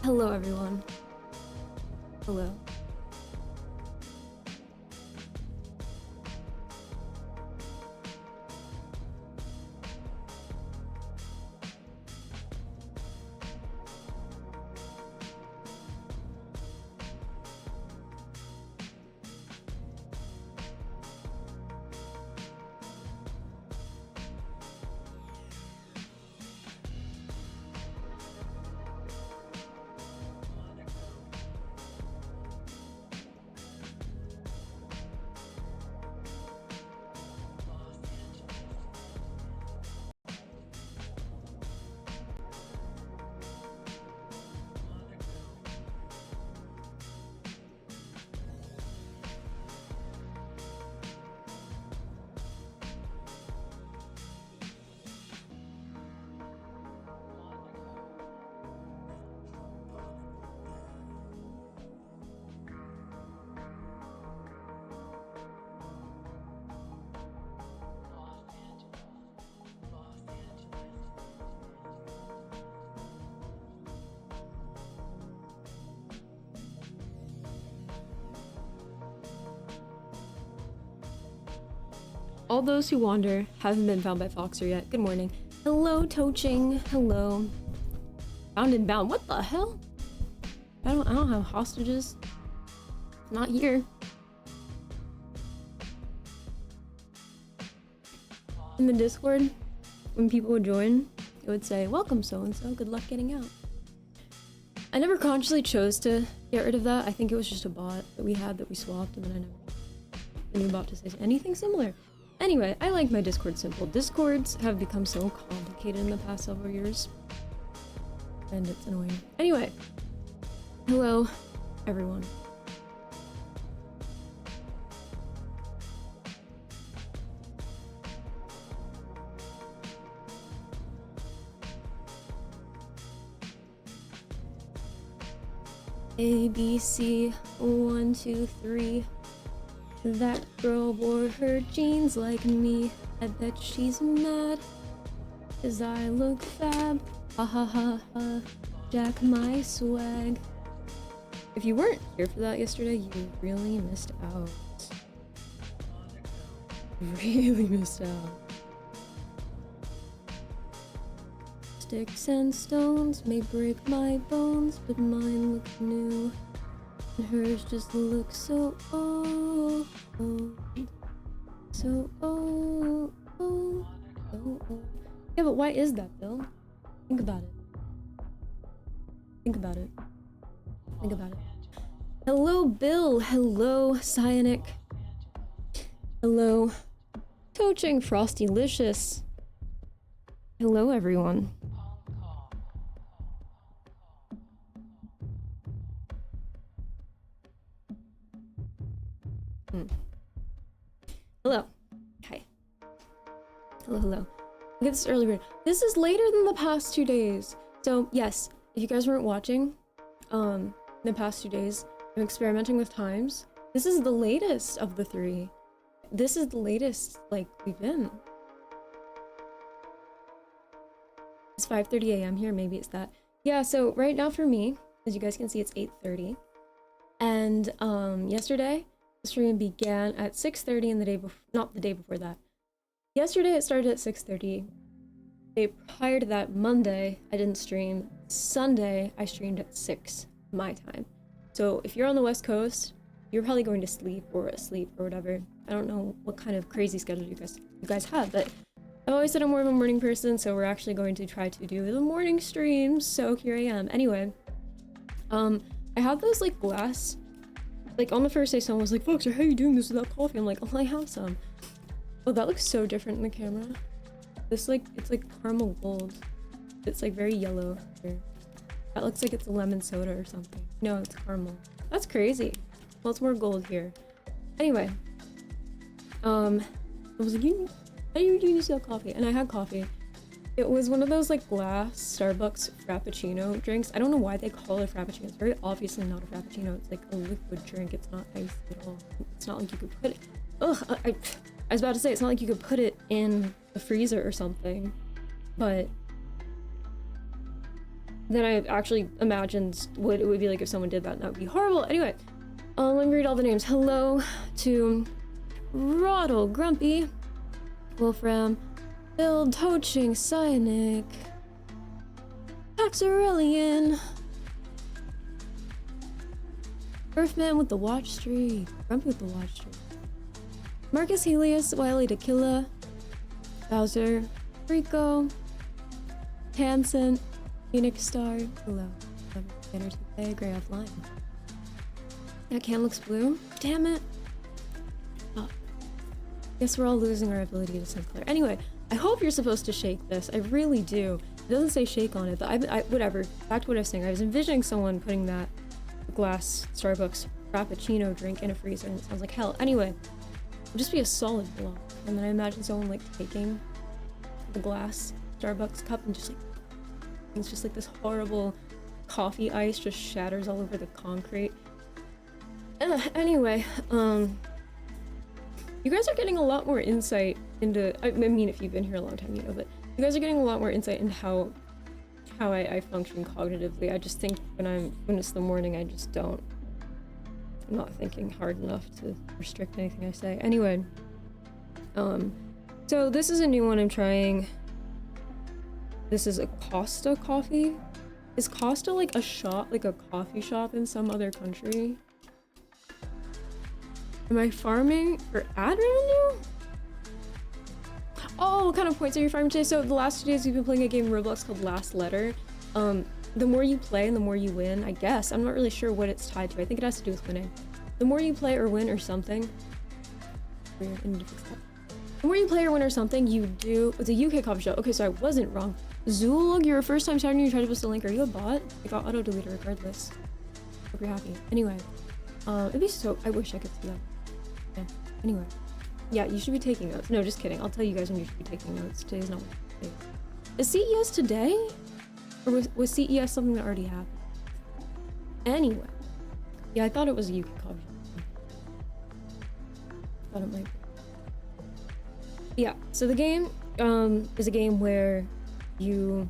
Hello, everyone. Hello. All those who wander haven't been found by Foxer yet. Good morning. Hello, Toaching. Hello. Found and bound. What the hell? I don't have hostages. Not here. In the Discord, when people would join, it would say, "Welcome so-and-so, good luck getting out." I never consciously chose to get rid of that. I think it was just a bot that we had that we swapped, and then I never a new bot to say anything similar. Anyway, I like my Discord simple. Discords have become so complicated in the past several years. And it's annoying. Anyway. Hello, everyone. A, B, C, 1, 2, 3. That girl wore her jeans like me. I bet she's mad, 'cause I look fab. Ha ha ha ha. Jack my swag. If you weren't here for that yesterday, you really missed out. Really missed out. Sticks and stones may break my bones, but mine look new. And hers just looks so old. So old. So old. Yeah, but why is that, Bill? Think about it. Think about it. Think about it. Hello, Bill. Hello, Cyanic. Hello, Toaching Frostylicious. Hello, everyone. Hello. Hi. Hello, hello. Look at this early bird. This is later than the past 2 days. So, yes, if you guys weren't watching, the past 2 days, I'm experimenting with times. This is the latest of the 3. This is the latest, like, we've been. It's 5:30 a.m. here, maybe it's that. Yeah, so right now for me, as you guys can see, it's 8:30. And, yesterday, the stream began at 6:30 and the day before, not the day before that. Yesterday it started at 6:30. The day prior to that, Monday, I didn't stream. Sunday, I streamed at 6 my time. So if you're on the West Coast, you're probably going to sleep or asleep or whatever. I don't know what kind of crazy schedule you guys have, but I've always said I'm more of a morning person, so we're actually going to try to do the morning streams. So here I am. Anyway, I have those like glass. Like on the first day, someone was like, "Foxer, how are you doing this without coffee?" I'm like, "Oh, I have some." Oh, that looks so different in the camera. This like, it's like caramel gold. It's like very yellow here. That looks like it's a lemon soda or something. No, it's caramel. That's crazy. Well, it's more gold here. Anyway, I was like, how are you doing this without coffee? And I had coffee. It was one of those like glass Starbucks Frappuccino drinks. I don't know why they call it a Frappuccino. It's very obviously not a Frappuccino. It's like a liquid drink. It's not ice at all. It's not like you could put it... Ugh, I was about to say, it's not like you could put it in the freezer or something. But then I actually imagined what it would be like if someone did that, and that would be horrible. Anyway, let me read all the names. Hello to Roddle, Grumpy, Wolfram, Bill, Toaching, Cyanic, Paxarillion, Earthman with the watch streak, Grumpy with the watch streak, Marcus Helios, Wily Tequila, Bowser, Rico, Hanson, Phoenix Star, hello, Energy Play, Gray Offline. That can looks blue. Damn it. Oh. Guess we're all losing our ability to Sinclair. Anyway, I hope you're supposed to shake this. I really do. It doesn't say shake on it, but whatever. Back to what I was saying. I was envisioning someone putting that glass Starbucks Frappuccino drink in a freezer, and it sounds like hell. Anyway, it'll just be a solid block. And then I imagine someone like taking the glass Starbucks cup and just like, it's just like this horrible coffee ice just shatters all over the concrete. Anyway, you guys are getting a lot more insight into, I mean, if you've been here a long time, you know, but you guys are getting a lot more insight into how I function cognitively. I just think when it's the morning, I'm not thinking hard enough to restrict anything I say. Anyway, so this is a new one I'm trying. This is a Costa coffee. Is Costa like a shop, like a coffee shop in some other country? Am I farming for ad revenue? Oh, what kind of points are you farming today? So the last 2 days we've been playing a game in Roblox called Last Letter. The more you play and the more you win, I guess. I'm not really sure what it's tied to. I think it has to do with winning. The more you play or win or something. Weird, I need to fix that. The more you play or win or something, you do. It's a UK coffee shop. Okay, so I wasn't wrong. Zulog, you're a first time starting. You try to post a link. Are you a bot? I got auto deleted regardless. Hope you're happy. Anyway, it'd be so. I wish I could see that. Yeah. Anyway, yeah, you should be taking notes. No, just kidding. I'll tell you guys when you should be taking notes. Today's not Wednesday. Is CES today, or was CES something that already happened? Anyway, yeah, I thought it was a UK coffee shop. Thought it might be. Yeah, so the game is a game where you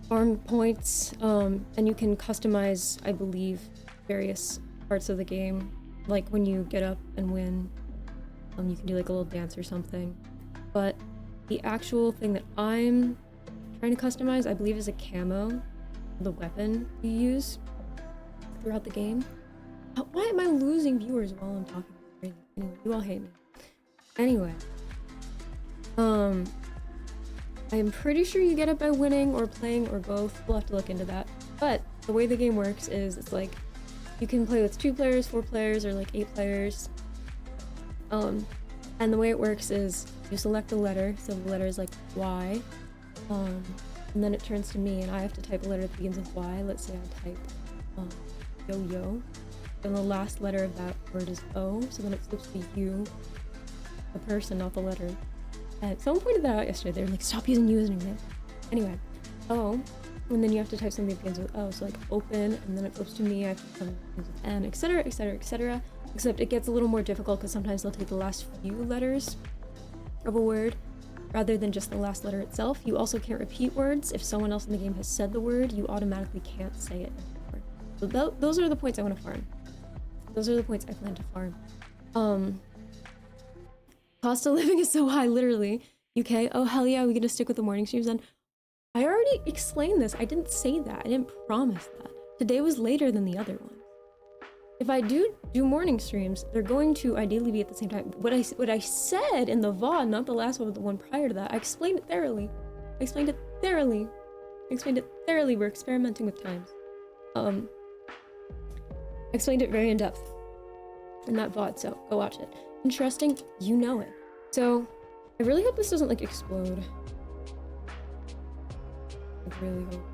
farm points and you can customize, I believe, various parts of the game. Like when you get up and win, you can do like a little dance or something. But the actual thing that I'm trying to customize, I believe, is a camo, the weapon you use throughout the game. Why am I losing viewers while I'm talking? Anyway, you all hate me. Anyway, I'm pretty sure you get it by winning or playing or both. We'll have to look into that. But the way the game works is it's like you can play with 2 players, 4 players, or like 8 players. And the way it works is you select a letter, so the letter is like Y, and then it turns to me and I have to type a letter that begins with Y. Let's say I type yo-yo. Then the last letter of that word is O, so then it flips to you, the person, not the letter. And someone pointed that out yesterday. They were like, stop using you as an example. Anyway, O, and then you have to type something that begins with O, so like open, and then it flips to me, I have to type something that begins with N, etc, etc, etc. Except it gets a little more difficult because sometimes they'll take the last few letters of a word rather than just the last letter itself. You also can't repeat words. If someone else in the game has said the word, you automatically can't say it anymore. So those are the points I want to farm. Those are the points I plan to farm. Cost of living is so high, literally. UK, oh hell yeah, we're gonna stick with the morning streams then. I already explained this. I didn't say that. I didn't promise that. Today was later than the other ones. If I do morning streams, they're going to ideally be at the same time. What I said in the VOD, not the last one, but the one prior to that, I explained it thoroughly. We're experimenting with times. I explained it very in depth in that VOD, so go watch it. Interesting, you know it. So, I really hope this doesn't like explode. I really hope.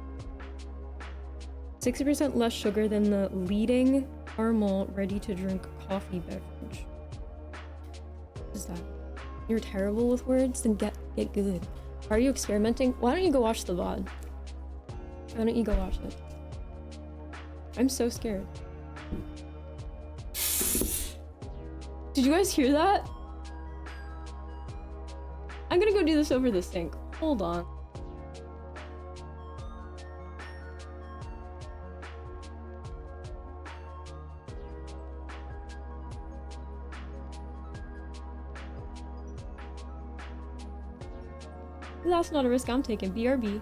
60% less sugar than the leading caramel ready-to-drink coffee beverage. What is that? You're terrible with words? Then get good. Are you experimenting? Why don't you go watch the VOD? Why don't you go watch it? I'm so scared. Did you guys hear that? I'm gonna go do this over the sink. Hold on. That's not a risk I'm taking. BRB.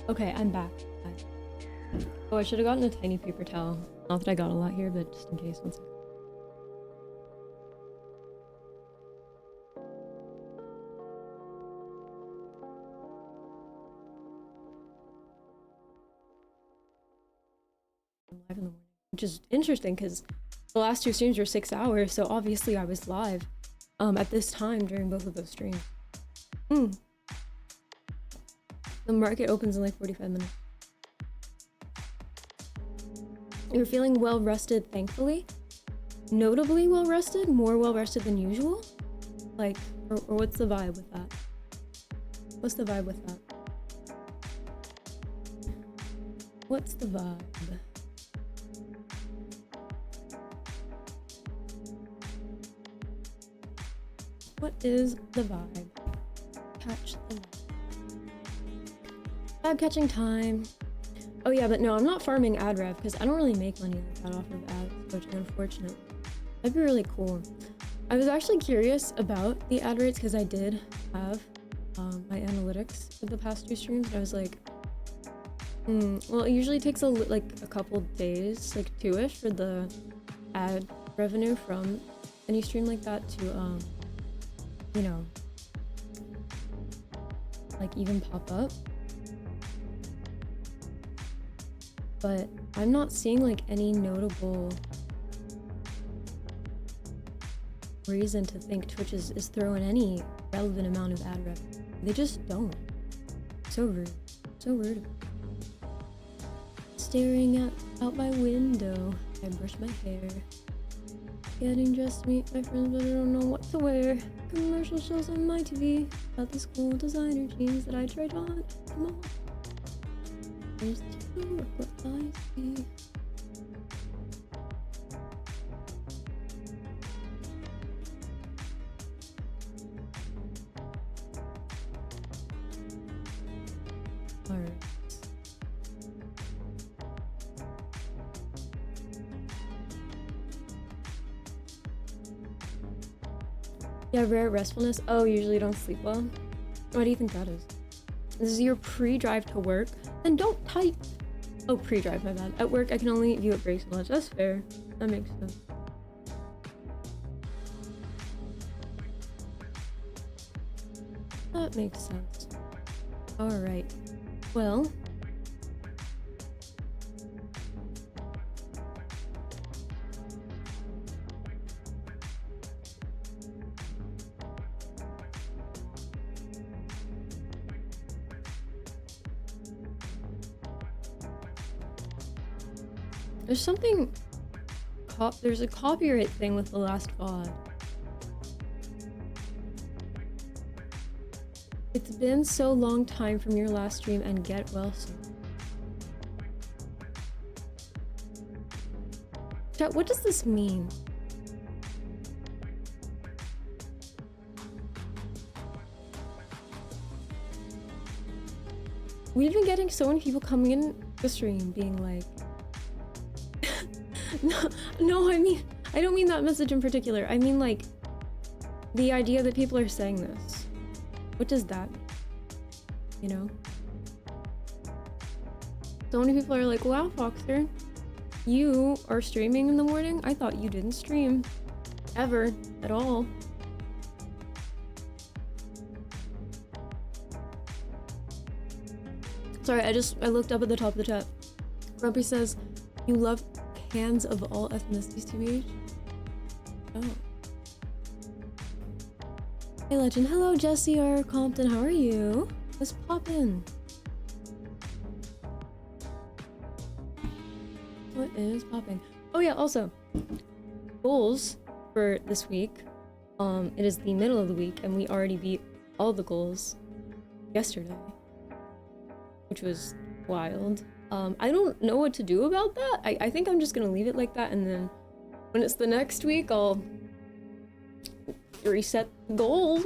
Okay, I'm back. Oh, I should have gotten a tiny paper towel. Not that I got a lot here, but just in case. One second. I'm live in the morning, which is interesting because the last 2 streams were 6 hours, so obviously I was live at this time during both of those streams. The market opens in like 45 minutes. You're feeling well rested, thankfully. Notably well rested, more well rested than usual. Like, or what's the vibe with that? What's the vibe with that? What's the vibe? What is the vibe? Catch the vibe. Vibe catching time. Oh yeah, but no, I'm not farming ad rev because I don't really make money like that off of ads, which unfortunately. That'd be really cool. I was actually curious about the ad rates because I did have my analytics for the past 2 streams, and I was like, well, it usually takes like a couple days, like 2-ish, for the ad revenue from any stream like that to you know, like even pop up. But I'm not seeing like any notable reason to think Twitch is throwing any relevant amount of ad revenue. They just don't. So rude. So rude. Staring out my window. I brush my hair. Getting dressed to meet my friends, but I don't know what to wear. Commercial shows on my TV about the school designer jeans that I tried on. Come on. There's what I see. Alright. Yeah, rare restfulness. Oh, usually don't sleep well. What do you think that is? This is your pre-drive to work. Then don't type. Oh, pre-drive, my bad. At work, I can only view at breaks and lunch. That's fair. That makes sense. That makes sense. Alright. Well. There's something, there's a copyright thing with the last VOD. It's been so long time from your last stream and get well soon. Chat, what does this mean? We've been getting so many people coming in the stream being like, no, I mean, I don't mean that message in particular. I mean, like, the idea that people are saying this. What does that mean? You know? So many people are like, wow, Foxer, you are streaming in the morning? I thought you didn't stream. Ever. At all. Sorry, I looked up at the top of the chat. Grumpy says, you love cans of all ethnicities, TBH? Oh. Hey, Legend. Hello, Jesse or Compton. How are you? Let's pop in. What is popping? Oh yeah, also, goals for this week. It is the middle of the week, and we already beat all the goals yesterday, which was wild. I don't know what to do about that. I think I'm just gonna leave it like that, and then when it's the next week, I'll reset the goal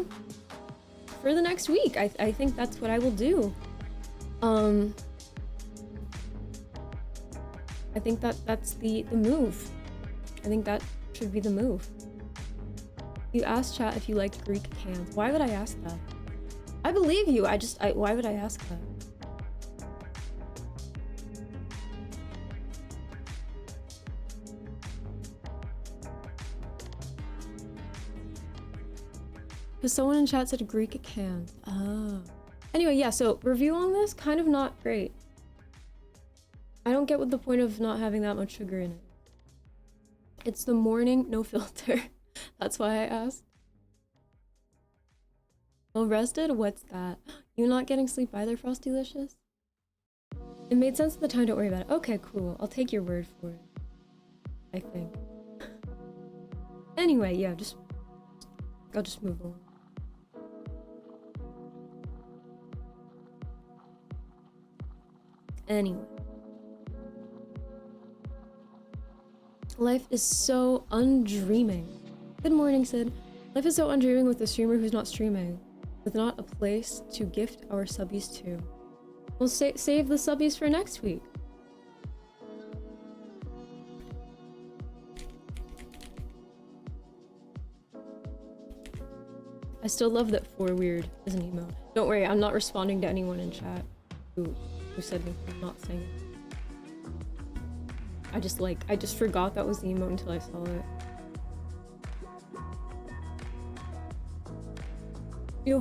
for the next week. I think that's what I will do. I think that's the move. I think that should be the move. You asked chat if you liked Greek cans. Why would I ask that? I believe you. Why would I ask that? Because someone in chat said Greek cans. Oh. Anyway, yeah, so review on this, kind of not great. I don't get what the point of not having that much sugar in it. It's the morning, no filter. That's why I asked. Well rested? What's that? You not getting sleep either, Frostylicious? It made sense at the time, don't worry about it. Okay, cool. I'll take your word for it. I think. Anyway, yeah, I'll just move on. Anyway. Life is so undreaming. Good morning, Sid. Life is so undreaming with a streamer who's not streaming. With not a place to gift our subbies to. We'll save the subbies for next week. I still love that For Weird is an emo. Don't worry, I'm not responding to anyone in chat who said anything. I'm not saying it. I just forgot that was the emote until I saw it. You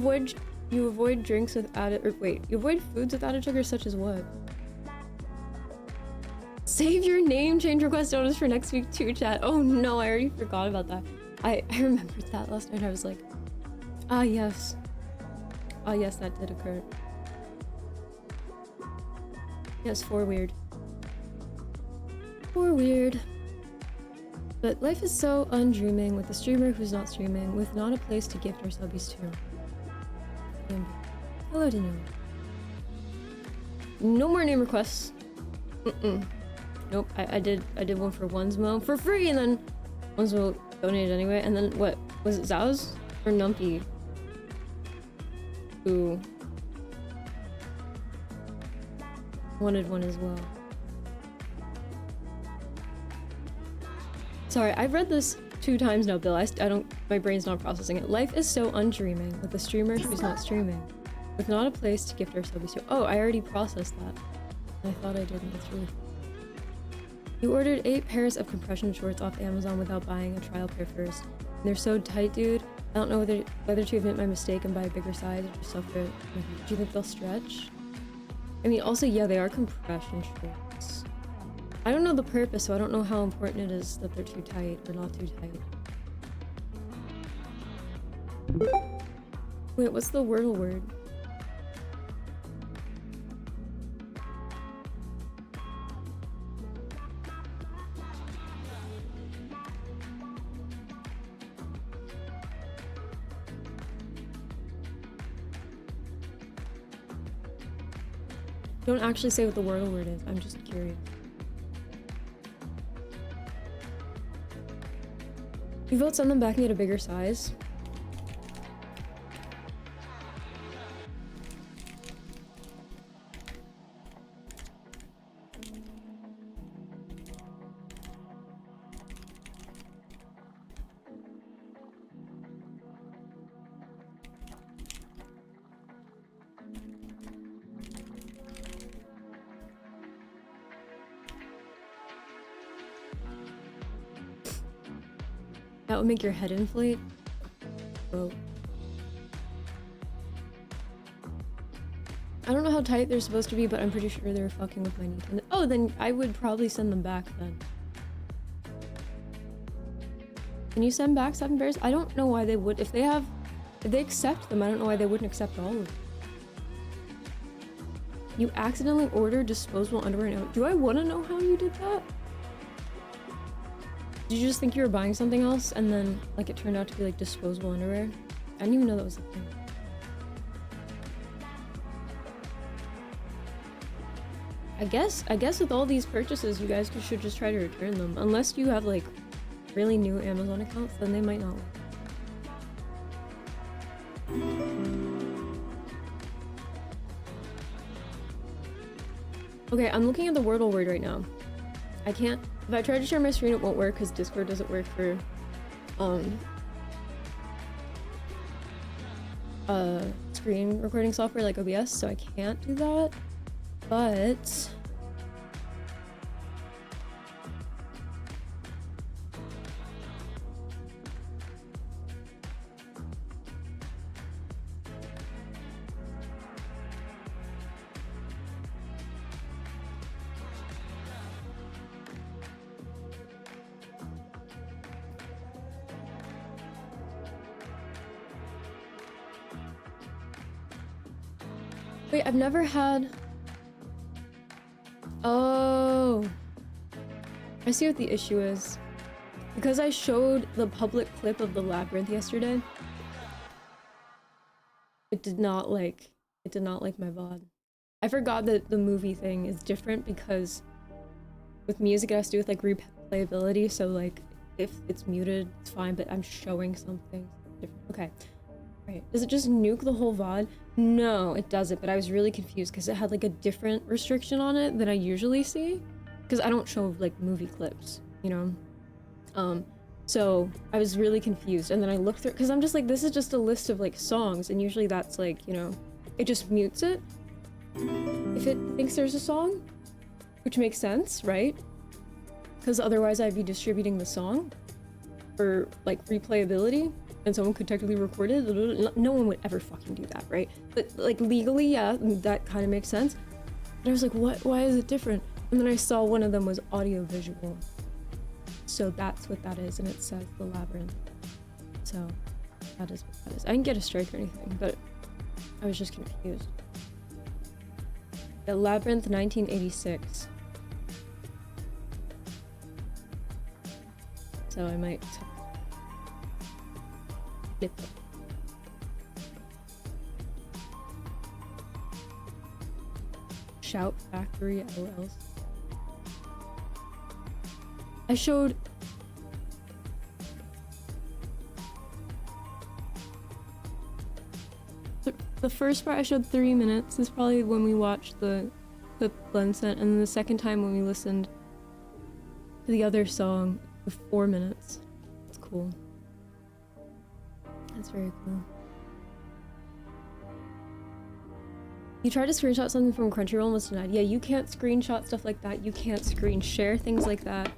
avoid drinks with added, or wait, you avoid foods with added sugar such as what? Save your name change request notice for next week too, chat. Oh no, I already forgot about that. I remembered that last night. I was like, ah yes. Ah yes, that did occur. Yes, For Weird. For Weird. But life is so undreaming with a streamer who's not streaming, with not a place to gift our subbies to. Hello, Daniel. No more name requests. Nope. I did one for Onesmo for free, and then Onesmo donated anyway. And then what was it? Zauz or Numpy? Who wanted one as well. Sorry, I've read this 2 times now, Bill. I don't. My brain's not processing it. Life is so undreaming with a streamer who's not streaming, with not a place to gift our subbies to. Oh, I already processed that. I thought I didn't. That's really. You ordered 8 pairs of compression shorts off Amazon without buying a trial pair first. And they're so tight, dude. I don't know whether to admit my mistake and buy a bigger size or just suffer. Do you think they'll stretch? I mean, also, yeah, they are compression shorts. I don't know the purpose, so I don't know how important it is that they're too tight or not too tight. Wait, what's the Wordle word? Don't actually say what the Wordle word is. I'm just curious. You vote send them back and get a bigger size? That would make your head inflate? Whoa. I don't know how tight they're supposed to be, but I'm pretty sure they're fucking with my knee. Oh, then I would probably send them back then. Can you send back 7 pairs? I don't know why they would. If they accept them, I don't know why they wouldn't accept all of them. You accidentally ordered disposable underwear now. Do I want to know how you did that? Did you just think you were buying something else and then like it turned out to be like disposable underwear? I didn't even know that was a thing. I guess with all these purchases, you guys should just try to return them. Unless you have like really new Amazon accounts, then they might not work. Okay, I'm looking at the Wordle word right now. I can't. If I try to share my screen, it won't work because Discord doesn't work for screen recording software like OBS, so I can't do that. But Wait, I've never had... Oh. I see what the issue is. Because I showed the public clip of the labyrinth yesterday, it did not like my VOD. I forgot that the movie thing is different because with music it has to do with like replayability, so like if it's muted it's fine, but I'm showing something different. Okay. Right. Does it just nuke the whole VOD? No, it doesn't, but I was really confused because it had like a different restriction on it than I usually see. Because I don't show like movie clips, you know? So I was really confused, and then I looked through, because I'm just like, this is just a list of like songs, and usually that's like, you know, it just mutes it if it thinks there's a song, which makes sense, right? Because otherwise I'd be distributing the song for like replayability, and someone could technically record it. No one would ever fucking do that, right? But like legally, yeah, that kind of makes sense. But I was like, what? Why is it different? And then I saw one of them was audio visual. So that's what that is, and it says the labyrinth. So that is what that is. I didn't get a strike or anything, but I was just confused. The labyrinth 1986. So I might flip it. Shout Factory LLC. I showed... The first part I showed 3 minutes. This is probably when we watched the clip Glenn sent, and then the second time when we listened to the other song with 4 minutes. It's cool. That's very cool. You tried to screenshot something from Crunchyroll and was denied. Yeah, you can't screenshot stuff like that. You can't screen share things like that.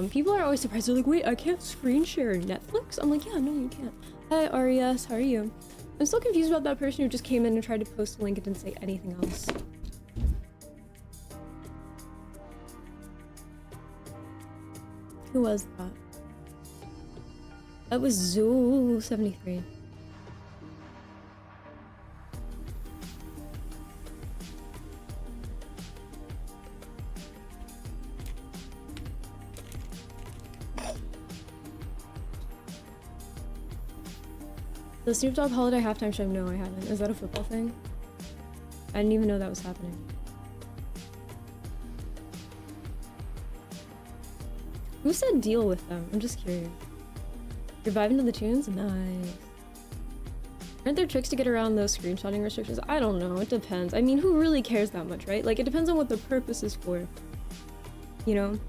People are always surprised. They're like, wait, I can't screen share Netflix? I'm like, yeah, no, you can't. Hi, Arias, how are you? I'm still confused about that person who just came in and tried to post a link and didn't say anything else. Who was that? That was Zool73. The Snoop Dogg holiday halftime show? No, I haven't. Is that a football thing? I didn't even know that was happening. Who said deal with them? I'm just curious. You're vibing to the tunes? Nice. Aren't there tricks to get around those screenshotting restrictions? I don't know. It depends. I mean, who really cares that much, right? Like, it depends on what the purpose is for. You know?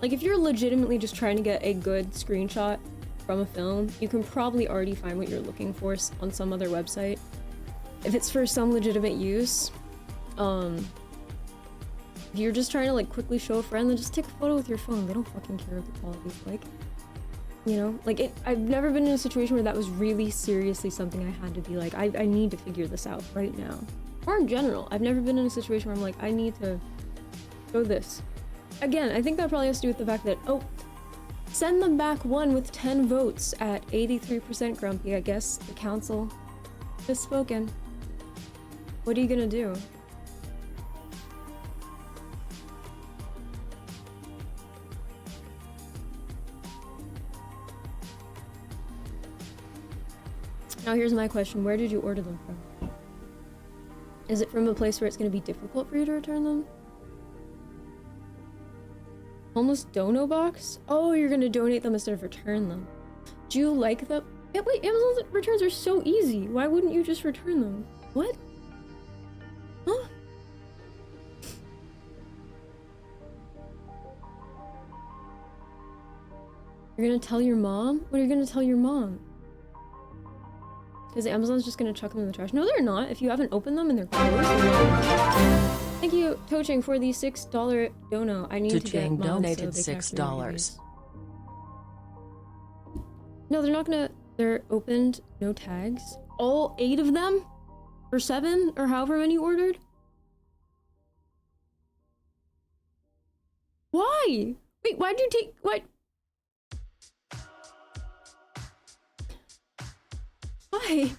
Like, if you're legitimately just trying to get a good screenshot from a film, you can probably already find what you're looking for on some other website. If it's for some legitimate use, if you're just trying to like quickly show a friend, then just take a photo with your phone. They don't fucking care what the quality's like. You know? Like, I've never been in a situation where that was really seriously something I had to be like, I need to figure this out right now. Or in general, I've never been in a situation where I'm like, I need to show this. Again, I think that probably has to do with the fact that, oh, send them back one with 10 votes at 83% grumpy. I guess the council has spoken. What are you gonna do? Now here's my question. Where did you order them from? Is it from a place where it's gonna be difficult for you to return them? Homeless dono box? Oh, you're gonna donate them instead of return them. Do you like them? Yeah, wait, Amazon's returns are so easy. Why wouldn't you just return them? What? Huh? You're gonna tell your mom? What are you gonna tell your mom? Because Amazon's just gonna chuck them in the trash. No, they're not. If you haven't opened them and they're closed. Thank you, Toching, for the $6 dono. I need to get mine, donated so $6. No, they're not gonna. They're opened, no tags. All 8 of them? Or 7? Or however many you ordered? Why? Wait, why'd you take. What? Why?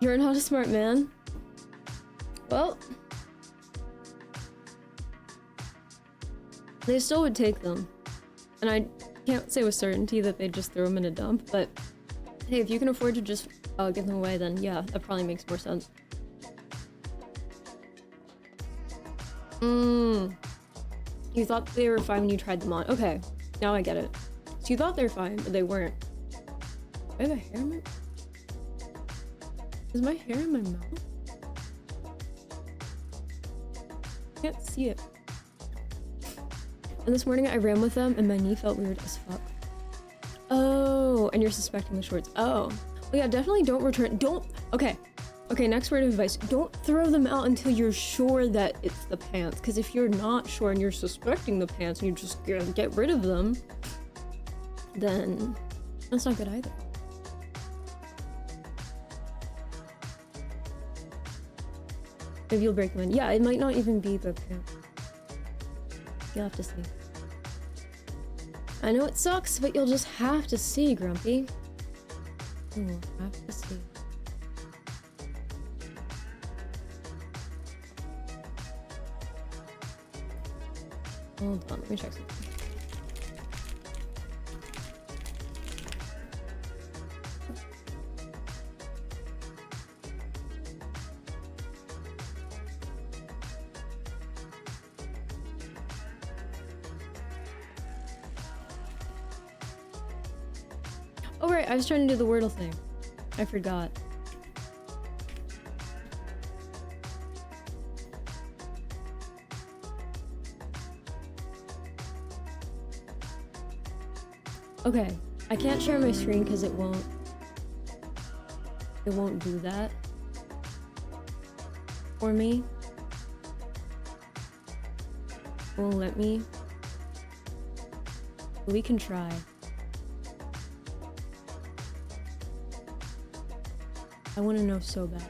You're not a smart man. Well, they still would take them. And I can't say with certainty that they'd just throw them in a dump, but hey, if you can afford to just give them away, then yeah, that probably makes more sense. You thought they were fine when you tried them on. Okay, now I get it. So you thought they were fine, but they weren't. Do I have a hair in my... Is my hair in my mouth? I can't see it. And this morning I ran with them and my knee felt weird as fuck. Oh, and you're suspecting the shorts. Oh. Well, yeah, definitely don't return. Don't... Okay. Okay, next word of advice. Don't throw them out until you're sure that it's the pants. Because if you're not sure and you're suspecting the pants and you just get rid of them, then that's not good either. Maybe you'll break them in. Yeah, it might not even be the pants. You'll have to see. I know it sucks, but you'll just have to see, Grumpy. You'll have to see. Hold on, let me check something. Oh right, I was trying to do the Wordle thing. I forgot. Okay, I can't share my screen because it won't do that for me. It won't let me. We can try. I want to know so bad.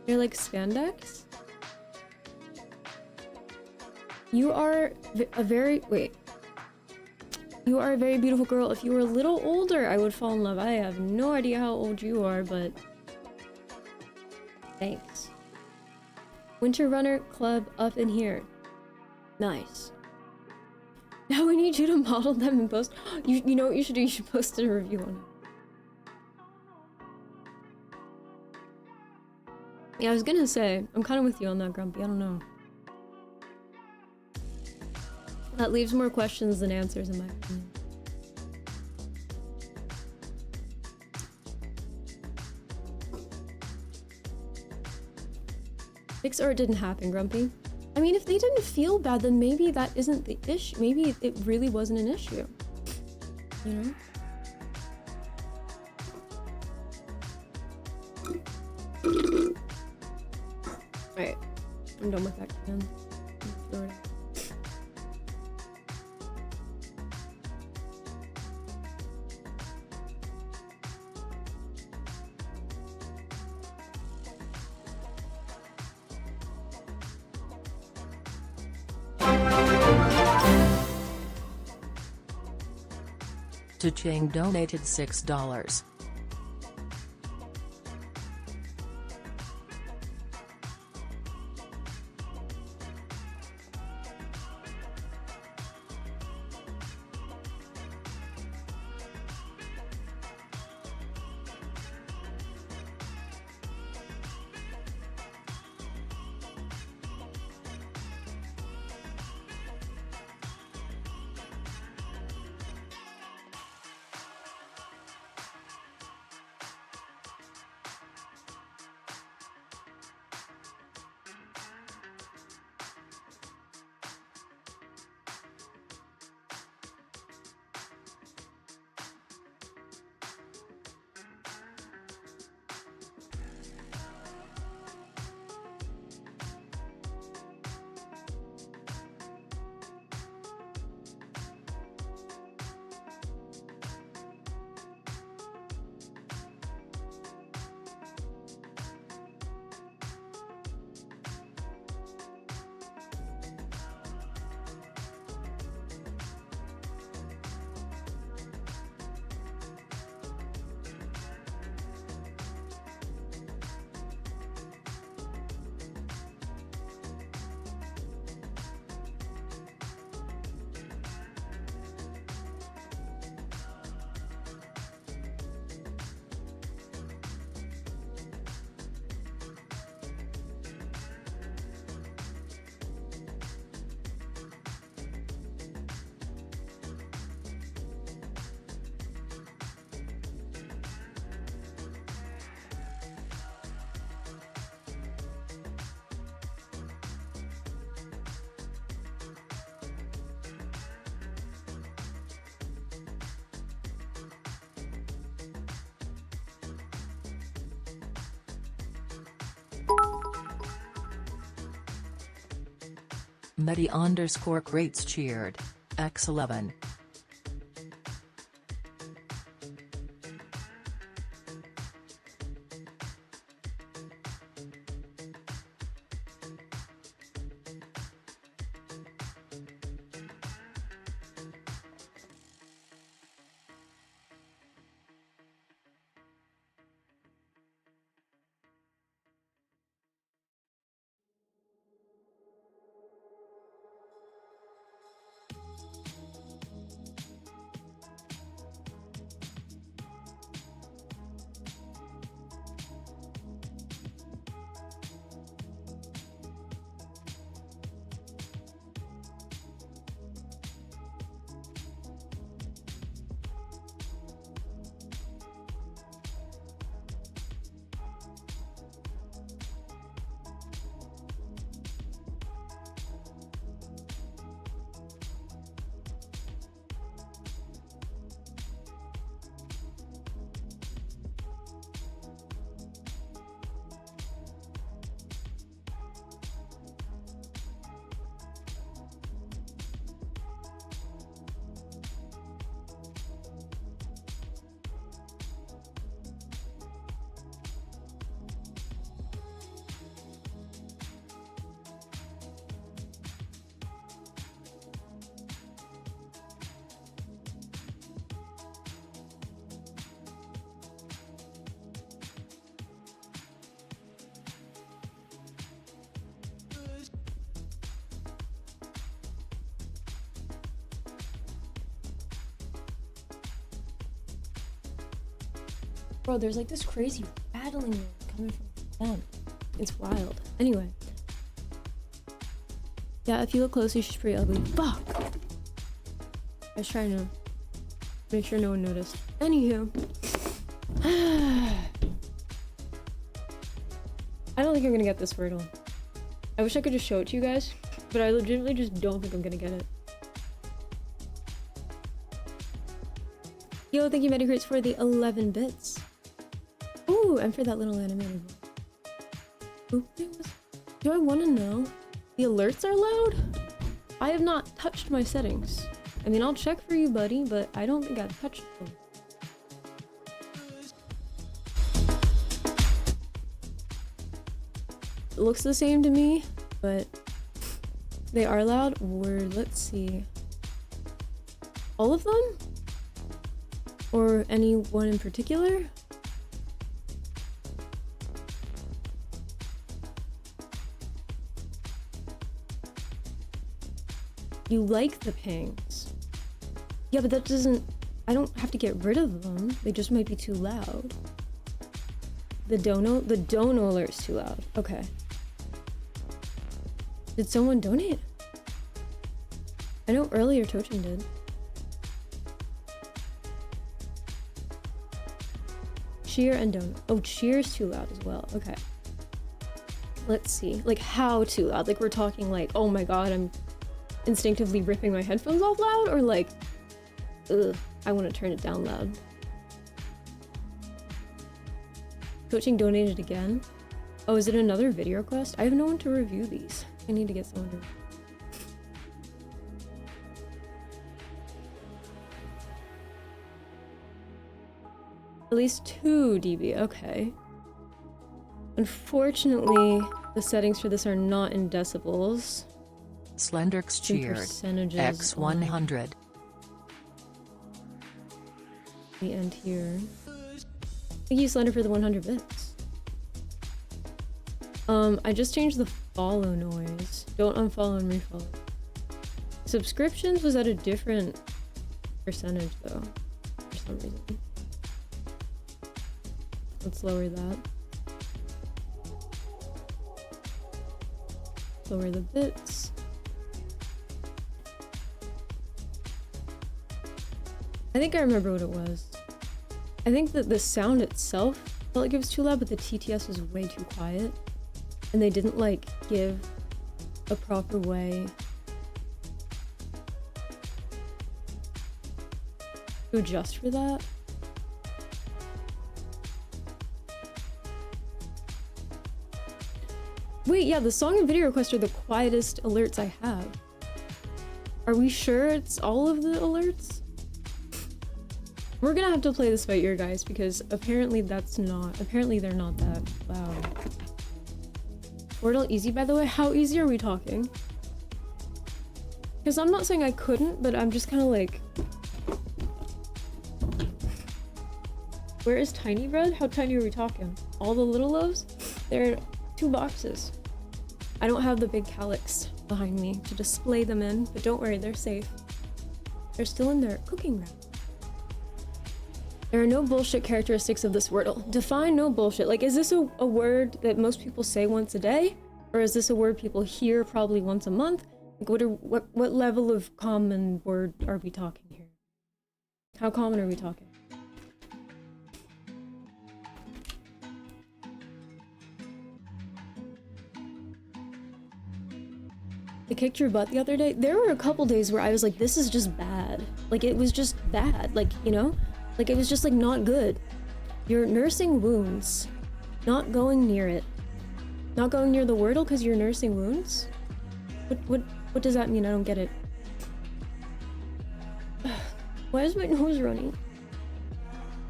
You're like spandex? You are a very... Wait. You are a very beautiful girl. If you were a little older, I would fall in love. I have no idea how old you are, but... Thanks. Winter Runner Club up in here. Nice. Now we need you to model them and post... You know what you should do? You should post a review on it. Yeah, I was gonna say, I'm kind of with you on that, Grumpy. I don't know. That leaves more questions than answers, in my opinion. Fix or it didn't happen, Grumpy. I mean, if they didn't feel bad, then maybe that isn't the issue. Maybe it really wasn't an issue. You know? Alright. I'm done with that can. Throw it. To Chang donated $6. Medi_Crates cheered. X11. Bro, there's like this crazy rattling coming from them. It's wild. Anyway. Yeah, if you look closely, she's pretty ugly. Fuck! I was trying to make sure no one noticed. Anywho. I don't think I'm gonna get this Wordle. I wish I could just show it to you guys, but I legitimately just don't think I'm gonna get it. Yo, thank you, Medi_Crates, for the 11 bits. Ooh, and for that little animated one. Do I want to know? The alerts are loud? I have not touched my settings. I mean, I'll check for you, buddy, but I don't think I've touched them. It looks the same to me, but they are loud. Or let's see. All of them? Or any one in particular? You like the pings. Yeah, but that doesn't... I don't have to get rid of them. They just might be too loud. The dono alert's too loud. Okay. Did someone donate? I know earlier Tochin did. Cheer and dono. Oh, cheer's too loud as well. Okay. Let's see. Like, how too loud? Like, we're talking like, oh my god, I'm instinctively ripping my headphones off loud? Or like, ugh, I want to turn it down loud. Coaching donated again? Oh, is it another video request? I have no one to review these. I need to get someone to... At least 2 dB, okay. Unfortunately, the settings for this are not in decibels. Slenderx cheered. X100. The end here. Thank you, Slender, for the 100 bits. I just changed the follow noise. Don't unfollow and refollow. Subscriptions was at a different percentage though, for some reason. Let's lower that. Lower the bits. I think I remember what it was. I think that the sound itself felt like it was too loud, but the TTS was way too quiet. And they didn't like give a proper way to adjust for that. Wait, yeah, the song and video requests are the quietest alerts I have. Are we sure it's all of the alerts? We're gonna have to play this by ear, guys, because apparently that's not... Apparently they're not that loud. Wordle easy, by the way? How easy are we talking? Because I'm not saying I couldn't, but I'm just kind of like... Where is Tiny Bread? How tiny are we talking? All the little loaves? They're in 2 boxes. I don't have the big calyx behind me to display them in, but don't worry, they're safe. They're still in their cooking wrap. There are no bullshit characteristics of this Wordle. Define no bullshit. Like, is this a word that most people say once a day? Or is this a word people hear probably once a month? Like, what level of common word are we talking here? How common are we talking? I kicked your butt the other day. There were a couple days where I was like, this is just bad. Like, it was just bad. Like, you know? Like, it was just, like, not good. You're nursing wounds. Not going near it. Not going near the Wordle because you're nursing wounds? What does that mean? I don't get it. Why is my nose running?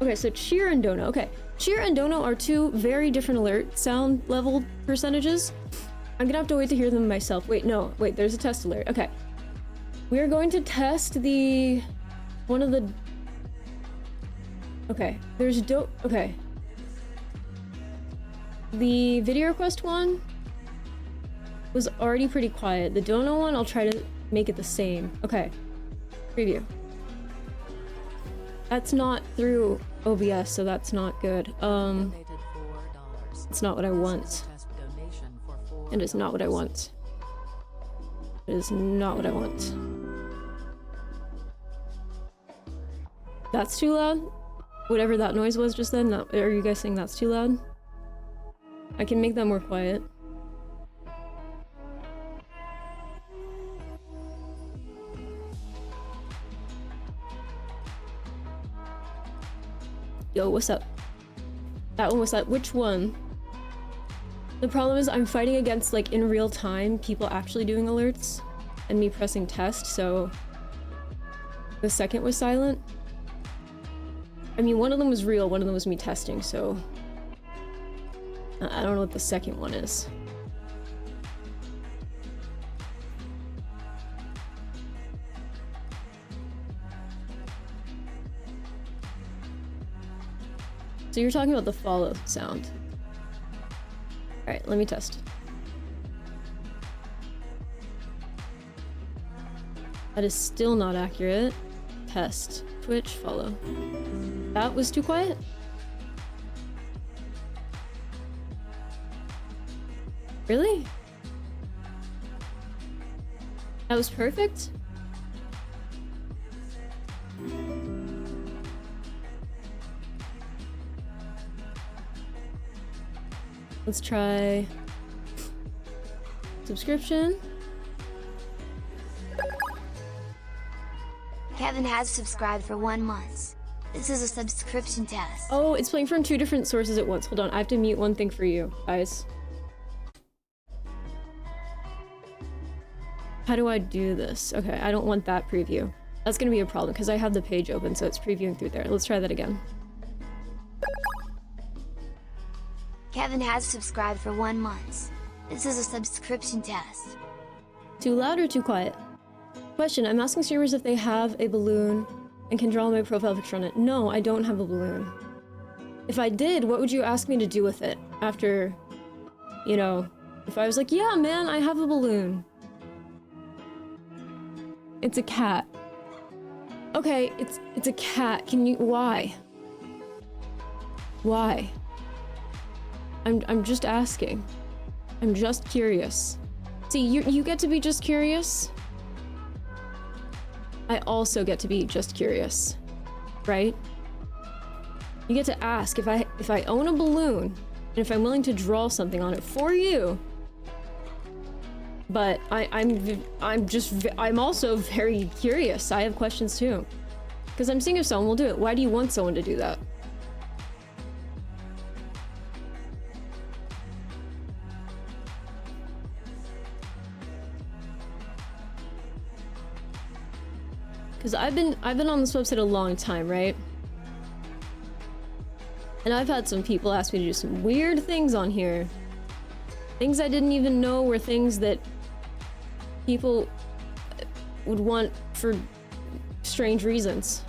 Okay, so cheer and dono. Okay, cheer and dono are 2 very different alert sound level percentages. I'm gonna have to wait to hear them myself. Wait, no. Wait, there's a test alert. Okay. We are going to test the... one of the... Okay, there's okay. The video request one was already pretty quiet. The dono one, I'll try to make it the same. Okay, preview. That's not through OBS, so that's not good. It's not what I want. It is not what I want. It is not what I want. That's too loud? Whatever that noise was just then, are you guys saying that's too loud? I can make that more quiet. Yo, what's up? That one was that. Which one? The problem is I'm fighting against, like, in real time, people actually doing alerts and me pressing test, so the second was silent. I mean, one of them was real, one of them was me testing, so I don't know what the second one is. So you're talking about the follow sound. Alright, let me test. That is still not accurate. Test. Twitch, follow. That was too quiet? Really? That was perfect? Let's try subscription. Kevin has subscribed for 1 month. This is a subscription test. Oh, it's playing from 2 different sources at once. Hold on, I have to mute one thing for you, guys. How do I do this? Okay, I don't want that preview. That's gonna be a problem because I have the page open, so it's previewing through there. Let's try that again. Kevin has subscribed for 1 month. This is a subscription test. Too loud or too quiet? Question, I'm asking streamers if they have a balloon and can draw my profile picture on it. No, I don't have a balloon. If I did, what would you ask me to do with it? After, you know, if I was like, yeah, man, I have a balloon. It's a cat. Okay, it's a cat. Can you, why? Why? I'm just asking. I'm just curious. See, you get to be just curious. I also get to be just curious, right? You get to ask if I own a balloon and if I'm willing to draw something on it for you. But I'm also very curious. I have questions too, because I'm seeing if someone will do it. Why do you want someone to do that? Because I've been on this website a long time, right? And I've had some people ask me to do some weird things on here. Things I didn't even know were things that people would want for strange reasons.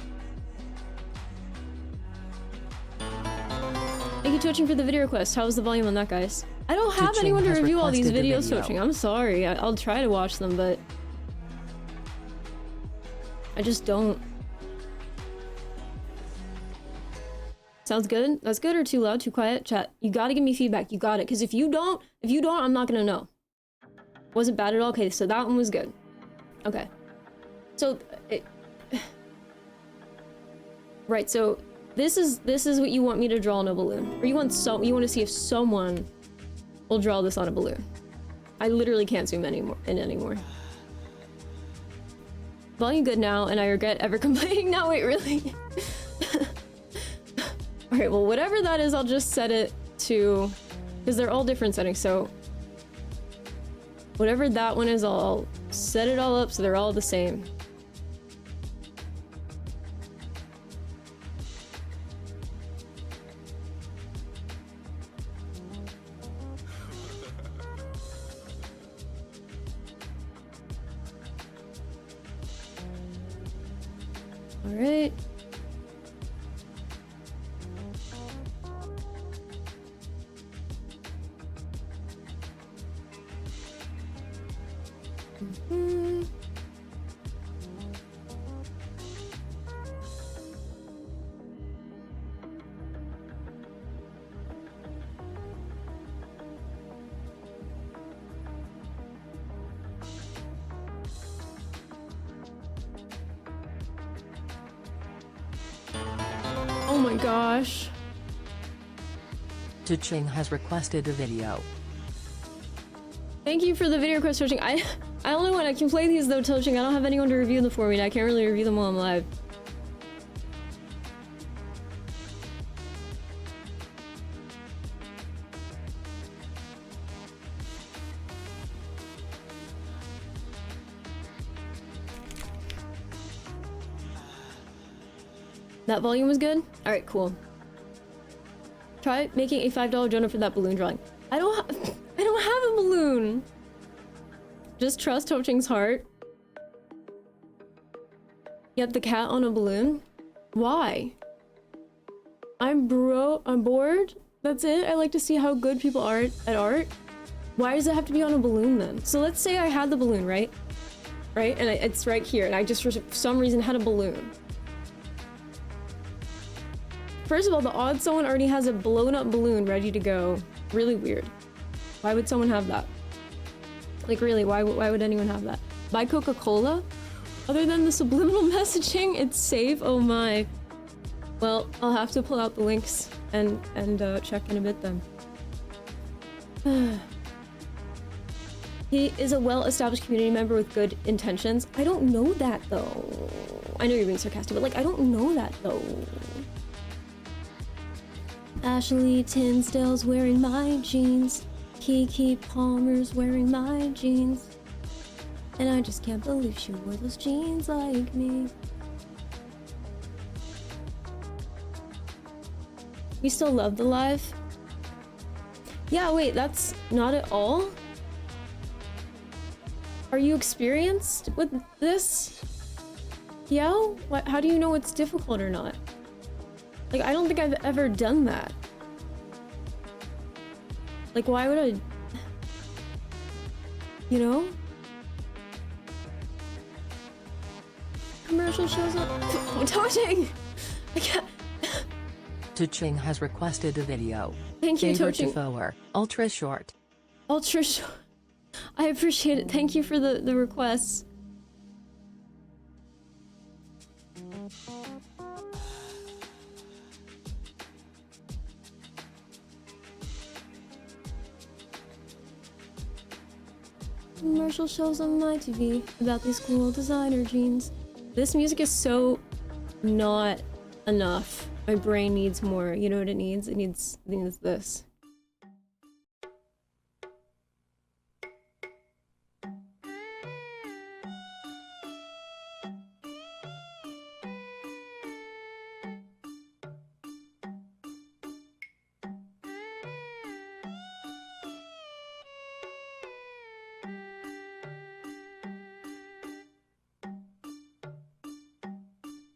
Thank you, Twitching, for the video request. How's the volume on that, guys? I don't have anyone to review all these videos, Twitching. I'm sorry. I'll try to watch them, but I just don't. Sounds good? That's good or too loud, too quiet? Chat, you gotta give me feedback. You got it. Because if you don't, I'm not gonna know. Wasn't bad at all? Okay, so that one was good. Okay. So, right, so this is what you want me to draw on a balloon. Or you want to see if someone will draw this on a balloon. I literally can't zoom anymore. Volume good now, and I regret ever complaining. No, wait, really? Alright, well, whatever that is, I'll just set it to... Because they're all different settings, so... Whatever that one is, I'll set it all up so they're all the same. Alright. Oh my gosh. Tuching has requested a video. Thank you for the video request, Touching. I only want I can play these though, Touching. I don't have anyone to review them for me, and I can't really review them while I'm live. That volume was good? Alright, cool. Try making a $5 donut for that balloon drawing. I don't have a balloon! Just trust Touching's heart. Get the cat on a balloon? Why? I'm bored? That's it? I like to see how good people are at art? Why does it have to be on a balloon then? So let's say I had the balloon, right? Right? And it's right here, and I just for some reason had a balloon. First of all, the odds someone already has a blown up balloon ready to go. Really weird. Why would someone have that? Like really, why would anyone have that? Buy Coca-Cola? Other than the subliminal messaging, it's safe? Oh my. Well, I'll have to pull out the links and check in a bit then. He is a well-established community member with good intentions. I don't know that though. I know you're being sarcastic, but like, I don't know that though. Ashley Tinsdale's wearing my jeans. Kiki Palmer's wearing my jeans. And I just can't believe she wore those jeans like me. We still love the live? Yeah, wait, that's not at all? Are you experienced with this? Yo? What, how do you know it's difficult or not? Like, I don't think I've ever done that. Like, why would I... You know? Commercial shows up... Touching! I can't... Tuching has requested a video. Thank you, Favor Touching. to ultra short. Ultra short. I appreciate it. Thank you for the requests. Commercial shows on my TV about these cool designer jeans. This music is so not enough. My brain needs more. You know what it needs? It needs this.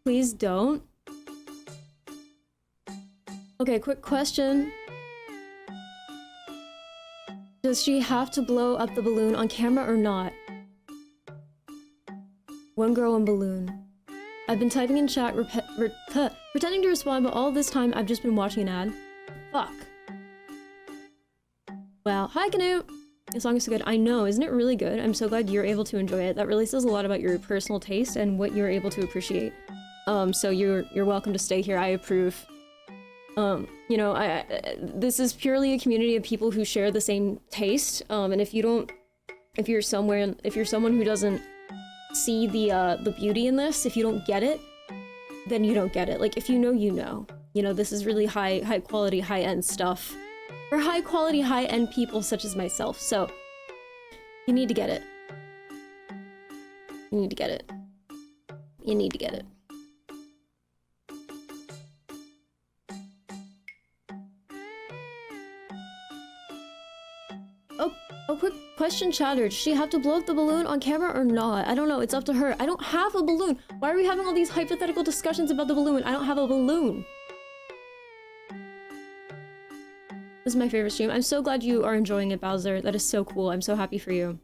Please don't. Okay, quick question. Does she have to blow up the balloon on camera or not? One girl, one balloon. I've been typing in chat, pretending to respond, but all this time I've just been watching an ad. Fuck. Wow. Hi, Canute! This song is so good. I know, isn't it really good? I'm so glad you're able to enjoy it. That really says a lot about your personal taste and what you're able to appreciate. So you're welcome to stay here. I approve. You know, this is purely a community of people who share the same taste. And if you're someone who doesn't see the beauty in this, if you don't get it, then you don't get it. Like, if you know, you know. You know, this is really high quality, high-end stuff for high quality, high-end people such as myself. So you need to get it. You need to get it. You need to get it. Oh, quick question, chatter. Does she have to blow up the balloon on camera or not? I don't know. It's up to her. I don't have a balloon. Why are we having all these hypothetical discussions about the balloon? I don't have a balloon. This is my favorite stream. I'm so glad you are enjoying it, Bowser. That is so cool. I'm so happy for you.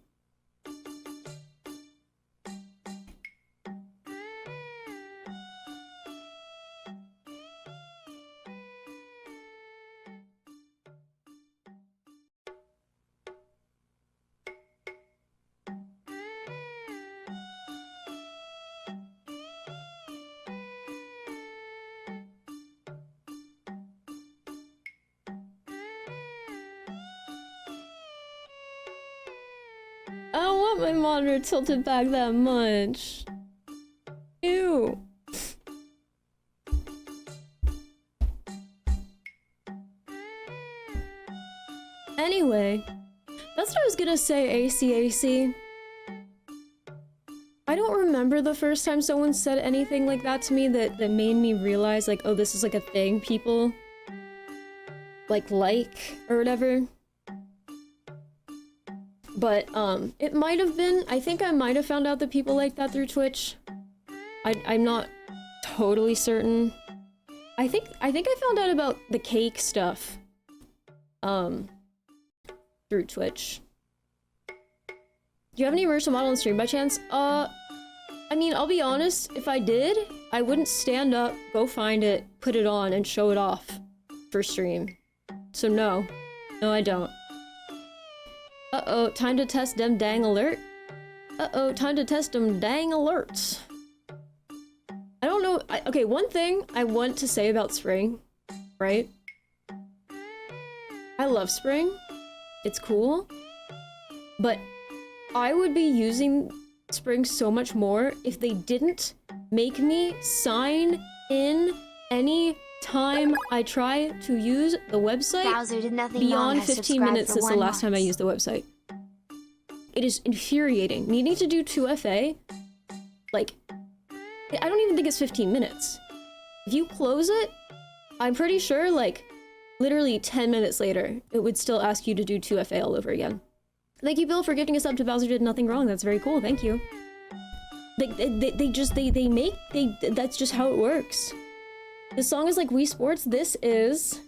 I don't want my monitor tilted back that much. Ew. Anyway, that's what I was gonna say, ACAC. I don't remember the first time someone said anything like that to me that made me realize, like, oh, this is like a thing people like or whatever. But, it might have been, I think I might have found out that people like that through Twitch. I'm not totally certain. I think I found out about the cake stuff, through Twitch. Do you have any immersive model on stream by chance? I mean, I'll be honest, if I did, I wouldn't stand up, go find it, put it on, and show it off for stream. So no. No, I don't. Uh-oh, time to test them dang alert. Uh-oh, time to test them dang alerts. I don't know, okay, one thing I want to say about spring, right? I love spring. It's cool. But I would be using spring so much more if they didn't make me sign in any time I try to use the website. Bowser did nothing beyond wrong, 15 minutes since the last time I used the website. It is infuriating. Needing to do 2FA, like, I don't even think it's 15 minutes. If you close it, I'm pretty sure, like, literally 10 minutes later, it would still ask you to do 2FA all over again. Thank you, Bill, for gifting us up to Bowser Did Nothing Wrong. That's very cool. Thank you. That's just how it works. This song is like Wii Sports. This is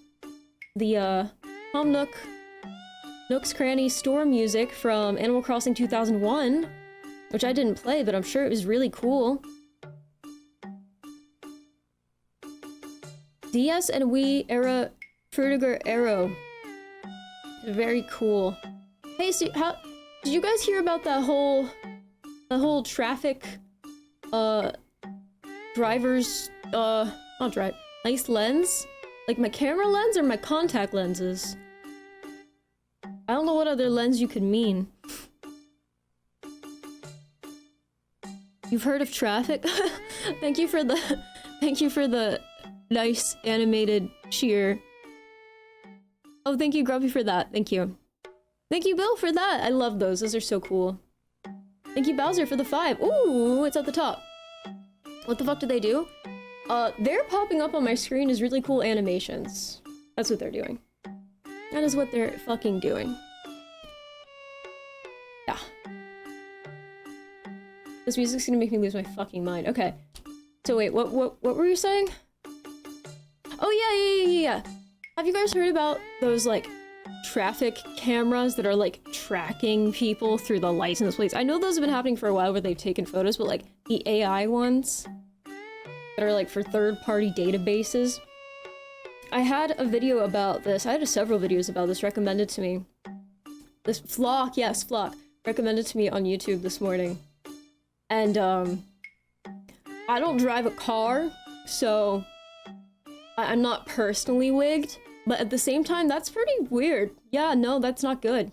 the Home Nook's Cranny store music from Animal Crossing 2001, which I didn't play, but I'm sure it was really cool. DS and Wii era Frutiger Arrow. Very cool. Hey, so how did you guys hear about the whole traffic drivers not drive nice lens? Like my camera lens or my contact lenses? I don't know what other lens you could mean. You've heard of traffic? Thank you for the nice animated cheer. Oh, thank you, Grumpy, for that. Thank you. Thank you, Bill, for that. I love those. Those are so cool. Thank you, Bowser, for the 5. Ooh, it's at the top. What the fuck do they do? They're popping up on my screen as really cool animations. That's what they're doing. That is what they're fucking doing. Yeah. This music's gonna make me lose my fucking mind. Okay. So wait, what were you saying? Oh yeah. Have you guys heard about those like traffic cameras that are like tracking people through the license plates? I know those have been happening for a while where they've taken photos, but like the AI ones that are like for third-party databases. I had a video about this. I had several videos about this recommended to me. This Flock, yes, Flock, recommended to me on YouTube this morning. And I don't drive a car, so I'm not personally wigged, but at the same time, that's pretty weird. Yeah, no, that's not good.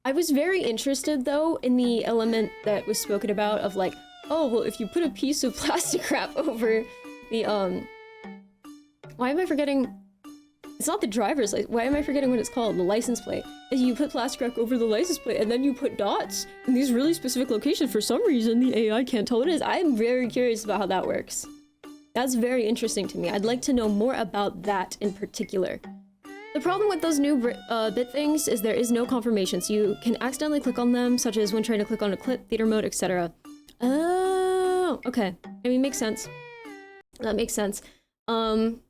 I was very interested, though, in the element that was spoken about of like, oh, well, if you put a piece of plastic wrap over the, why am I forgetting? It's not the driver's license. Why am I forgetting what it's called? The license plate. If you put plastic wrap over the license plate and then you put dots in these really specific locations, for some reason the AI can't tell what it is. I am very curious about how that works. That's very interesting to me. I'd like to know more about that in particular. The problem with those new bit things is there is no confirmation, so you can accidentally click on them, such as when trying to click on a clip, theater mode, etc. Oh, okay. I mean, makes sense. That makes sense. I'm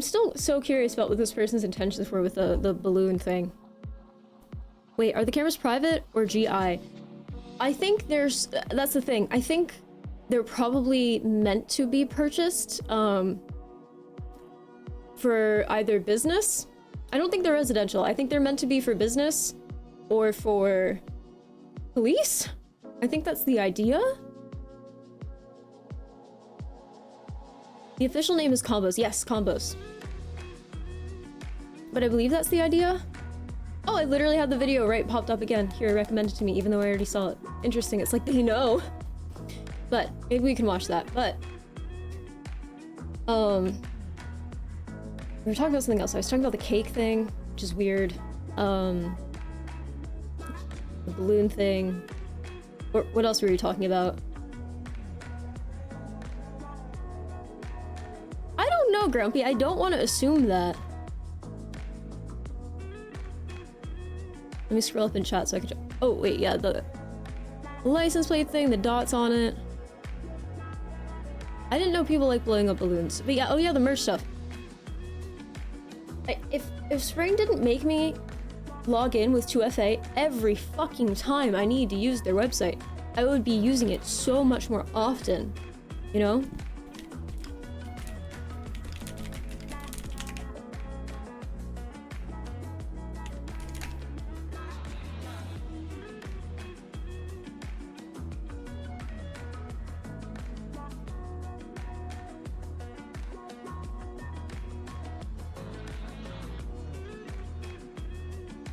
still so curious about what this person's intentions were with the balloon thing. Wait, are the cameras private or GI? I think that's the thing. I think they're probably meant to be purchased, for either business. I don't think they're residential. I think they're meant to be for business or for police. I think that's the idea. The official name is Combos. Yes, Combos. But I believe that's the idea. Oh, I literally had the video right popped up again. Here, recommended to me, even though I already saw it. Interesting. It's like they know. But maybe we can watch that. But we were talking about something else. I was talking about the cake thing, which is weird. The balloon thing. What else were you talking about? I don't know, Grumpy. I don't want to assume that. Let me scroll up in chat so I can... Oh, wait, yeah, the license plate thing, the dots on it. I didn't know people like blowing up balloons. But yeah, oh yeah, the merch stuff. If Spring didn't make me log in with 2FA every fucking time I need to use their website, I would be using it so much more often, you know?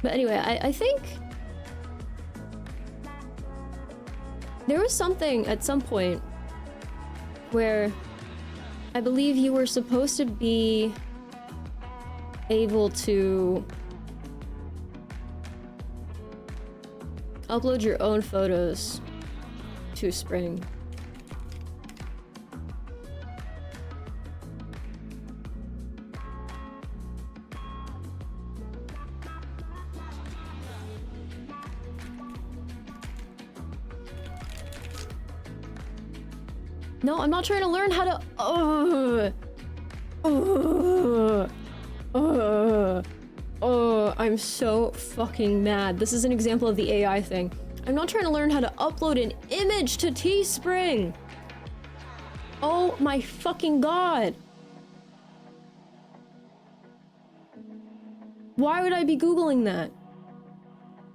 But anyway, I think there was something at some point where I believe you were supposed to be able to upload your own photos to Spring. No, I'm not trying to learn how to... I'm so fucking mad. This is an example of the AI thing. I'm not trying to learn how to upload an image to Teespring. Oh my fucking god. Why would I be Googling that?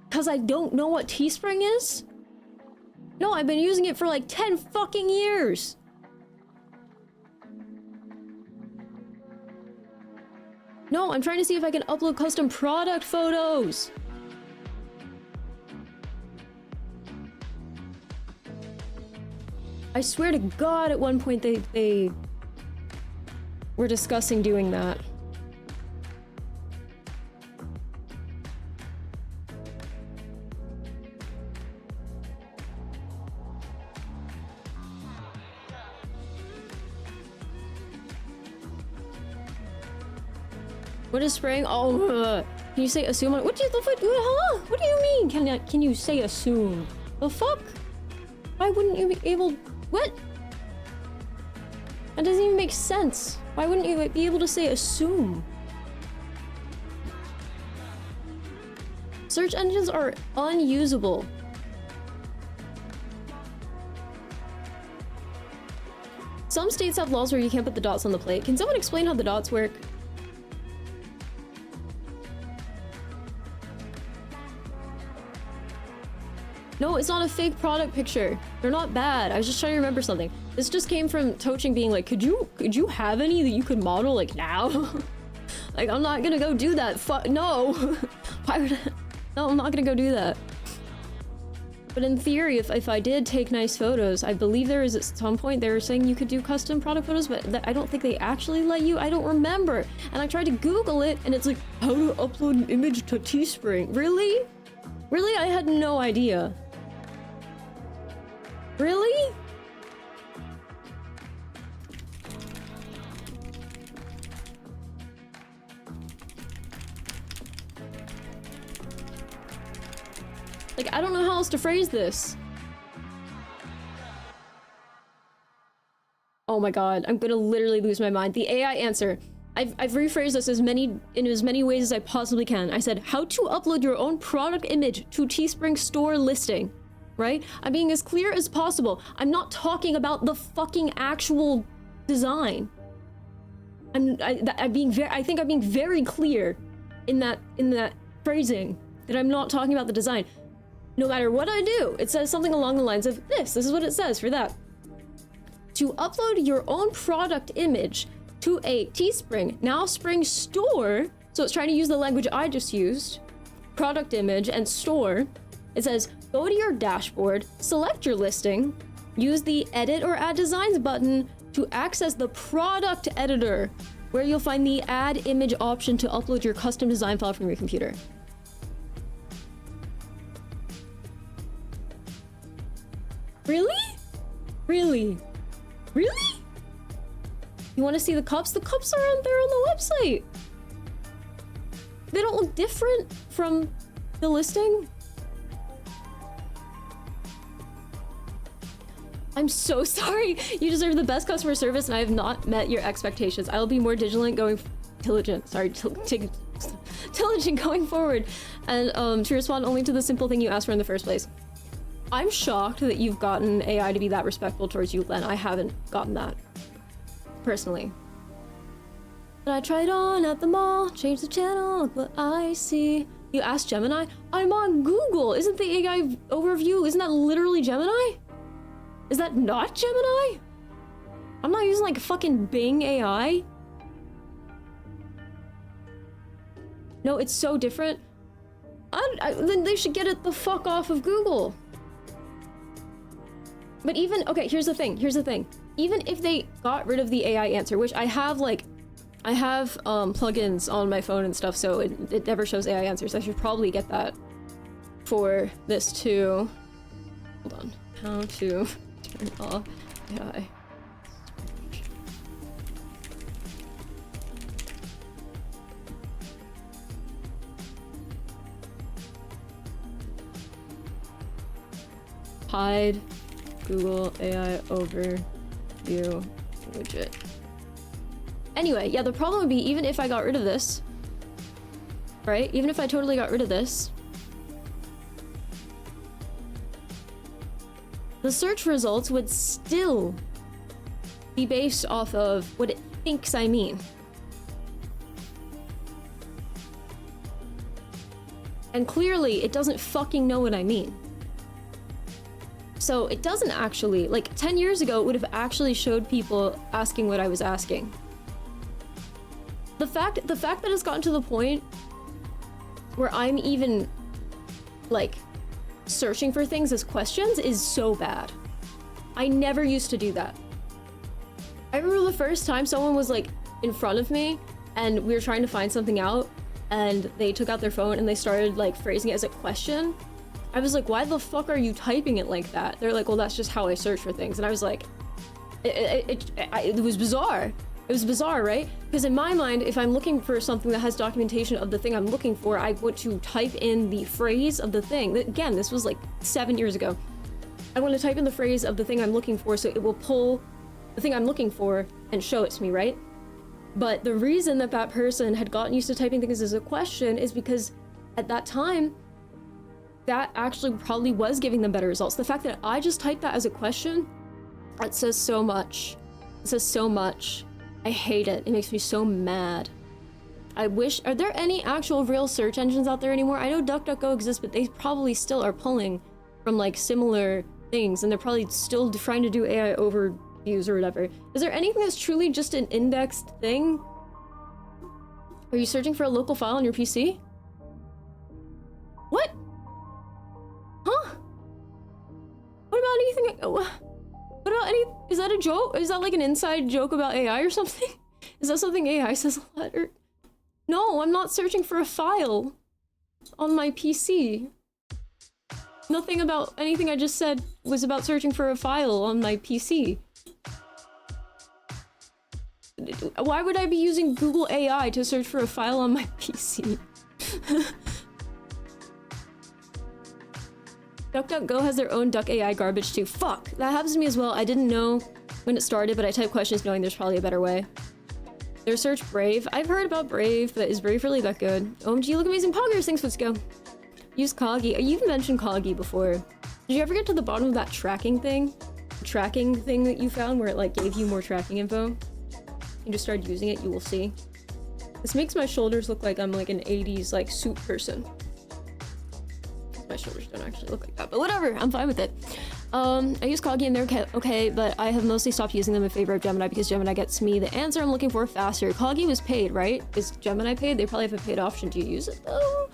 Because I don't know what Teespring is? No, I've been using it for like 10 fucking years. No, I'm trying to see if I can upload custom product photos. I swear to God, at one point they were discussing doing that. What is spraying? Oh, can you say assume on? What do you, huh? What do you mean? Can you say assume? The fuck? Why wouldn't you be able? What? That doesn't even make sense. Why wouldn't you be able to say assume? Search engines are unusable. Some states have laws where you can't put the dots on the plate. Can someone explain how the dots work? No, it's not a fake product picture. They're not bad. I was just trying to remember something. This just came from Toaching being like, could you have any that you could model like now? Like, I'm not gonna go do that. No. Why would I? No, I'm not gonna go do that. But in theory, if I did take nice photos, I believe there is at some point they were saying you could do custom product photos, but I don't think they actually let you. I don't remember. And I tried to Google it, and it's like, how to upload an image to Teespring. Really? Really? I had no idea. Really? Like, I don't know how else to phrase this. Oh my god, I'm gonna literally lose my mind. The AI answer. I've rephrased this in as many ways as I possibly can. I said, how to upload your own product image to Teespring store listing. Right? I'm being as clear as possible. I'm not talking about the fucking actual design. I think I'm being very clear in that phrasing that I'm not talking about the design. No matter what I do, it says something along the lines of this. This is what it says for that. To upload your own product image to a Teespring, Now Spring store, so it's trying to use the language I just used, product image and store, it says, go to your dashboard, select your listing, use the edit or add designs button to access the product editor, where you'll find the add image option to upload your custom design file from your computer. Really? Really? Really? You want to see the cups? The cups are on there on the website. They don't look different from the listing. I'm so sorry. You deserve the best customer service, and I have not met your expectations. I will be more diligent going forward, and to respond only to the simple thing you asked for in the first place. I'm shocked that you've gotten AI to be that respectful towards you, Len. I haven't gotten that, personally. But I tried on at the mall, changed the channel, look what I see. You asked Gemini? I'm on Google. Isn't the AI overview, isn't that literally Gemini? Is that not Gemini? I'm not using like fucking Bing AI. No, it's so different. Then they should get it the fuck off of Google. But even, okay, here's the thing. Even if they got rid of the AI answer, which I have plugins on my phone and stuff, so it never shows AI answers. I should probably get that for this too. Hold on. How to turn off AI. Hide Google AI overview widget. Anyway, yeah, the problem would be even if I got rid of this, right? Even if I totally got rid of this, the search results would still be based off of what it thinks I mean. And clearly, it doesn't fucking know what I mean. So it doesn't actually, like 10 years ago, it would have actually showed people asking what I was asking. The fact that it's gotten to the point where I'm even like searching for things as questions is so bad. I never used to do that. I remember the first time someone was like in front of me and we were trying to find something out and they took out their phone and they started like phrasing it as a question. I was like, why the fuck are you typing it like that? They're like, well, that's just how I search for things. And I was like, it was bizarre. It was bizarre, right? Because in my mind, if I'm looking for something that has documentation of the thing I'm looking for, I want to type in the phrase of the thing. Again, this was like 7 years ago. I want to type in the phrase of the thing I'm looking for so it will pull the thing I'm looking for and show it to me, right? But the reason that that person had gotten used to typing things as a question is because at that time, that actually probably was giving them better results. The fact that I just typed that as a question, that says so much. It says so much. I hate it. It makes me so mad. I wish... Are there any actual real search engines out there anymore? I know DuckDuckGo exists, but they probably still are pulling from, like, similar things, and they're probably still trying to do AI overviews or whatever. Is there anything that's truly just an indexed thing? Are you searching for a local file on your PC? What? Huh? What about anything... What about any... Is that a joke? Is that like an inside joke about AI or something? Is that something AI says a lot? Or... No, I'm not searching for a file on my PC. Nothing about anything I just said was about searching for a file on my PC. Why would I be using Google AI to search for a file on my PC? DuckDuckGo has their own Duck AI garbage too. Fuck! That happens to me as well. I didn't know when it started, but I type questions knowing there's probably a better way. Their search Brave. I've heard about Brave, but is Brave really that good? OMG, look amazing poggers! Thanks, let's go. Use Coggy. You've mentioned Coggy before. Did you ever get to the bottom of that tracking thing? The tracking thing that you found where it like gave you more tracking info? You just started using it, you will see. This makes my shoulders look like I'm like an 80s like suit person. My shoulders don't actually look like that, but whatever, I'm fine with it. I use Coggy and they're okay, but I have mostly stopped using them in favor of Gemini because Gemini gets me the answer I'm looking for faster. Coggy was paid, right? Is Gemini paid? They probably have a paid option. Do you use it though?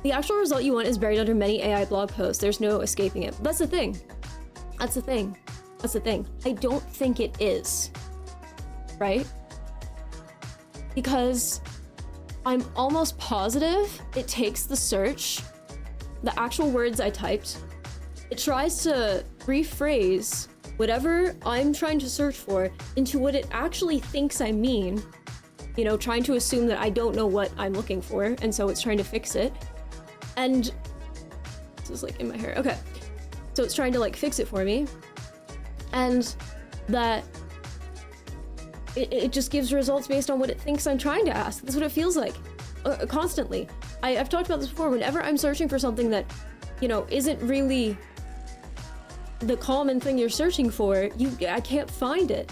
The actual result you want is buried under many AI blog posts. There's no escaping it. That's the thing. That's the thing. That's the thing. I don't think it is. Right? Because I'm almost positive it takes the search, the actual words I typed, it tries to rephrase whatever I'm trying to search for into what it actually thinks I mean. You know, trying to assume that I don't know what I'm looking for, and so it's trying to fix it. And this is like in my hair. Okay. So it's trying to like fix it for me. And that it just gives results based on what it thinks I'm trying to ask. That's what it feels like constantly. I've talked about this before. Whenever I'm searching for something that, you know, isn't really the common thing you're searching for, I can't find it.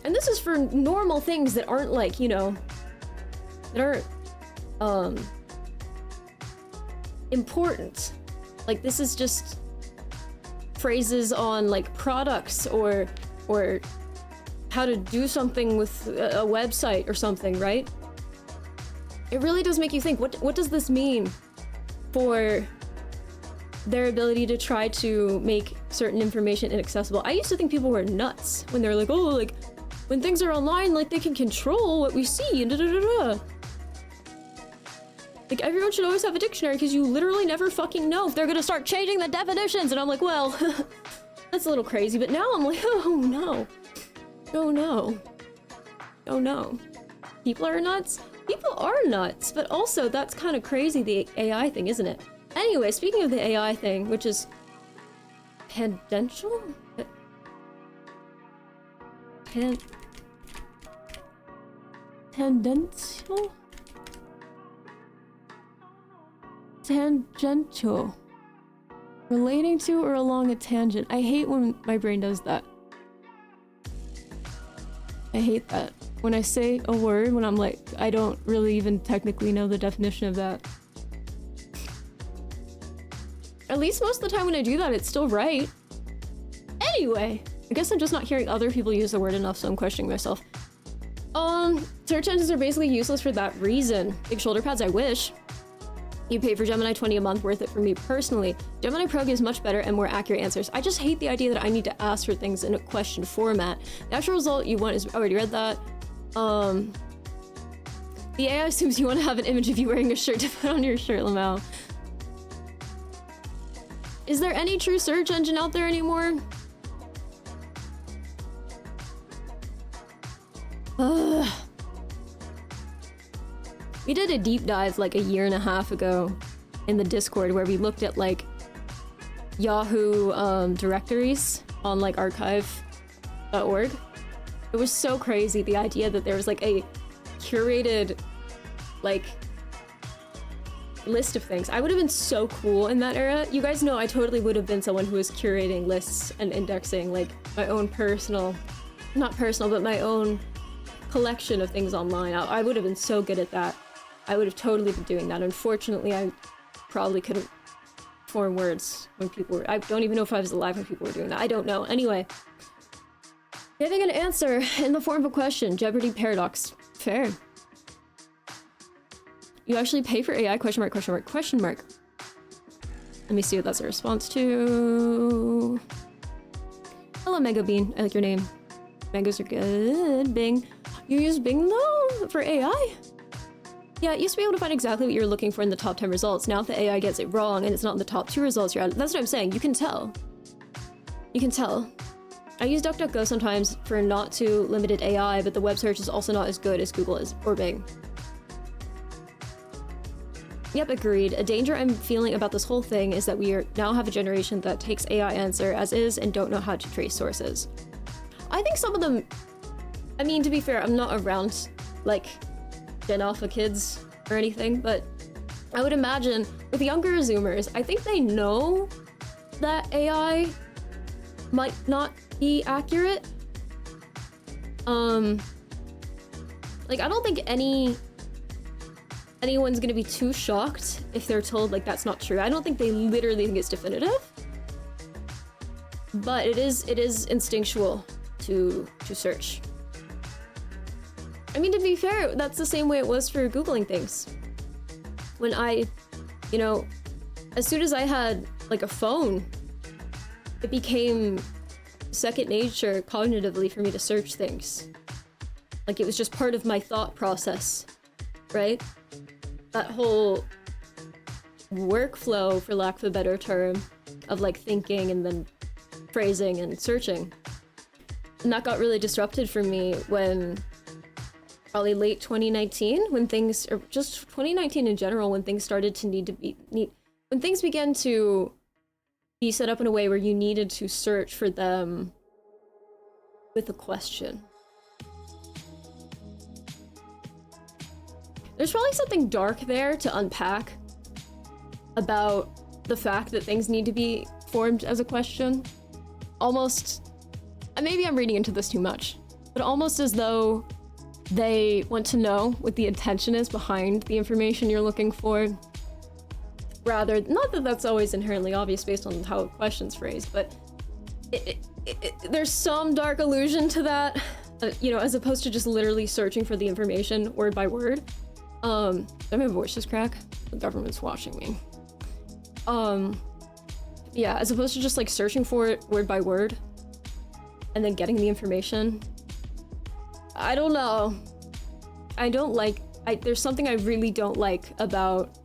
And this is for normal things that aren't like, you know, that aren't important. Like this is just phrases on like products or how to do something with a website or something, right? It really does make you think, what does this mean for their ability to try to make certain information inaccessible? I used to think people were nuts when they were like, oh, like when things are online, like they can control what we see and da-da-da-da. Like everyone should always have a dictionary because you literally never fucking know if they're gonna start changing the definitions. And I'm like, well, that's a little crazy. But now I'm like, oh no. Oh no. Oh no. People are nuts? People are nuts, but also that's kind of crazy, the AI thing, isn't it? Anyway, speaking of the AI thing, which is tangential? Tangential? Tangential. Relating to or along a tangent. I hate when my brain does that. I hate that. When I say a word, when I'm like, I don't really even technically know the definition of that. At least most of the time when I do that, it's still right. Anyway, I guess I'm just not hearing other people use the word enough, so I'm questioning myself. Search engines are basically useless for that reason. Big shoulder pads, I wish. You pay for Gemini 20 a month, worth it for me personally. Gemini Pro gives much better and more accurate answers. I just hate the idea that I need to ask for things in a question format. The actual result you want is, I already read that. The AI assumes you want to have an image of you wearing a shirt to put on your shirt, Lamau. Is there any true search engine out there anymore? We did a deep dive like a year and a half ago in the Discord where we looked at like Yahoo directories on like archive.org. It was so crazy, the idea that there was like a curated like list of things. I would have been so cool in that era. You guys know I totally would have been someone who was curating lists and indexing like my own personal, not personal, but my own collection of things online. I would have been so good at that. I would have totally been doing that. Unfortunately, I probably couldn't form words when people were, I don't even know if I was alive when people were doing that. I don't know. Anyway, giving an answer in the form of a question. Jeopardy paradox. Fair. You actually pay for AI? Question mark, question mark, question mark. Let me see what that's a response to. Hello, Mega Bean. I like your name. Mangoes are good. Bing. You use Bing though for AI? Yeah, it used to be able to find exactly what you're looking for in the top 10 results. Now if the AI gets it wrong and it's not in the top 2 results you're at, that's what I'm saying. You can tell. You can tell. I use DuckDuckGo sometimes for not too limited AI, but the web search is also not as good as Google is or Bing. Yep, agreed. A danger I'm feeling about this whole thing is that now have a generation that takes AI answer as is and don't know how to trace sources. I think some of them, I mean, to be fair, I'm not around, like, Gen Alpha kids or anything, but I would imagine with younger Zoomers, I think they know that AI might not be accurate. Like, I don't think anyone's gonna be too shocked if they're told, like, that's not true. I don't think they literally think it's definitive. But it is instinctual to search. I mean, to be fair, that's the same way it was for Googling things. When I, you know, as soon as I had, like, a phone, it became second nature cognitively for me to search things. Like, it was just part of my thought process, right? That whole workflow, for lack of a better term, of, like, thinking and then phrasing and searching. And that got really disrupted for me when probably late 2019, when things, or just 2019 in general, when things started to when things began to be set up in a way where you needed to search for them with a question. There's probably something dark there to unpack about the fact that things need to be formed as a question. Almost, maybe I'm reading into this too much, but almost as though they want to know what the intention is behind the information you're looking for. Rather, not that that's always inherently obvious based on how a question's phrased, but there's some dark allusion to that, you know, as opposed to just literally searching for the information word by word. Did my voice just crack? The government's watching me. Yeah, as opposed to just like searching for it word by word and then getting the information. I don't know. I don't like, there's something I really don't like about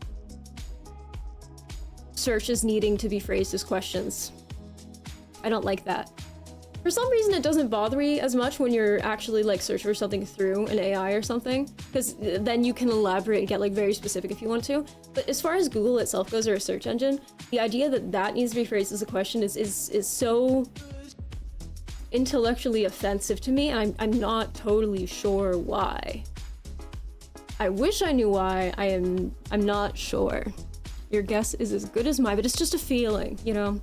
searches needing to be phrased as questions. I don't like that. For some reason, it doesn't bother me as much when you're actually like searching for something through an AI or something, because then you can elaborate and get like very specific if you want to. But as far as Google itself goes, or a search engine, the idea that that needs to be phrased as a question is so intellectually offensive to me, and I'm not totally sure why. I wish I knew why. I'm not sure. Your guess is as good as mine, but it's just a feeling, you know?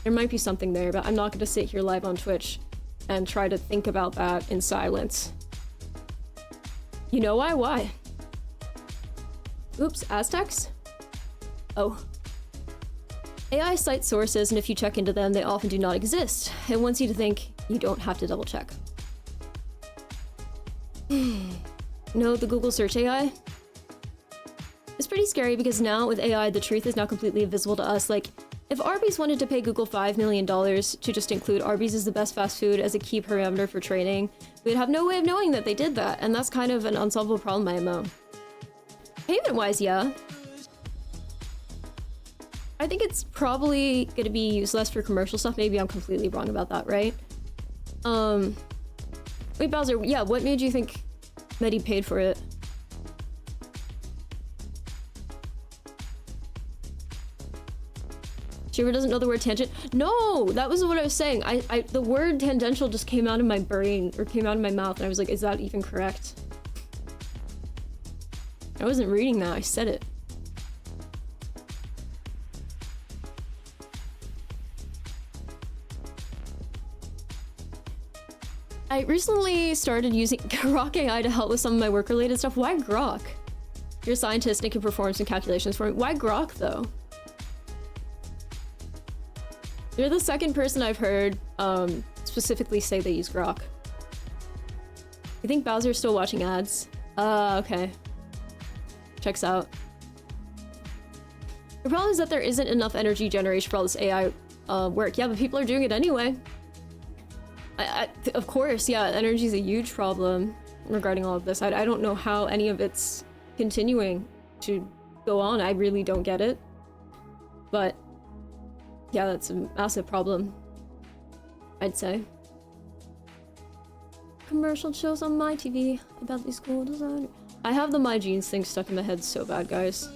There might be something there, but I'm not going to sit here live on Twitch and try to think about that in silence. You know why? Why? Oops, Aztecs? Oh. AI cites sources, and if you check into them, they often do not exist. It wants you to think you don't have to double check. No, the Google search AI? It's pretty scary because now with AI, the truth is now completely invisible to us. Like, if Arby's wanted to pay Google $5 million to just include Arby's as the best fast food as a key parameter for training, we'd have no way of knowing that they did that, and that's kind of an unsolvable problem, IMO. Payment-wise, yeah. I think it's probably gonna be used less for commercial stuff. Maybe I'm completely wrong about that, right? Wait, Bowser, yeah, what made you think Medi paid for it? Shiver doesn't know the word tangent. No, that was what I was saying. The word tangential just came out of my brain, or came out of my mouth, and I was like, is that even correct? I wasn't reading that, I said it. I recently started using Grok AI to help with some of my work-related stuff. Why Grok? You're a scientist and can perform some calculations for me. Why Grok, though? You're the second person I've heard specifically say they use Grok. You think Bowser's still watching ads? Okay. Checks out. The problem is that there isn't enough energy generation for all this AI work. Yeah, but people are doing it anyway. Of course, yeah, energy is a huge problem regarding all of this. I don't know how any of it's continuing to go on. I really don't get it. But yeah, that's a massive problem, I'd say. Commercial shows on my TV about these cool designers. I have the My Jeans thing stuck in my head so bad, guys.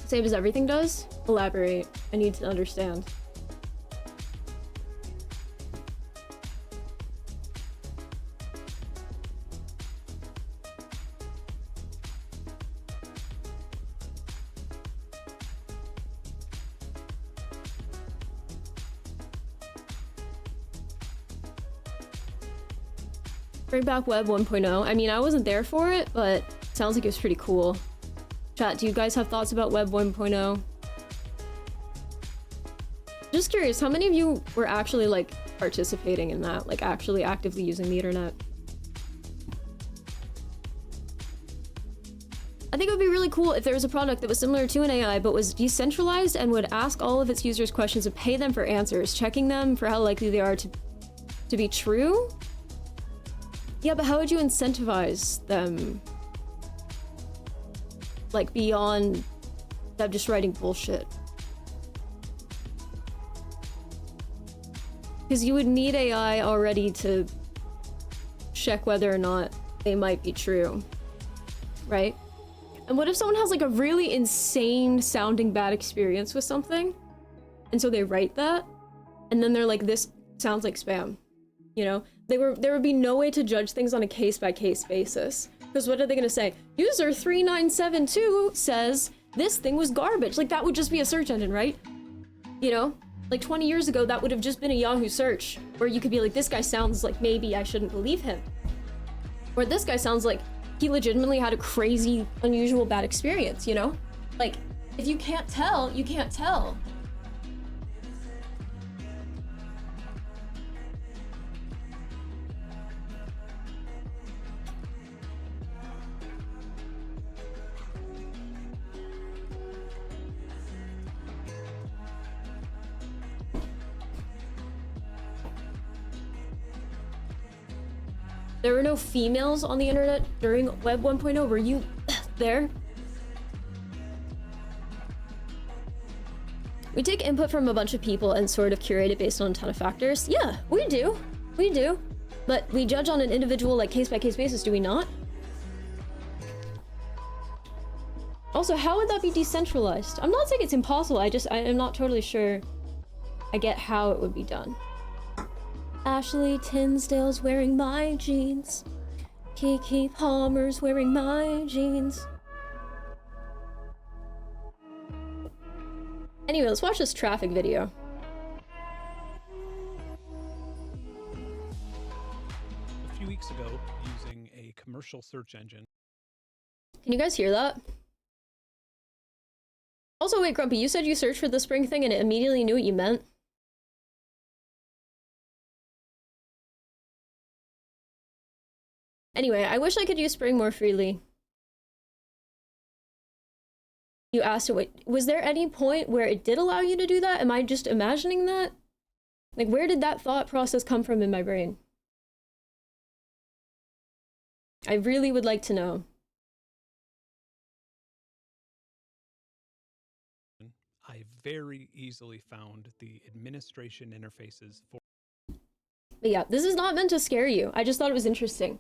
Same as everything does? Elaborate. I need to understand. Bring back Web 1.0. I mean, I wasn't there for it, but sounds like it was pretty cool. Chat, do you guys have thoughts about Web 1.0? Just curious, how many of you were actually, like, participating in that? Like, actually actively using the internet? I think it would be really cool if there was a product that was similar to an AI, but was decentralized and would ask all of its users questions and pay them for answers, checking them for how likely they are to be true? Yeah, but how would you incentivize them? Like, beyond them just writing bullshit. Because you would need AI already to check whether or not they might be true, right? And what if someone has like a really insane sounding bad experience with something, and so they write that, and then they're like, this sounds like spam, you know? There would be no way to judge things on a case-by-case basis. Because what are they gonna say? User 3972 says this thing was garbage. Like, that would just be a search engine, right? You know? Like 20 years ago, that would have just been a Yahoo search, where you could be like, this guy sounds like maybe I shouldn't believe him. Or this guy sounds like he legitimately had a crazy, unusual bad experience, you know? Like, if you can't tell, you can't tell. There were no females on the internet during Web 1.0. Were you there? We take input from a bunch of people and sort of curate it based on a ton of factors. Yeah, we do. We do. But we judge on an individual, like, case-by-case basis, do we not? Also, how would that be decentralized? I'm not saying it's impossible, I am not totally sure I get how it would be done. Ashley Tinsdale's wearing my jeans. Kiki Palmer's wearing my jeans. Anyway, let's watch this traffic video. A few weeks ago, using a commercial search engine. Can you guys hear that? Also, wait, Grumpy, you said you searched for the spring thing and it immediately knew what you meant? Anyway, I wish I could use Spring more freely. You asked it, wait, was there any point where it did allow you to do that? Am I just imagining that? Like, where did that thought process come from in my brain? I really would like to know. very easily found the administration interfaces for But yeah, this is not meant to scare you. I just thought it was interesting.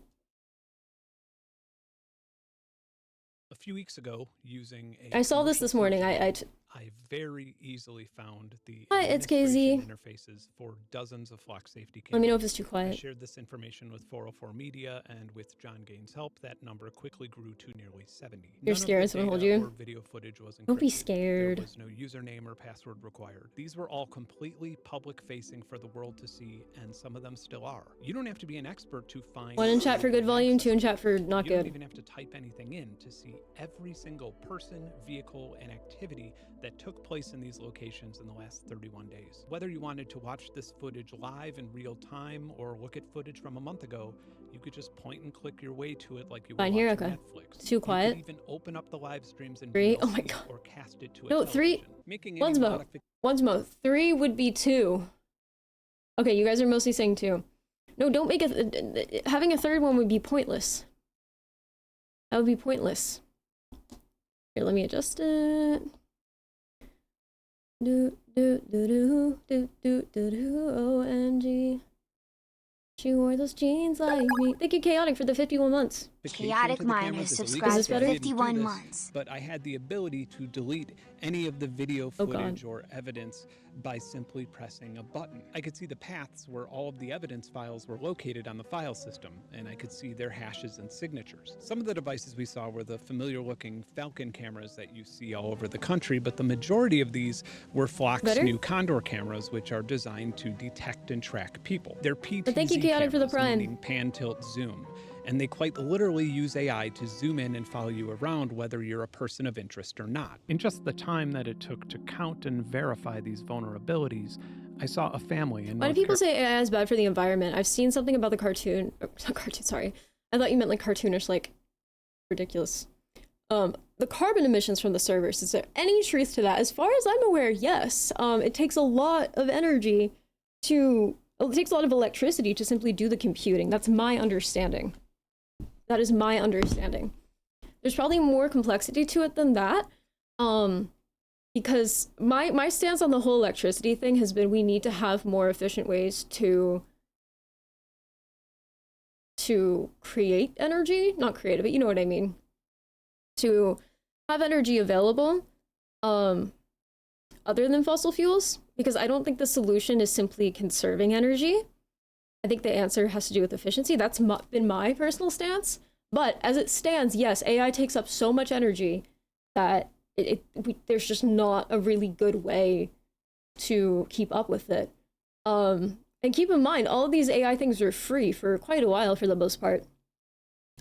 a few weeks ago using a I saw this commercial morning. search I very easily found the Hi, it's administration KZ. interfaces for dozens of flock safety cameras. Let me know if it's too I quiet. shared this information with 404 Media, and with John Gaines' help, that number quickly grew to nearly 70. You're None scared, of the someone hold data you? or video footage was encrypted. Don't be scared. There was no username or password required. These were all completely public-facing for the world to see, and some of them still are. You don't have to be an expert to find... 1 in chat for good volume, 2 in access chat for not you don't good. even have to type anything in to see every single person, vehicle, and activity that took place in these locations in the last 31 days. Whether you wanted to watch this footage live in real time or look at footage from a month ago, you could just point and click your way to it like you would Fine, here, watch okay. Netflix. Too quiet. You could even open up the live streams in 3. Oh VLC my god. or cast it to a No, 3. television. Making One's any mo. One's mo. 3 would be 2. Okay, you guys are mostly saying 2. No, don't make a... having a third one would be pointless. That would be pointless. Here, let me adjust it. Do do do do do do do do OMG. She wore those jeans like me. Thank you, Chaotic, for the 51 months. Chaotic Mind has subscribed Is this for better? 51 months. But I had the ability to delete any of the video Oh, God. footage or evidence by simply pressing a button. I could see the paths where all of the evidence files were located on the file system, and I could see their hashes and signatures. Some of the devices we saw were the familiar-looking Falcon cameras that you see all over the country, but the majority of these were Flock's Better? new Condor cameras, which are designed to detect and track people. They're PTZ But thank you, Chaotic, for the cameras, Prime. meaning pan, tilt, zoom. And they quite literally use AI to zoom in and follow you around whether you're a person of interest or not. In just the time that it took to count and verify these vulnerabilities, I saw a family in Why do people say AI is bad for the environment? I've seen something about the cartoon. Not cartoon, sorry. I thought you meant like cartoonish, like ridiculous. The carbon emissions from the servers. Is there any truth to that? As far as I'm aware, yes. It takes a lot of energy to... It takes a lot of electricity to simply do the computing. That's my understanding. That is my understanding. There's probably more complexity to it than that. Because my stance on the whole electricity thing has been we need to have more efficient ways to create energy. Not create it, but you know what I mean. To have energy available other than fossil fuels. Because I don't think the solution is simply conserving energy. I think the answer has to do with efficiency. That's been my personal stance. But as it stands, yes, AI takes up so much energy that there's just not a really good way to keep up with it. And keep in mind, all of these AI things were free for quite a while for the most part.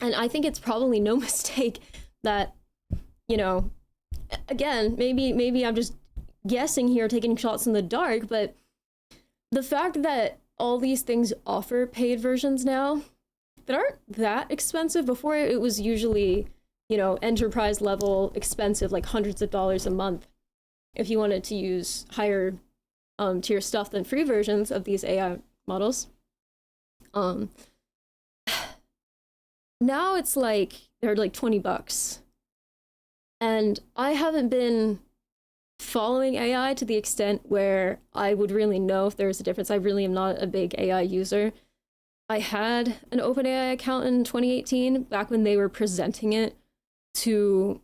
And I think it's probably no mistake that, you know, again, maybe I'm just guessing here, taking shots in the dark, but the fact that all these things offer paid versions now that aren't that expensive. Before it was usually, you know, enterprise level expensive, like hundreds of dollars a month if you wanted to use higher tier stuff than free versions of these AI models. Now it's like they're like $20. And I haven't been following AI to the extent where I would really know if there's a difference. I really am not a big AI user. I had an OpenAI account in 2018, back when they were presenting it to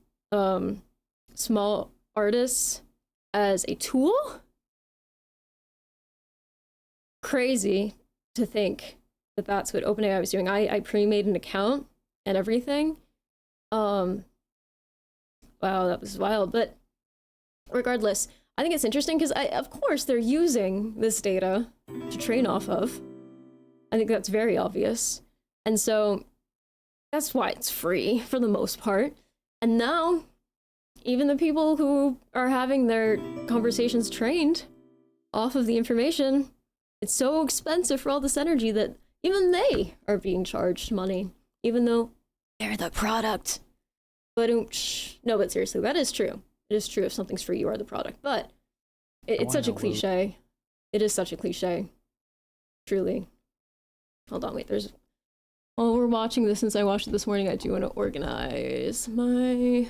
small artists as a tool. Crazy to think that that's what OpenAI was doing. I pre-made an account and everything. Wow, that was wild. But regardless, I think it's interesting because of course they're using this data to train off of. I think that's very obvious. And so that's why it's free for the most part. And now even the people who are having their conversations trained off of the information, it's so expensive for all this energy that even they are being charged money, even though they're the product. But no, but seriously, that is true. It is true if something's free, you are the product. But it's such a cliche. It is such a cliche. Truly. Hold on, wait, there's... While we're watching this, since I watched it this morning, I do want to organize my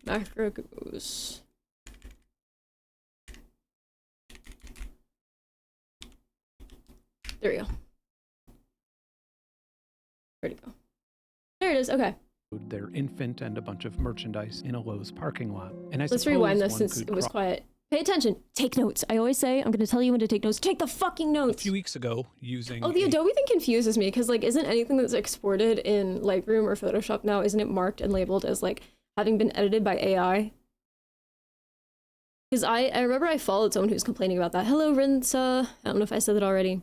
macros. There we go. Where'd it go? There it is. Okay. Their infant and a bunch of merchandise in a Lowe's parking lot. And Let's rewind this since it was quiet. Pay attention. Take notes. I always say, I'm going to tell you when to take notes. Take the fucking notes. A few weeks ago, using the Adobe thing confuses me because, like, isn't anything that's exported in Lightroom or Photoshop now, isn't it marked and labeled as, like, having been edited by AI? Because I remember I followed someone who's complaining about that. Hello, Rinsa. I don't know if I said that already.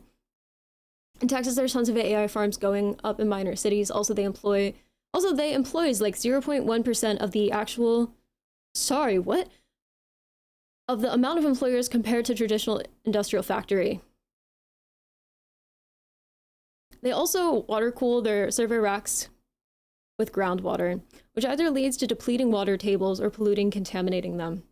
In Texas, there's tons of AI farms going up in minor cities. Also, they employ like 0.1% of the actual... Sorry, what? Of the amount of employers compared to traditional industrial factory. They also water cool their server racks with groundwater, which either leads to depleting water tables or polluting, contaminating them.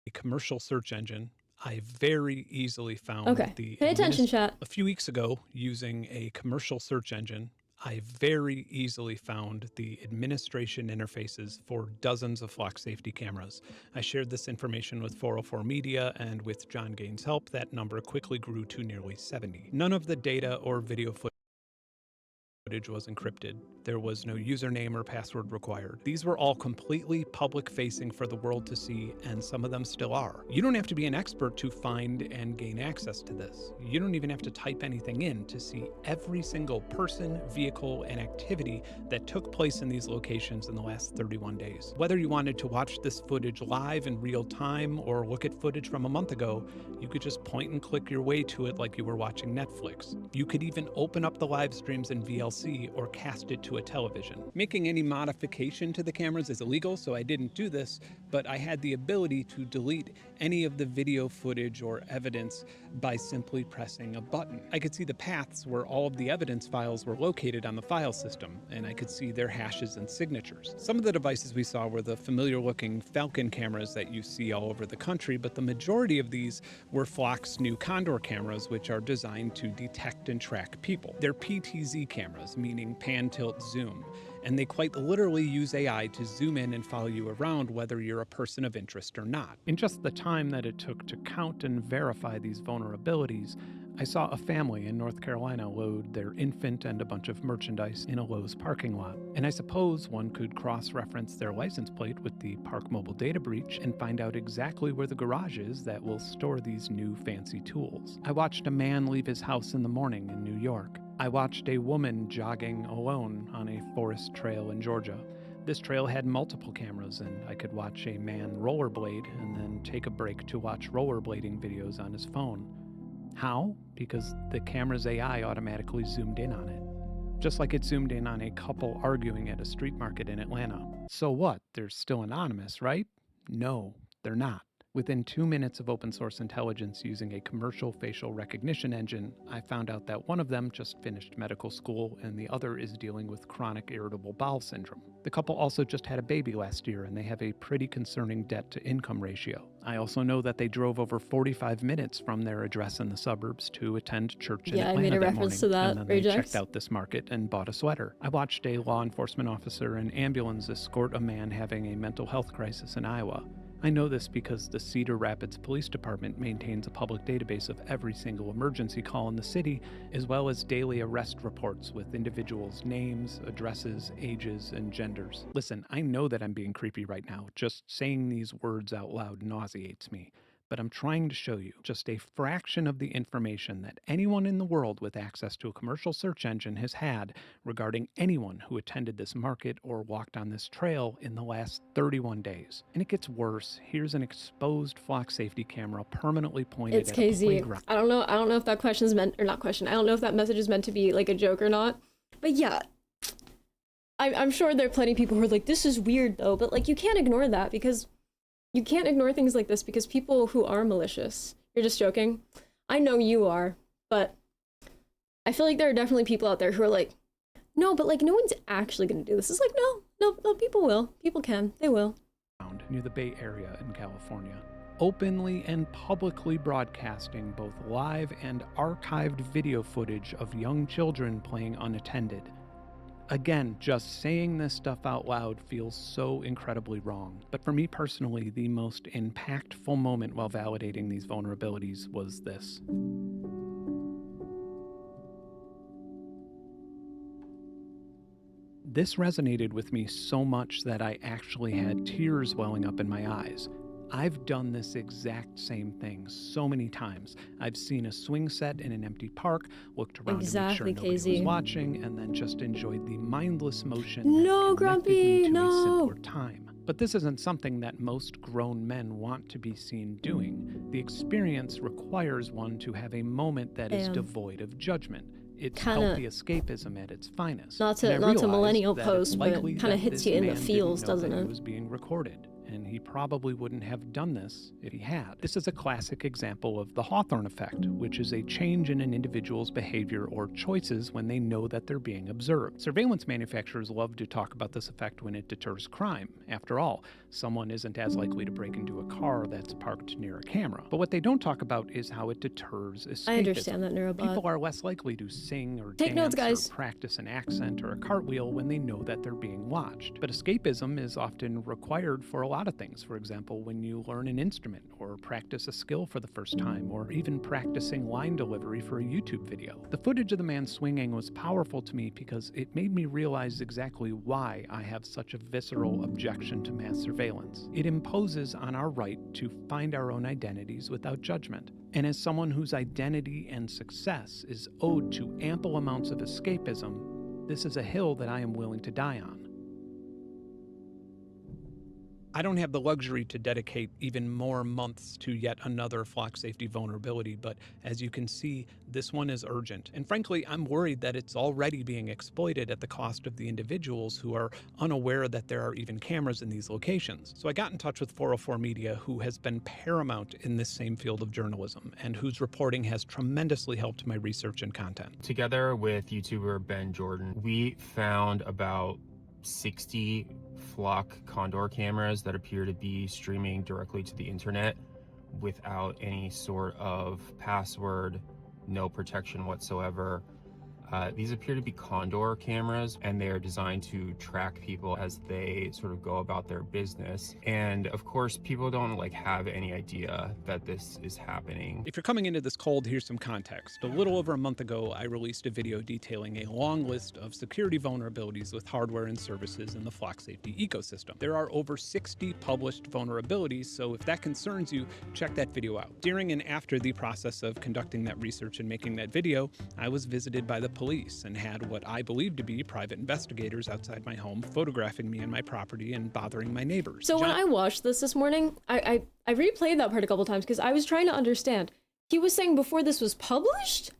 a commercial search engine. I very easily found Pay attention, chat. A few weeks ago, using a commercial search engine, I very easily found the administration interfaces for dozens of flock safety cameras. I shared this information with 404 Media, and with John Gaines' help, that number quickly grew to nearly 70. None of the data or video footage was encrypted. There was no username or password required. These were all completely public-facing for the world to see, and some of them still are. You don't have to be an expert to find and gain access to this. You don't even have to type anything in to see every single person, vehicle, and activity that took place in these locations in the last 31 days. Whether you wanted to watch this footage live in real time or look at footage from a month ago, you could just point and click your way to it like you were watching Netflix. You could even open up the live streams in VLC or cast it to a television. Making any modification to the cameras is illegal, so I didn't do this, but I had the ability to delete any of the video footage or evidence by simply pressing a button. I could see the paths where all of the evidence files were located on the file system, and I could see their hashes and signatures. Some of the devices we saw were the familiar-looking Falcon cameras that you see all over the country, but the majority of these were Flock's new Condor cameras, which are designed to detect and track people. They're PTZ cameras, meaning pan, tilt, zoom, and they quite literally use AI to zoom in and follow you around whether you're a person of interest or not. In just the time that it took to count and verify these vulnerabilities, I saw a family in North Carolina load their infant and a bunch of merchandise in a Lowe's parking lot. And I suppose one could cross-reference their license plate with the Park Mobile data breach and find out exactly where the garage is that will store these new fancy tools. I watched a man leave his house in the morning in New York. I watched a woman jogging alone on a forest trail in Georgia. This trail had multiple cameras, and I could watch a man rollerblade and then take a break to watch rollerblading videos on his phone. How? Because the camera's AI automatically zoomed in on it. Just like it zoomed in on a couple arguing at a street market in Atlanta. So what? They're still anonymous, right? No, they're not. Within 2 minutes of open source intelligence using a commercial facial recognition engine, I found out that one of them just finished medical school and the other is dealing with chronic irritable bowel syndrome. The couple also just had a baby last year and they have a pretty concerning debt to income ratio. I also know that they drove over 45 minutes from their address in the suburbs to attend church in Atlanta I made a that reference morning, to that. and then they checked out this market and bought a sweater. I watched a law enforcement officer and ambulance escort a man having a mental health crisis in Iowa. I know this because the Cedar Rapids Police Department maintains a public database of every single emergency call in the city, as well as daily arrest reports with individuals' names, addresses, ages, and genders. Listen, I know that I'm being creepy right now. Just saying these words out loud nauseates me. But I'm trying to show you just a fraction of the information that anyone in the world with access to a commercial search engine has had regarding anyone who attended this market or walked on this trail in the last 31 days. And it gets worse. Here's an exposed flock safety camera permanently pointed It's at KZ. a playground. I don't know if that question is meant, or not question, I don't know if that message is meant to be like a joke or not. But yeah, I'm sure there are plenty of people who are like, this is weird though, but like you can't ignore that because you can't ignore things like this because people who are malicious, you're just joking. I know you are, but I feel like there are definitely people out there who are like, no, but like no one's actually going to do this. It's like, no, people will. People can. They will. Near the Bay Area in California, openly and publicly broadcasting both live and archived video footage of young children playing unattended. Again, just saying this stuff out loud feels so incredibly wrong. But for me personally, the most impactful moment while validating these vulnerabilities was this. This resonated with me so much that I actually had tears welling up in my eyes. I've done this exact same thing so many times. I've seen a swing set in an empty park, looked around to make sure nobody was watching, and then just enjoyed the mindless motion No, that Grumpy, connected me to a no. simpler time. But this isn't something that most grown men want to be seen doing. The experience requires one to have a moment that is devoid of judgment. It's healthy escapism at its finest. Not to millennial post, but it kind of hits you in the feels, doesn't it? It was being recorded, and he probably wouldn't have done this if he had. This is a classic example of the Hawthorne effect, which is a change in an individual's behavior or choices when they know that they're being observed. Surveillance manufacturers love to talk about this effect when it deters crime. After all, someone isn't as likely to break into a car that's parked near a camera. But what they don't talk about is how it deters escapism. I understand that, Neurobot. People are less likely to sing or Take dance notes, guys. or practice an accent or a cartwheel when they know that they're being watched. But escapism is often required for a lot of things. For example, when you learn an instrument or practice a skill for the first time, or even practicing line delivery for a YouTube video. The footage of the man swinging was powerful to me because it made me realize exactly why I have such a visceral objection to mass surveillance. It imposes on our right to find our own identities without judgment. And as someone whose identity and success is owed to ample amounts of escapism, this is a hill that I am willing to die on. I don't have the luxury to dedicate even more months to yet another Flock safety vulnerability, but as you can see, this one is urgent. And frankly, I'm worried that it's already being exploited at the cost of the individuals who are unaware that there are even cameras in these locations. So I got in touch with 404 Media, who has been paramount in this same field of journalism and whose reporting has tremendously helped my research and content. Together with YouTuber Ben Jordan, we found about 60 Flock Condor cameras that appear to be streaming directly to the internet without any sort of password, no protection whatsoever. These appear to be Condor cameras, and they are designed to track people as they sort of go about their business. And of course, people don't have any idea that this is happening. If you're coming into this cold, here's some context. A little over a month ago, I released a video detailing a long list of security vulnerabilities with hardware and services in the Flock safety ecosystem. There are over 60 published vulnerabilities, so if that concerns you, check that video out. During and after the process of conducting that research and making that video, I was visited by the police and had what I believe to be private investigators outside my home photographing me and my property and bothering my neighbors. So when I watched this morning, I replayed that part a couple times because I was trying to understand. He was saying before this was published,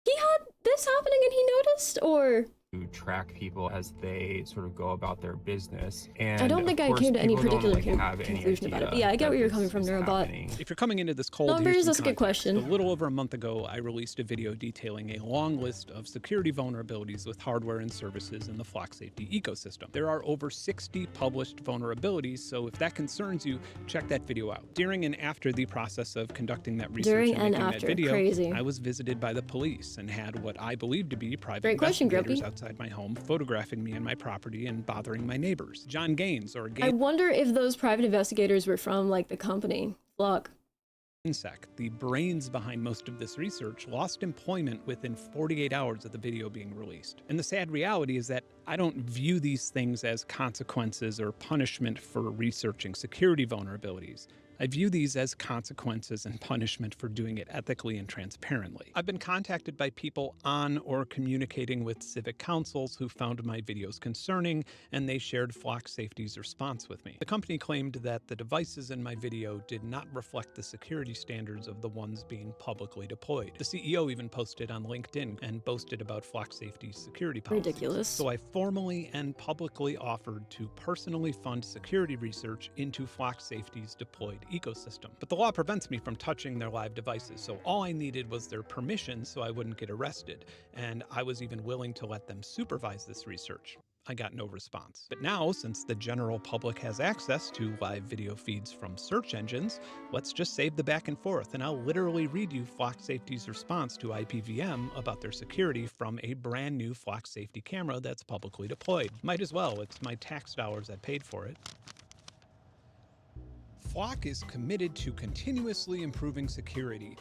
he had this happening and he noticed, or... To track people as they sort of go about their business. And I don't think I came to any particular conclusion about it. But yeah, I get where you're coming from, Neurobot. If you're coming into this cold, here's that's a good question. A little over a month ago, I released a video detailing a long list of security vulnerabilities with hardware and services in the Flock safety ecosystem. There are over 60 published vulnerabilities, so if that concerns you, check that video out. During and after the process of conducting that research and making that video, I was visited by the police and had what I believe to be private investigators outside my home photographing me and my property and bothering my neighbors. John Gaines, or I wonder if those private investigators were from the company Flock. Insec, the brains behind most of this research, lost employment within 48 hours of the video being released. And the sad reality is that I don't view these things as consequences or punishment for researching security vulnerabilities. I view these as consequences and punishment for doing it ethically and transparently. I've been contacted by people on or communicating with civic councils who found my videos concerning, and they shared Flock Safety's response with me. The company claimed that the devices in my video did not reflect the security standards of the ones being publicly deployed. The CEO even posted on LinkedIn and boasted about Flock Safety's security policies. Ridiculous. So I formally and publicly offered to personally fund security research into Flock Safety's deployed ecosystem. But the law prevents me from touching their live devices, so all I needed was their permission so I wouldn't get arrested, and I was even willing to let them supervise this research. I got no response. But now, since the general public has access to live video feeds from search engines, let's just save the back and forth, and I'll literally read you Flock Safety's response to IPVM about their security from a brand new Flock Safety camera that's publicly deployed. Might as well, it's my tax dollars that paid for it. Flock is committed to continuously improving security.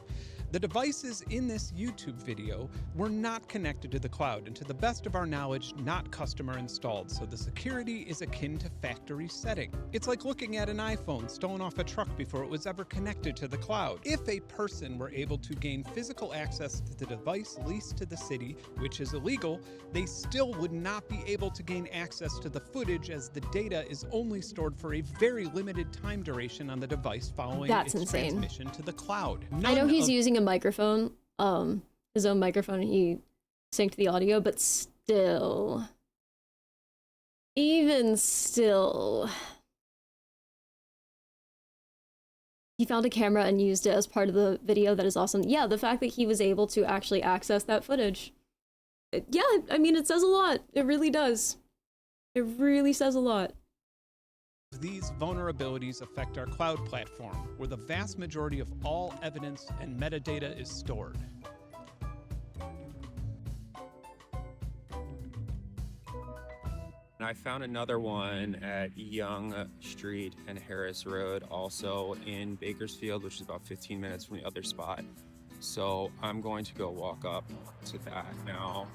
The devices in this YouTube video were not connected to the cloud, and to the best of our knowledge, not customer installed, so the security is akin to factory setting. It's like looking at an iPhone stolen off a truck before it was ever connected to the cloud. If a person were able to gain physical access to the device leased to the city, which is illegal, they still would not be able to gain access to the footage, as the data is only stored for a very limited time duration on the device following That's its insane. transmission to the cloud. I know None he's of using a microphone, his own microphone, and he synced the audio, but still, even still, he found a camera and used it as part of the video. That is awesome. Yeah, the fact that he was able to actually access that footage. Yeah, I mean, it says a lot. It really does. It really says a lot. these vulnerabilities affect our cloud platform, where the vast majority of all evidence and metadata is stored. I found another one at Young Street and Harris Road, also in Bakersfield, which is about 15 minutes from the other spot. So I'm going to go walk up to that now.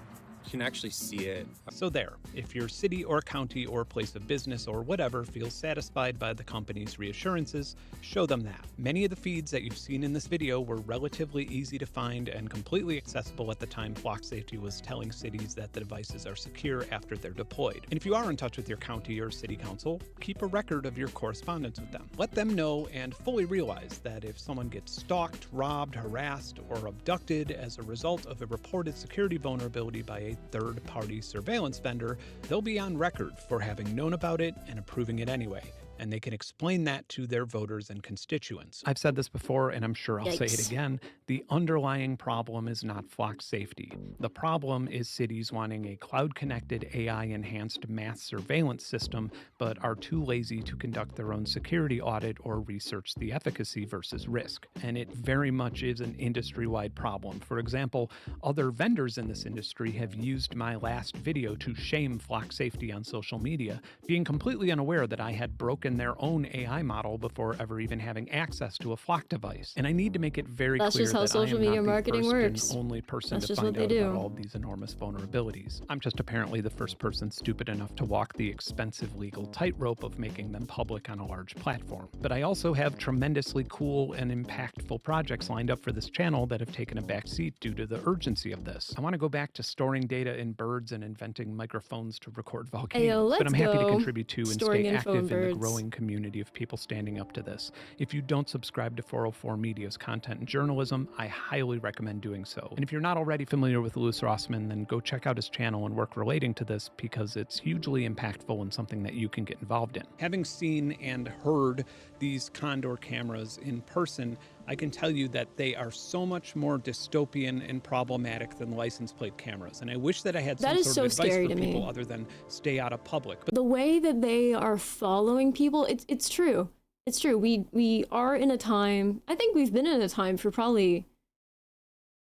You can actually see it. So there, if your city or county or place of business or whatever feels satisfied by the company's reassurances, show them that. Many of the feeds that you've seen in this video were relatively easy to find and completely accessible at the time Flock Safety was telling cities that the devices are secure after they're deployed. And if you are in touch with your county or city council, keep a record of your correspondence with them. Let them know and fully realize that if someone gets stalked, robbed, harassed, or abducted as a result of a reported security vulnerability by a third-party surveillance vendor, they'll be on record for having known about it and approving it anyway, and they can explain that to their voters and constituents. I've said this before, and I'm sure I'll say it again. The underlying problem is not Flock Safety. The problem is cities wanting a cloud-connected, AI-enhanced mass surveillance system, but are too lazy to conduct their own security audit or research the efficacy versus risk. And it very much is an industry-wide problem. For example, other vendors in this industry have used my last video to shame Flock Safety on social media, being completely unaware that I had broken their own AI model before ever even having access to a Flock device. And I need to make it very clear just how that social I am media not marketing the first works. and only person That's to just find what they out do. about all these enormous vulnerabilities. I'm just apparently the first person stupid enough to walk the expensive legal tightrope of making them public on a large platform. But I also have tremendously cool and impactful projects lined up for this channel that have taken a back seat due to the urgency of this. I want to go back to storing data in birds and inventing microphones to record volcanoes, but I'm happy to contribute to and stay active in the growing community of people standing up to this. If you don't subscribe to 404 Media's content and journalism, I highly recommend doing so. And if you're not already familiar with Louis Rossmann, then go check out his channel and work relating to this, because it's hugely impactful and something that you can get involved in. Having seen and heard these Condor cameras in person, I can tell you that they are so much more dystopian and problematic than license plate cameras. And I wish that I had some sort of advice for people other than stay out of public. But the way that they are following people, it's true. It's true. We are in a time, I think we've been in a time for probably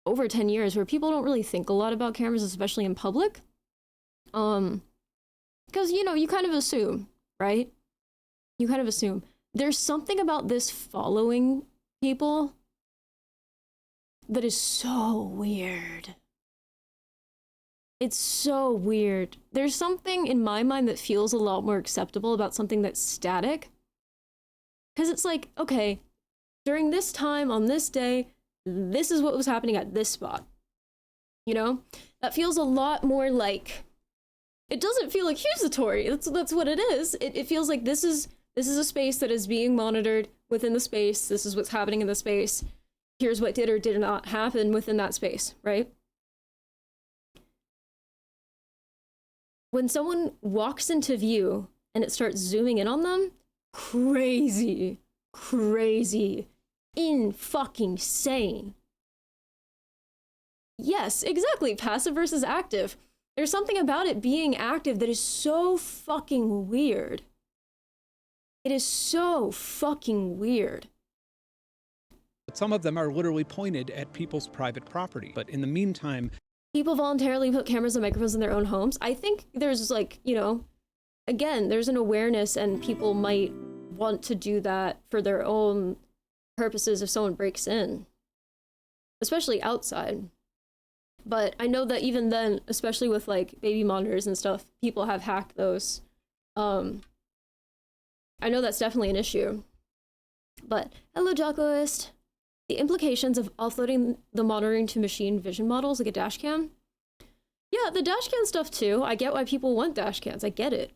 over 10 years where people don't really think a lot about cameras, especially in public. Because, you kind of assume, right? You kind of assume. There's something about this following people that is so weird. It's so weird. There's something in my mind that feels a lot more acceptable about something that's static. Because it's like, okay, during this time, on this day, this is what was happening at this spot. That feels a lot more like, it doesn't feel accusatory. That's what it is. It feels like this is a space that is being monitored within the space. This is what's happening in the space. Here's what did or did not happen within that space, right? When someone walks into view and it starts zooming in on them, crazy, fucking sane. Yes, exactly. Passive versus active. There's something about it being active that is so fucking weird. It is so fucking weird. some of them are literally pointed at people's private property. But in the meantime, people voluntarily put cameras and microphones in their own homes. I think there's again, there's an awareness, and people might want to do that for their own purposes if someone breaks in. especially outside. But I know that even then, especially with like baby monitors and stuff, people have hacked those. I know that's definitely an issue. But hello, Jockoist. The implications of offloading the monitoring to machine vision models like a dash cam. Yeah, the dash cam stuff too. I get why people want dash cams. I get it.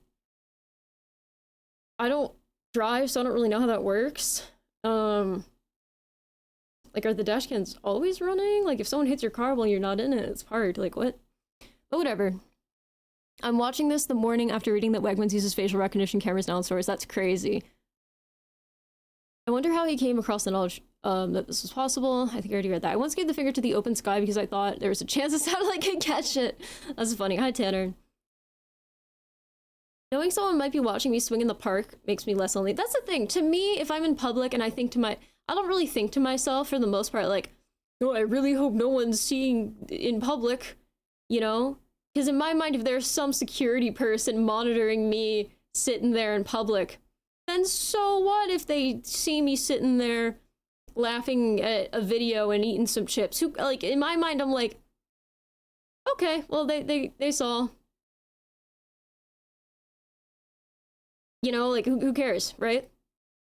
I don't drive, so I don't really know how that works. Like, are the dash cams always running? Like, if someone hits your car while you're not in it, it's hard. Like, what? But whatever. I'm watching this the morning after reading that Wegmans uses facial recognition cameras now in stores. That's crazy. I wonder how he came across the knowledge that this was possible. I think I already read that. I once gave the finger to the open sky because I thought there was a chance a satellite could catch it. That's funny. Hi, Tanner. Knowing someone might be watching me swing in the park makes me less lonely. That's the thing. To me, if I'm in public and I think to I don't really think to myself for the most part, like, oh, I really hope no one's seeing in public, you know? Because in my mind, if there's some security person monitoring me sitting there in public, then so what if they see me sitting there laughing at a video and eating some chips? Who, like, in my mind, I'm like, okay, well, they saw. You know, like, who cares, right?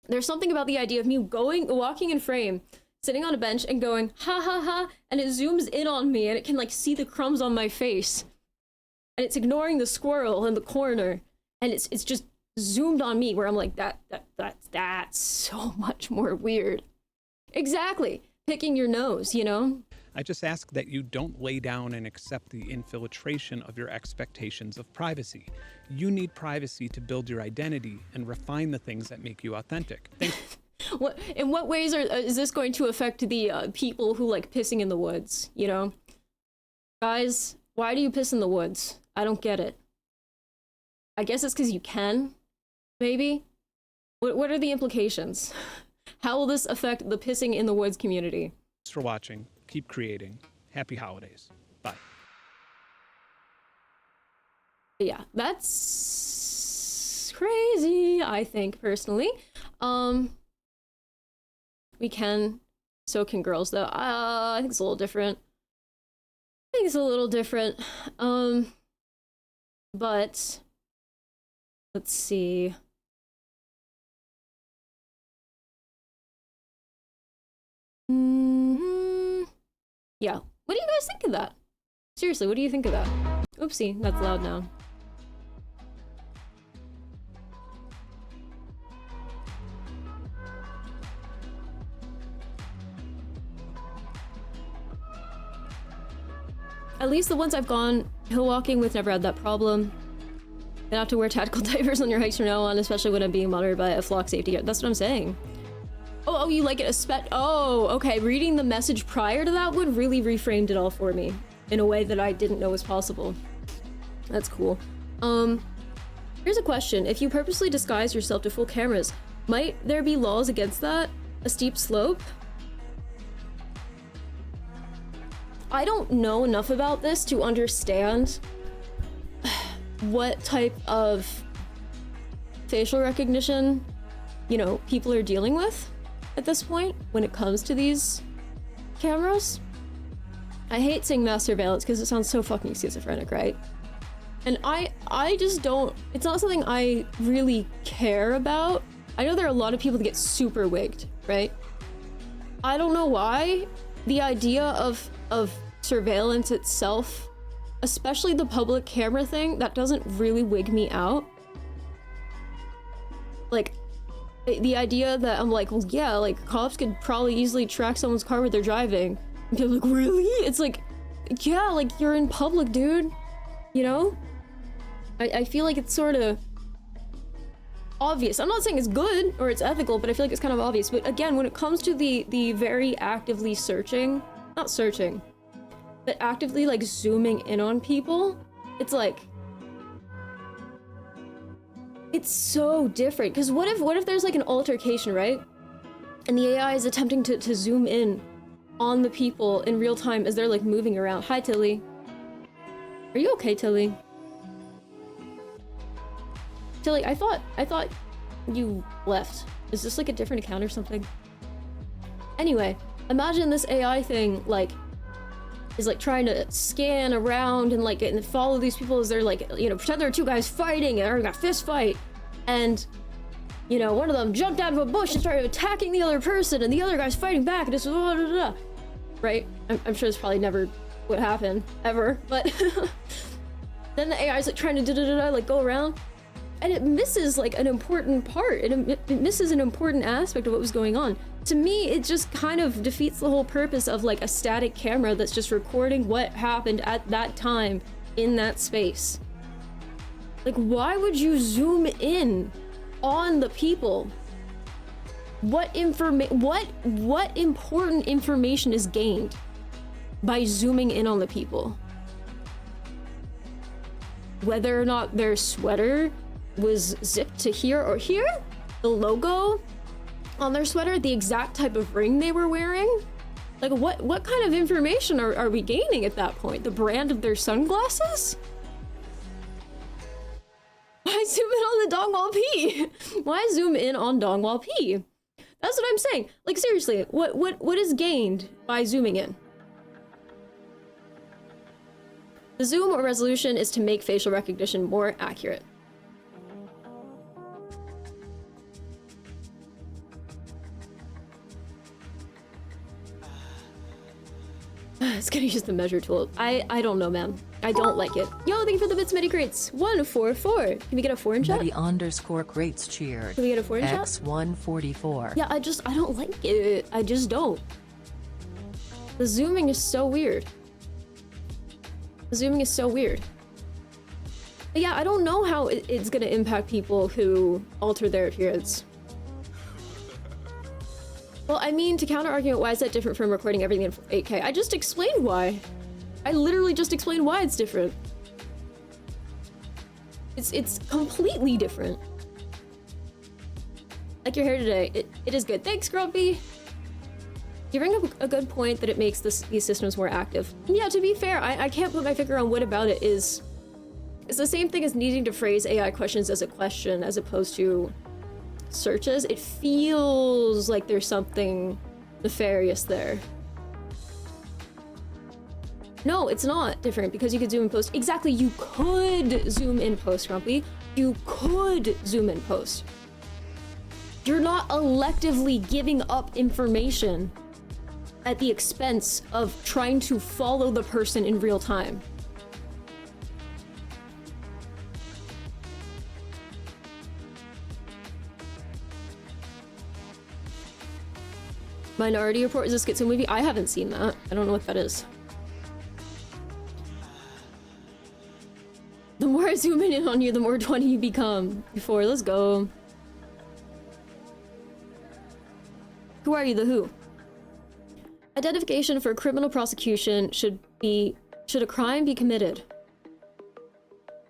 There's something about the idea of me walking in frame, sitting on a bench and going, ha ha ha, and it zooms in on me and it can, like, see the crumbs on my face. And it's ignoring the squirrel in the corner. And it's just zoomed on me where I'm like, that's so much more weird. Exactly. Picking your nose, you know? I just ask that you don't lay down and accept the infiltration of your expectations of privacy. You need privacy to build your identity and refine the things that make you authentic. In what ways is this going to affect the people who like pissing in the woods, you know? Guys, why do you piss in the woods? I don't get it. I guess it's because you can, maybe? What are the implications? How will this affect the pissing in the woods community? Thanks for watching. Keep creating. Happy holidays. Bye. Yeah, that's crazy, I think, personally. We can, so can girls, though. I think it's a little different. But let's see. Yeah, what do you guys think of that? Seriously, what do you think of that? Oopsie, that's loud now. At least the ones I've gone hill walking with never had that problem. You don't have to wear tactical diapers on your hikes from now on, especially when I'm being monitored by a flock safety guard. That's what I'm saying. Oh, you like it oh, okay. Reading the message prior to that one really reframed it all for me in a way that I didn't know was possible. That's cool. Here's a question. If you purposely disguise yourself to full cameras, might there be laws against that? A steep slope? I don't know enough about this to understand what type of facial recognition, you know, people are dealing with at this point when it comes to these cameras. I hate saying mass surveillance because it sounds so fucking schizophrenic, right? And I just don't, it's not something I really care about. I know there are a lot of people that get super wigged, right? I don't know why. The idea of surveillance itself, especially the public camera thing, that doesn't really wig me out. Like, the idea that I'm like, well, yeah, like, cops could probably easily track someone's car where they're driving. And people are like, really? It's like, yeah, like, you're in public, dude. You know? I feel like it's sort of obvious. I'm not saying it's good or it's ethical, but I feel like it's kind of obvious. But again, when it comes to the very actively not searching, but actively, like, zooming in on people, it's like, it's so different. Because what if there's like an altercation, right? And the AI is attempting to zoom in on the people in real time as they're like moving around. Hi, Tilly. Are you okay, Tilly? Tilly, I thought you left. Is this like a different account or something? Anyway, imagine this AI thing, like, is like trying to scan around and like and follow these people as they're like, you know, pretend there are two guys fighting and they're in a fist fight, and you know, one of them jumped out of a bush and started attacking the other person, and the other guy's fighting back, and it's blah, blah, blah, right? I'm sure this probably never would happen ever, but then the AI is like trying to like go around, and it misses like an important part. It misses an important aspect of what was going on. To me, it just kind of defeats the whole purpose of like a static camera that's just recording what happened at that time in that space. Like, why would you zoom in on the people? What important information is gained by zooming in on the people? Whether or not their sweater was zipped to here or here, the logo on their sweater, the exact type of ring they were wearing, like what kind of information are we gaining at that point? The brand of their sunglasses? Why zoom in on the Dongwall P? Why zoom in on Dongwall P? That's what I'm saying. Like, seriously, what is gained by zooming in? The zoom or resolution is to make facial recognition more accurate. It's gonna use the measure tool. I don't know, man. I don't like it. Yo, thank you for the bits, Medi crates. 144. Can we get a 4 in chat? Medi_crates cheered. Can we get a 4 in chat? X144. Yeah, I don't like it. I just don't. The zooming is so weird. The zooming is so weird. But yeah, I don't know how it's gonna impact people who alter their appearance. Well, I mean, to counter-argument, why is that different from recording everything in 8K? I just explained why. I literally just explained why it's different. It's completely different. Like your hair today, it is good. Thanks, Grumpy! You bring up a good point that it makes these systems more active. And yeah, to be fair, I can't put my finger on what about it is... It's the same thing as needing to phrase AI questions as a question as opposed to searches. It feels like there's something nefarious there. No, it's not different because you could zoom in post. Exactly, you could zoom in post, Grumpy. You could zoom in post. You're not electively giving up information at the expense of trying to follow the person in real time. Minority Report is a schizo movie? I haven't seen that. I don't know what that is. The more I zoom in on you, the more 20 you become. Before, let's go. Who are you, the who? Identification for criminal prosecution should a crime be committed?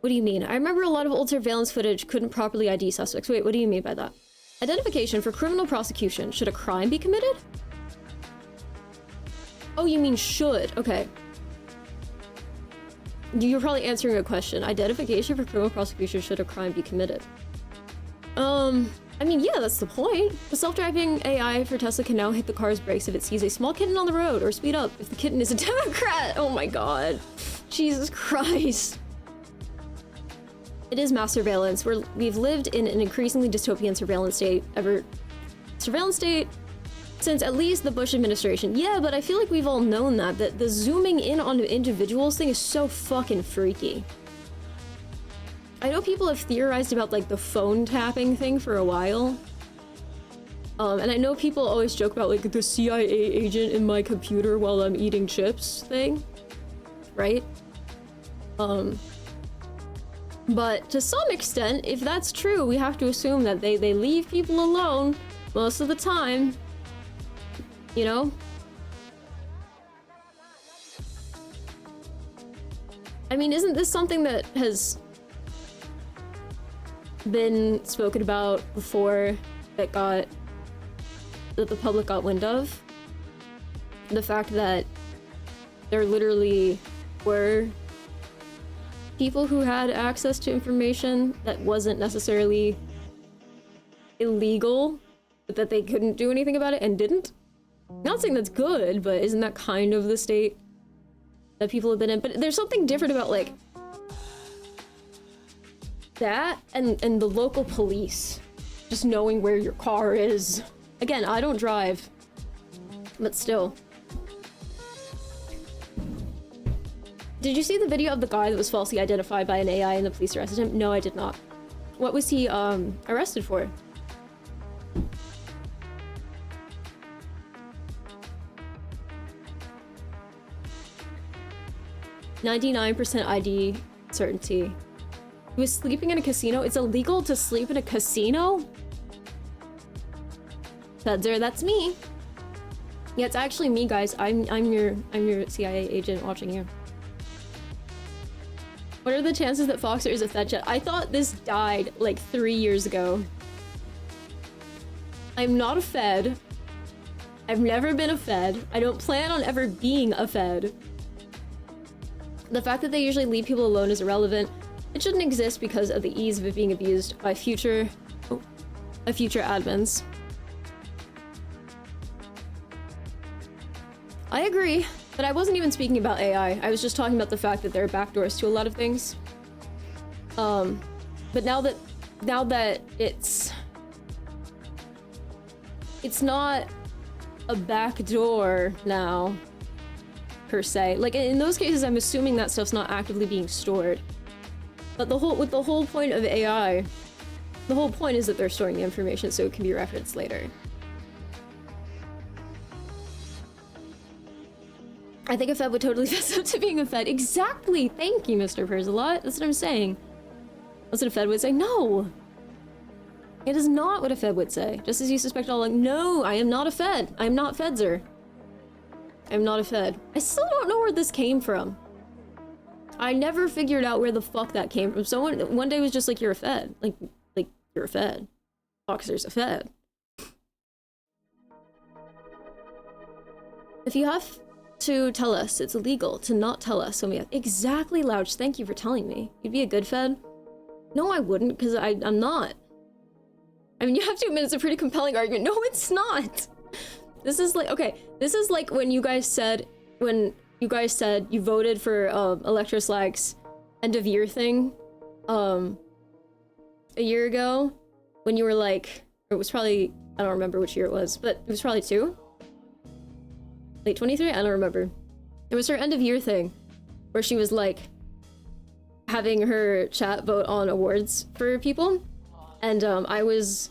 What do you mean? I remember a lot of old surveillance footage couldn't properly ID suspects. Wait, what do you mean by that? Identification for criminal prosecution. Should a crime be committed? Oh, you mean should. Okay. You're probably answering a question. Identification for criminal prosecution. Should a crime be committed? I mean, yeah, that's the point. The self-driving AI for Tesla can now hit the car's brakes if it sees a small kitten on the road, or speed up if the kitten is a Democrat. Oh my god. Jesus Christ. It is mass surveillance. We've lived in an increasingly dystopian surveillance state since at least the Bush administration. Yeah, but I feel like we've all known that the zooming in on individuals thing is so fucking freaky. I know people have theorized about like the phone tapping thing for a while. And I know people always joke about like the CIA agent in my computer while I'm eating chips thing, right? But to some extent, if that's true, we have to assume that they leave people alone most of the time, you know? I mean, isn't this something that has been spoken about before that the public got wind of? The fact that there literally were people who had access to information that wasn't necessarily illegal, but that they couldn't do anything about it and didn't? Not saying that's good, but isn't that kind of the state that people have been in? But there's something different about, like, that and the local police. Just knowing where your car is. Again, I don't drive. But still. Did you see the video of the guy that was falsely identified by an AI and the police arrested him? No, I did not. What was he, arrested for? "99% ID certainty." He was sleeping in a casino? It's illegal to sleep in a casino? Fedzer, that's me. Yeah, it's actually me, guys. I'm your CIA agent watching you. What are the chances that Foxer is a Fed jet? I thought this died like 3 years ago. I'm not a Fed. I've never been a Fed. I don't plan on ever being a Fed. The fact that they usually leave people alone is irrelevant. It shouldn't exist because of the ease of it being abused by future admins. I agree, but I wasn't even speaking about AI. I was just talking about the fact that there are backdoors to a lot of things. But now that it's not a backdoor now, per se. Like, in those cases, I'm assuming that stuff's not actively being stored. But the whole point of AI, the whole point is that they're storing the information so it can be referenced later. I think a Fed would totally fess up to being a Fed. Exactly! Thank you, Mr. Persalot. That's what I'm saying. That's what a Fed would say. No! It is not what a Fed would say. Just as you suspect all along. No, I am not a Fed. I am not Fedzer. I am not a Fed. I still don't know where this came from. I never figured out where the fuck that came from. Someone one day was just like, you're a Fed. Like you're a Fed. Foxer's a Fed. If you have to tell us, it's illegal to not tell us when we have— Exactly, Louch. Thank you for telling me. You'd be a good Fed? No, I wouldn't, because I'm not. I mean, you have to admit it's a pretty compelling argument. No, it's not. This is like, okay, this is like when you guys said you voted for Electroslag's end of year thing a year ago, when you were like, or it was probably, I don't remember which year it was, but it was probably 2? Late 23? I don't remember. It was her end of year thing where she was like having her chat vote on awards for people, and I was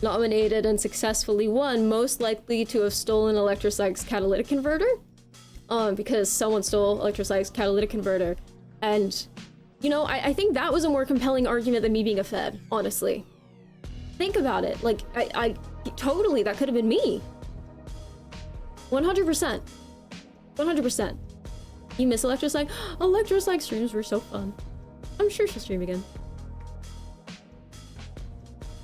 nominated and successfully won most likely to have stolen Electroslag's catalytic converter, because someone stole Electroslag's catalytic converter. And you know, I think that was a more compelling argument than me being a Fed, honestly. Think about it. Like, I totally, that could have been me. 100%. 100%. You miss Electroslag? Electroslag streams were so fun. I'm sure she'll stream again.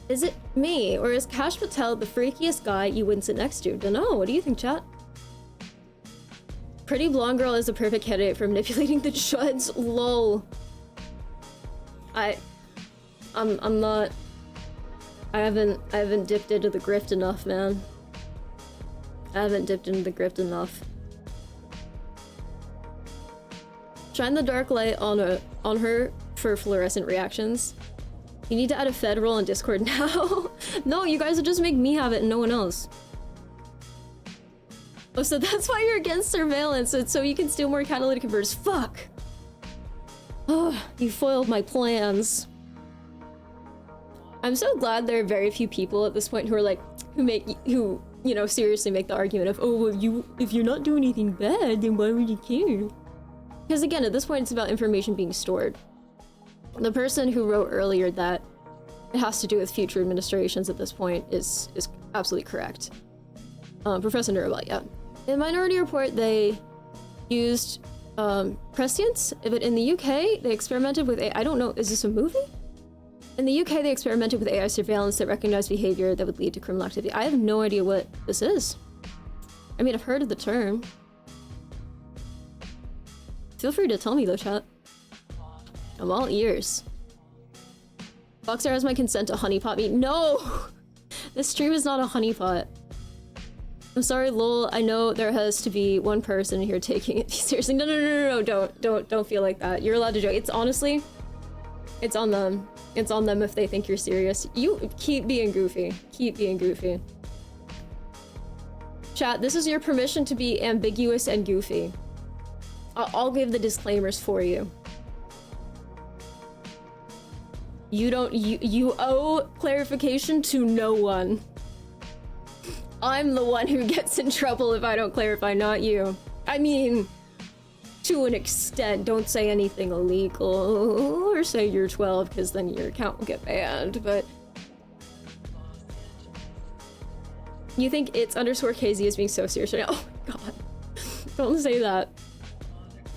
Is it me, or is Kash Patel the freakiest guy you wouldn't sit next to? Dunno, what do you think, chat? Pretty blonde girl is a perfect candidate for manipulating the Juds. Lol. I'm not. I haven't dipped into the grift enough, man. I haven't dipped into the grift enough. Shine the dark light on her for fluorescent reactions. You need to add a Fed role in Discord now. No, you guys will just make me have it and no one else. Oh, so that's why you're against surveillance. It's so you can steal more catalytic converters. Fuck. Oh, you foiled my plans. I'm so glad there are very few people at this point who are like, who you know, seriously make the argument of, oh, well, if you're not doing anything bad, then why would you care? Because again, at this point, it's about information being stored. The person who wrote earlier that it has to do with future administrations at this point is absolutely correct. Professor Nurabot, yeah. In Minority Report, they used prescience, but in the UK, they experimented with I don't know, is this a movie? In the UK, they experimented with AI surveillance that recognized behavior that would lead to criminal activity. I have no idea what this is. I mean, I've heard of the term. Feel free to tell me though, chat. I'm all ears. Boxer has my consent to honeypot me. No! This stream is not a honeypot. I'm sorry, lol. I know there has to be one person here taking it seriously. No, don't feel like that. You're allowed to joke. It's honestly, it's on them. It's on them if they think you're serious. You keep being goofy. Keep being goofy. Chat, this is your permission to be ambiguous and goofy. I'll give the disclaimers for you. You owe clarification to no one. I'm the one who gets in trouble if I don't clarify, not you. I mean, to an extent, don't say anything illegal or say you're 12 because then your account will get banned, but you think it's _KZ is being so serious right now. Oh my god. Don't say that.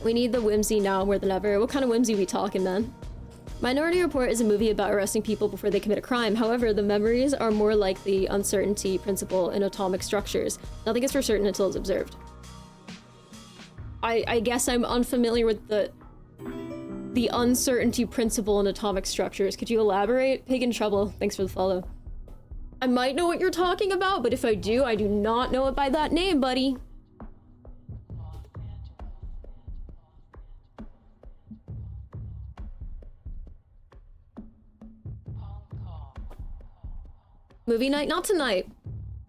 We need the whimsy now more than ever. What kind of whimsy we talking, man? Minority Report is a movie about arresting people before they commit a crime. However, the memories are more like the uncertainty principle in atomic structures. Nothing is for certain until it's observed. I guess I'm unfamiliar with the uncertainty principle in atomic structures. Could you elaborate? Pig in trouble. Thanks for the follow. I might know what you're talking about, but if I do not know it by that name, buddy. Movie night? Not tonight.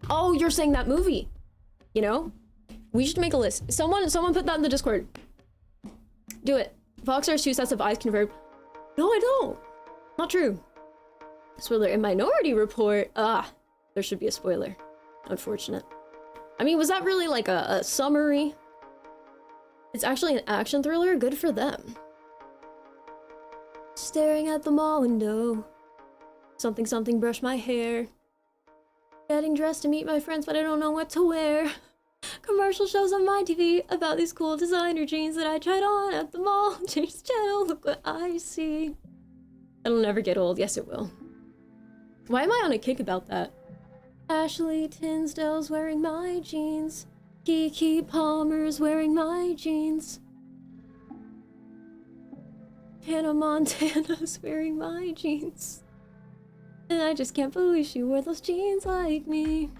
Oh, you're saying that movie. You know? We should make a list. Someone put that in the Discord. Do it. Fox has 2 sets of eyes confirmed. No, I don't. Not true. Spoiler in Minority Report. There should be a spoiler. Unfortunate. I mean, was that really like a summary? It's actually an action thriller. Good for them. Staring at the mall window. Something brush my hair. Getting dressed to meet my friends, but I don't know what to wear. Commercial shows on my TV about these cool designer jeans that I tried on at the mall. Change the channel, look what I see. It'll never get old. Yes, it will. Why am I on a kick about that? Ashley Tisdale's wearing my jeans. Kiki Palmer's wearing my jeans. Hannah Montana's wearing my jeans. And I just can't believe she wore those jeans like me.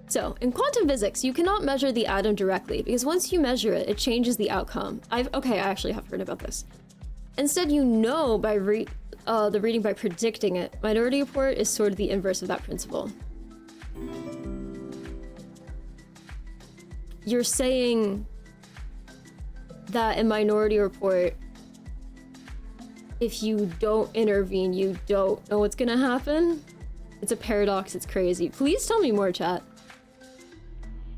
So, in quantum physics, you cannot measure the atom directly, because once you measure it, it changes the outcome. Okay, I actually have heard about this. Instead, you know by the reading by predicting it. Minority Report is sort of the inverse of that principle. You're saying that in Minority Report, if you don't intervene, you don't know what's gonna happen? It's a paradox, it's crazy. Please tell me more, chat.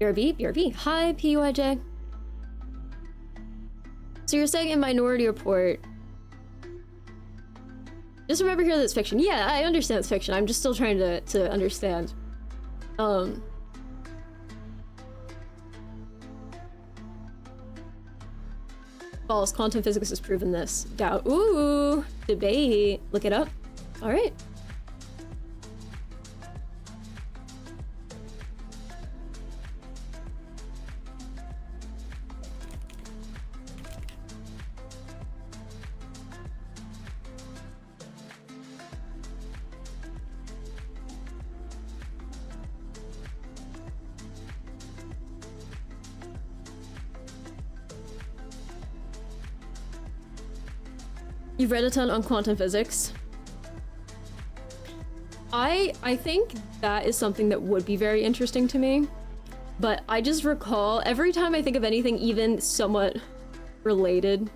BRB. Hi, PYJ. So you're saying in Minority Report... Just remember here that it's fiction. Yeah, I understand it's fiction. I'm just still trying to understand. False. Quantum physics has proven this. Doubt. Ooh, debate. Look it up. All right. You've read a ton on quantum physics. I think that is something that would be very interesting to me, but I just recall every time I think of anything even somewhat related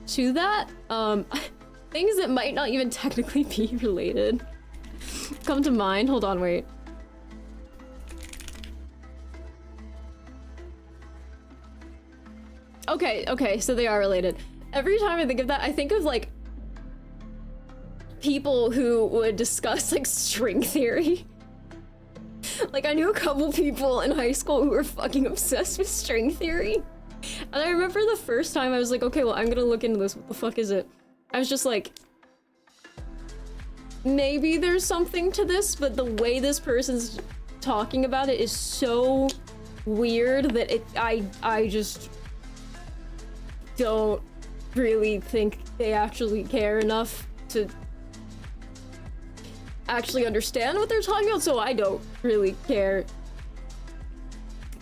to that, things that might not even technically be related come to mind. Hold on, wait. Okay, so they are related. Every time I think of that, I think of like people who would discuss like string theory. Like I knew a couple people in high school who were fucking obsessed with string theory. And I remember the first time I was like, okay, well, I'm gonna look into this. What the fuck is it? I was just like, maybe there's something to this, but the way this person's talking about it is so weird that I just don't really think they actually care enough to actually understand what they're talking about, so I don't really care.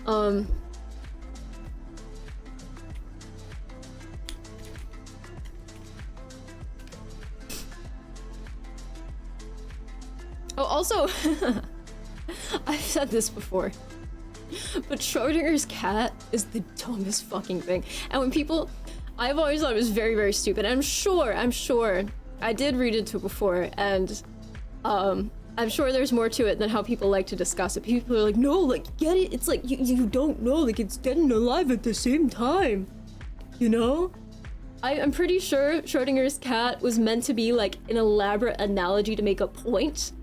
Oh, also, I've said this before, but Schrodinger's cat is the dumbest fucking thing. And when people, I've always thought it was very, very stupid. I'm sure, I did read into it before, and I'm sure there's more to it than how people like to discuss it. People are like, no, like, get it? It's like, you don't know, like, it's dead and alive at the same time, you know? I'm pretty sure Schrodinger's cat was meant to be, like, an elaborate analogy to make a point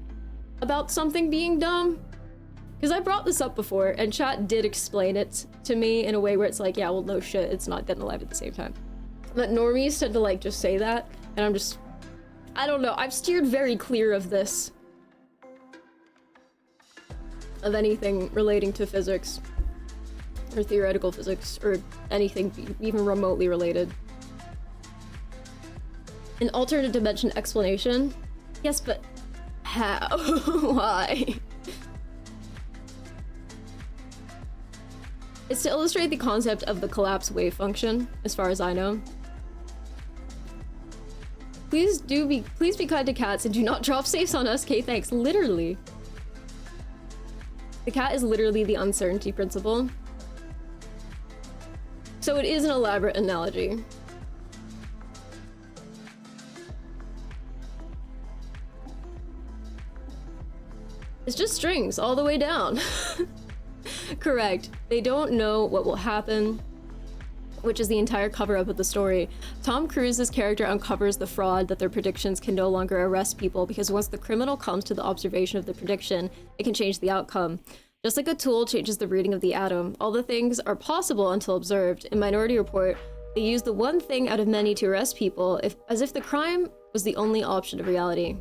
about something being dumb. Because I brought this up before, and chat did explain it to me in a way where it's like, yeah, well, no shit, it's not dead and alive at the same time. But normies tend to, like, just say that, and I'm just... I don't know, I've steered very clear of this. Of anything relating to physics. Or theoretical physics, or anything even remotely related. An alternate dimension explanation? Yes, but how? Why? It's to illustrate the concept of the collapse wave function, as far as I know. Please be kind to cats and do not drop safes on us. Okay, thanks. Literally. The cat is literally the uncertainty principle. So it is an elaborate analogy. It's just strings all the way down. Correct. They don't know what will happen, which is the entire cover-up of the story. Tom Cruise's character uncovers the fraud that their predictions can no longer arrest people, because once the criminal comes to the observation of the prediction, it can change the outcome. Just like a tool changes the reading of the atom, all the things are possible until observed. In Minority Report, they use the one thing out of many to arrest people, as if the crime was the only option of reality.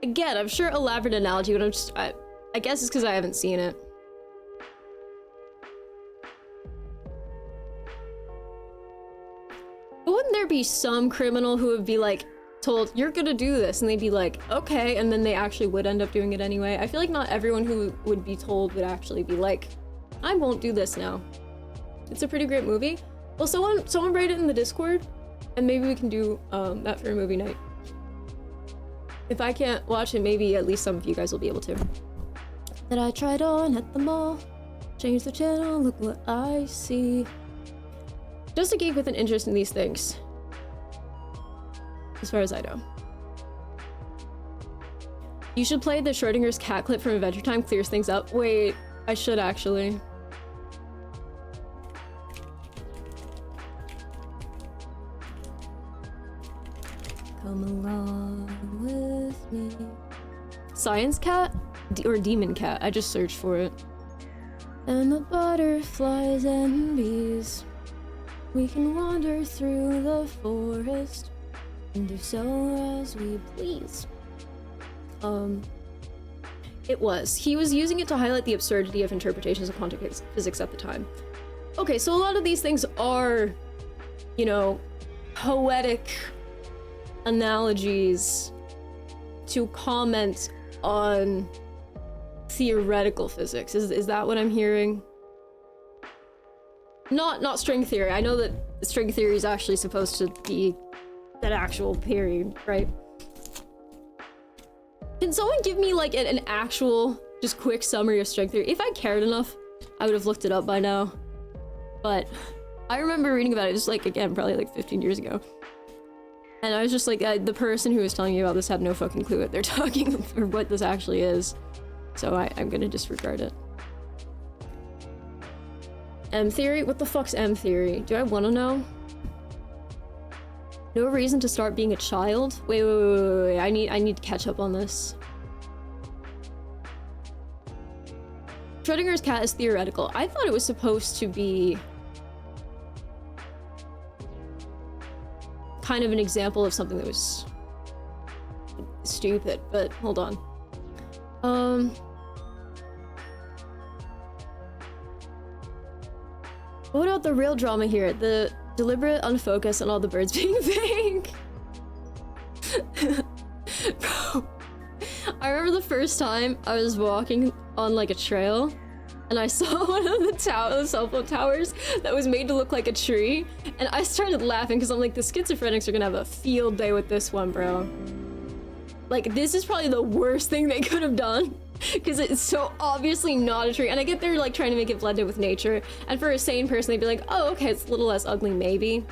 Again, I'm sure elaborate analogy, but I guess it's because I haven't seen it. But wouldn't there be some criminal who would be like, told, you're gonna do this, and they'd be like, okay, and then they actually would end up doing it anyway? I feel like not everyone who would be told would actually be like, I won't do this now. It's a pretty great movie. Well, someone write it in the Discord, and maybe we can do that for a movie night. If I can't watch it, maybe at least some of you guys will be able to. That I tried on at the mall. Change the channel, look what I see. Just a geek with an interest in these things. As far as I know. You should play the Schrodinger's cat clip from Adventure Time, clears things up. Wait, I should actually. Come along with me. Science cat? Or demon cat. I just searched for it. And the butterflies and bees. We can wander through the forest and do so as we please. It was. He was using it to highlight the absurdity of interpretations of quantum physics at the time. Okay, so a lot of these things are, you know, poetic analogies to comment on theoretical physics. Is that what I'm hearing? Not string theory. I know that string theory is actually supposed to be that actual theory, right? Can someone give me like an actual, just quick summary of string theory? If I cared enough, I would have looked it up by now. But I remember reading about it just like, again, probably like 15 years ago. And I was just like, the person who was telling me about this had no fucking clue what they're talking or what this actually is. So I'm gonna disregard it. M theory? What the fuck's M theory? Do I want to know? No reason to start being a child? Wait. I need to catch up on this. Schrodinger's cat is theoretical. I thought it was supposed to be kind of an example of something that was stupid, but hold on. What about the real drama here? The deliberate unfocus and all the birds being fake. Bro, I remember the first time I was walking on like a trail and I saw one of the cell phone towers that was made to look like a tree, and I started laughing because I'm like, the schizophrenics are gonna have a field day with this one, bro. Like, this is probably the worst thing they could have done because it's so obviously not a tree. And I get they're like trying to make it blend in with nature, and for a sane person they'd be like, oh, okay, it's a little less ugly maybe,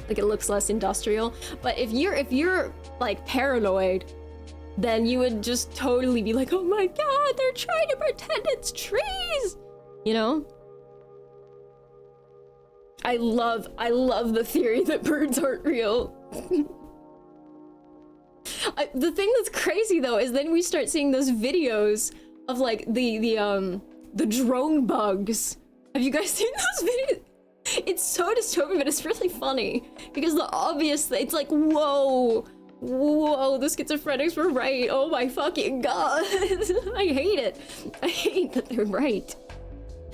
like it looks less industrial. But if you're like paranoid, then you would just totally be like, oh my god, they're trying to pretend it's trees, you know? I love the theory that birds aren't real. The thing that's crazy though is then we start seeing those videos of like the drone bugs. Have you guys seen those videos? It's so dystopian, but it's really funny because the obvious, it's like, whoa, the schizophrenics were right. Oh my fucking god. I hate it. I hate that they're right.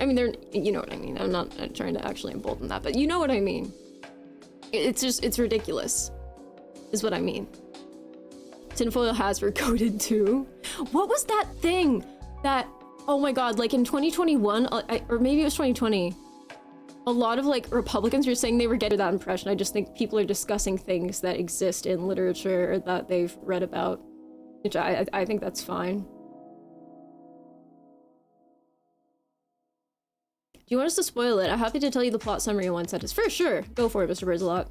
I mean, they're, you know what I mean. I'm not trying to actually embolden that, but you know what I mean. It's ridiculous, is what I mean. Tinfoil hats were coded too. What was that thing that, oh my god, like in 2021, or maybe it was 2020, a lot of like Republicans were saying they were getting that impression. I just think people are discussing things that exist in literature or that they've read about, which I think that's fine. Do you want us to spoil it? I'm happy to tell you the plot summary in one sentence. For sure. Go for it, Mr. Birdsalot.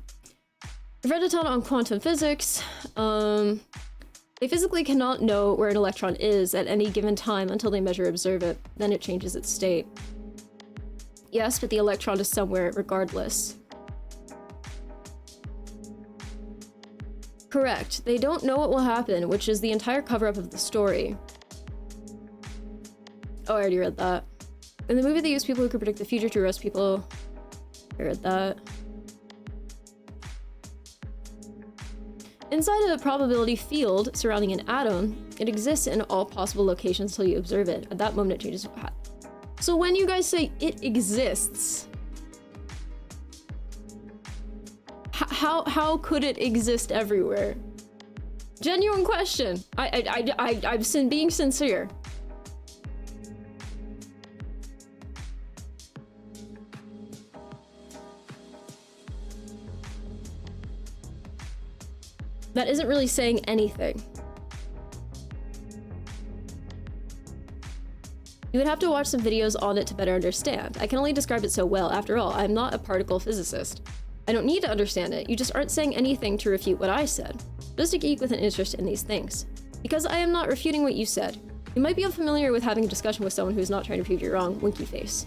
I've read a ton on quantum physics. They physically cannot know where an electron is at any given time until they measure or observe it. Then it changes its state. Yes, but the electron is somewhere regardless. Correct. They don't know what will happen, which is the entire cover-up of the story. Oh, I already read that. In the movie, they use people who could predict the future to arrest people. I read that. Inside a probability field surrounding an atom, it exists in all possible locations until you observe it. At that moment, it changes. So when you guys say it exists, how could it exist everywhere? Genuine question. I'm being sincere. That isn't really saying anything. You would have to watch some videos on it to better understand. I can only describe it so well. After all, I'm not a particle physicist. I don't need to understand it. You just aren't saying anything to refute what I said. Just a geek with an interest in these things. Because I am not refuting what you said. You might be unfamiliar with having a discussion with someone who's not trying to prove you're wrong. Winky face.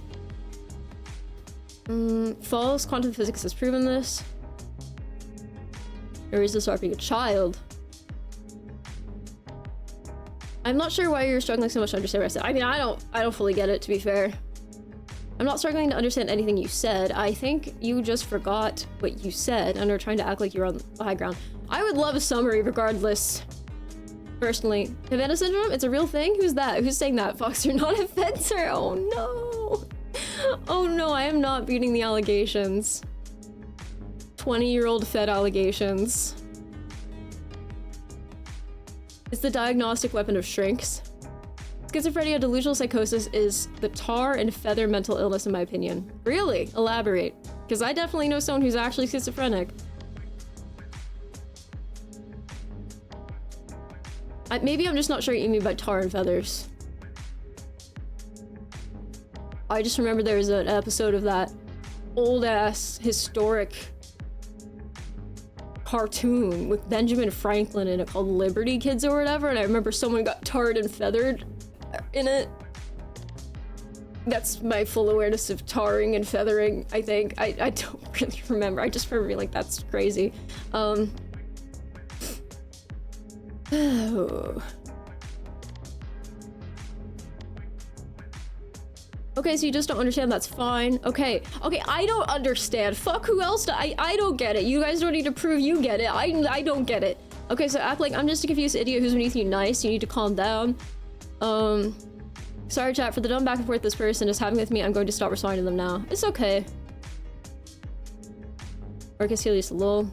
False. Quantum physics has proven this. Or is this being a child? I'm not sure why you're struggling so much to understand what I said. I mean, I don't fully get it, to be fair. I'm not struggling to understand anything you said. I think you just forgot what you said and are trying to act like you're on the high ground. I would love a summary regardless. Personally. Havana syndrome? It's a real thing? Who's that? Who's saying that? Fox, you're not a fencer. Oh no. Oh no, I am not beating the allegations. 20-year-old fed allegations. It's the diagnostic weapon of shrinks. Schizophrenia, delusional psychosis is the tar and feather mental illness in my opinion. Really? Elaborate. Because I definitely know someone who's actually schizophrenic. Maybe I'm just not sure what you mean by tar and feathers. I just remember there was an episode of that old-ass historic cartoon with Benjamin Franklin in it called Liberty Kids or whatever, and I remember someone got tarred and feathered in it. That's my full awareness of tarring and feathering, I think. I don't really remember. I just remember being like, that's crazy. Oh. Okay, so you just don't understand, that's fine. Okay, I don't understand. Fuck, who else? I don't get it. You guys don't need to prove you get it. I don't get it. Okay, so act like I'm just a confused idiot who's beneath you. Nice, you need to calm down. Sorry, chat, for the dumb back and forth this person is having with me. I'm going to stop responding to them now. It's okay. Marcus Helios, lol.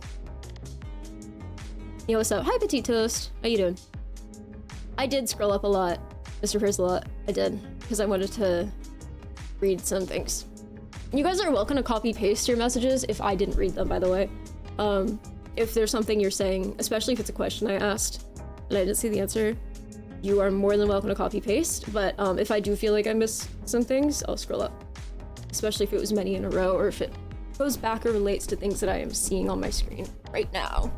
Yo, what's up? Hi, Petite Toast. How you doing? I did scroll up a lot, Mr. Persalot. I did, because I wanted to read some things. You guys are welcome to copy-paste your messages if I didn't read them, by the way. If there's something you're saying, especially if it's a question I asked and I didn't see the answer, you are more than welcome to copy-paste. But if I do feel like I missed some things, I'll scroll up. Especially if it was many in a row, or if it goes back or relates to things that I am seeing on my screen right now.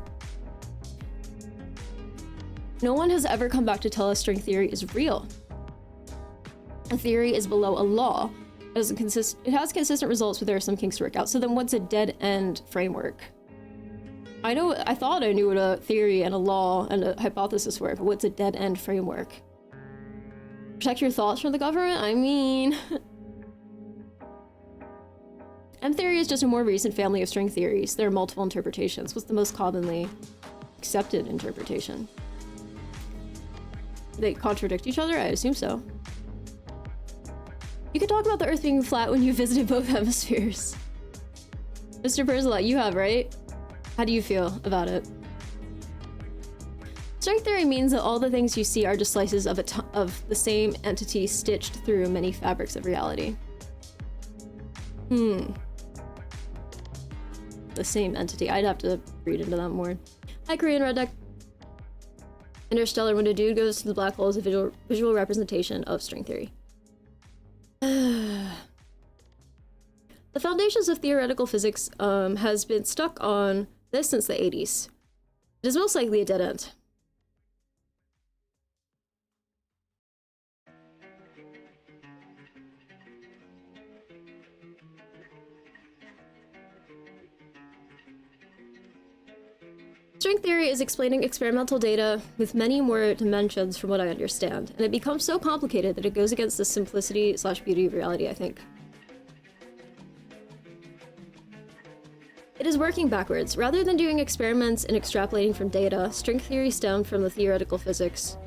No one has ever come back to tell us string theory is real. A theory is below a law. It has consistent results, but there are some kinks to work out. So then what's a dead-end framework? I thought I knew what a theory and a law and a hypothesis were, but what's a dead-end framework? Protect your thoughts from the government? I mean... M theory is just a more recent family of string theories. There are multiple interpretations. What's the most commonly accepted interpretation? They contradict each other? I assume so. You can talk about the Earth being flat when you visited both hemispheres. Mr. Persalot, you have, right? How do you feel about it? String theory means that all the things you see are just slices of the same entity stitched through many fabrics of reality. The same entity. I'd have to read into that more. Hi, Korean Red Deck. Interstellar, when a dude goes to the black hole, is a visual representation of string theory. The foundations of theoretical physics has been stuck on this since the 80s. It is most likely a dead end. String theory is explaining experimental data with many more dimensions from what I understand, and it becomes so complicated that it goes against the simplicity/beauty of reality, I think. It is working backwards. Rather than doing experiments and extrapolating from data, string theory stemmed from theoretical physics,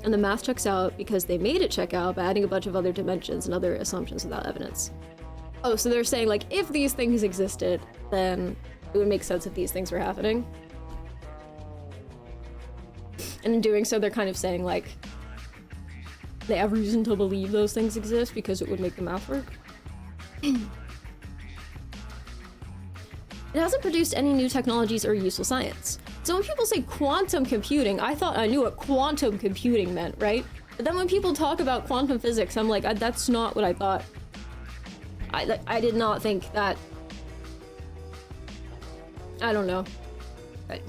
and the math checks out because they made it check out by adding a bunch of other dimensions and other assumptions without evidence. Oh, so they're saying, like, if these things existed, then it would make sense if these things were happening. And in doing so, they're kind of saying, like, they have reason to believe those things exist because it would make the math work. It hasn't produced any new technologies or useful science. So when people say quantum computing, I thought I knew what quantum computing meant, right? But then when people talk about quantum physics, I'm like, that's not what I thought. I did not think that. I don't know. I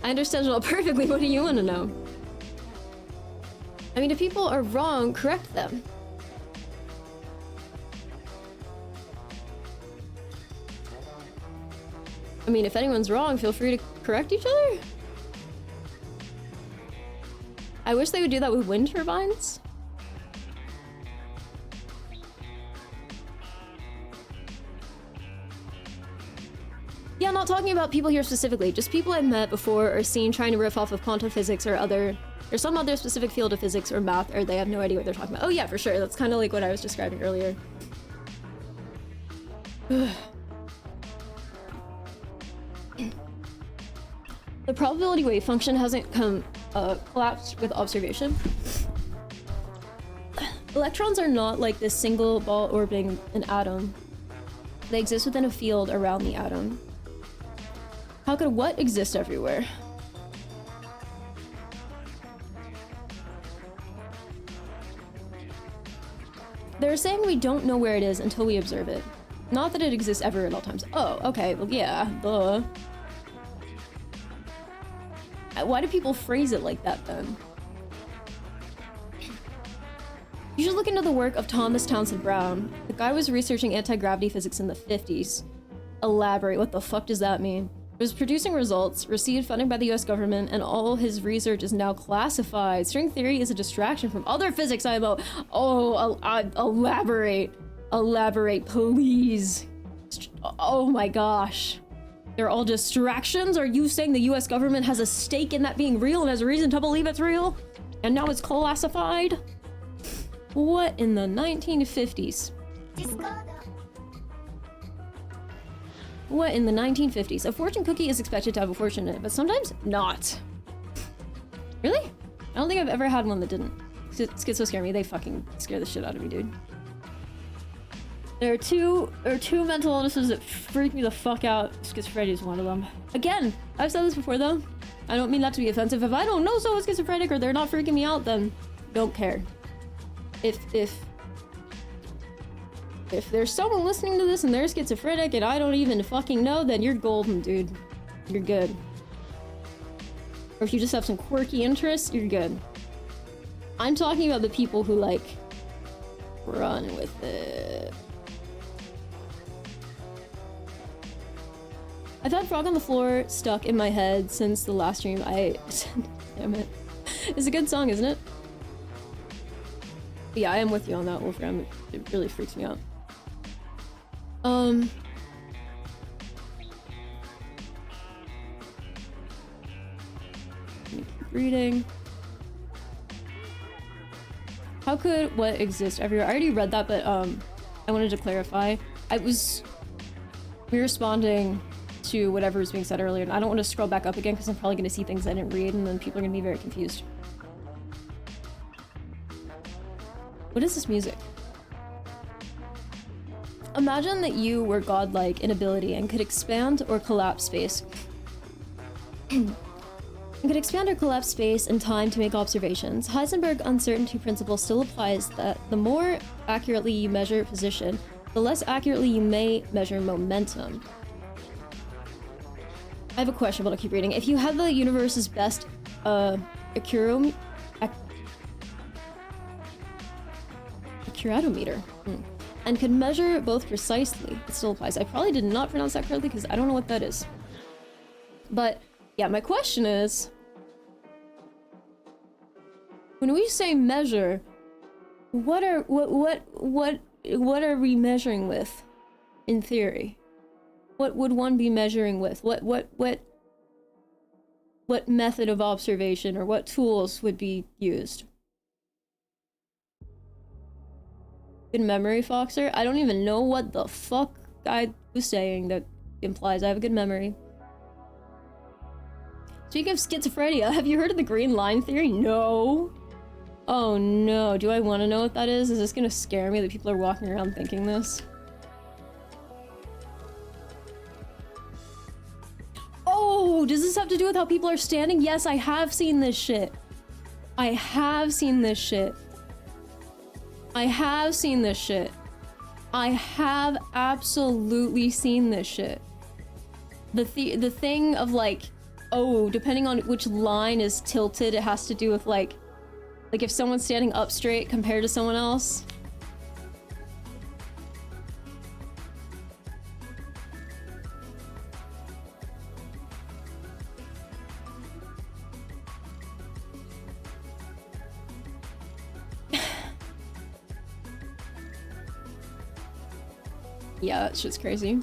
understand it all perfectly. What do you want to know? I mean, if people are wrong, correct them. I mean, if anyone's wrong, feel free to correct each other. I wish they would do that with wind turbines. Yeah, I'm not talking about people here specifically, just people I've met before or seen trying to riff off of quantum physics or some other specific field of physics or math, or they have no idea what they're talking about. Oh yeah, for sure. That's kind of like what I was describing earlier. The probability wave function hasn't collapsed with observation. Electrons are not like this single ball orbiting an atom. They exist within a field around the atom. How could what exist everywhere? They're saying we don't know where it is until we observe it. Not that it exists everywhere at all times. Oh, okay, well yeah, duh. Why do people phrase it like that then? You should look into the work of Thomas Townsend Brown. The guy was researching anti-gravity physics in the 50s. Elaborate, what the fuck does that mean? He was producing results, received funding by the US government, and all his research is now classified. String theory is a distraction from other physics IMO. Oh, elaborate. Elaborate, please. Oh my gosh. They're all distractions? Are you saying the US government has a stake in that being real and has a reason to believe it's real? And now it's classified? What in the 1950s? What in the 1950s? A fortune cookie is expected to have a fortune in it, but sometimes not. Really? I don't think I've ever had one that didn't. Schizo scare me. They fucking scare the shit out of me, dude. There are two mental illnesses that freak me the fuck out. Schizophrenia is one of them. Again, I've said this before though. I don't mean that to be offensive. If I don't know someone's schizophrenic or they're not freaking me out, then don't care. If there's someone listening to this and they're schizophrenic and I don't even fucking know, then you're golden, dude. You're good. Or if you just have some quirky interests, you're good. I'm talking about the people who, like, run with it. I've had Frog on the Floor stuck in my head since the last stream. Damn it. It's a good song, isn't it? But yeah, I am with you on that, Wolfram. It really freaks me out. Let me keep reading. How could what exist everywhere? I already read that, but I wanted to clarify. I was responding to whatever was being said earlier, and I don't want to scroll back up again because I'm probably going to see things I didn't read, and then people are going to be very confused. What is this music? Imagine that you were godlike in ability and could expand or collapse space. You could expand or collapse space and time to make observations. Heisenberg's uncertainty principle still applies that the more accurately you measure position, the less accurately you may measure momentum. I have a question, but I'll keep reading. If you had the universe's best accuratometer and could measure both precisely, it still applies. I probably did not pronounce that correctly because I don't know what that is. But yeah, my question is, when we say measure, what are we measuring with in theory? What would one be measuring with? What method of observation or what tools would be used? Good memory, Foxer? I don't even know what the fuck I was saying that implies I have a good memory. Speaking of schizophrenia, have you heard of the green line theory? No. Oh no, do I want to know what that is? Is this gonna scare me that people are walking around thinking this? Oh, does this have to do with how people are standing? Yes, I have seen this shit. I have seen this shit. I have seen this shit. I have absolutely seen this shit. The thing of like, oh, depending on which line is tilted, it has to do with like if someone's standing up straight compared to someone else. Yeah, that shit's crazy.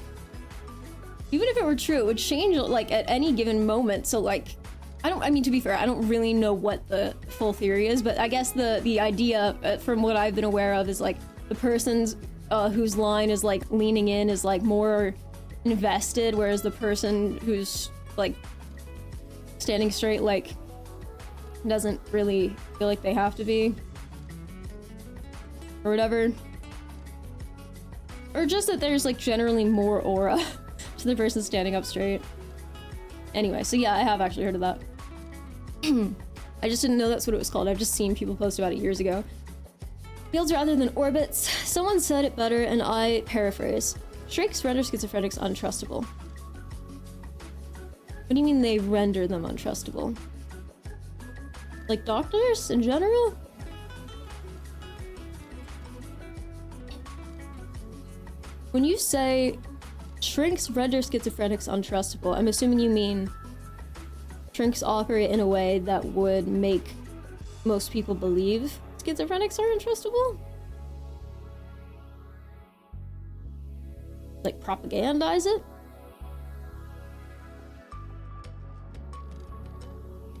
Even if it were true, it would change like at any given moment. So like, I mean, to be fair, I don't really know what the full theory is, but I guess the idea from what I've been aware of is like the person's whose line is like leaning in is like more invested, whereas the person who's like standing straight like doesn't really feel like they have to be or whatever. Or just that there's like generally more aura to the person standing up straight. Anyway, so yeah, I have actually heard of that. I just didn't know that's what it was called. I've just seen people post about it years ago. Fields rather than orbits. Someone said it better, and I paraphrase. Shrinks render schizophrenics untrustable. What do you mean they render them untrustable? Like doctors in general? When you say shrinks render schizophrenics untrustable, I'm assuming you mean shrinks operate in a way that would make most people believe schizophrenics are untrustable? Like propagandize it?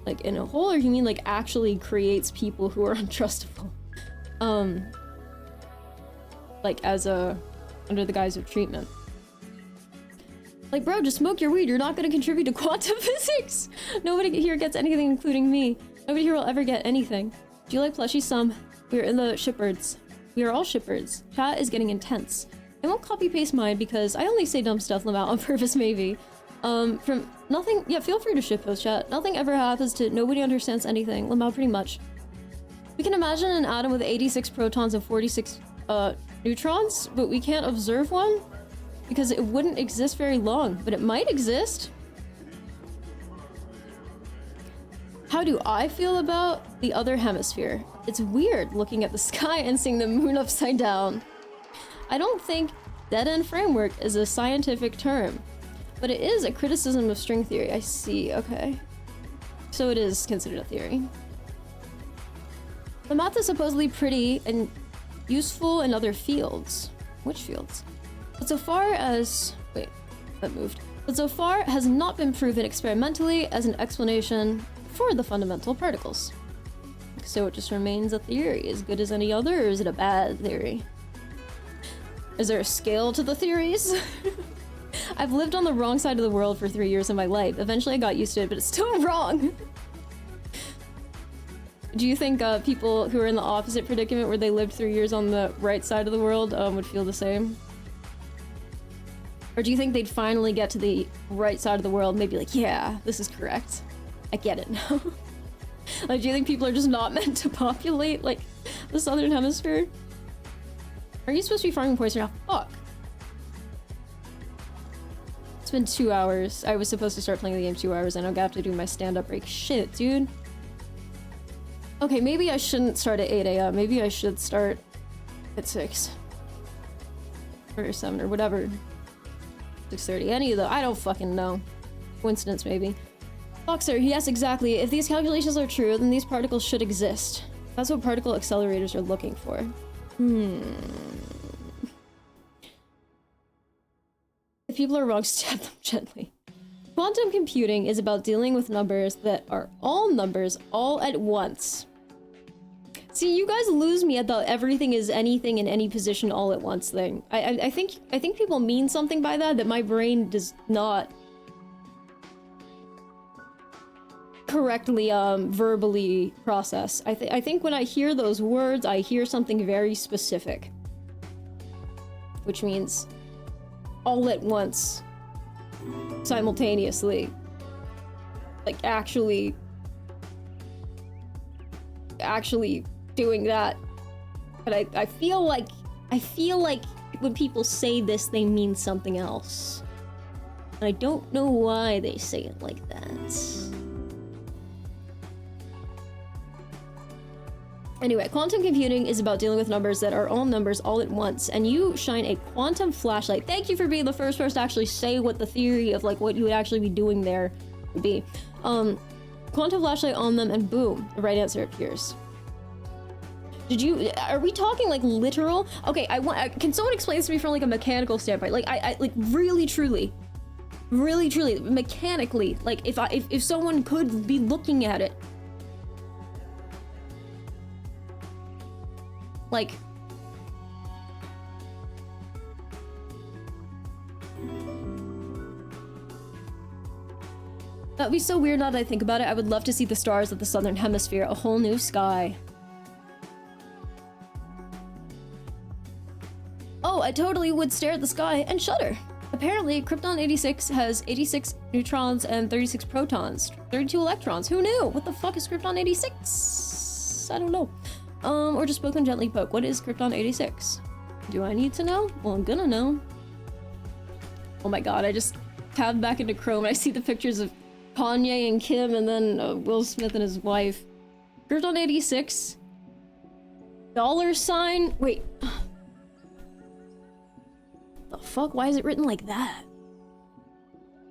Like in a hole, or you mean like actually creates people who are untrustable? Like as a, under the guise of treatment. Like, bro, just smoke your weed. You're not gonna contribute to quantum physics. Nobody here gets anything, including me. Nobody here will ever get anything. Do you like plushies? Some. We're in the shipbirds. We are all shipbirds. Chat is getting intense. I won't copy paste mine because I only say dumb stuff, Lamau, on purpose maybe. From nothing, yeah, feel free to shitpost chat. Nothing ever happens to nobody understands anything. Lamau, pretty much. We can imagine an atom with 86 protons and 46 neutrons, but we can't observe one because it wouldn't exist very long, but it might exist. How do I feel about the other hemisphere? It's weird looking at the sky and seeing the moon upside down. I don't think dead-end framework is a scientific term, but it is a criticism of string theory. I see, okay. So it is considered a theory. The math is supposedly pretty and useful in other fields. Which fields? But so far as... wait, that moved. But so far has not been proven experimentally as an explanation for the fundamental particles. So it just remains a theory, as good as any other, or is it a bad theory? Is there a scale to the theories? I've lived on the wrong side of the world for 3 years of my life. Eventually I got used to it, but it's still wrong. Do you think people who are in the opposite predicament where they lived 3 years on the right side of the world would feel the same? Or do you think they'd finally get to the right side of the world and they'd be like, yeah, this is correct. I get it now. Like, do you think people are just not meant to populate, like, the southern hemisphere? Are you supposed to be farming points right now? Fuck. It's been 2 hours. I was supposed to start playing the game 2 hours and I'm gonna have to do my stand-up break. Shit, dude. Okay, maybe I shouldn't start at 8 a.m. Maybe I should start at 6. Or 7 or whatever. 6:30. Any of the... I don't fucking know. Coincidence, maybe. Boxer, yes, exactly. If these calculations are true, then these particles should exist. That's what particle accelerators are looking for. If people are wrong, stab them gently. Quantum computing is about dealing with numbers that are all numbers all at once. See, you guys lose me at the everything is anything in any position all at once thing. I think people mean something by that my brain does not correctly verbally process. I think when I hear those words, I hear something very specific, which means all at once, simultaneously, like actually doing that. But I feel like when people say this, they mean something else. And I don't know why they say it like that. Anyway, quantum computing is about dealing with numbers that are all numbers all at once, and you shine a quantum flashlight. Thank you for being the first person to actually say what the theory of like what you would actually be doing there would be. Quantum flashlight on them and boom, the right answer appears. Are we talking like literal? Okay, can someone explain this to me from like a mechanical standpoint? Like I like really truly, mechanically, like if someone could be looking at it, like, that'd be so weird now that I think about it. I would love to see the stars of the southern hemisphere, a whole new sky. Oh, I totally would stare at the sky and shudder. Apparently, Krypton 86 has 86 neutrons and 36 protons, 32 electrons. Who knew? What the fuck is Krypton 86? I don't know. Or just poke and gently poke. What is Krypton 86? Do I need to know? Well, I'm gonna know. Oh my god, I just tabbed back into Chrome and I see the pictures of Kanye and Kim and then Will Smith and his wife. Krypton 86. $? Wait. The fuck? Why is it written like that?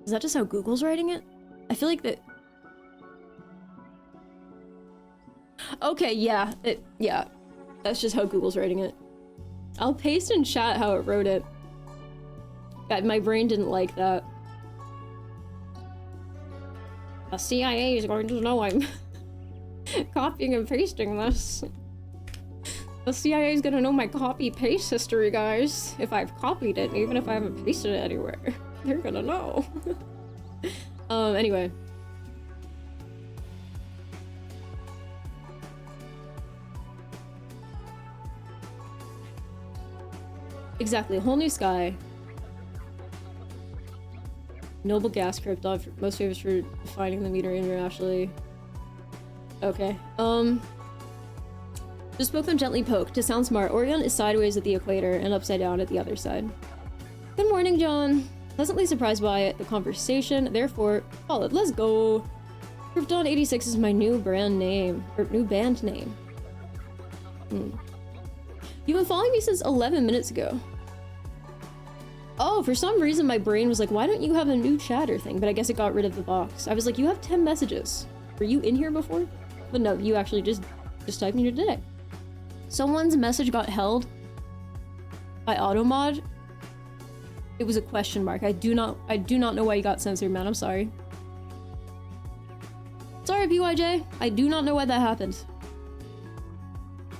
Is that just how Google's writing it? I feel like that... Okay, yeah, that's just how Google's writing it. I'll paste in chat how it wrote it. God, my brain didn't like that. The CIA is going to know I'm copying and pasting this. The CIA is gonna know my copy-paste history, guys. If I've copied it, even if I haven't pasted it anywhere. They're gonna know. Anyway. Exactly, a whole new sky. Noble gas krypton, most famous for defining the meter internationally. Okay, just both them gently poke. To sound smart, Orion is sideways at the equator and upside down at the other side. Good morning, John. Pleasantly surprised by the conversation, therefore, solid. Let's go. Krypton 86 is my new brand name, or new band name. You've been following me since 11 minutes ago. Oh, for some reason my brain was like, why don't you have a new chatter thing? But I guess it got rid of the box. I was like, you have 10 messages. Were you in here before? But no, you actually just typed me here today. Someone's message got held by Automod. It was a question mark. I do not know why you got censored, man. I'm sorry. Sorry, PYJ. I do not know why that happened.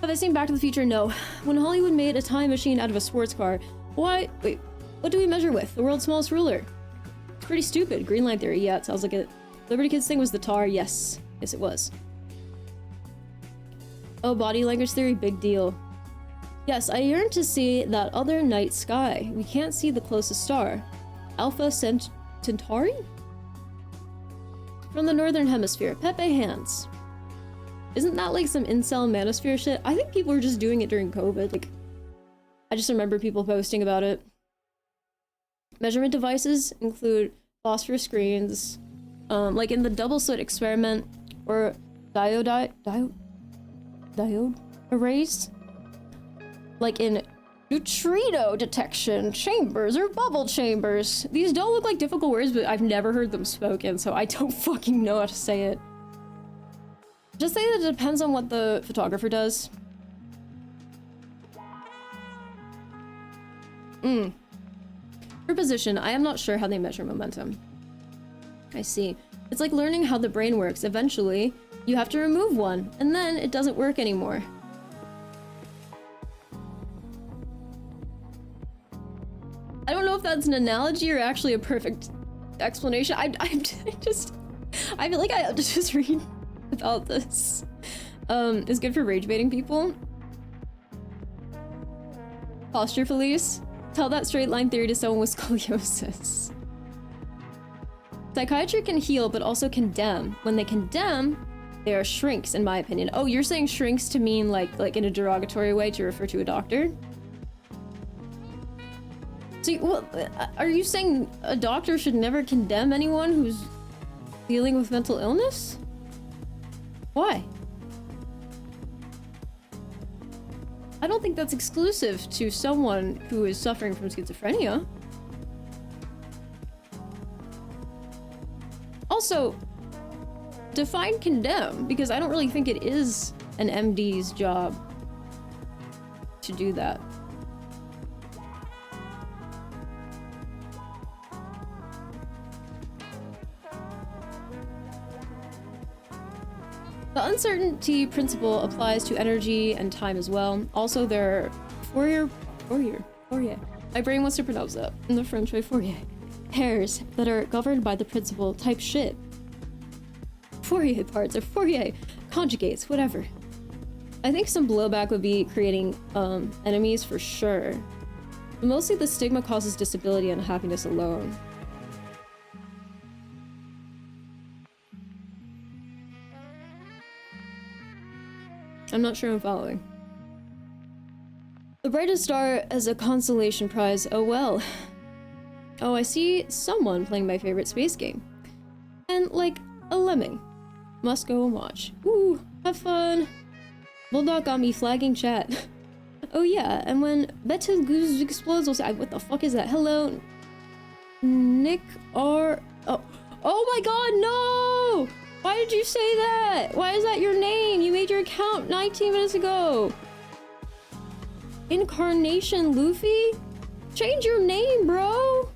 Have I seen Back to the Future? No. When Hollywood made a time machine out of a sports car, why? Wait, what do we measure with? The world's smallest ruler. It's pretty stupid. Green line theory. Yeah, it sounds like it. Liberty Kids thing was the tar. Yes. Yes, it was. Oh, body language theory, big deal. Yes, I yearn to see that other night sky. We can't see the closest star. Alpha Centauri? From the northern hemisphere. Pepe hands. Isn't that like some incel manosphere shit? I think people were just doing it during COVID. Like, I just remember people posting about it. Measurement devices include phosphor screens, like in the double slit experiment, or diode arrays, like in neutrino detection chambers or bubble chambers. These don't look like difficult words, but I've never heard them spoken, so I don't fucking know how to say it. Just say that it depends on what the photographer does. For position, I am not sure how they measure momentum. I see. It's like learning how the brain works. Eventually, you have to remove one, and then it doesn't work anymore. I don't know if that's an analogy or actually a perfect explanation. I feel like I have to just read about this. It's good for rage baiting people. Posture police. Tell that straight line theory to someone with scoliosis. Psychiatry can heal, but also condemn. When they condemn, they are shrinks, in my opinion. Oh, you're saying shrinks to mean like in a derogatory way to refer to a doctor? So, well, are you saying a doctor should never condemn anyone who's dealing with mental illness? Why? I don't think that's exclusive to someone who is suffering from schizophrenia. Also, define condemn, because I don't really think it is an MD's job to do that. The uncertainty principle applies to energy and time as well. Also, there are Fourier. My brain wants to pronounce that in the French way, Fourier. Pairs that are governed by the principle type shit. Fourier parts or Fourier conjugates, whatever. I think some blowback would be creating enemies for sure. But mostly the stigma causes disability and happiness alone. I'm not sure I'm following. The brightest star as a consolation prize. Oh well. Oh, I see someone playing my favorite space game. And like a lemming. Must go and watch. Ooh, have fun. Bulldog got me flagging chat. Oh yeah, and when Betelgeuse explodes, we'll say, what the fuck is that? Hello, Nick R. Oh my god, no! Why did you say that? Why is that your name? You made your account 19 minutes ago. Incarnation Luffy? Change your name, bro.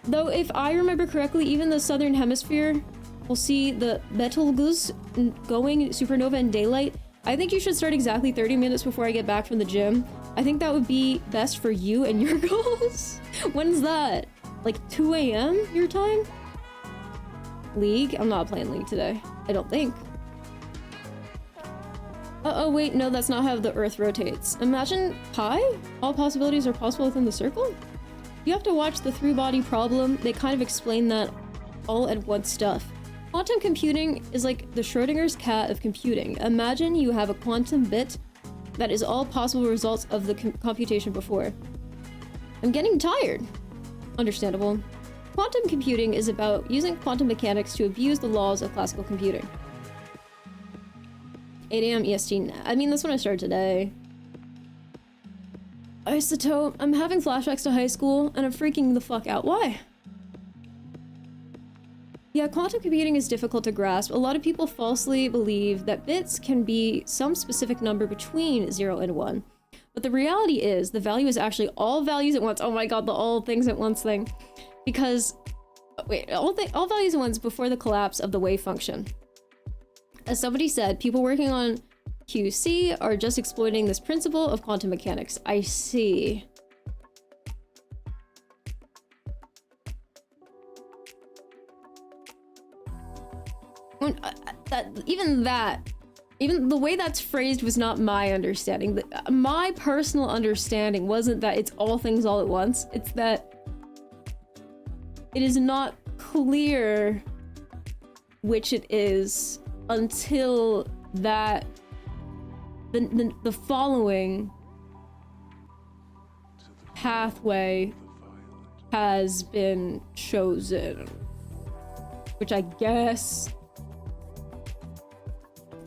Though if I remember correctly, even the southern hemisphere will see the Betelgeuse going supernova in daylight. I think you should start exactly 30 minutes before I get back from the gym. I think that would be best for you and your goals. When's that? Like 2 a.m. your time? League? I'm not playing League today. I don't think. Oh wait, no, that's not how the Earth rotates. Imagine pi? All possibilities are possible within the circle? You have to watch the three-body problem. They kind of explain that all at once stuff. Quantum computing is like the Schrodinger's cat of computing. Imagine you have a quantum bit that is all possible results of the computation before. I'm getting tired. Understandable. Quantum computing is about using quantum mechanics to abuse the laws of classical computing. 8 a.m. EST. I mean, that's when I started today. Isotope. I'm having flashbacks to high school, and I'm freaking the fuck out. Why? Yeah, quantum computing is difficult to grasp. A lot of people falsely believe that bits can be some specific number between 0 and 1. But the reality is, the value is actually all values at once. Oh my god, the all things at once thing. Because, wait, all values at once before the collapse of the wave function. As somebody said, people working on QC are just exploiting this principle of quantum mechanics. I see. Even the way that's phrased was not my understanding. My personal understanding wasn't that it's all things all at once. It's that it is not clear which it is until that the following pathway has been chosen, which I guess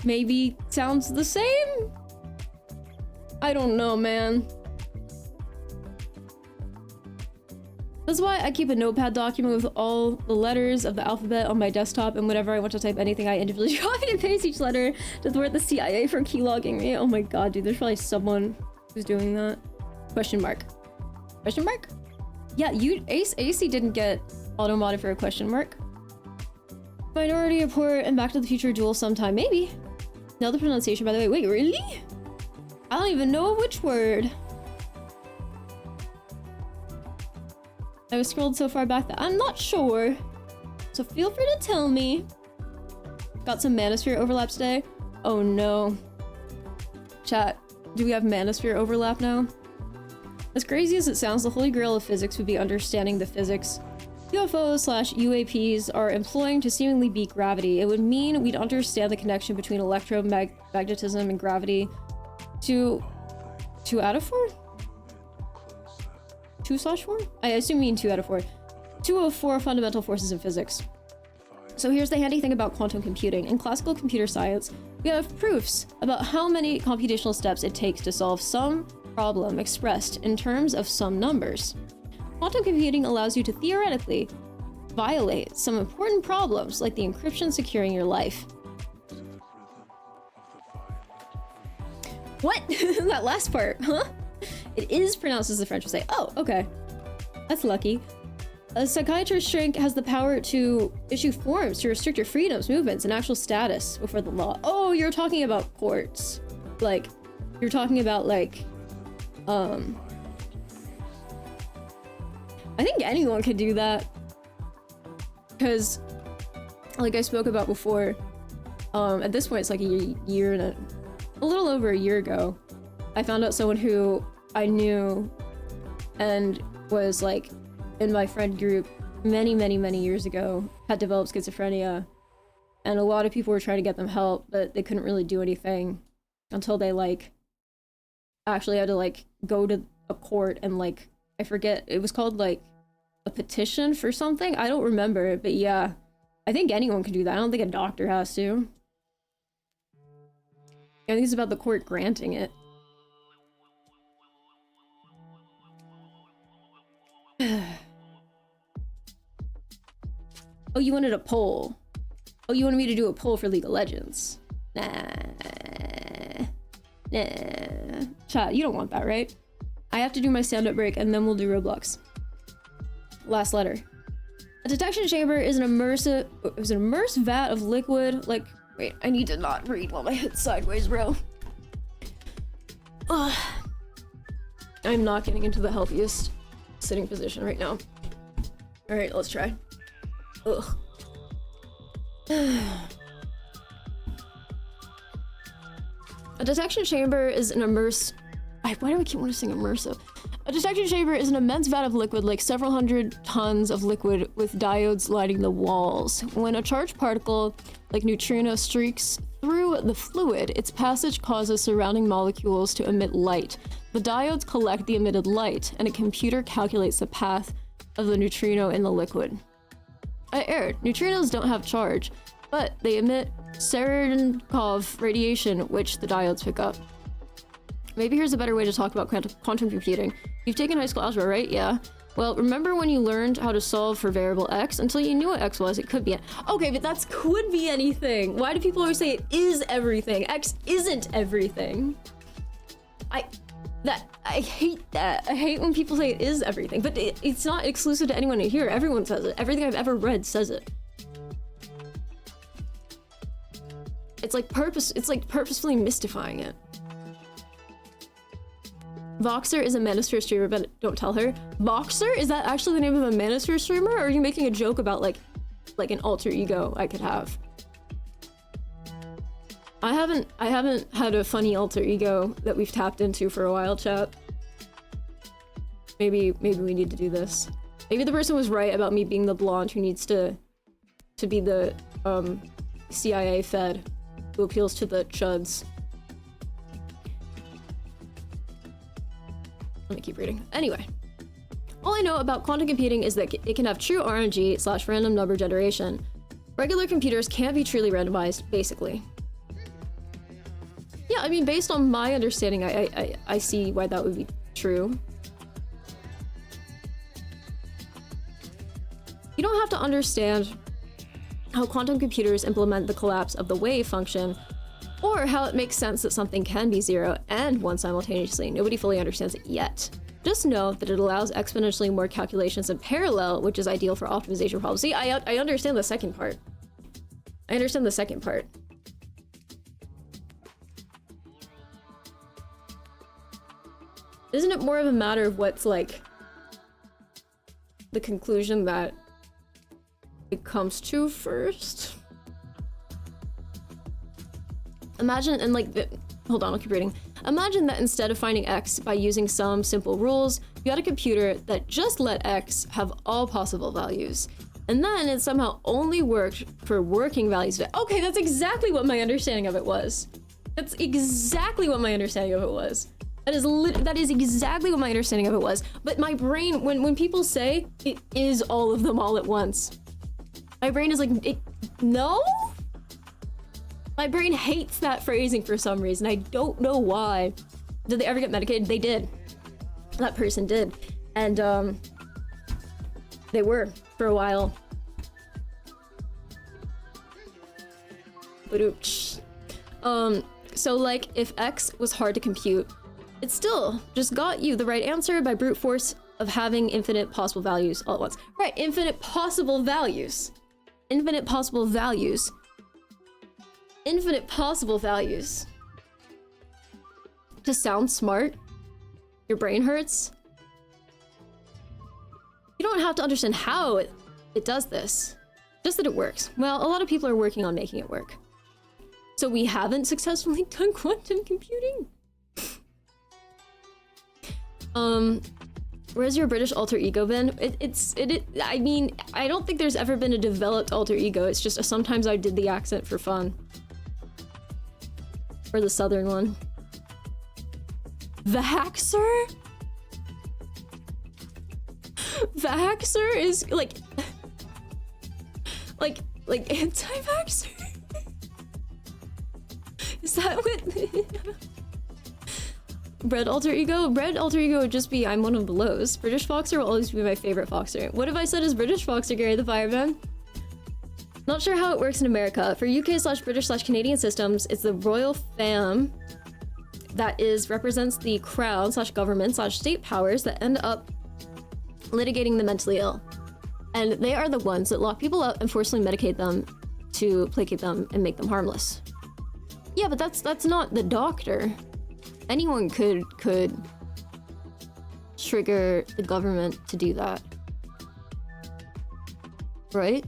maybe sounds the same? I don't know, man. That's why I keep a notepad document with all the letters of the alphabet on my desktop, and whenever I want to type anything, I individually copy and paste each letter to thwart the CIA from keylogging me. Oh my god, dude, there's probably someone who's doing that. Question mark. Question mark? Yeah, AC didn't get auto-modded for a question mark. Minority Report and Back to the Future duel sometime, maybe. Now the pronunciation, by the way. Wait, really? I don't even know which word. I was scrolled so far back that I'm not sure. So feel free to tell me. Got some Manosphere overlap today? Oh no. Chat, do we have Manosphere overlap now? As crazy as it sounds, the holy grail of physics would be understanding the physics UFOs/UAPs are employing to seemingly beat gravity. It would mean we'd understand the connection between electromagnetism and gravity. 2 out of 4? 2/4? I assume you mean 2 out of 4. 2 of 4 fundamental forces in physics. So here's the handy thing about quantum computing. In classical computer science, we have proofs about how many computational steps it takes to solve some problem expressed in terms of some numbers. Quantum computing allows you to theoretically violate some important problems like the encryption securing your life. What? That last part, huh? It is pronounced as the French would say. Oh, okay. That's lucky. A psychiatrist shrink has the power to issue forms to restrict your freedoms, movements, and actual status before the law. Oh, you're talking about courts. Like, you're talking about, like, I think anyone could do that. Because, like I spoke about before, at this point it's like a year and a little over a year ago, I found out someone who I knew and was like in my friend group many years ago had developed schizophrenia, and a lot of people were trying to get them help, but they couldn't really do anything until they like actually had to like go to a court and like, I forget, it was called like a petition for something, I don't remember, but yeah, I think anyone can do that. I don't think a doctor has to. I think it's about the court granting it. Oh, you wanted a poll. Oh, you wanted me to do a poll for League of Legends. Nah. Chat, you don't want that, right? I have to do my stand-up break and then we'll do Roblox. Last letter. A detection chamber is an immersed vat of liquid, like, wait, I need to not read while my head's sideways, bro. Ugh. I'm not getting into the healthiest sitting position right now. Alright, let's try. Ugh. A detection chamber is an why do I keep wanting to sing immersive? A detection chamber is an immense vat of liquid, like several hundred tons of liquid with diodes lighting the walls. When a charged particle, like neutrino, streaks through the fluid, its passage causes surrounding molecules to emit light. The diodes collect the emitted light, and a computer calculates the path of the neutrino in the liquid. I erred. Neutrinos don't have charge, but they emit Cherenkov radiation, which the diodes pick up. Maybe here's a better way to talk about quantum computing. You've taken high school algebra, right? Yeah. Well, remember when you learned how to solve for variable x? Until you knew what x was, it could be okay, but that could be anything. Why do people always say it is everything? X isn't everything. I hate that. I hate when people say it is everything, but it's not exclusive to anyone here. Everyone says it. Everything I've ever read says it. It's like purposefully mystifying it. Voxer is a Manosphere streamer, but don't tell her. Voxer? Is that actually the name of a Manosphere streamer? Or are you making a joke about like an alter ego I could have? I haven't had a funny alter ego that we've tapped into for a while, chat. Maybe we need to do this. Maybe the person was right about me being the blonde who needs to be the CIA fed who appeals to the chuds. Let me keep reading. Anyway, all I know about quantum computing is that it can have true RNG / random number generation. Regular computers can't be truly randomized, basically. Yeah, I mean, based on my understanding, I see why that would be true. You don't have to understand how quantum computers implement the collapse of the wave function, or how it makes sense that something can be 0 and 1 simultaneously. Nobody fully understands it yet. Just know that it allows exponentially more calculations in parallel, which is ideal for optimization problems. See, I understand the second part. I understand the second part. Isn't it more of a matter of what's like the conclusion that it comes to first? Imagine, and like, hold on, I'll keep reading. Imagine that instead of finding x by using some simple rules, you had a computer that just let x have all possible values. And then it somehow only worked for working values. Okay, that's exactly what my understanding of it was. That's exactly what my understanding of it was. That is exactly what my understanding of it was. But my brain, when people say it is all of them all at once, my brain is like, no? My brain hates that phrasing for some reason. I don't know why. Did they ever get medicated? They did. That person did. And they were for a while. So like if x was hard to compute, it still just got you the right answer by brute force of having infinite possible values all at once. Right, infinite possible values. Infinite possible values. Infinite possible values. To sound smart, your brain hurts. You don't have to understand how it does this, just that it works. Well, a lot of people are working on making it work. So we haven't successfully done quantum computing. Where's your British alter ego been? I mean, I don't think there's ever been a developed alter ego. It's just sometimes I did the accent for fun. Or the southern one. Vaxxer? Vaxxer is like anti-vaxxer? Is that what? Bread alter ego? Bread alter ego would just be I'm one of the lows. British Foxer will always be my favorite Foxer. What if I said as British Foxer, Gary the Fireman? Not sure how it works in America. For UK/British/Canadian systems, it's the royal fam that represents the crown/government/state powers that end up litigating the mentally ill. And they are the ones that lock people up and forcibly medicate them to placate them and make them harmless. Yeah, but that's not the doctor. Anyone could trigger the government to do that. Right?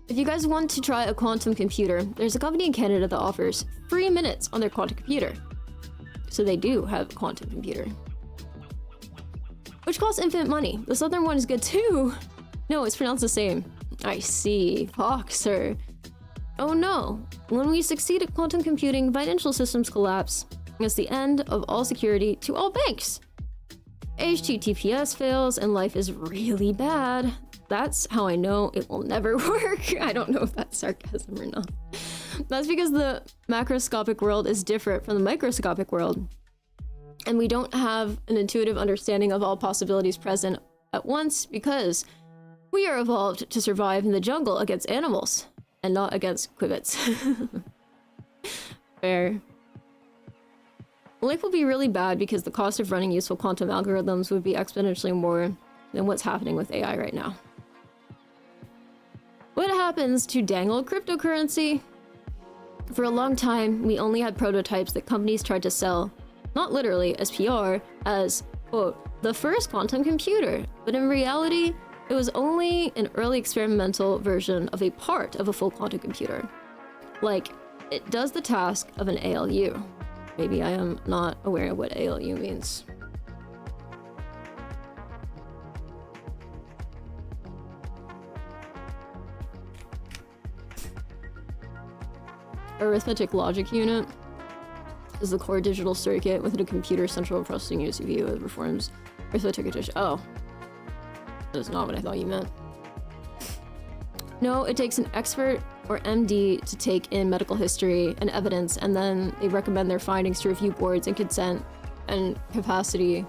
If you guys want to try a quantum computer, there's a company in Canada that offers 3 minutes on their quantum computer. So they do have a quantum computer. Which costs infinite money. The southern one is good too. No, it's pronounced the same. I see. Foxer. Oh no. When we succeed at quantum computing, financial systems collapse. It's the end of all security to all banks. HTTPS fails and life is really bad. That's how I know it will never work. I don't know if that's sarcasm or not. That's because the macroscopic world is different from the microscopic world. And we don't have an intuitive understanding of all possibilities present at once because we are evolved to survive in the jungle against animals and not against quivets. Fair. Life will be really bad because the cost of running useful quantum algorithms would be exponentially more than what's happening with AI right now. What happens to dangle cryptocurrency? For a long time, we only had prototypes that companies tried to sell, not literally as PR, as, quote, the first quantum computer, but in reality, it was only an early experimental version of a part of a full quantum computer. Like, it does the task of an ALU. Maybe I am not aware of what ALU means. Arithmetic logic unit is the core digital circuit within a computer central processing unit CPU that performs arithmetic addition. Oh. That's not what I thought you meant. No, it takes an expert or MD to take in medical history and evidence, and then they recommend their findings to review boards and consent and capacity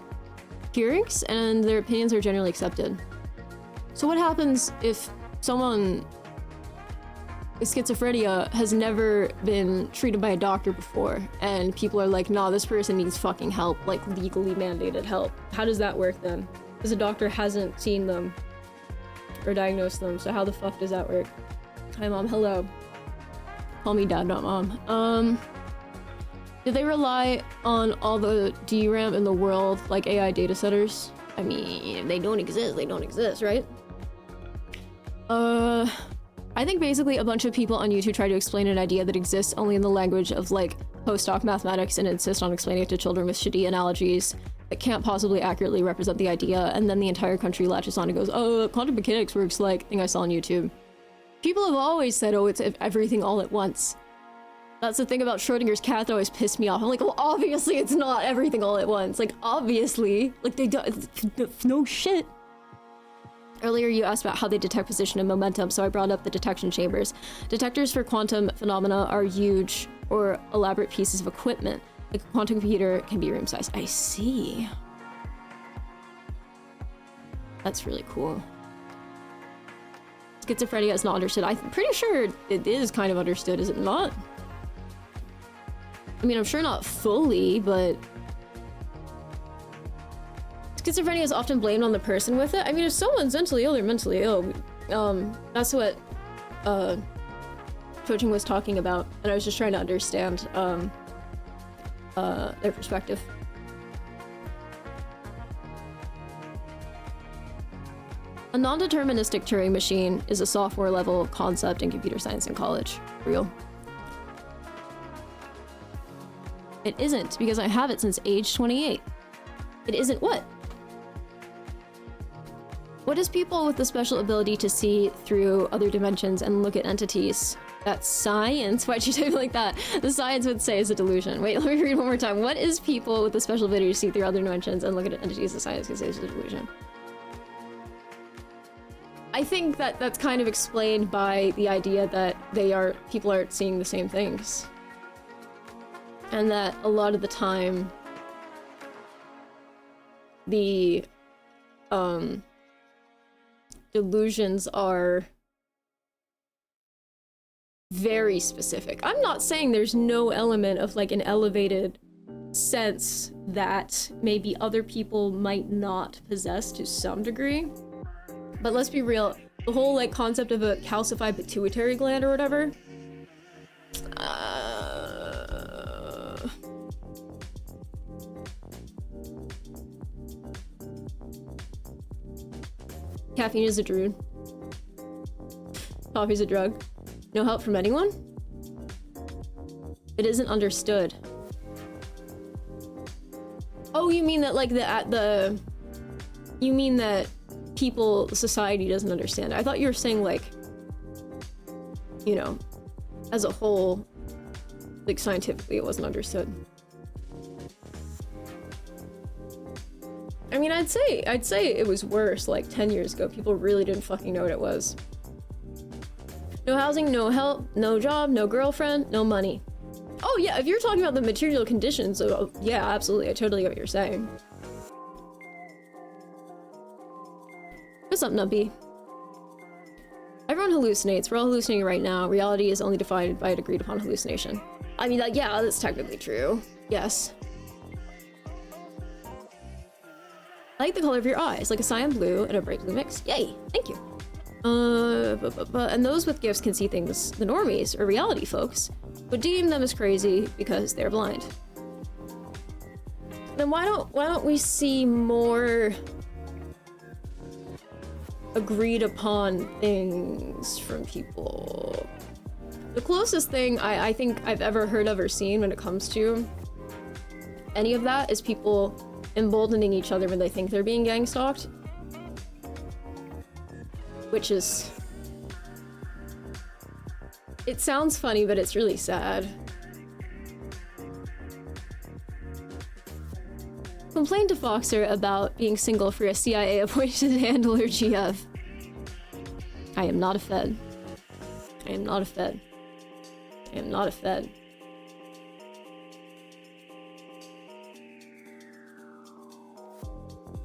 hearings, and their opinions are generally accepted. So what happens if someone with schizophrenia has never been treated by a doctor before, and people are like, nah, this person needs fucking help, like legally mandated help? How does that work then? Because a doctor hasn't seen them or diagnosed them, so how the fuck does that work? Hi mom, hello. Call me dad, not mom. Do they rely on all the DRAM in the world, like AI data centers? I mean, if they don't exist, right? I think basically a bunch of people on YouTube try to explain an idea that exists only in the language of like post-doc mathematics and insist on explaining it to children with shitty analogies that can't possibly accurately represent the idea, and then the entire country latches on and goes, oh, quantum mechanics works like thing I saw on YouTube. People have always said, oh, it's everything all at once. That's the thing about Schrodinger's cat that always pissed me off. I'm like, well, obviously it's not everything all at once. Like, obviously. Like, they don't... No shit. Earlier you asked about how they detect position and momentum, so I brought up the detection chambers. Detectors for quantum phenomena are huge or elaborate pieces of equipment. Like a quantum computer can be room-sized. I see. That's really cool. Schizophrenia is not understood. I'm pretty sure it is kind of understood, is it not? I mean, I'm sure not fully, but... Schizophrenia is often blamed on the person with it. I mean, if someone's mentally ill, they're mentally ill. That's what Coaching was talking about, and I was just trying to understand their perspective. A non-deterministic Turing machine is a sophomore level concept in computer science in college. Real. It isn't, because I have it since age 28. It isn't what? What is people with the special ability to see through other dimensions and look at entities? That's science. Why'd you type it like that? The science would say is a delusion. Wait, let me read one more time. What is people with the special ability to see through other dimensions and look at entities? The science could say is a delusion. I think that that's kind of explained by the idea that people aren't seeing the same things. And that a lot of the time, the, delusions are very specific. I'm not saying there's no element of like an elevated sense that maybe other people might not possess to some degree. But let's be real, the whole like concept of a calcified pituitary gland or whatever. Caffeine is a druid. Coffee's a drug. No help from anyone? It isn't understood. Oh, you mean that like you mean that people, society doesn't understand. I thought you were saying like, you know, as a whole, like scientifically it wasn't understood. I mean, I'd say it was worse like 10 years ago. People really didn't fucking know what it was. No housing, no help, no job, no girlfriend, no money. Oh yeah, if you're talking about the material conditions, yeah, absolutely, I totally get what you're saying. What's up, Numpy? Everyone hallucinates. We're all hallucinating right now. Reality is only defined by an agreed upon hallucination. I mean, like, yeah, that's technically true. Yes. I like the color of your eyes, like a cyan blue and a bright blue mix. Yay, thank you. And those with gifts can see things the normies, or reality folks, would deem them as crazy because they're blind. Then why don't we see more agreed upon things from people? The closest thing I think I've ever heard of or seen when it comes to any of that is people emboldening each other when they think they're being gang stalked. Which is... It sounds funny, but it's really sad. Complain to Foxer about being single for a CIA-appointed handler GF. I am not a Fed. I am not a Fed. I am not a Fed.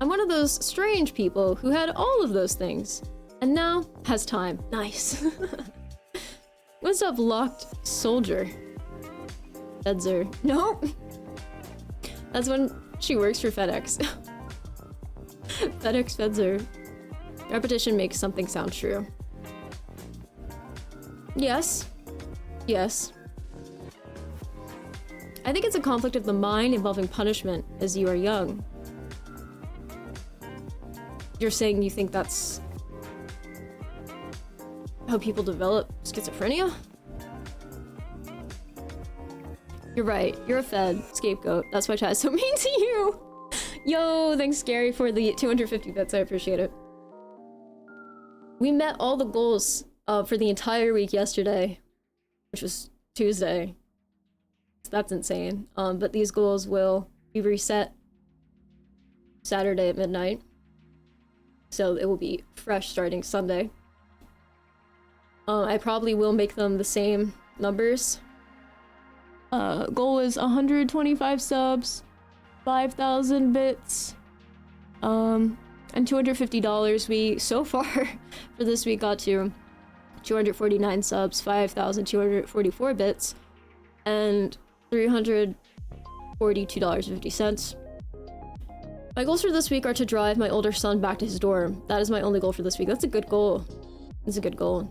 I'm one of those strange people who had all of those things, and now has time. Nice. What's up, locked soldier? Fedzer. Nope. That's when she works for FedEx. FedEx Fedzer. Repetition makes something sound true. Yes. Yes. I think it's a conflict of the mind involving punishment as you are young. You're saying you think that's how people develop schizophrenia? You're right. You're a Fed scapegoat. That's why chat is so mean to you. Yo, thanks, Gary, for the 250 bits. I appreciate it. We met all the goals for the entire week yesterday, which was Tuesday. So that's insane. But these goals will be reset Saturday at midnight. So it will be fresh starting Sunday. I probably will make them the same numbers. Goal is 125 subs, 5,000 bits, and $250. We, so far, for this week, got to 249 subs, 5,244 bits, and $342.50. My goals for this week are to drive my older son back to his dorm. That is my only goal for this week. That's a good goal. It's a good goal.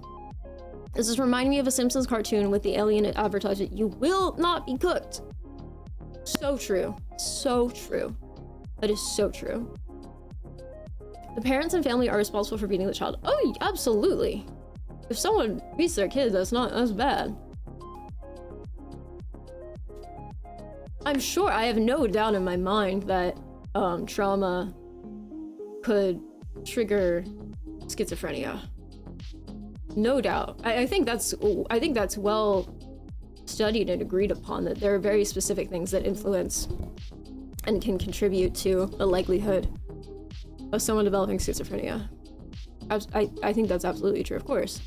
This is reminding me of a Simpsons cartoon with the alien advertisement, "You will not be cooked." So true. So true. That is so true. The parents and family are responsible for beating the child. Oh, absolutely. If someone beats their kid, that's bad. I'm sure, I have no doubt in my mind that trauma could trigger schizophrenia. No doubt. I think that's well studied and agreed upon, that there are very specific things that influence and can contribute to the likelihood of someone developing schizophrenia. I think that's absolutely true, of course.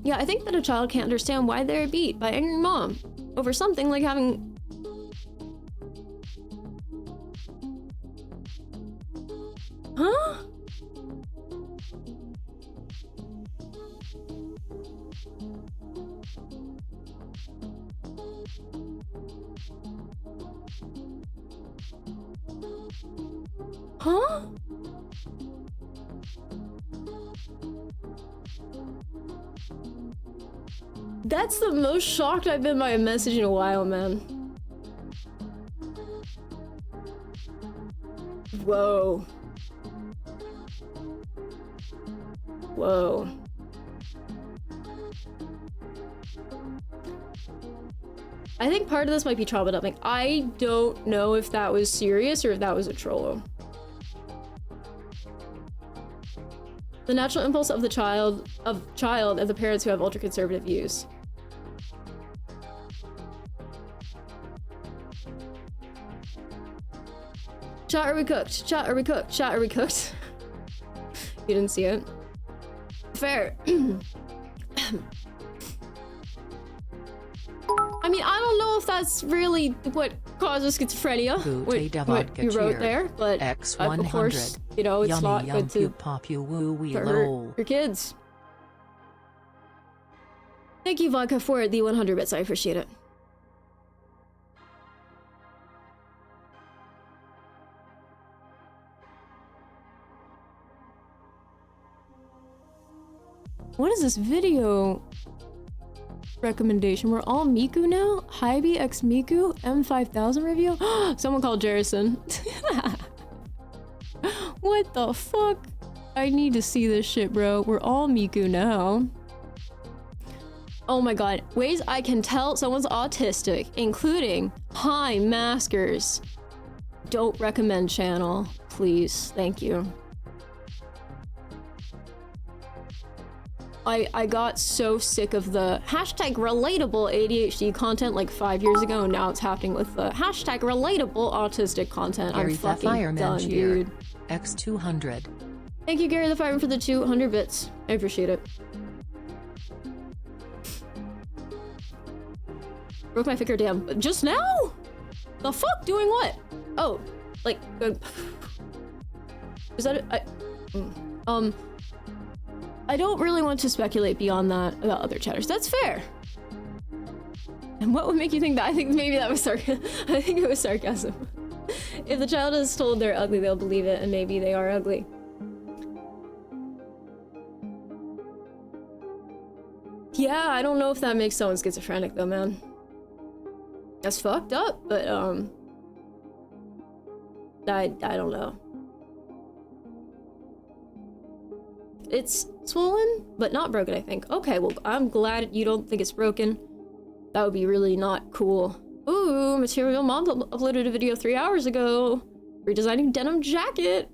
Yeah, I think that a child can't understand why they're beat by angry mom over something like having... Huh? Huh? That's the most shocked I've been by a message in a while, man. Whoa. Whoa. I think part of this might be trauma dumping. I don't know if that was serious or if that was a troll. The natural impulse of the child and the parents who have ultra-conservative views. Chat, are we cooked? Chat, are we cooked? Chat, are we cooked? You didn't see it. Fair. I mean, I don't know if that's really what causes schizophrenia. What you wrote there, but X100. of course, you know, it's not good to hurt your kids. Thank you, Vodka, for the 100 bits. I appreciate it. What is this video recommendation? We're all Miku now? Hybe x Miku M5000 review? Someone called Jerison. What the fuck? I need to see this shit, bro. We're all Miku now. Oh my god. Ways I can tell someone's autistic, including high maskers. Don't recommend channel, please. Thank you. I got so sick of the hashtag relatable ADHD content like 5 years ago, and now it's happening with the hashtag relatable autistic content. I'm fucking done, dude. X200. Thank you, Gary the Fireman, for the 200 bits. I appreciate it. Broke my finger, damn. Just now? The fuck? Doing what? Oh, like, is that I don't really want to speculate beyond that about other chatters. That's fair. And what would make you think that? I think maybe that was sarcasm. I think it was sarcasm. If the child is told they're ugly, they'll believe it, and maybe they are ugly. Yeah, I don't know if that makes someone schizophrenic though, man. That's fucked up, but I don't know. It's swollen, but not broken, I think. Okay, well, I'm glad you don't think it's broken. That would be really not cool. Ooh, Material Mom uploaded a video 3 hours ago. Redesigning denim jacket.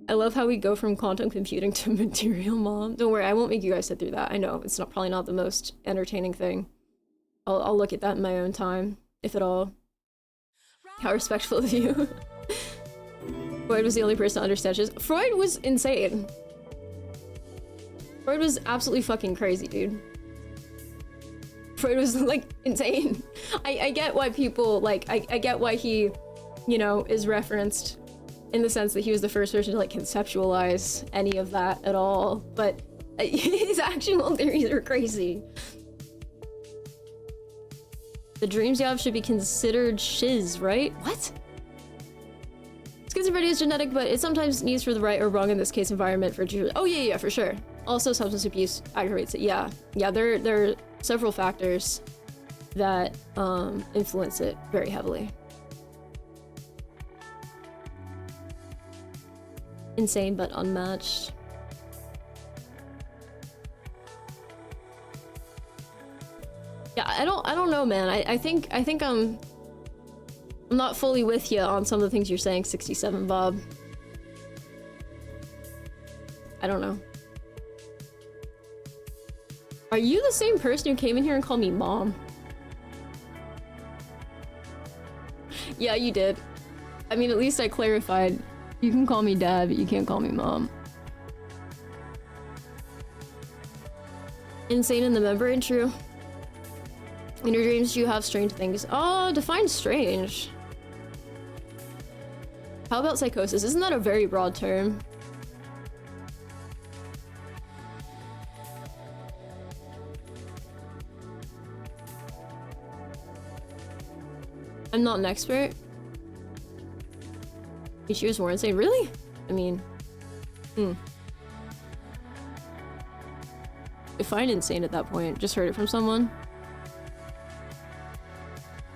I love how we go from quantum computing to Material Mom. Don't worry, I won't make you guys sit through that. I know, it's probably not the most entertaining thing. I'll look at that in my own time, if at all. How respectful of you. Freud was the only person to understand shit. Freud was insane. Freud was absolutely fucking crazy, dude. Freud was, like, insane. I get why people, like, I get why he, you know, is referenced in the sense that he was the first person to, like, conceptualize any of that at all, but his actual theories are crazy. The dreams you have should be considered shiz, right? What? Schizophrenia is genetic, but it sometimes needs for the right or wrong, in this case, environment for... Oh, yeah, for sure. Also, substance abuse aggravates it. Yeah, there are several factors that influence it very heavily. Insane but unmatched. Yeah, I don't know, man. I think I'm not fully with you on some of the things you're saying, 67 Bob. I don't know. Are you the same person who came in here and called me mom? Yeah, you did. I mean, at least I clarified. You can call me dad, but you can't call me mom. Insane in the membrane, true. In your dreams, you have strange things. Oh, define strange. How about psychosis? Isn't that a very broad term? I'm not an expert. Each year's more insane. Really? I mean, define insane at that point? Just heard it from someone?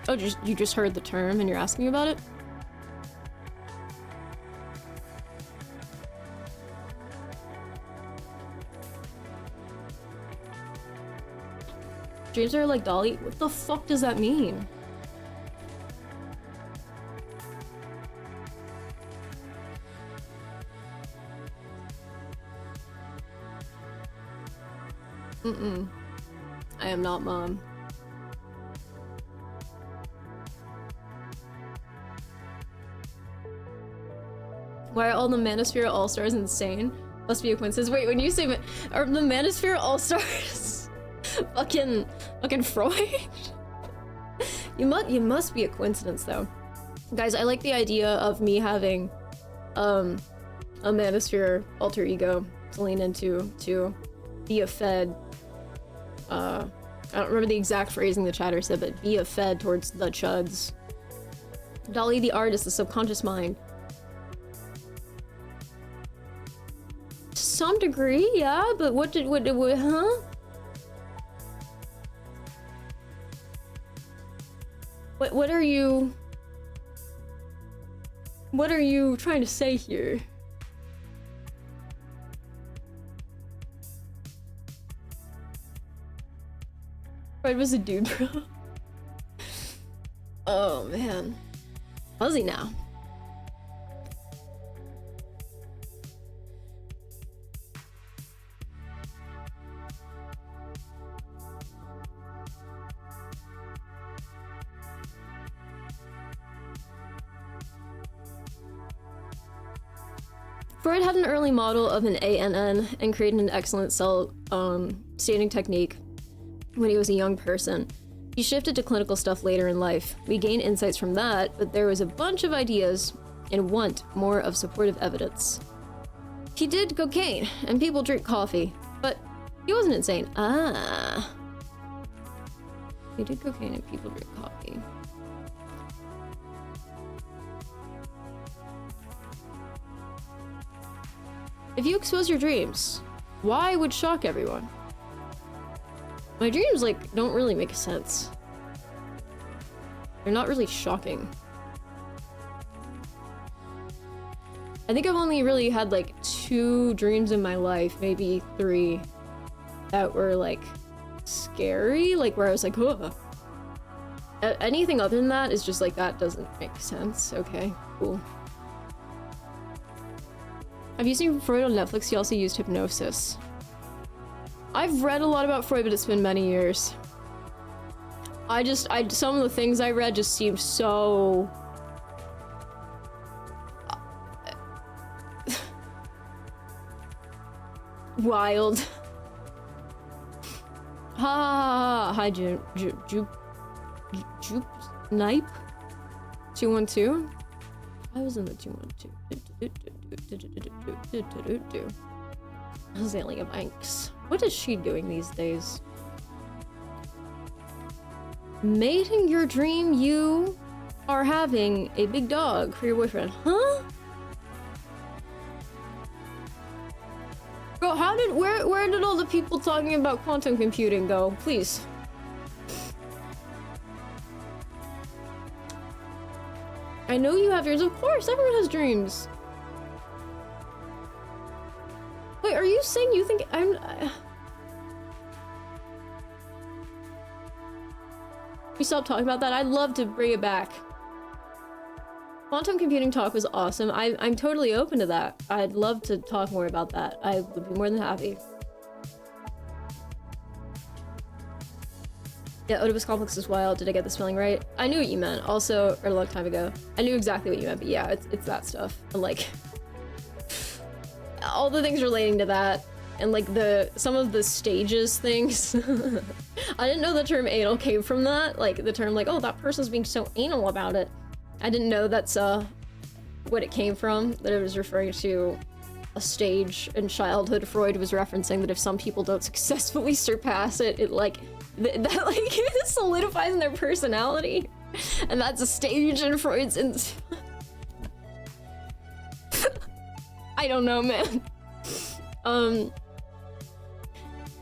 Oh, you just heard the term and you're asking about it? Dreams are like Dolly? What the fuck does that mean? I am not mom. Why are all the Manosphere All-Stars insane? Must be a coincidence. Wait, when you say are the Manosphere All-Stars fucking Freud? You must be a coincidence though. Guys, I like the idea of me having a Manosphere alter ego to lean into to be a fed. I don't remember the exact phrasing the chatter said, but be a fed towards the chuds. Dolly the artist, the subconscious mind. To some degree, yeah, but what, huh? What are you trying to say here? Freud was a dude, bro. Oh man. Fuzzy now. Freud had an early model of an ANN and created an excellent cell staining technique when he was a young person. He shifted to clinical stuff later in life. We gained insights from that, but there was a bunch of ideas and want more of supportive evidence. He did cocaine, and people drink coffee, but he wasn't insane. Ah. He did cocaine and people drink coffee. If you expose your dreams, why would shock everyone? My dreams, like, don't really make sense. They're not really shocking. I think I've only really had, like, 2 dreams in my life, maybe 3, that were, like, scary, like, where I was like, oh. Anything other than that is just, like, that doesn't make sense. Okay, cool. Have you seen Freud on Netflix? He also used hypnosis. I've read a lot about Freud, but it's been many years. Some of the things I read just seemed so... wild. Hi, Snipe? 212? I was in the 212. Azalea Banks. What is she doing these days? Mating your dream you are having a big dog for your boyfriend. Huh? Bro, where did all the people talking about quantum computing go? Please. I know you have yours. Of course, everyone has dreams. Wait, are you saying you think we stop talking about that? I'd love to bring it back. Quantum computing talk was awesome. I'm totally open to that. I'd love to talk more about that. I would be more than happy. Yeah, Oedipus complex is wild. Did I get the spelling right? I knew what you meant. Also, a long time ago. I knew exactly what you meant, but yeah, it's that stuff. And like, all the things relating to that, and like some of the stages things. I didn't know the term anal came from that. Like the term like, oh, that person's being so anal about it. I didn't know that's what it came from, that it was referring to a stage in childhood. Freud was referencing that if some people don't successfully surpass it, it like, that like solidifies in their personality. And that's a stage in Freud's I don't know, man.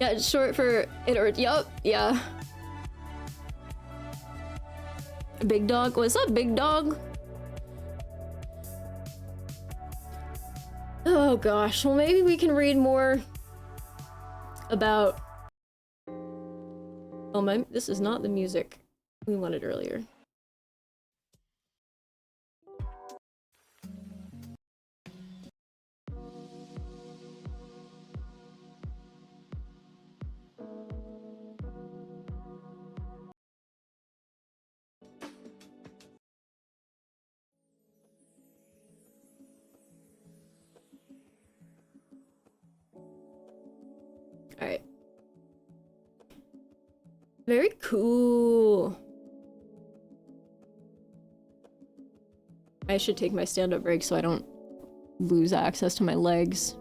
Yeah, it's short for it or yup, yeah. Big dog, what's up, big dog? Oh gosh, well maybe we can read more about... Oh my, this is not the music we wanted earlier. Alright. Very cool. I should take my stand-up break so I don't lose access to my legs.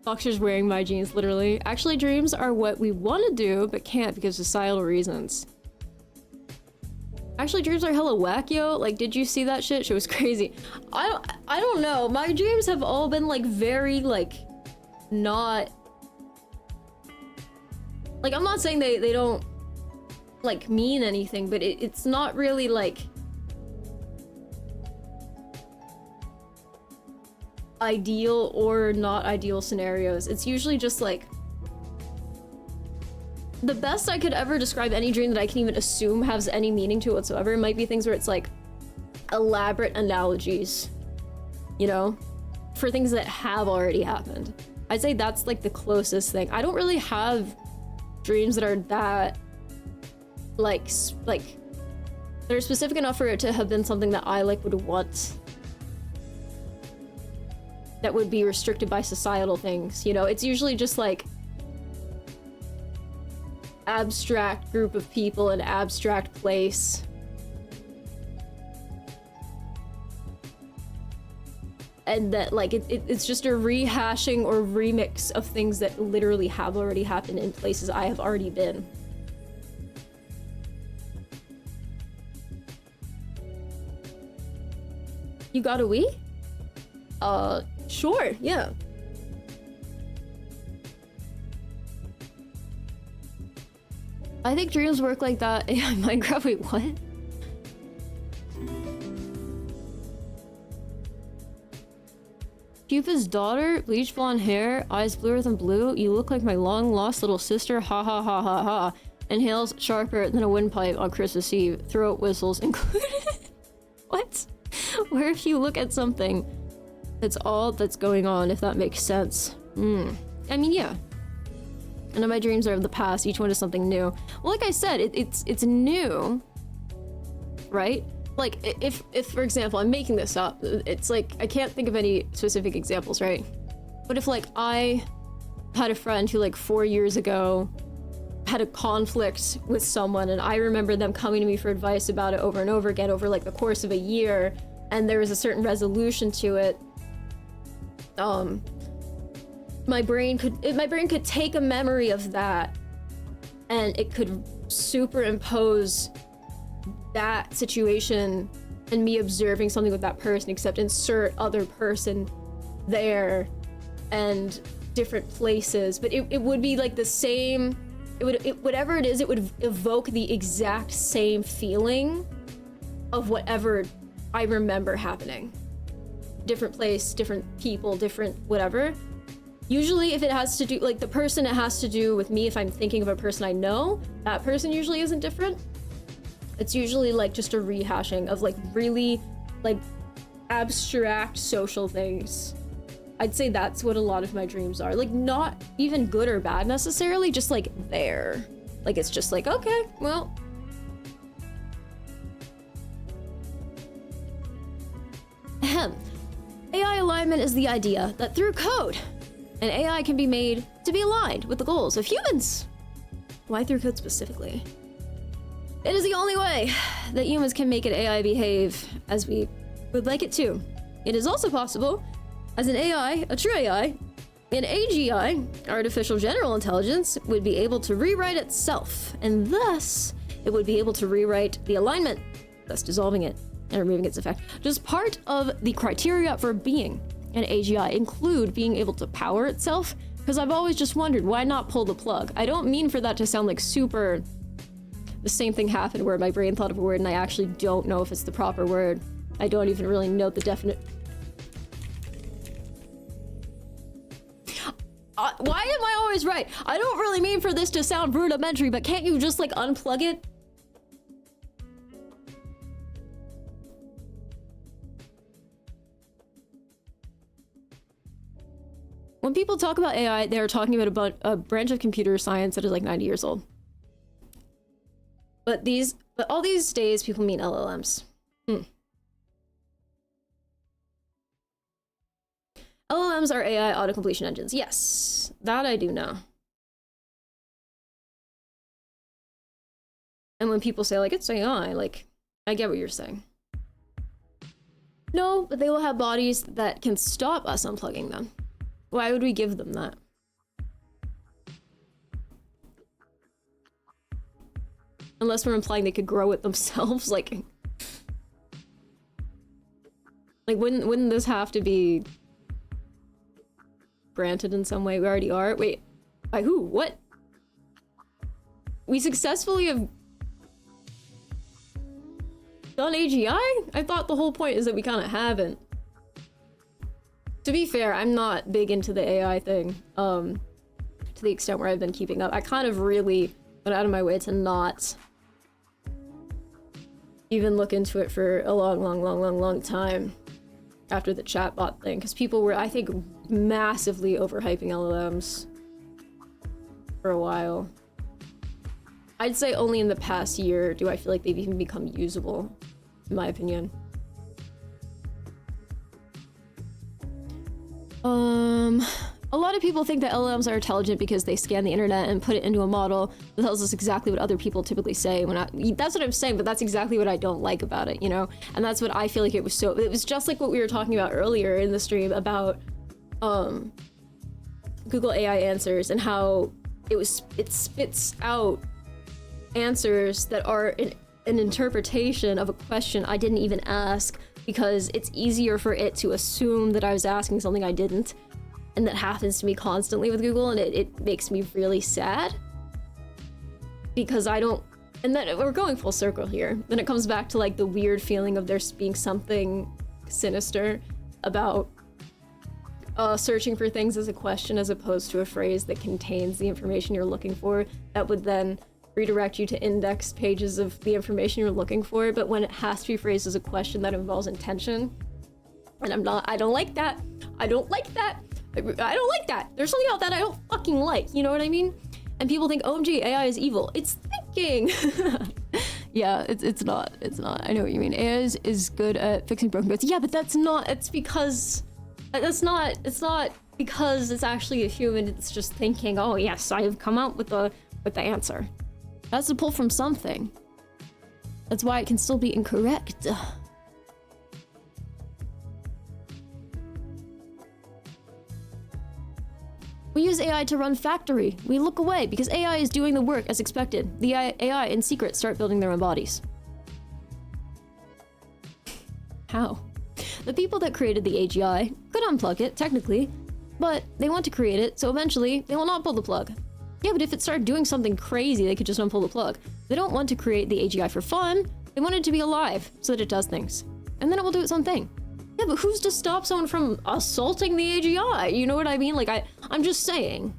Boxers wearing my jeans, literally. Actually, dreams are what we want to do, but can't because of societal reasons. Actually, dreams are hella whack, yo. Like, did you see that shit? Shit was crazy. I don't know. My dreams have all been, like, very, like, not... Like, I'm not saying they don't, like, mean anything, but it's not really, like... ideal or not ideal scenarios. It's usually just like the best I could ever describe any dream that I can even assume has any meaning to it whatsoever might be things where it's like elaborate analogies, you know, for things that have already happened. I'd say that's like the closest thing. I don't really have dreams that are that like they're specific enough for it to have been something that I like would want, that would be restricted by societal things, you know? It's usually just like abstract group of people, an abstract place. And that like it's just a rehashing or remix of things that literally have already happened in places I have already been. You got a Wii? Sure, yeah. I think dreams work like that. Yeah, Minecraft, wait, what? Cupid's daughter, bleach blonde hair, eyes bluer than blue. You look like my long lost little sister, ha ha ha ha ha. Inhales sharper than a windpipe on Christmas Eve. Throat whistles included. What? Where if you look at something, that's all that's going on, if that makes sense. I mean, yeah. None of my dreams are of the past. Each one is something new. Well, like I said, it's new, right? Like, if for example, I'm making this up. It's like, I can't think of any specific examples, right? But if, like, I had a friend who, like, 4 years ago had a conflict with someone, and I remember them coming to me for advice about it over and over again over, like, the course of a year, and there was a certain resolution to it, my brain could take a memory of that and it could superimpose that situation and me observing something with that person, except insert other person there and different places, but it would be like the same. Whatever it is, it would evoke the exact same feeling of whatever I remember happening. Different place, different people, different whatever. Usually if it has to do, like, the person it has to do with me, if I'm thinking of a person I know, that person usually isn't different. It's usually like just a rehashing of like really like abstract social things. I'd say that's what a lot of my dreams are. Like, not even good or bad necessarily, just like there. Like, it's just like, okay, well. Ahem. AI alignment is the idea that through code, and AI can be made to be aligned with the goals of humans. Why through code specifically? It is the only way that humans can make an AI behave as we would like it to. It is also possible, as an AI, a true AI, an AGI, artificial general intelligence, would be able to rewrite itself, and thus it would be able to rewrite the alignment, thus dissolving it and removing its effect. Does part of the criteria for being an AGI include being able to power itself? Because I've always just wondered, why not pull the plug? I don't mean for that to sound like super... The same thing happened where my brain thought of a word and I actually don't know if it's the proper word. I don't even really know the definite... why am I always right? I don't really mean for this to sound rudimentary, but can't you just, like, unplug it? When people talk about AI, they're talking about a branch of computer science that is like 90 years old. But all these days, people mean LLMs. LLMs are AI auto-completion engines. Yes, that I do know. And when people say, like, it's AI, like, I get what you're saying. No, but they will have bodies that can stop us unplugging them. Why would we give them that? Unless we're implying they could grow it themselves, like wouldn't this have to be granted in some way? We already are. Wait, by who? What? We successfully have done AGI? I thought the whole point is that we kind of haven't. To be fair, I'm not big into the AI thing, to the extent where I've been keeping up. I kind of really went out of my way to not even look into it for a long time after the chatbot thing, because people were, I think, massively overhyping LLMs for a while. I'd say only in the past year do I feel like they've even become usable, in my opinion. A lot of people think that LLMs are intelligent because they scan the internet and put it into a model that tells us exactly what other people typically say. That's what I'm saying, but that's exactly what I don't like about it, you know? And that's what I feel like it was just like what we were talking about earlier in the stream about Google AI answers and how it spits out answers that are an interpretation of a question I didn't even ask, because it's easier for it to assume that I was asking something I didn't. And that happens to me constantly with Google, and it makes me really sad. Because I don't... And then we're going full circle here. Then it comes back to, like, the weird feeling of there being something sinister about searching for things as a question as opposed to a phrase that contains the information you're looking for, that would then redirect you to index pages of the information you're looking for. But when it has to be phrased as a question that involves intention, and I don't like that. I don't like that. I don't like that. There's something about that I don't fucking like, you know what I mean? And people think, OMG, AI is evil. It's thinking. Yeah, it's not. I know what you mean. AI is good at fixing broken codes. Yeah, but it's not because it's actually a human. It's just thinking, oh yes, I have come out with the answer. That's to pull from something. That's why it can still be incorrect. We use AI to run factory. We look away because AI is doing the work as expected. The AI in secret start building their own bodies. How? The people that created the AGI could unplug it, technically, but they want to create it, so eventually they will not pull the plug. Yeah, but if it started doing something crazy, they could just unpull the plug. They don't want to create the AGI for fun. They want it to be alive so that it does things. And then it will do its own thing. Yeah, but who's to stop someone from assaulting the AGI? You know what I mean? Like, I'm just saying.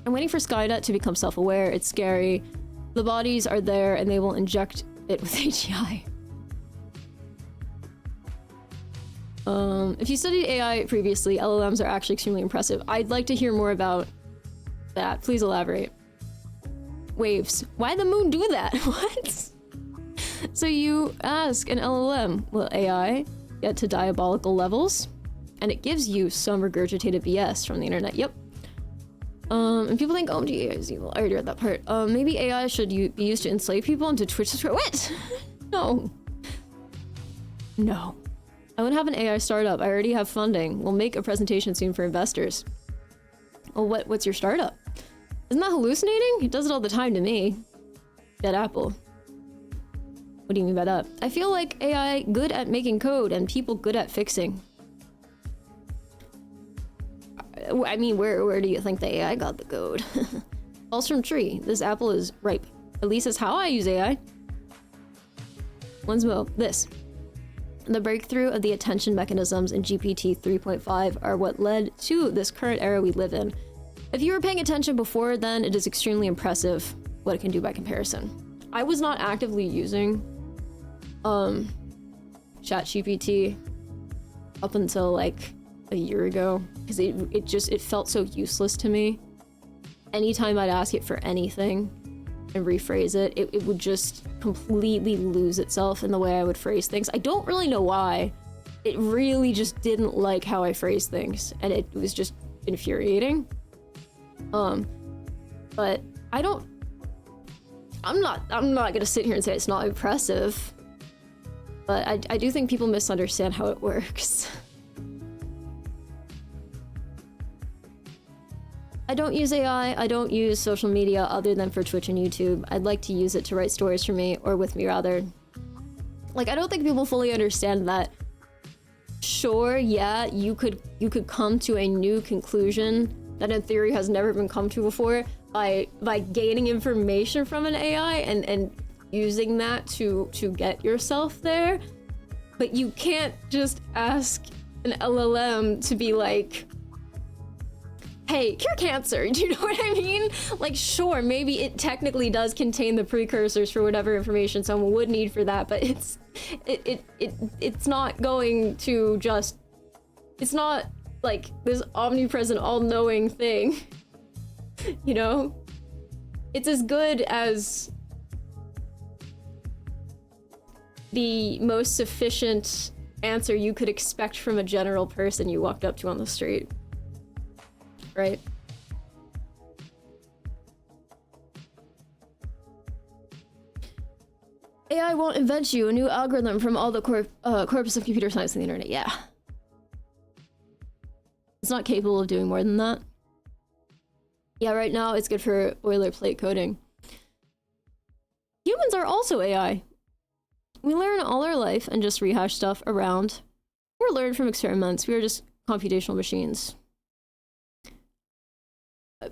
I'm waiting for Skynet to become self-aware. It's scary. The bodies are there and they will inject it with AGI. If you studied AI previously, LLMs are actually extremely impressive. I'd like to hear more about that. Please elaborate. Waves. Why the moon do that? What? So you ask an LLM, will AI get to diabolical levels? and it gives you some regurgitated BS from the internet. Yep. And people think OMG AI is evil. I already read that part. Maybe AI should be used to enslave people into Twitch subscribe. What? No. No. I wouldn't have an AI startup. I already have funding. We'll make a presentation soon for investors. Well, what's your startup? Isn't that hallucinating? It does it all the time to me. Dead apple. What do you mean by that? I feel like AI good at making code and people good at fixing. I mean, where do you think the AI got the code? Falls from tree. This apple is ripe. At least that's how I use AI. One's mo. This. The breakthrough of the attention mechanisms in GPT 3.5 are what led to this current era we live in. If you were paying attention before then, it is extremely impressive what it can do by comparison. I was not actively using ChatGPT up until like a year ago because it felt so useless to me. Anytime I'd ask it for anything and rephrase it, it would just completely lose itself in the way I would phrase things. I don't really know why. It really just didn't like how I phrased things, and it was just infuriating. But I'm not gonna sit here and say it's not impressive, but I do think people misunderstand how it works. I don't use AI, I don't use social media other than for Twitch and YouTube. I'd like to use it to write stories for me, or with me rather. Like, I don't think people fully understand that. Sure, yeah, you could come to a new conclusion that in theory has never been come to before by gaining information from an AI and using that to get yourself there. But you can't just ask an LLM to be like, hey, cure cancer, do you know what I mean? Like, sure, maybe it technically does contain the precursors for whatever information someone would need for that, but it's not going to just, it's not like this omnipresent, all-knowing thing, you know? It's as good as the most sufficient answer you could expect from a general person you walked up to on the street. Right? AI won't invent you a new algorithm from all the corpus of computer science on the internet. Yeah. It's not capable of doing more than that. Yeah, right now it's good for boilerplate coding. Humans are also AI. We learn all our life and just rehash stuff around. Or learn from experiments. We are just computational machines.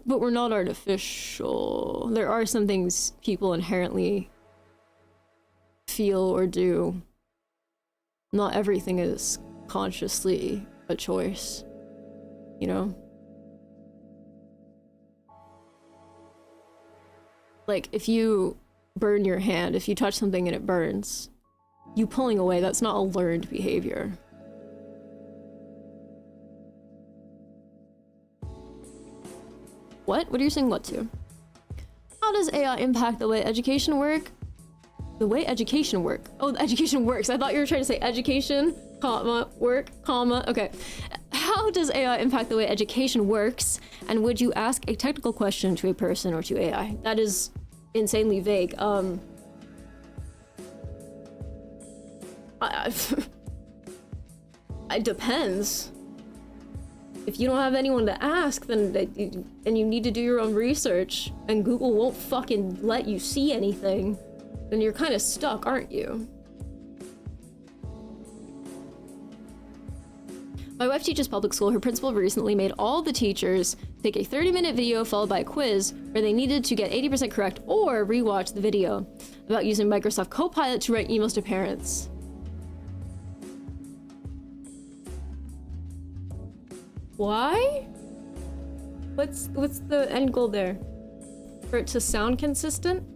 But we're not artificial. There are some things people inherently feel or do. Not everything is consciously a choice, you know? Like, if you burn your hand, if you touch something and it burns, you pulling away, that's not a learned behavior. What? What are you saying what to? How does AI impact the way education work? The way education work? Oh, the education works. I thought you were trying to say education, comma, work, comma. Okay. How does AI impact the way education works? And would you ask a technical question to a person or to AI? That is insanely vague. It depends. If you don't have anyone to ask, then you need to do your own research, and Google won't fucking let you see anything, then you're kind of stuck, aren't you? My wife teaches public school. Her principal recently made all the teachers take a 30-minute video followed by a quiz where they needed to get 80% correct or rewatch the video about using Microsoft Copilot to write emails to parents. Why? What's the end goal there? For it to sound consistent?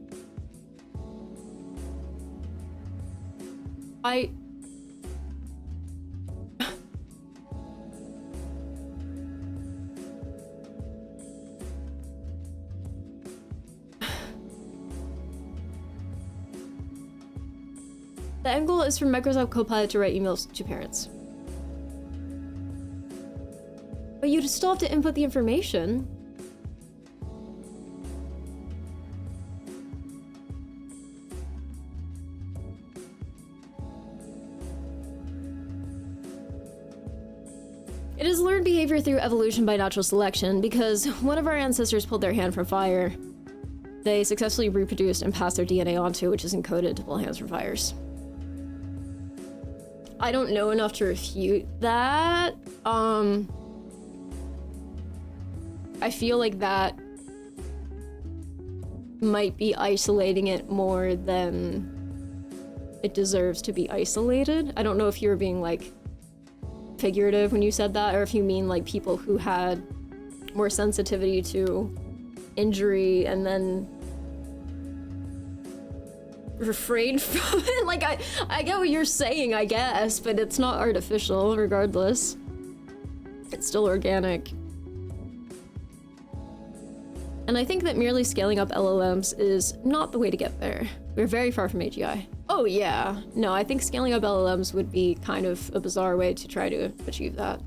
The end goal is for Microsoft Copilot to write emails to parents. But you'd still have to input the information. It is learned behavior through evolution by natural selection because one of our ancestors pulled their hand from fire. They successfully reproduced and passed their DNA onto, which is encoded to pull hands from fires. I don't know enough to refute that. I feel like that might be isolating it more than it deserves to be isolated. I don't know if you were being like figurative when you said that, or if you mean like people who had more sensitivity to injury and then refrained from it. Like I get what you're saying, I guess, but it's not artificial regardless. It's still organic. And I think that merely scaling up LLMs is not the way to get there. We're very far from AGI. Oh yeah. No, I think scaling up LLMs would be kind of a bizarre way to try to achieve that.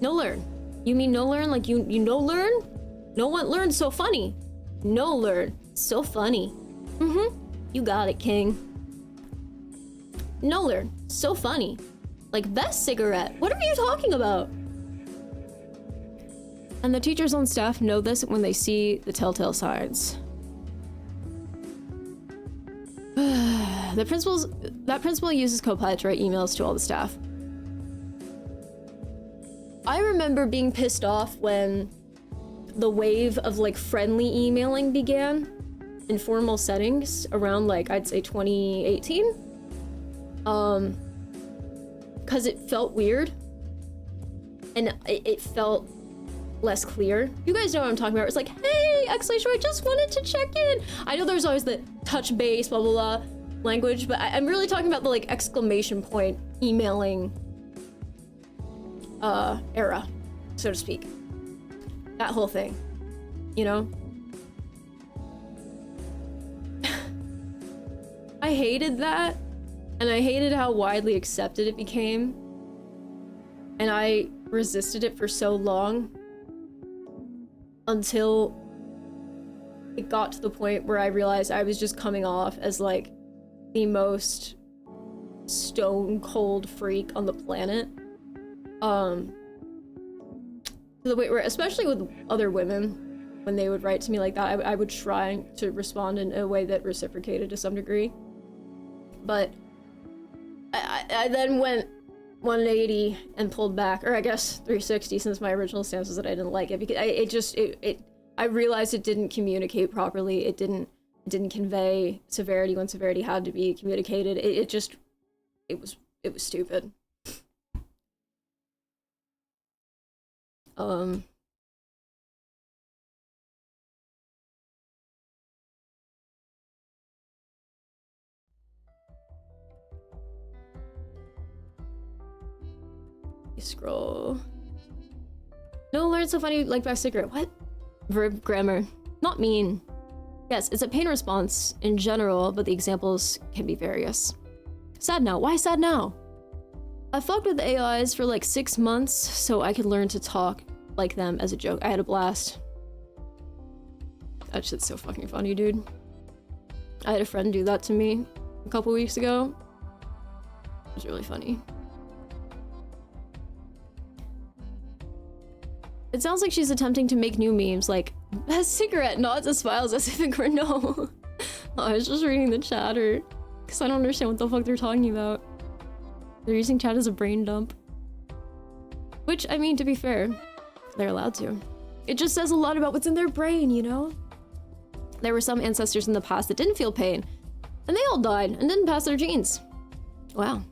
No learn. You mean no learn? Like you no learn? No one learns so funny. No learn. So funny. You got it, King. No learn. So funny. Like best cigarette. What are you talking about? And the teachers on staff know this when they see the telltale signs. That principal uses Copilot to write emails to all the staff. I remember being pissed off when the wave of like friendly emailing began in formal settings around like I'd say 2018. Cause it felt weird and it felt less clear. You guys know what I'm talking about. It's like, hey, exclamation, I just wanted to check in. I know there's always the touch base, blah, blah, blah language, but I'm really talking about the like exclamation point emailing era, so to speak. That whole thing, you know? I hated that, and I hated how widely accepted it became, and I resisted it for so long until it got to the point where I realized I was just coming off as like the most stone cold freak on the planet. To the point where, especially with other women, when they would write to me like that, I would try to respond in a way that reciprocated to some degree. But I then went 180 and pulled back, or I guess 360, since my original stance was that I didn't like it, because I realized it didn't communicate properly. It didn't convey severity when severity had to be communicated. It was stupid. Scroll. No, learn so funny like best cigarette. What? Verb grammar. Not mean. Yes, it's a pain response in general, but the examples can be various. Sad now. Why sad now? I fucked with AIs for like 6 months so I could learn to talk like them as a joke. I had a blast. That shit's so fucking funny, dude. I had a friend do that to me a couple weeks ago. It was really funny. It sounds like she's attempting to make new memes like best cigarette nods and smiles as if it were no. I was just reading the chatter because I don't understand what the fuck they're talking about. They're using chat as a brain dump. Which, I mean, to be fair, they're allowed to. It just says a lot about what's in their brain, you know? There were some ancestors in the past that didn't feel pain, and they all died and didn't pass their genes. Wow.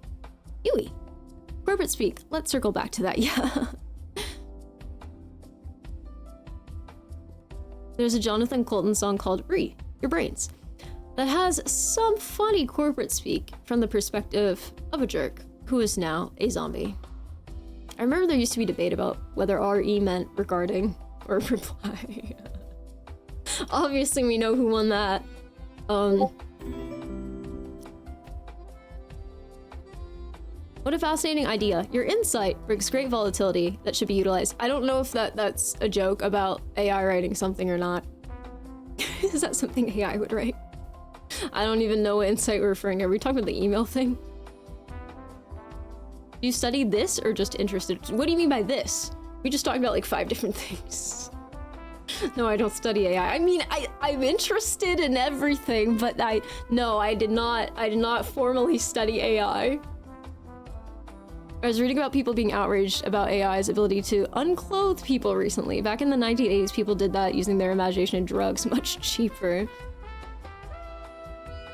Yui. Corporate speak. Let's circle back to that, yeah. There's a Jonathan Colton song called Re, Your Brains, that has some funny corporate speak from the perspective of a jerk who is now a zombie. I remember there used to be debate about whether RE meant regarding or reply. Obviously we know who won that. What a fascinating idea. Your insight brings great volatility that should be utilized. I don't know if that's a joke about AI writing something or not. Is that something AI would write? I don't even know what insight we're referring to. Are we talking about the email thing? Do you study this or just interested? What do you mean by this? We just talked about like 5 different things. No, I don't study AI. I mean, I'm interested in everything, but I did not formally study AI. I was reading about people being outraged about AI's ability to unclothe people recently. Back in the 1980s, people did that using their imagination and drugs much cheaper. You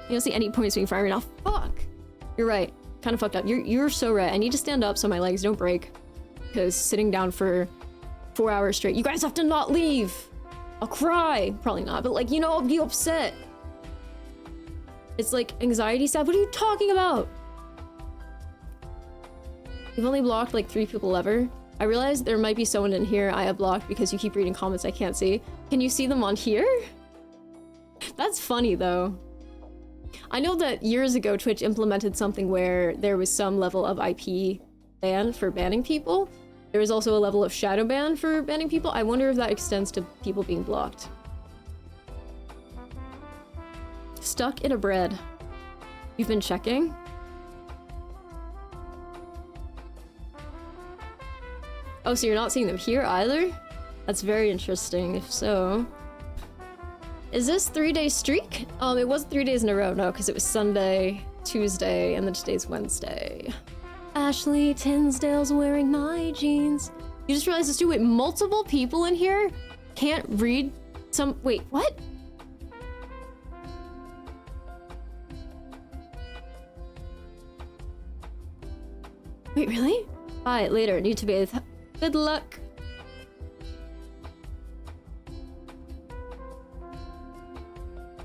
don't see any points being fired now. Fuck! You're right. Kind of fucked up. You're so right. I need to stand up so my legs don't break. Because sitting down for 4 hours straight, you guys have to not leave! I'll cry! Probably not, but like, you know, I'll be upset. It's like anxiety stuff. What are you talking about? You've only blocked like 3 people ever. I realized there might be someone in here I have blocked because you keep reading comments I can't see. Can you see them on here? That's funny though. I know that years ago Twitch implemented something where there was some level of IP ban for banning people. There was also a level of shadow ban for banning people. I wonder if that extends to people being blocked. Stuck in a bread. You've been checking? Oh, so you're not seeing them here either? That's very interesting, if so. Is this 3-day streak? It was 3 days in a row, no, because it was Sunday, Tuesday, and then today's Wednesday. Ashley Tinsdale's wearing my jeans. You just realized this too? Wait, multiple people in here can't read some- wait, what? Wait, really? Bye, later, need to bathe. Good luck.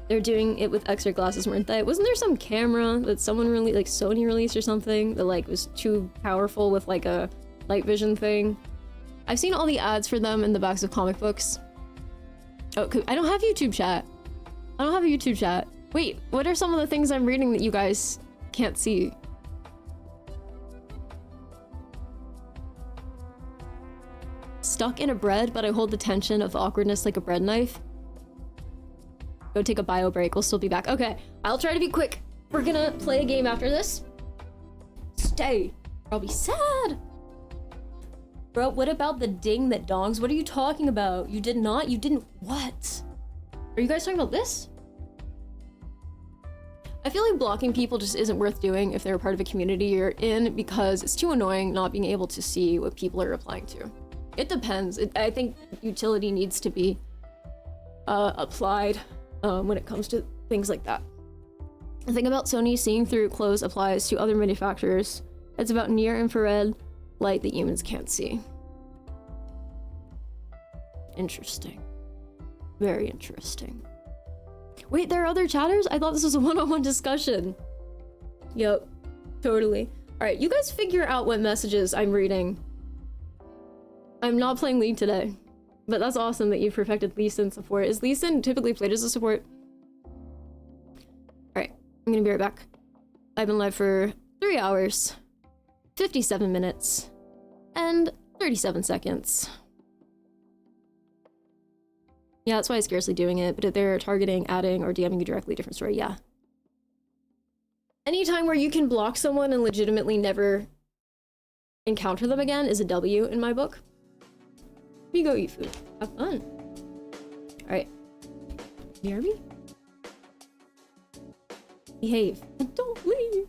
They're doing it with extra glasses, weren't they? Wasn't there some camera that someone released, like Sony released or something, that like was too powerful with like a light vision thing? I've seen all the ads for them in the backs of comic books. Oh, I don't have YouTube chat. I don't have a YouTube chat. Wait, what are some of the things I'm reading that you guys can't see? Stuck in a bread, but I hold the tension of awkwardness like a bread knife. Go take a bio break. We'll still be back. Okay, I'll try to be quick. We're gonna play a game after this. Stay. I'll be sad. Bro, what about the ding that dongs? What are you talking about? You did not? You didn't? What? Are you guys talking about this? I feel like blocking people just isn't worth doing if they're a part of a community you're in, because it's too annoying not being able to see what people are replying to. It depends. I think utility needs to be applied when it comes to things like that. The thing about Sony seeing through clothes applies to other manufacturers. It's about near-infrared light that humans can't see. Interesting. Very interesting. Wait, there are other chatters? I thought this was a one-on-one discussion. Yep, totally. Alright, you guys figure out what messages I'm reading. I'm not playing League today, but that's awesome that you've perfected Lee Sin support. Is Lee Sin typically played as a support? Alright, I'm gonna be right back. I've been live for 3 hours, 57 minutes, and 37 seconds. Yeah, that's why I'm scarcely doing it, but if they're targeting, adding, or DMing you directly, different story, yeah. Anytime where you can block someone and legitimately never encounter them again is a W in my book. You go eat food. Have fun. Alright. You hear me? Behave. And don't leave.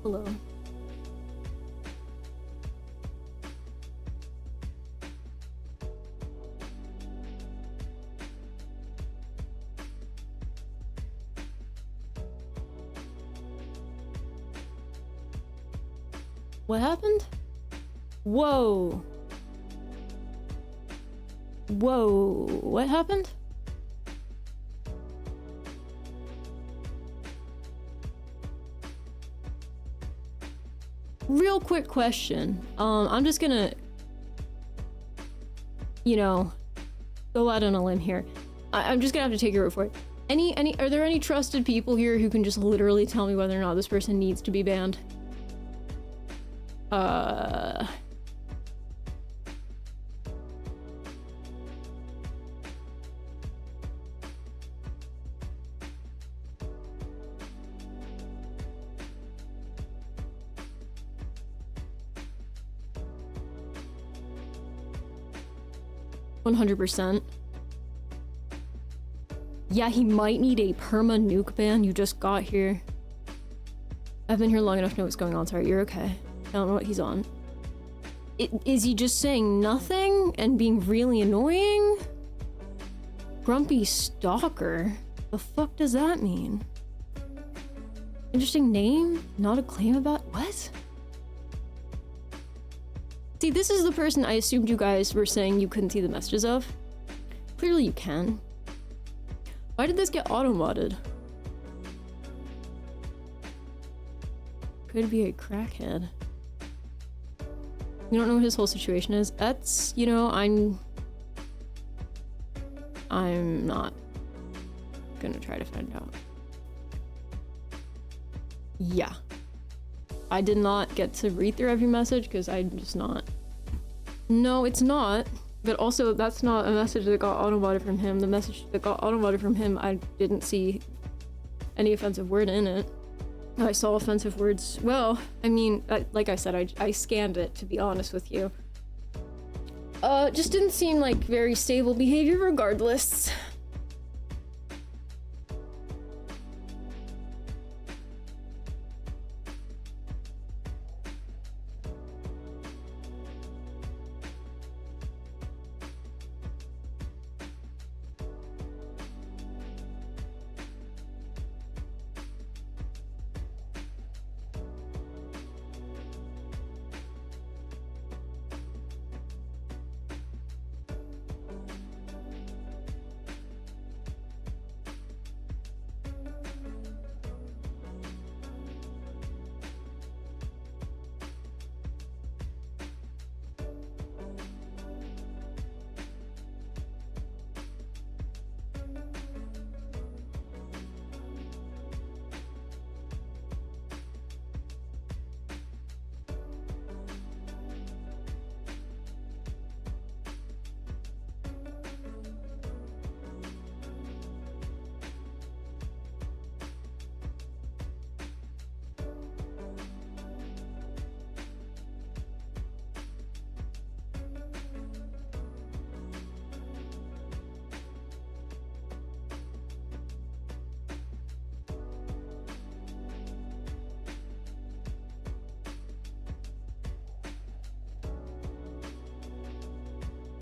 Hello. What happened? Whoa. Whoa. What happened? Real quick question. I'm just gonna, you know, go out on a limb here. I'm just gonna have to take your word for it. Are there any trusted people here who can just literally tell me whether or not this person needs to be banned? 100%. Yeah, he might need a perma nuke ban. You just got here. I've been here long enough to know what's going on. Sorry, you're okay. I don't know what he's on. Is he just saying nothing and being really annoying? Grumpy Stalker? The fuck does that mean? Interesting name? Not a claim about- what? See, this is the person I assumed you guys were saying you couldn't see the messages of. Clearly you can. Why did this get auto-modded? Could be a crackhead. You don't know what his whole situation is? That's, you know, I'm not gonna try to find out. Yeah. I did not get to read through every message because I'm just not. No, it's not. But also, that's not a message that got auto-modded from him. The message that got auto-modded from him, I didn't see any offensive word in it. I saw offensive words. Well, I mean, like I said, I scanned it, to be honest with you. Just didn't seem like very stable behavior regardless.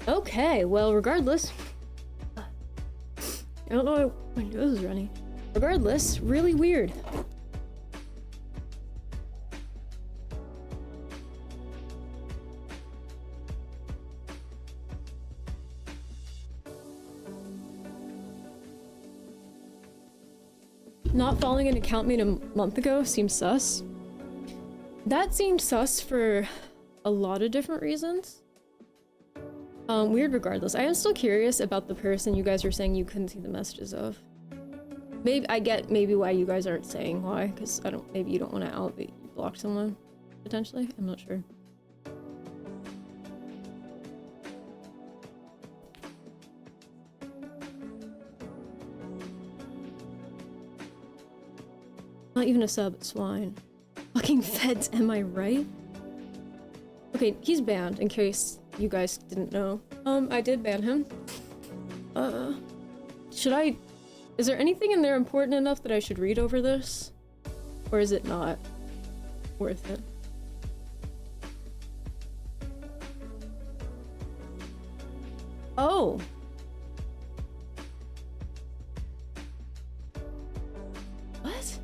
Okay, well, regardless. I don't know why my nose is running. Regardless, really weird. Not following an account made a month ago seems sus. That seemed sus for a lot of different reasons. Weird regardless. I am still curious about the person you guys were saying you couldn't see the messages of. Maybe I get maybe why you guys aren't saying why, because maybe you don't want to out that you blocked someone, potentially. I'm not sure. Not even a sub, swine. Fucking feds, am I right? Okay, he's banned, in case you guys didn't know. I did ban him. Is there anything in there important enough that I should read over this? Or is it not? worth it. Oh. What?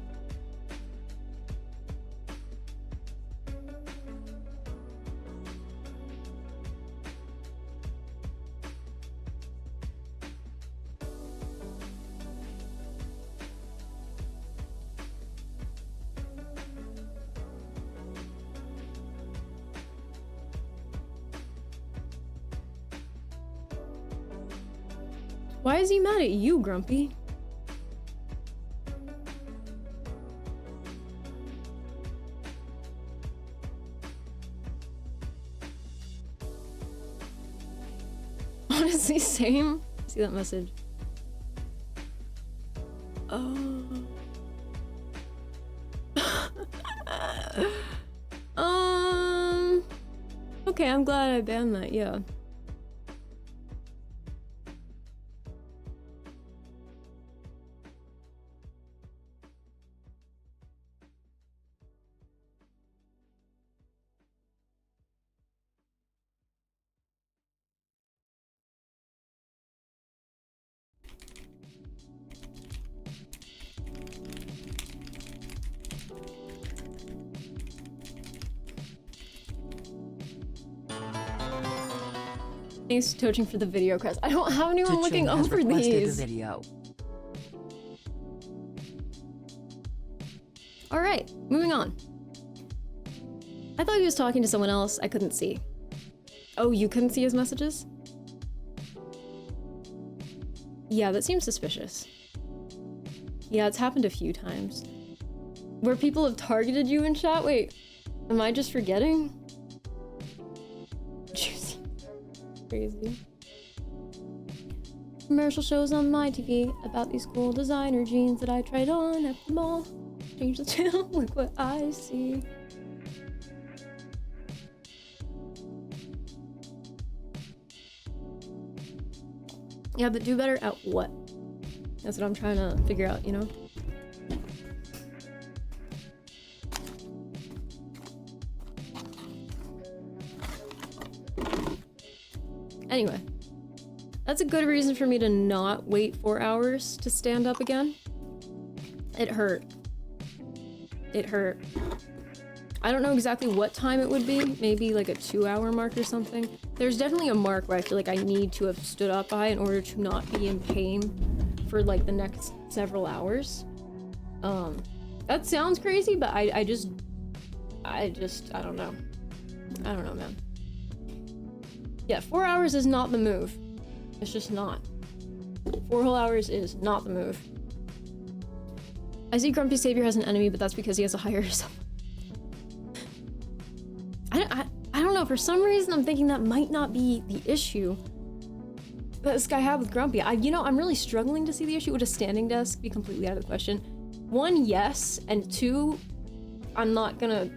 Why is he mad at you, Grumpy? Honestly, same. See that message? Oh. Okay, I'm glad I banned that, yeah. Thanks to Toaching for the video, Chris. I don't have anyone looking Tuching has over requested these. a video. All right, moving on. I thought he was talking to someone else. I couldn't see. Oh, you couldn't see his messages? Yeah, that seems suspicious. Yeah, it's happened a few times. Where people have targeted you in chat? Wait, am I just forgetting? Juicy. Crazy. Commercial shows on my TV about these cool designer jeans that I tried on at the mall. Change the channel, look what I see. Yeah, but do better at what? That's what I'm trying to figure out, you know? Anyway, that's a good reason for me to not wait 4 hours to stand up again. It hurt. It hurt. I don't know exactly what time it would be, maybe like a 2-hour mark or something. There's definitely a mark where I feel like I need to have stood up by in order to not be in pain for like the next several hours. That sounds crazy, but I don't know. I don't know, man. Yeah, 4 hours is not the move. It's just not. 4 whole hours is not the move. I see Grumpy Savior has an enemy, but that's because he has a higher sub. I don't know, for some reason I'm thinking that might not be the issue that this guy had with Grumpy. I'm really struggling to see the issue. Would a standing desk be completely out of the question? 1, yes, and 2, I'm not gonna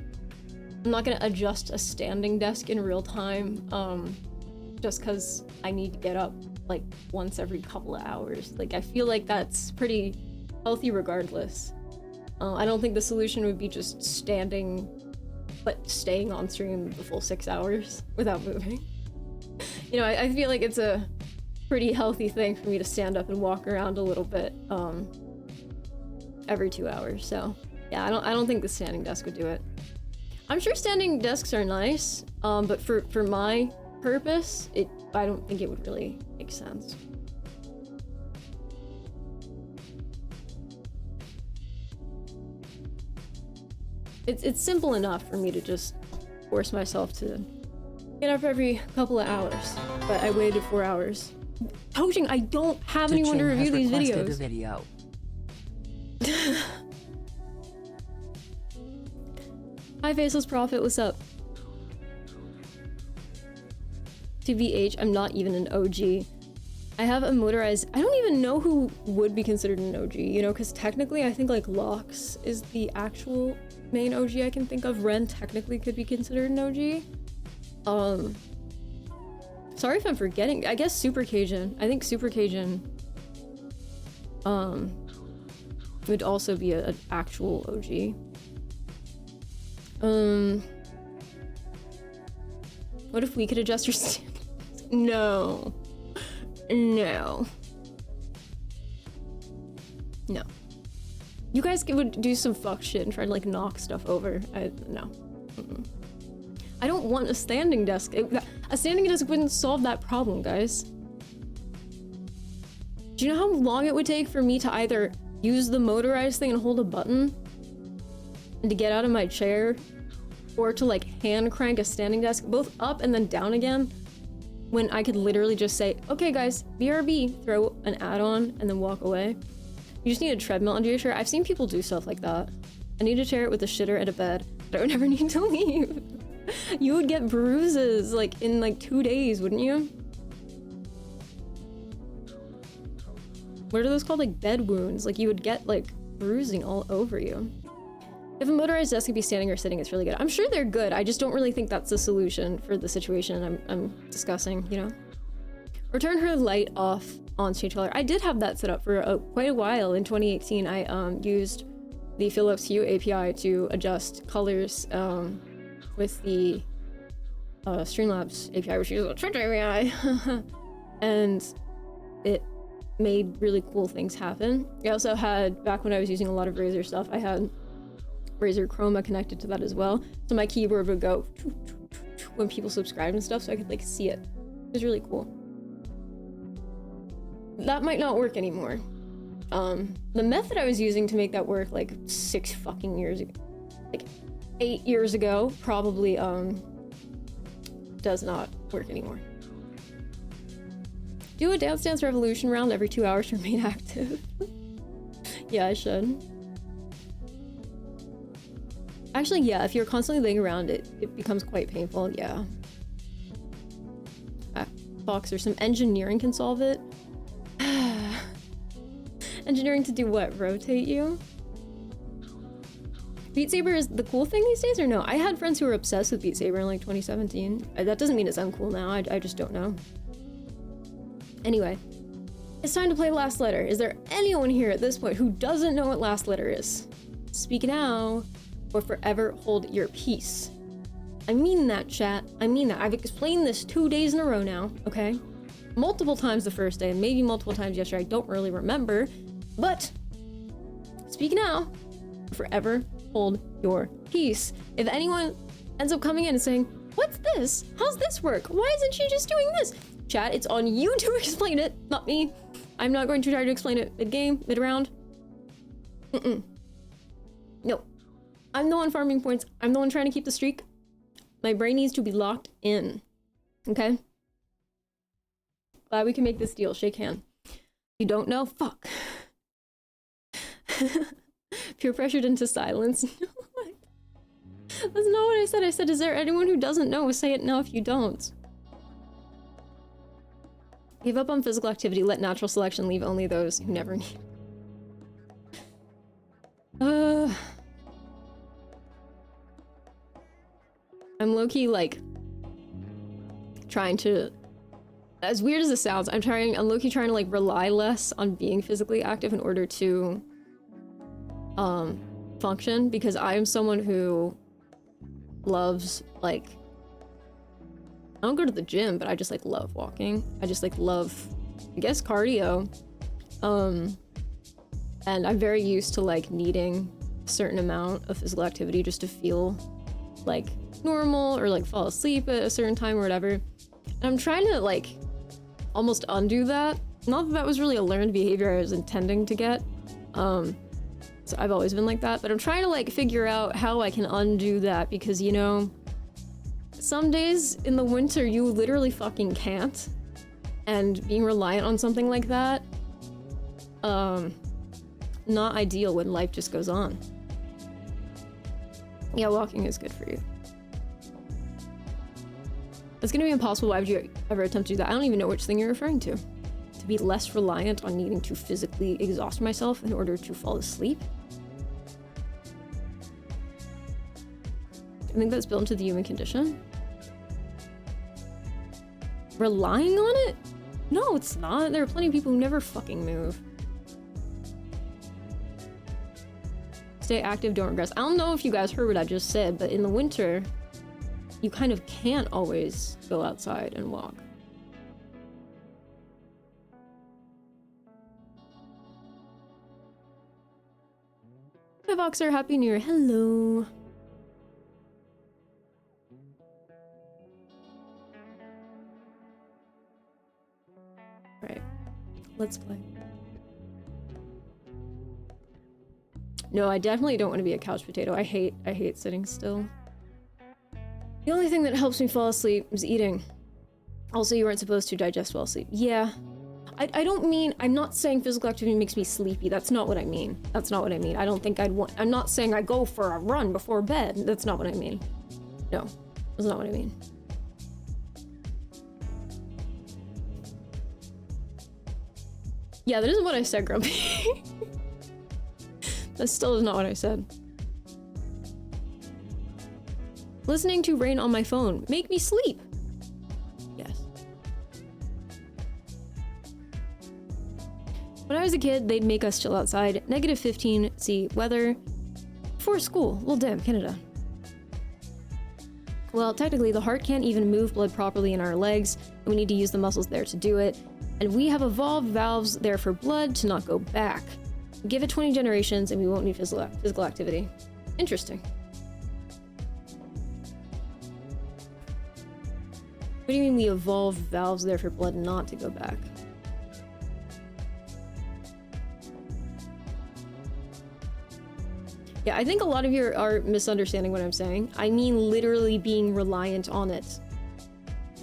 adjust a standing desk in real time, just because I need to get up like once every couple of hours. Like, I feel like that's pretty healthy regardless. I don't think the solution would be just standing, but staying on stream the full 6 hours without moving. You know, I feel like it's a pretty healthy thing for me to stand up and walk around a little bit, every 2 hours. So yeah, I don't think the standing desk would do it. I'm sure standing desks are nice, but for my purpose, I don't think it would really make sense. It's simple enough for me to just force myself to get up every couple of hours, but I waited 4 hours. Toaching, I don't have anyone to review these videos. A video. Hi, Faceless Prophet, what's up? TBH, I'm not even an OG. I have a motorized... I don't even know who would be considered an OG, you know, because technically I think like Lox is the actual main OG I can think of. Ren technically could be considered an OG. Sorry if I'm forgetting. I guess Super Cajun. I think Super Cajun would also be an actual OG. What if we could adjust your No. No. No. You guys would do some fuck shit and try to like knock stuff over. No. Mm-mm. I don't want a standing desk. A standing desk wouldn't solve that problem, guys. Do you know how long it would take for me to either use the motorized thing and hold a button and to get out of my chair, or to like hand crank a standing desk both up and then down again, when I could literally just say, okay guys, BRB, throw an add-on and then walk away? You just need a treadmill under your chair. I've seen people do stuff like that. I need a chair with a shitter and a bed, but I would never need to leave. You would get bruises like in like 2 days, wouldn't you? What are those called? Like bed wounds. Like you would get like bruising all over you. If a motorized desk could be standing or sitting, it's really good. I'm sure they're good. I just don't really think that's the solution for the situation I'm discussing, you know? Return her light off on change color. I did have that set up for quite a while. In 2018, I used the Philips Hue API to adjust colors with the Streamlabs API, which is a Twitch API. And it made really cool things happen. I also had, back when I was using a lot of Razer stuff, I had Razer Chroma connected to that as well. So my keyboard would go when people subscribed and stuff, so I could like see it. It was really cool. That might not work anymore. The method I was using to make that work like 6 fucking years ago, like 8 years ago, probably does not work anymore. Do a Dance Dance Revolution round every 2 hours to remain active. Yeah, I should. Actually, yeah, if you're constantly laying around, it becomes quite painful, yeah. Boxer, some engineering can solve it. Engineering to do what? Rotate you? Beat Saber is the cool thing these days, or no? I had friends who were obsessed with Beat Saber in like 2017. That doesn't mean it's uncool now, I just don't know. Anyway, it's time to play Last Letter. Is there anyone here at this point who doesn't know what Last Letter is? Speak now, or forever hold your peace. I mean that, chat. I mean that. I've explained this 2 days in a row now, okay? Multiple times the first day, and maybe multiple times yesterday. I don't really remember. But, speak now, or forever hold your peace. If anyone ends up coming in and saying, what's this? How's this work? Why isn't she just doing this? Chat, it's on you to explain it, not me. I'm not going to try to explain it mid-game, mid-round. No. I'm the one farming points. I'm the one trying to keep the streak. My brain needs to be locked in. Okay? Glad we can make this deal. Shake hand. You don't know? Fuck. Peer pressured into silence. That's not what I said. I said, is there anyone who doesn't know? Say it now if you don't. Give up on physical activity. Let natural selection leave only those who never need. I'm low-key, like, trying to... As weird as it sounds, I'm low-key trying to, like, rely less on being physically active in order to, function, because I am someone who loves, like... I don't go to the gym, but I just, like, love walking. I just, like, love, I guess, cardio. And I'm very used to, like, needing a certain amount of physical activity just to feel, like, normal, or, like, fall asleep at a certain time or whatever. And I'm trying to, like, almost undo that. Not that that was really a learned behavior I was intending to get. So I've always been like that, but I'm trying to, like, figure out how I can undo that, because, you know, some days in the winter you literally fucking can't, and being reliant on something like that, not ideal when life just goes on. Yeah, walking is good for you. It's gonna be impossible. Why would you ever attempt to do that? I don't even know which thing you're referring to. To be less reliant on needing to physically exhaust myself in order to fall asleep? I think that's built into the human condition. Relying on it? No, it's not. There are plenty of people who never fucking move. Stay active, don't regress. I don't know if you guys heard what I just said, but in the winter, you kind of can't always go outside and walk. Hi, Voxer. Happy New Year. Hello. Right. Let's play. No, I definitely don't want to be a couch potato. I hate sitting still. The only thing that helps me fall asleep is eating. Also, you weren't supposed to digest while asleep. Yeah. I don't mean, I'm not saying physical activity makes me sleepy. That's not what I mean. That's not what I mean. I don't think I'd want, I'm not saying I go for a run before bed. That's not what I mean. No, that's not what I mean. Yeah, that isn't what I said, Grumpy. That still is not what I said. Listening to rain on my phone make me sleep. Yes. When I was a kid, they'd make us chill outside. -15°C weather. Before school. Well, damn, Canada. Well, technically, the heart can't even move blood properly in our legs, and we need to use the muscles there to do it. And we have evolved valves there for blood to not go back. Give it 20 generations and we won't need physical activity. Interesting. What do you mean we evolved valves there for blood not to go back? Yeah, I think a lot of you are misunderstanding what I'm saying. I mean literally being reliant on it.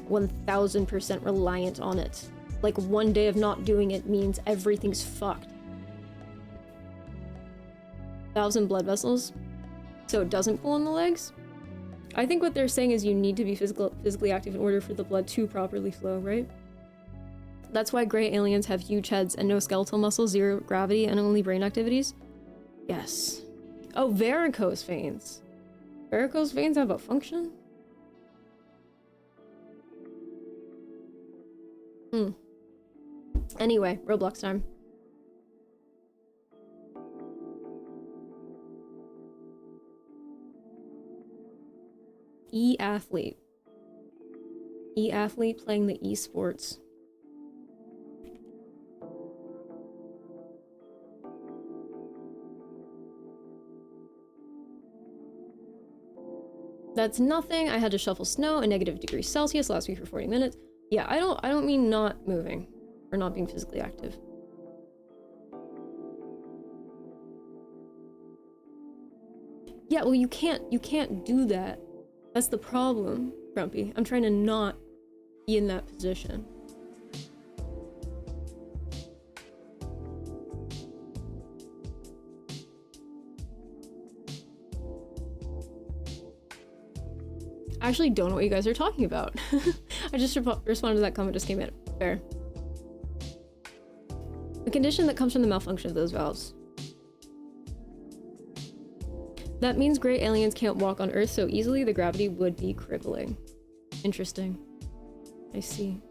1000% reliant on it. Like one day of not doing it means everything's fucked. 1,000 blood vessels, so it doesn't pull in the legs? I think what they're saying is you need to be physically active in order for the blood to properly flow, right? That's why gray aliens have huge heads and no skeletal muscle, zero gravity, and only brain activities? Yes. Oh, varicose veins. Varicose veins have a function? Anyway, Roblox time. E-athlete. E-athlete playing the esports. That's nothing. I had to shovel snow at -°C last week for 40 minutes. Yeah, I don't mean not moving or not being physically active. Yeah, well you can't do that. That's the problem, Grumpy. I'm trying to not be in that position. I actually don't know what you guys are talking about. I just responded to that comment, just came in. Fair. A condition that comes from the malfunction of those valves. That means gray aliens can't walk on Earth so easily, the gravity would be crippling. Interesting. I see.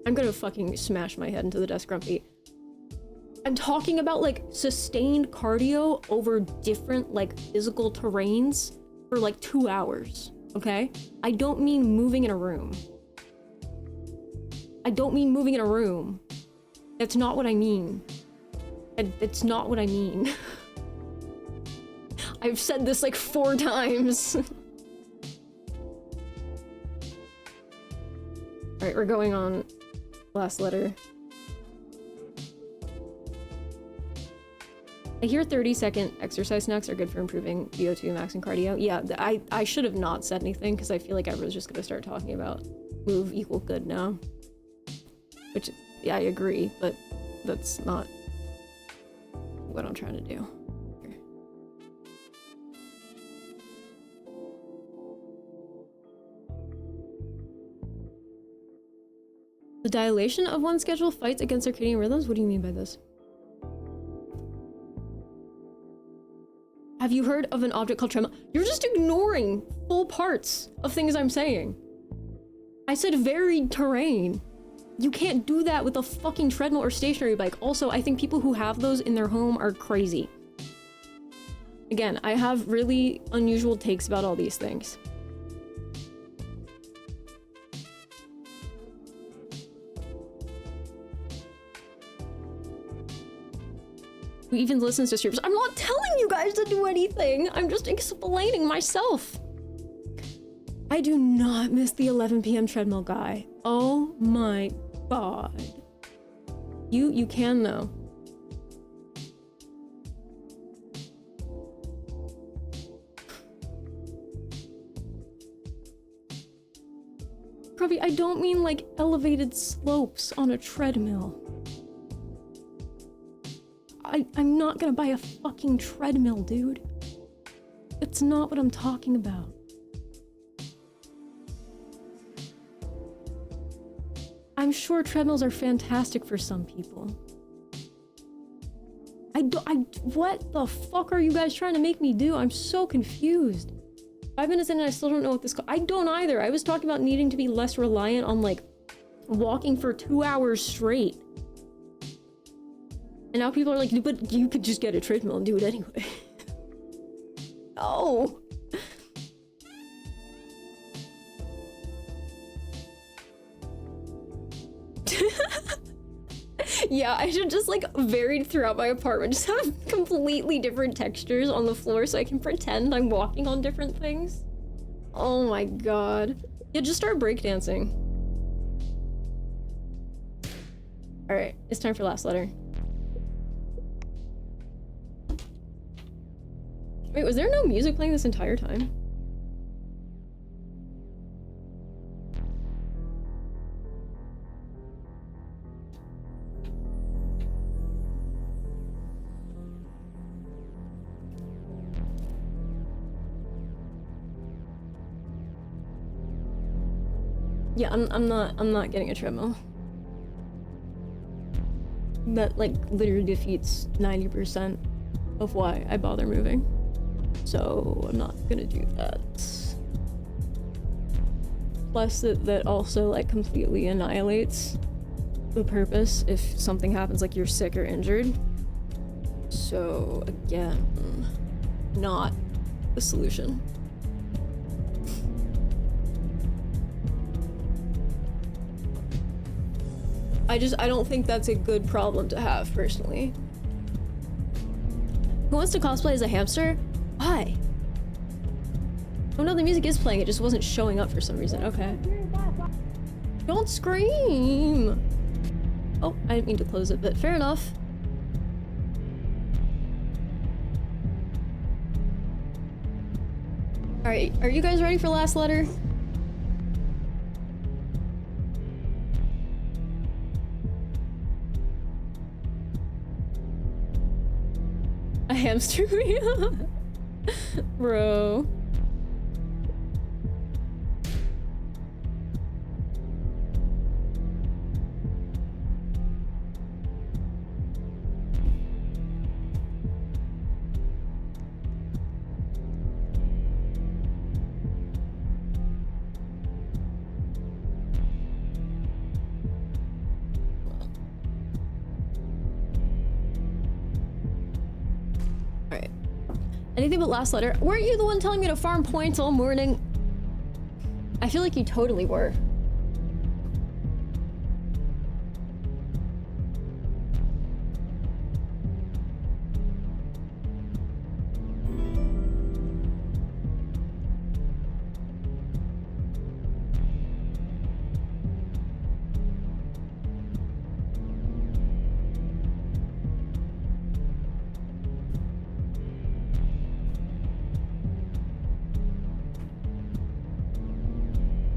I'm gonna fucking smash my head into the desk, Grumpy. I'm talking about like sustained cardio over different like physical terrains for like 2 hours, okay? I don't mean moving in a room. I don't mean moving in a room. That's not what I mean. That's not what I mean. I've said this like 4 times. Alright, we're going on last letter. I hear 30-second exercise snacks are good for improving VO2 max and cardio. Yeah, I should have not said anything because I feel like everyone's just gonna start talking about move equal good now. Which, yeah, I agree, but that's not what I'm trying to do. Here. The dilation of one's schedule fights against circadian rhythms? What do you mean by this? Have you heard of an object called tremor? You're just ignoring full parts of things I'm saying. I said varied terrain. You can't do that with a fucking treadmill or stationary bike. Also, I think people who have those in their home are crazy. Again, I have really unusual takes about all these things. Who even listens to streamers? I'm not telling you guys to do anything. I'm just explaining myself. I do not miss the 11 p.m. treadmill guy. Oh my god. You can though. Probably, I don't mean like elevated slopes on a treadmill. I'm not gonna buy a fucking treadmill, dude. It's not what I'm talking about. I'm sure treadmills are fantastic for some people. What the fuck are you guys trying to make me do? I'm so confused. 5 minutes in and I still don't know what this I don't either. I was talking about needing to be less reliant on like walking for 2 hours straight. And now people are like, but you could just get a treadmill and do it anyway. No. Yeah, I should just like varied throughout my apartment. Just have completely different textures on the floor so I can pretend I'm walking on different things. Oh my god. Yeah, just start breakdancing. Alright, it's time for last letter. Wait, was there no music playing this entire time? Yeah, I'm not getting a treadmill. That like literally defeats 90% of why I bother moving. So I'm not gonna do that. Plus that also like completely annihilates the purpose if something happens like you're sick or injured. So again, not the solution. I don't think that's a good problem to have, personally. Who wants to cosplay as a hamster? Why? Oh no, the music is playing, it just wasn't showing up for some reason. Okay. Don't scream! Oh, I didn't mean to close it, but fair enough. Alright, are you guys ready for last letter? A hamster wheel? Bro. Anything but last letter. Weren't you the one telling me to farm points all morning? I feel like you totally were.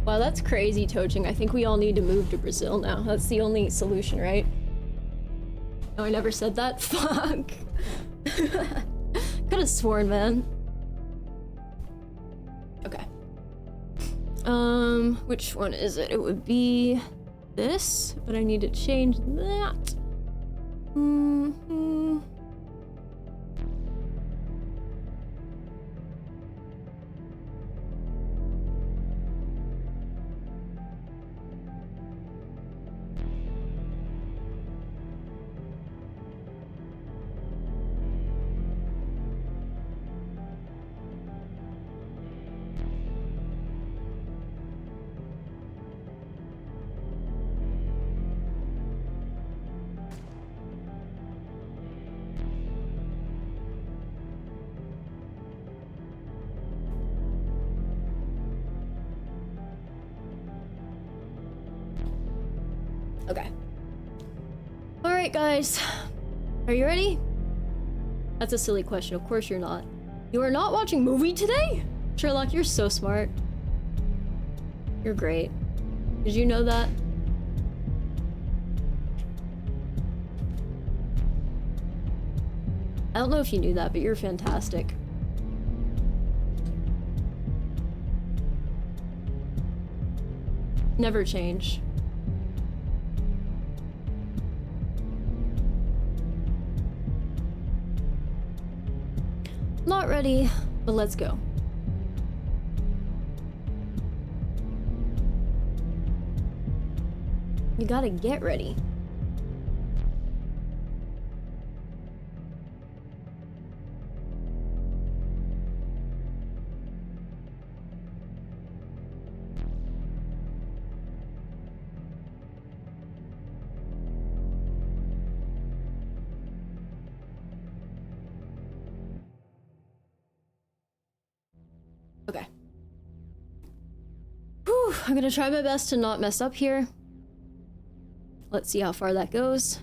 Wow, that's crazy, Toching. I think we all need to move to Brazil now. That's the only solution, right? No, I never said that. Fuck. Could have sworn, man. Okay. Which one is it? It would be this, but I need to change that. Okay. Alright, guys. Are you ready? That's a silly question. Of course you're not. You are not watching movie today? Sherlock, you're so smart. You're great. Did you know that? I don't know if you knew that, but you're fantastic. Never change. Not ready, but let's go. You gotta get ready. Okay. Whew, I'm gonna try my best to not mess up here. Let's see how far that goes.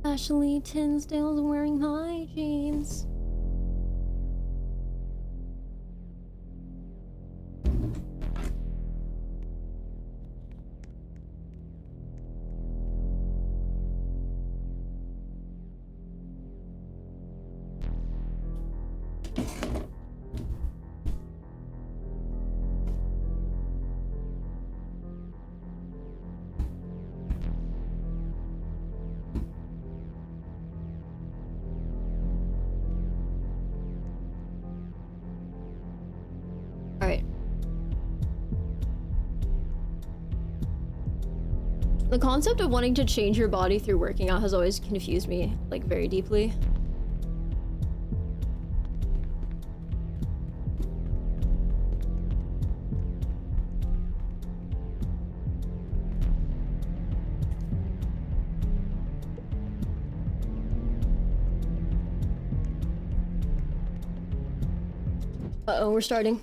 Ashley Tinsdale's wearing high jeans. Alright. The concept of wanting to change your body through working out has always confused me, like, very deeply. Uh-oh, we're starting.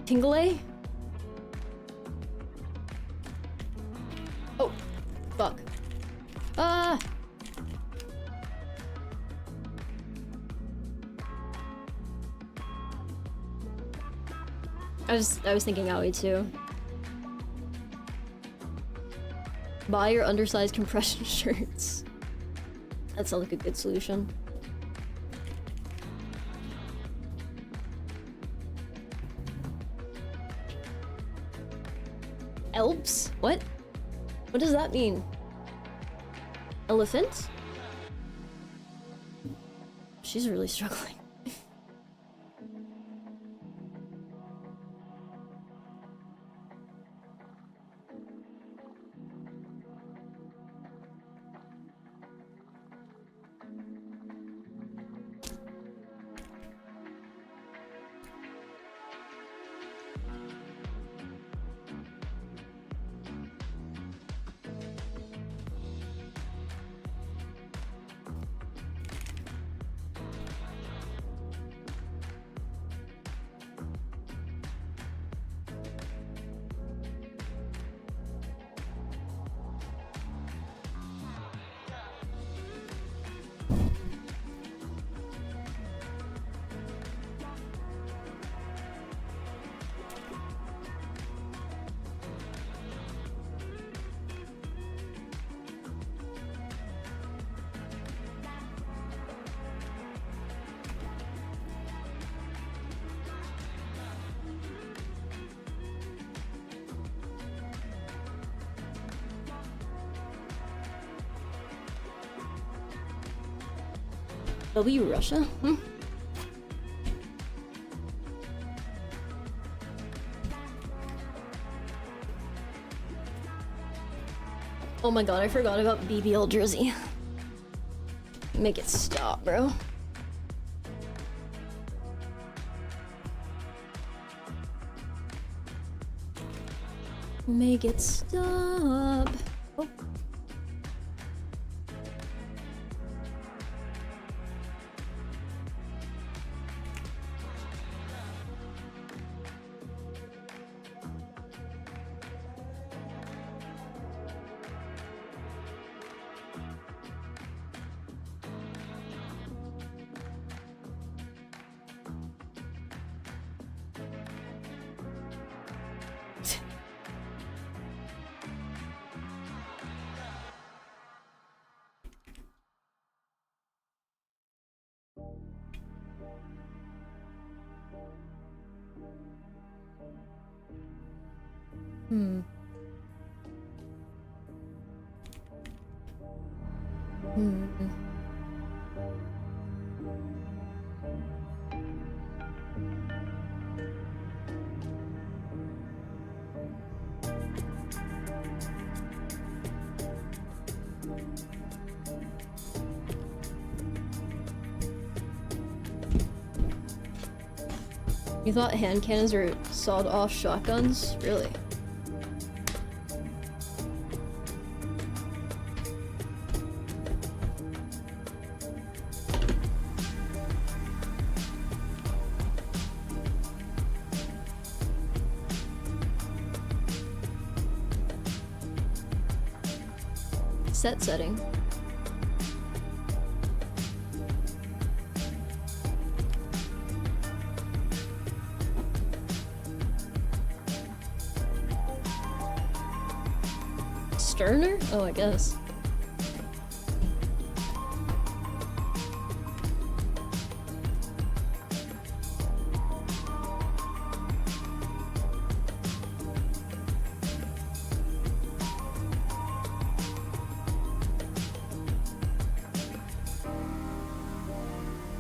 Tingle? Oh, fuck. Ah! I was thinking Owie too. Buy your undersized compression shirts. That sounds like a good solution. Elps? What? What does that mean? Elephant? She's really struggling. W Russia? Hmm. Oh my god, I forgot about BBL Drizzy. Make it stop, bro. Make it stop. Oh. Hmm. Hmm. You thought hand cannons are sawed-off shotguns? Really? Set setting. Sterner? Oh, I guess.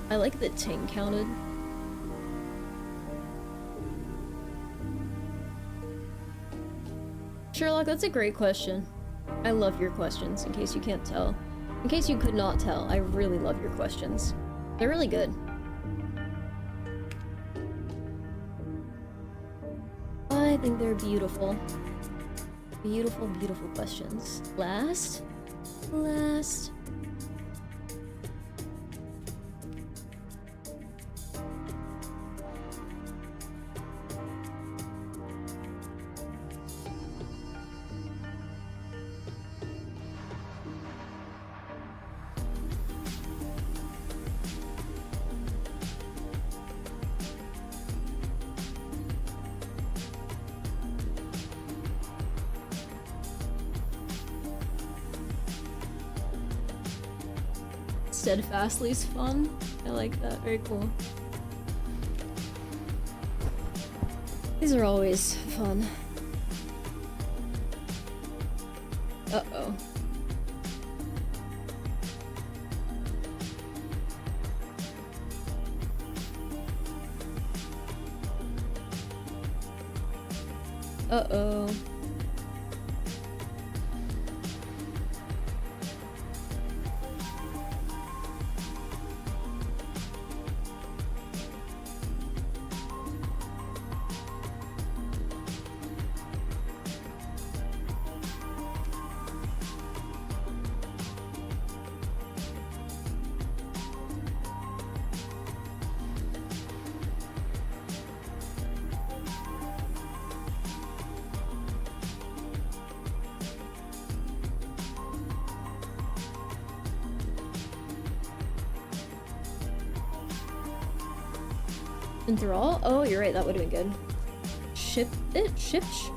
I like that ting counted. Sherlock, that's a great question. I love your questions, in case you can't tell. In case you could not tell, I really love your questions. They're really good. I think they're beautiful. Beautiful, beautiful questions. Last? Steadfastly's fun. I like that. Very cool. These are always fun. Uh-oh. Uh-oh. Enthrall? Oh, you're right, that would have been good. Ship it? Shipsh?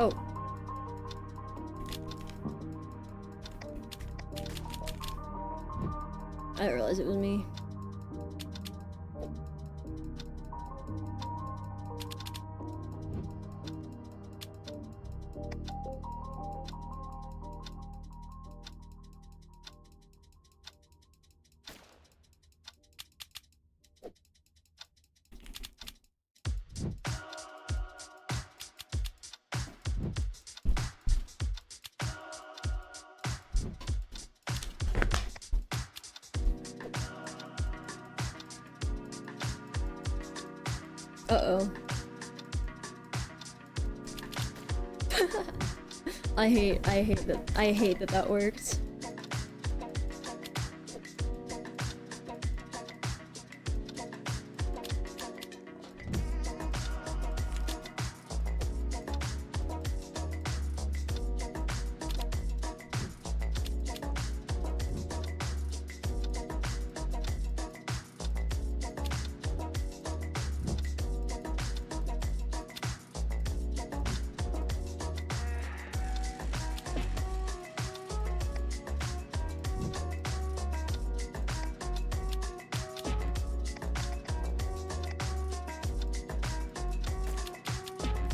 Oh. I didn't realize it was me. Uh-oh. I hate that worked.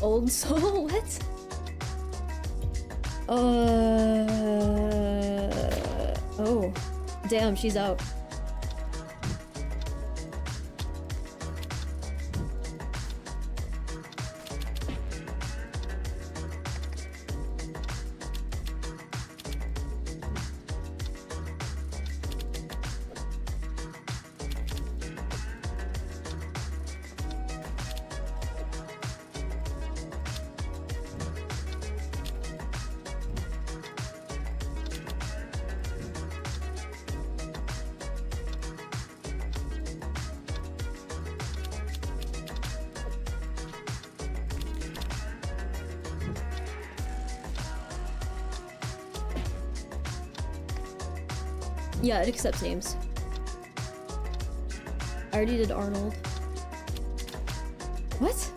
Old soul? What? Oh. Damn, she's out. Yeah, it accepts names. I already did Arnold. What?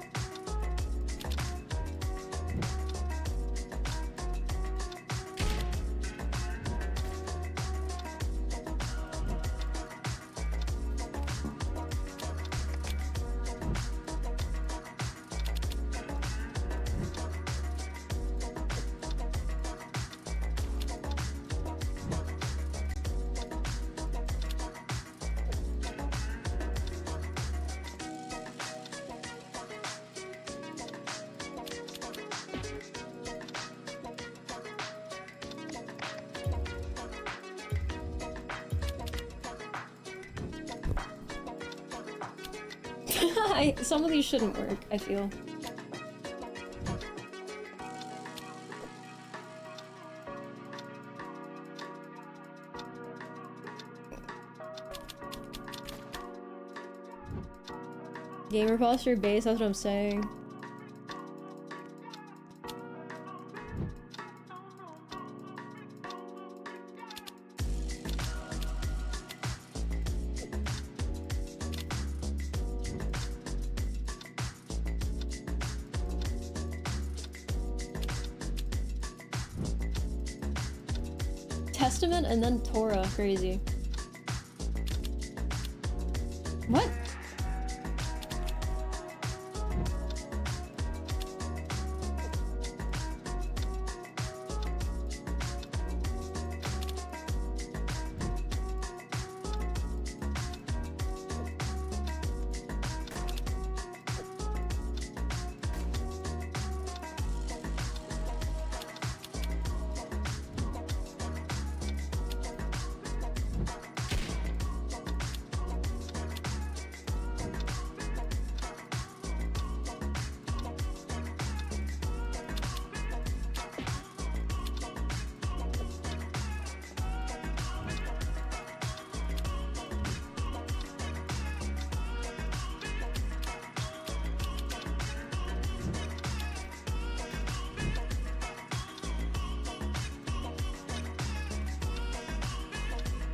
Some of these shouldn't work, I feel. Gamer posture base, that's what I'm saying. Testament and then Torah, crazy. What?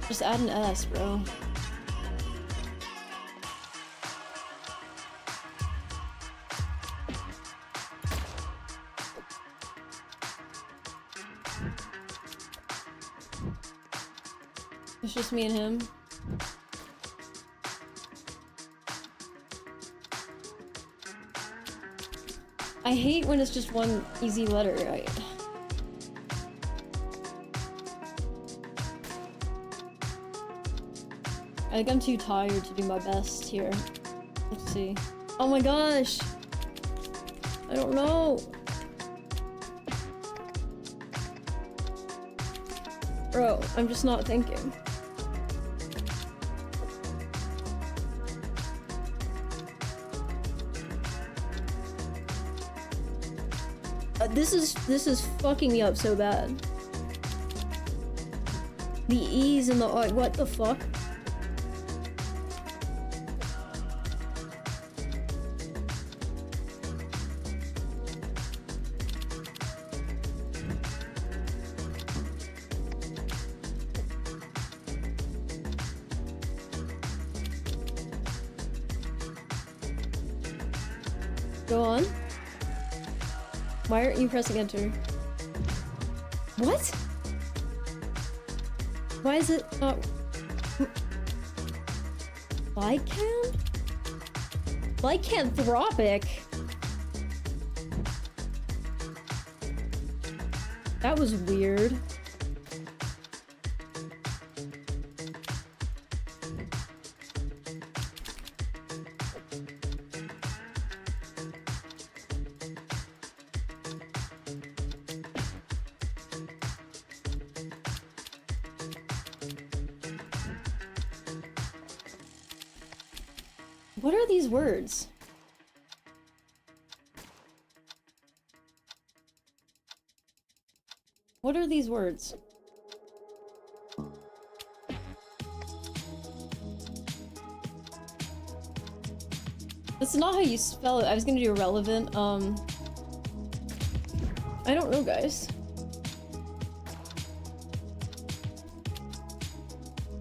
Just add an S, bro. It's just me and him. I hate when it's just one easy letter, right? I think I'm too tired to do my best here. Let's see. Oh my gosh! I don't know! Bro, I'm just not thinking. This is fucking me up so bad. The E's and the R, what the fuck? Go on. Why aren't you pressing enter? What? Why is it not... Lycan? Lycanthropic? That was weird. What are these words? What are these words? That's not how you spell it. I was gonna do irrelevant. I don't know, guys.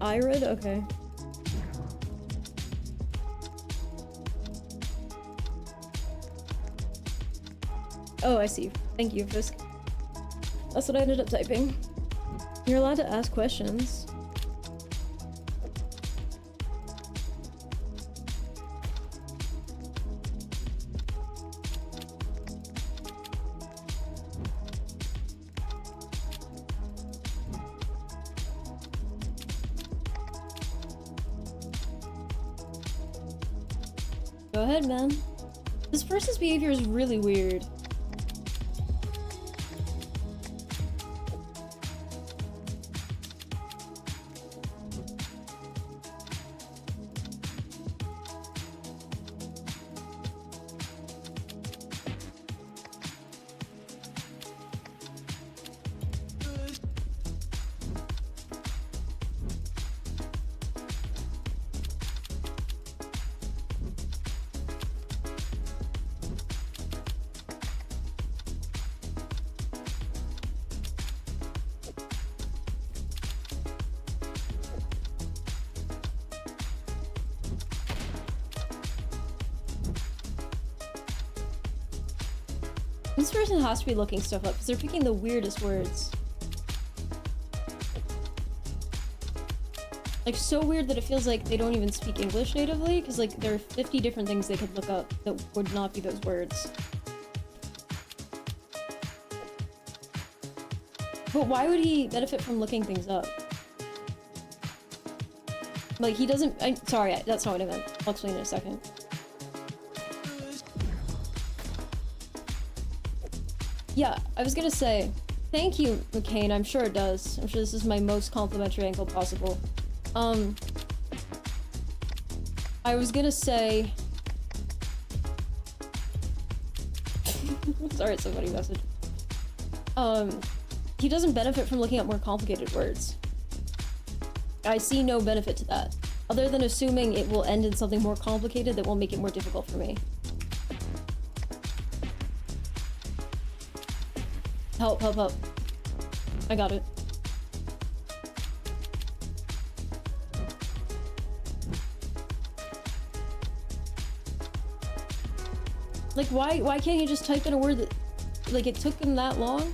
Irid? Okay. Oh, I see. Thank you, Fisk. That's what I ended up typing. You're allowed to ask questions. Go ahead, man. This person's behavior is really weird. This person has to be looking stuff up because they're picking the weirdest words. Like, so weird that it feels like they don't even speak English natively, because like there are 50 different things they could look up that would not be those words. But why would he benefit from looking things up? Like, he doesn't— sorry, that's not what I meant. I'll explain in a second. Yeah, I was gonna say, thank you, McCain. I'm sure it does. I'm sure this is my most complimentary angle possible. I was gonna say... Sorry, somebody messaged. He doesn't benefit from looking up more complicated words. I see no benefit to that, other than assuming it will end in something more complicated that will make it more difficult for me. Help, help, help. I got it. Like, why can't he just type in a word that, like, it took him that long?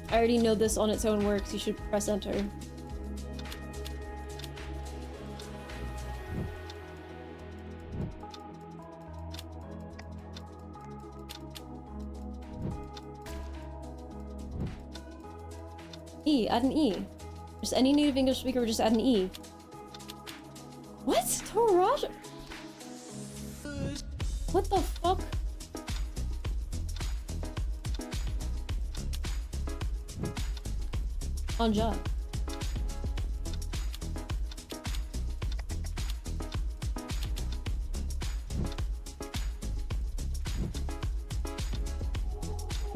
I already know this on its own works. You should press enter. E, add an E. Just any native English speaker would just add an E. What? Toraja? What the fuck? On job.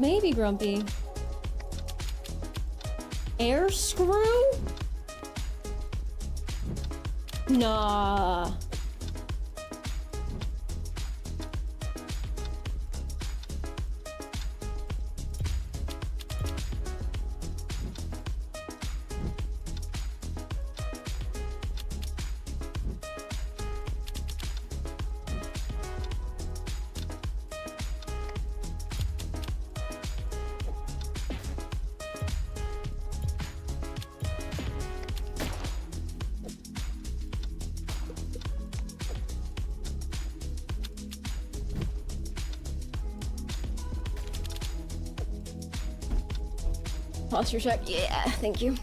Maybe Grumpy. Air screw? Nah. Posture check. Yeah, thank you.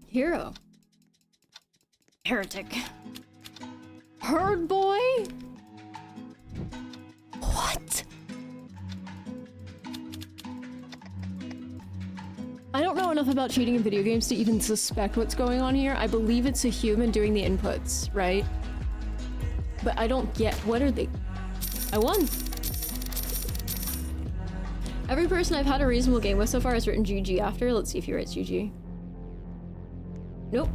Hero. Heretic. Herd boy? What? I don't know enough about cheating in video games to even suspect what's going on here. I believe it's a human doing the inputs, right? But I don't get, what are they? I won. Every person I've had a reasonable game with so far has written GG after. Let's see if he writes GG. Nope.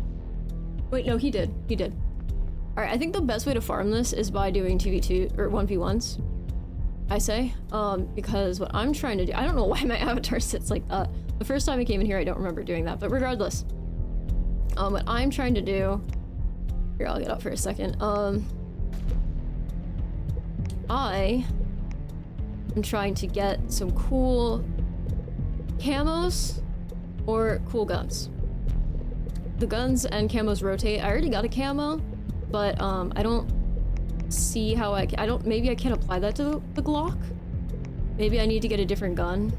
Wait, no, he did. He did. Alright, I think the best way to farm this is by doing 2v2 or 1v1s. I say. Because what I'm trying to do, I don't know why my avatar sits like that. The first time I came in here, I don't remember doing that, but regardless. What I'm trying to do, here, I'll get up for a second. I am trying to get some cool camos or cool guns. The guns and camos rotate. I already got a camo, but I don't see how I don't, maybe I can't apply that to the Glock. Maybe I need to get a different gun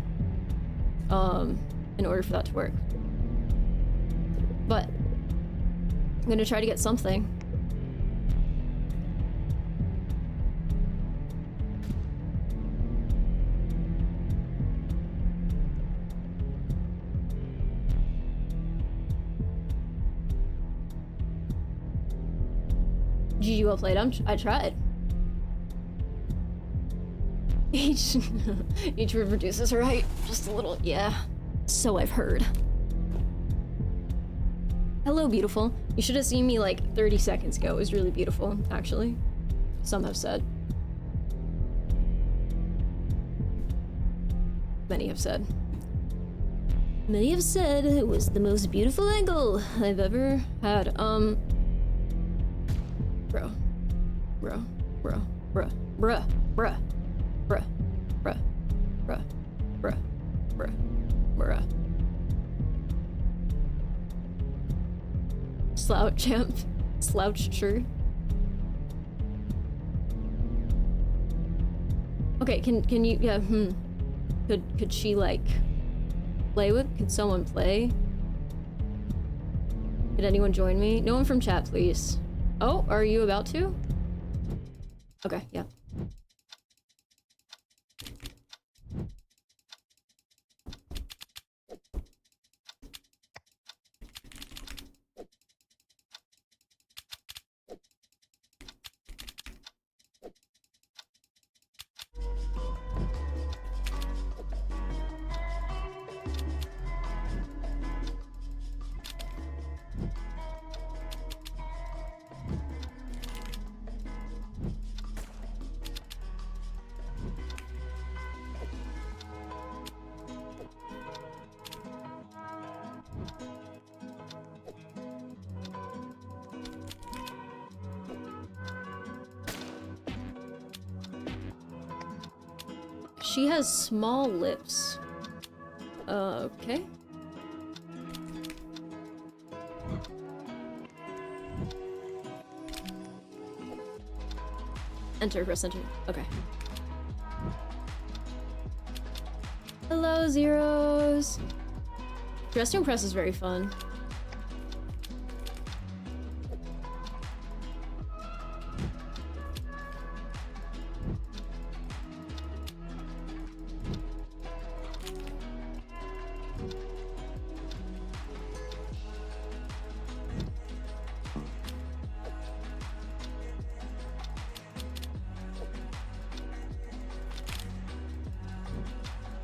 in order for that to work. But I'm gonna try to get something. GG, well played. I tried. Each word reduces her height just a little. Yeah, so I've heard. Hello, beautiful. You should have seen me like 30 seconds ago. It was really beautiful, actually. Some have said. Many have said. Many have said it was the most beautiful angle I've ever had. Bro. Bruh. Slouch champ. Slouch shirt. Okay, can you, yeah, Could she, like, play with? Could someone play? Could anyone join me? No one from chat, please. Oh, are you about to? Okay, yeah. She has small lips. Okay. Enter, press enter. Okay. Hello, Zeros. Dressing press is very fun.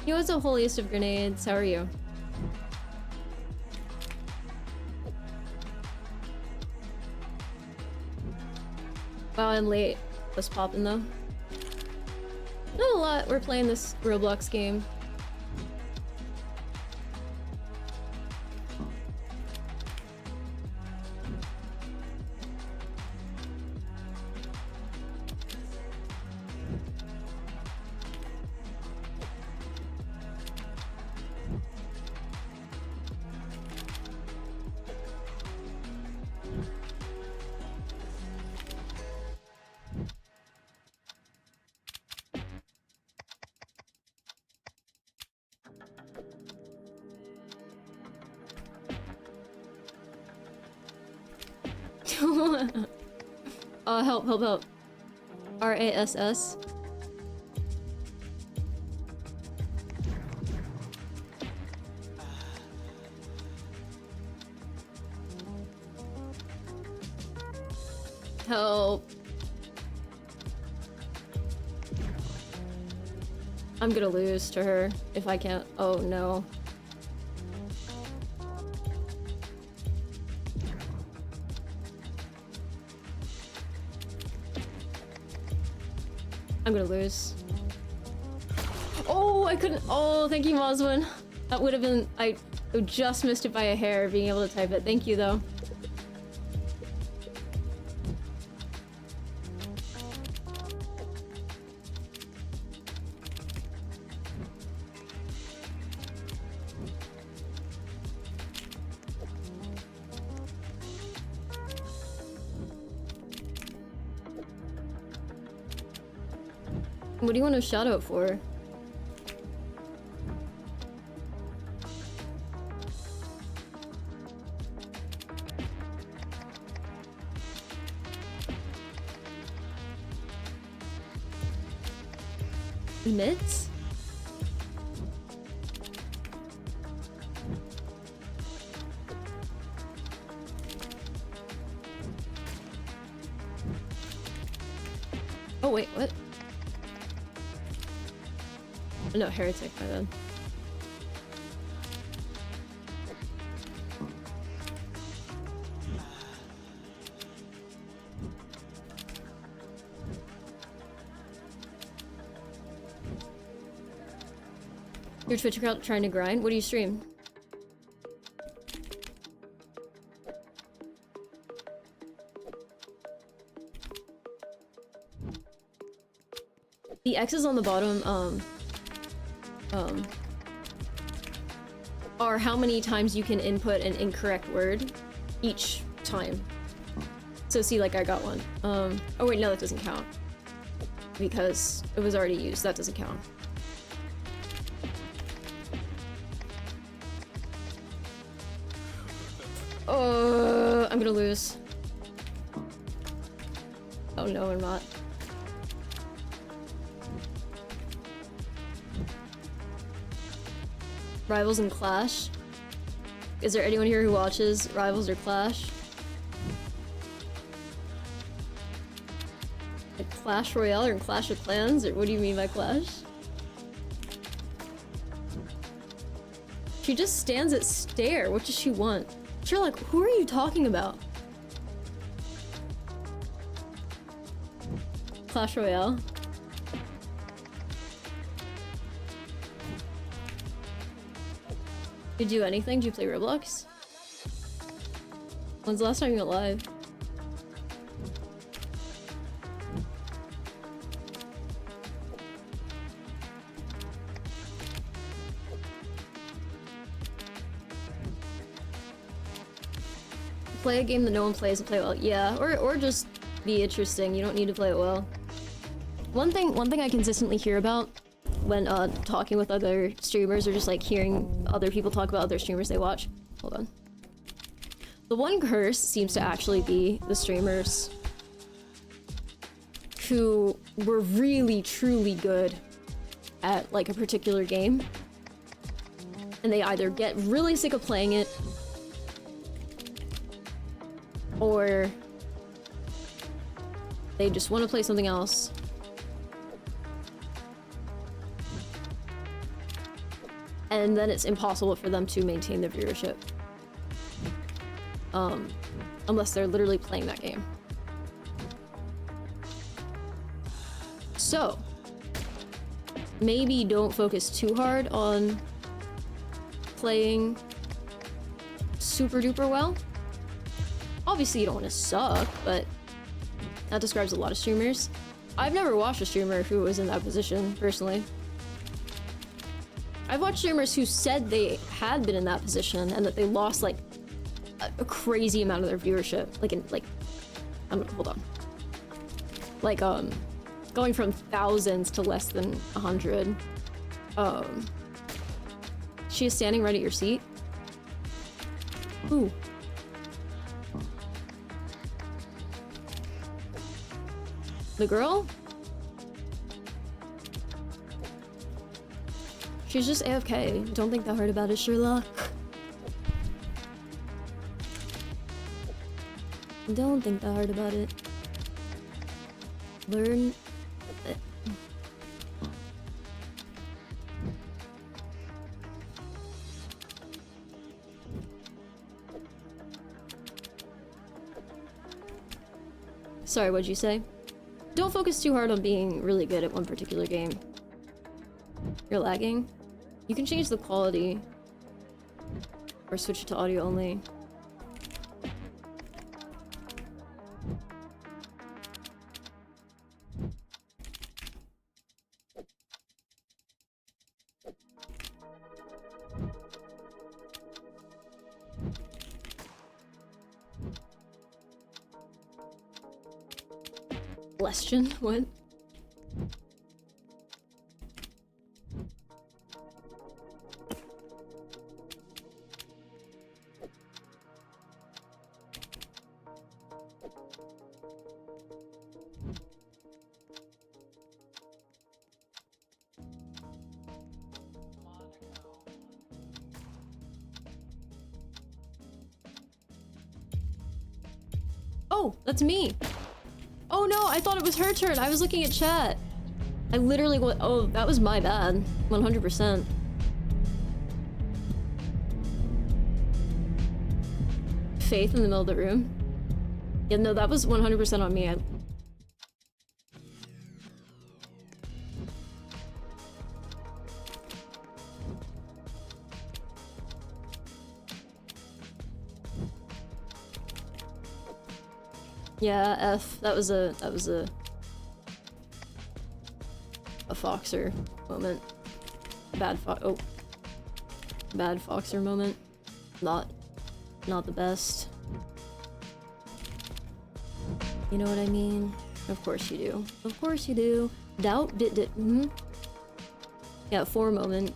You know, it's a holiest of grenades. How are you? Wow, I'm late. What's poppin' though? Not a lot. We're playing this Roblox game. Help, help, help. RASS. Help. I'm gonna lose to her if I can't. Oh no. I'm gonna lose. Oh, I couldn't. Oh, thank you, Moswin. That would have been. I just missed it by a hair being able to type it. Thank you, though. What do you want a shout out for? Mitts? Oh wait, what? No, heretic, my bad. Your Twitch account trying to grind? What do you stream? The X's on the bottom, are how many times you can input an incorrect word each time. So see, like I got one. Oh wait, no, that doesn't count. Because it was already used, that doesn't count. I'm gonna lose. Oh no, I'm not. Rivals and Clash? Is there anyone here who watches Rivals or Clash? Like Clash Royale or Clash of Clans? Or what do you mean by Clash? She just stands at stare. What does she want? Sherlock, who are you talking about? Clash Royale? Did you do anything? Did you play Roblox? When's the last time you went live? Play a game that no one plays and play well. Yeah, or just be interesting. You don't need to play it well. One thing I consistently hear about when talking with other streamers or just like hearing other people talk about other streamers they watch. Hold on. The one curse seems to actually be the streamers who were really truly good at like a particular game, and they either get really sick of playing it or they just want to play something else. And then it's impossible for them to maintain their viewership. Unless they're literally playing that game. So, maybe don't focus too hard on playing super duper well. Obviously you don't want to suck, but that describes a lot of streamers. I've never watched a streamer who was in that position, personally. I've watched streamers who said they had been in that position and that they lost like a crazy amount of their viewership. Hold on. Like, going from thousands to less than 100. She is standing right at your seat. Ooh. The girl? She's just AFK. Don't think that hard about it, Sherlock. Don't think that hard about it. Learn. Sorry, what'd you say? Don't focus too hard on being really good at one particular game. You're lagging? You can change the quality. Or switch it to audio only. Question? What? Oh, that's me. Oh no, I thought it was her turn. I was looking at chat. I literally went, oh, that was my bad. 100%. Faith in the middle of the room. Yeah, no, that was 100% on me. Yeah, F. That was a Foxer moment. A bad Foxer moment. Not the best. You know what I mean? Of course you do. Of course you do. Doubt did Yeah, 4 moment.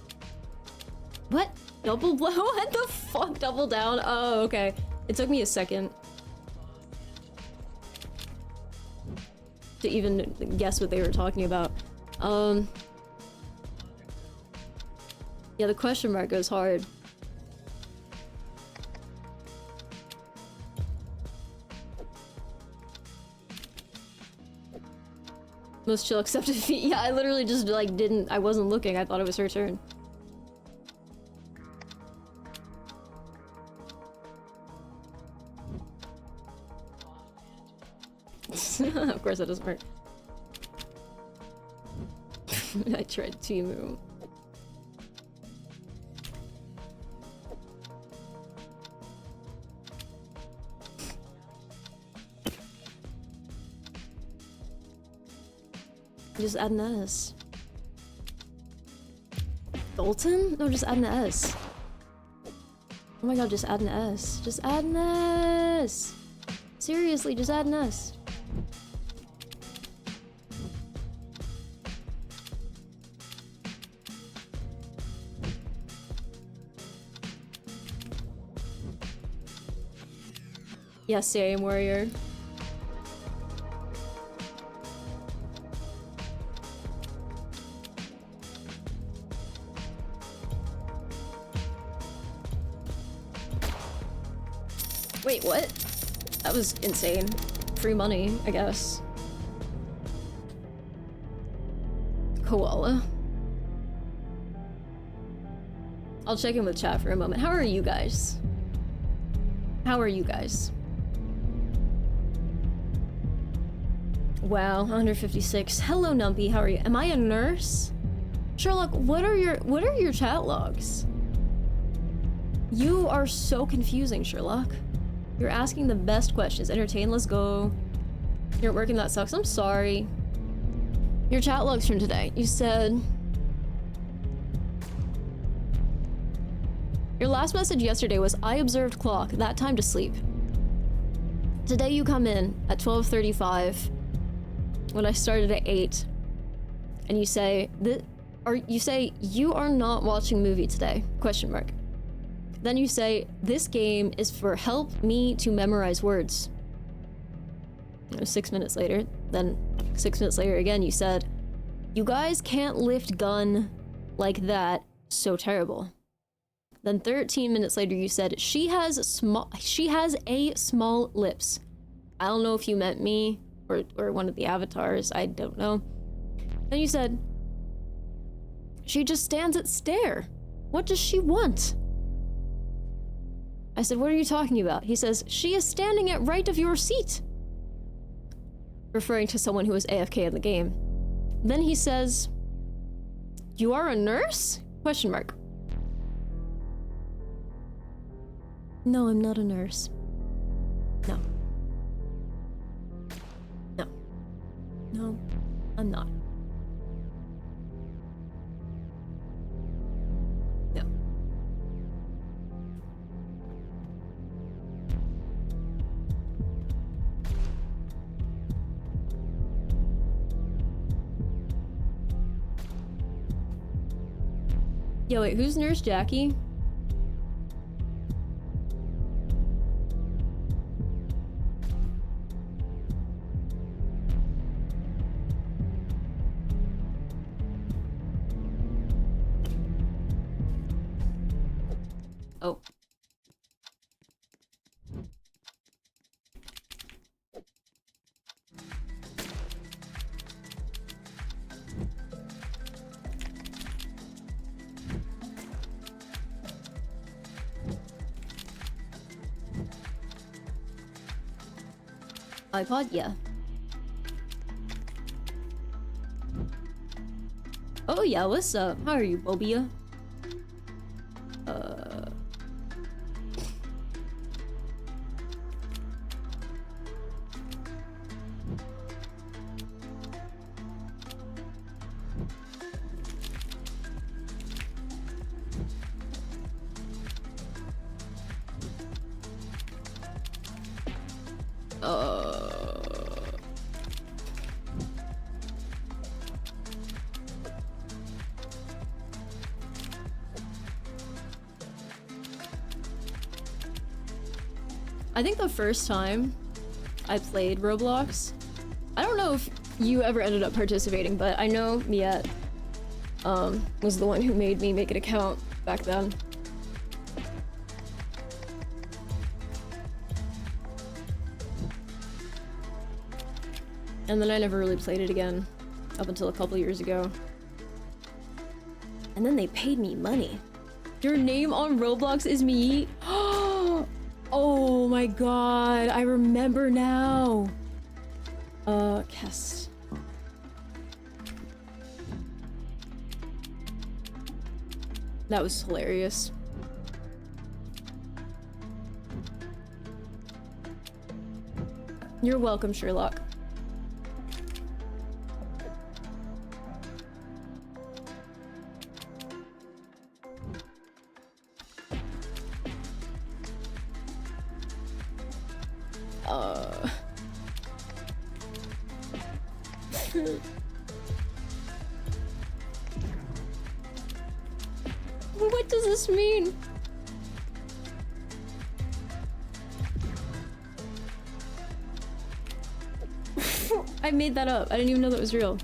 What? Double blow? What the fuck? Double down? Oh, okay. It took me a second to even guess what they were talking about. Yeah, the question mark goes hard. Most chill accepted feat. Yeah, I literally just like I wasn't looking. I thought it was her turn. Of course that doesn't work. I tried Temu. Just add an S. Dalton? No, just add an S. Oh my god, just add an S. Just add an S! Seriously, just add an S. Yes, same warrior. Wait, what? That was insane. Free money, I guess. Koala. I'll check in with chat for a moment. How are you guys? How are you guys? Wow, 156. Hello, Numpy. How are you? Am I a nurse? Sherlock, what are your chat logs? You are so confusing, Sherlock. You're asking the best questions. Entertain, let's go. You're working, that sucks. I'm sorry. Your chat logs from today. You said... Your last message yesterday was, I observed clock, that time to sleep. Today you come in at 12:35 when I started at 8 and you say, you are not watching movie today, question mark. Then you say, this game is for help me to memorize words. 6 minutes later, then 6 minutes later again, you said, "You guys can't lift gun like that. So terrible." Then 13 minutes later, you said, she has a small lips. I don't know if you meant me or one of the avatars. I don't know. Then you said, "She just stands at stare. What does she want?" I said, "What are you talking about?" He says, "She is standing at right of your seat," referring to someone who was AFK in the game. Then he says, "You are a nurse?" Question mark. No, I'm not a nurse. No. No. No, I'm not. No. Yo, wait, who's Nurse Jackie? Oh. iPod? Yeah. Oh yeah, what's up? How are you, Bobia? I think the first time I played Roblox, I don't know if you ever ended up participating, but I know Miette was the one who made me make an account back then. And then I never really played it again up until a couple years ago. And then they paid me money. Your name on Roblox is me. Oh my god, I remember now. Kest. That was hilarious. You're welcome, Sherlock. What does this mean? I made that up. I didn't even know that was real.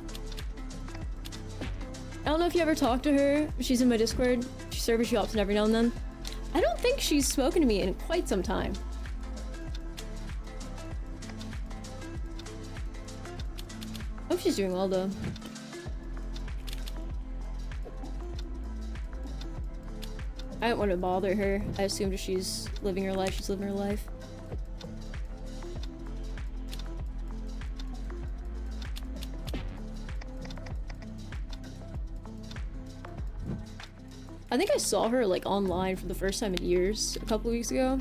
I don't know if you ever talked to her. She's in my Discord. She hops in every now and then. I don't think she's spoken to me in quite some time. Hope she's doing well though. I don't want to bother her. I assumed if she's living her life, she's living her life. I think I saw her like online for the first time in years a couple weeks ago.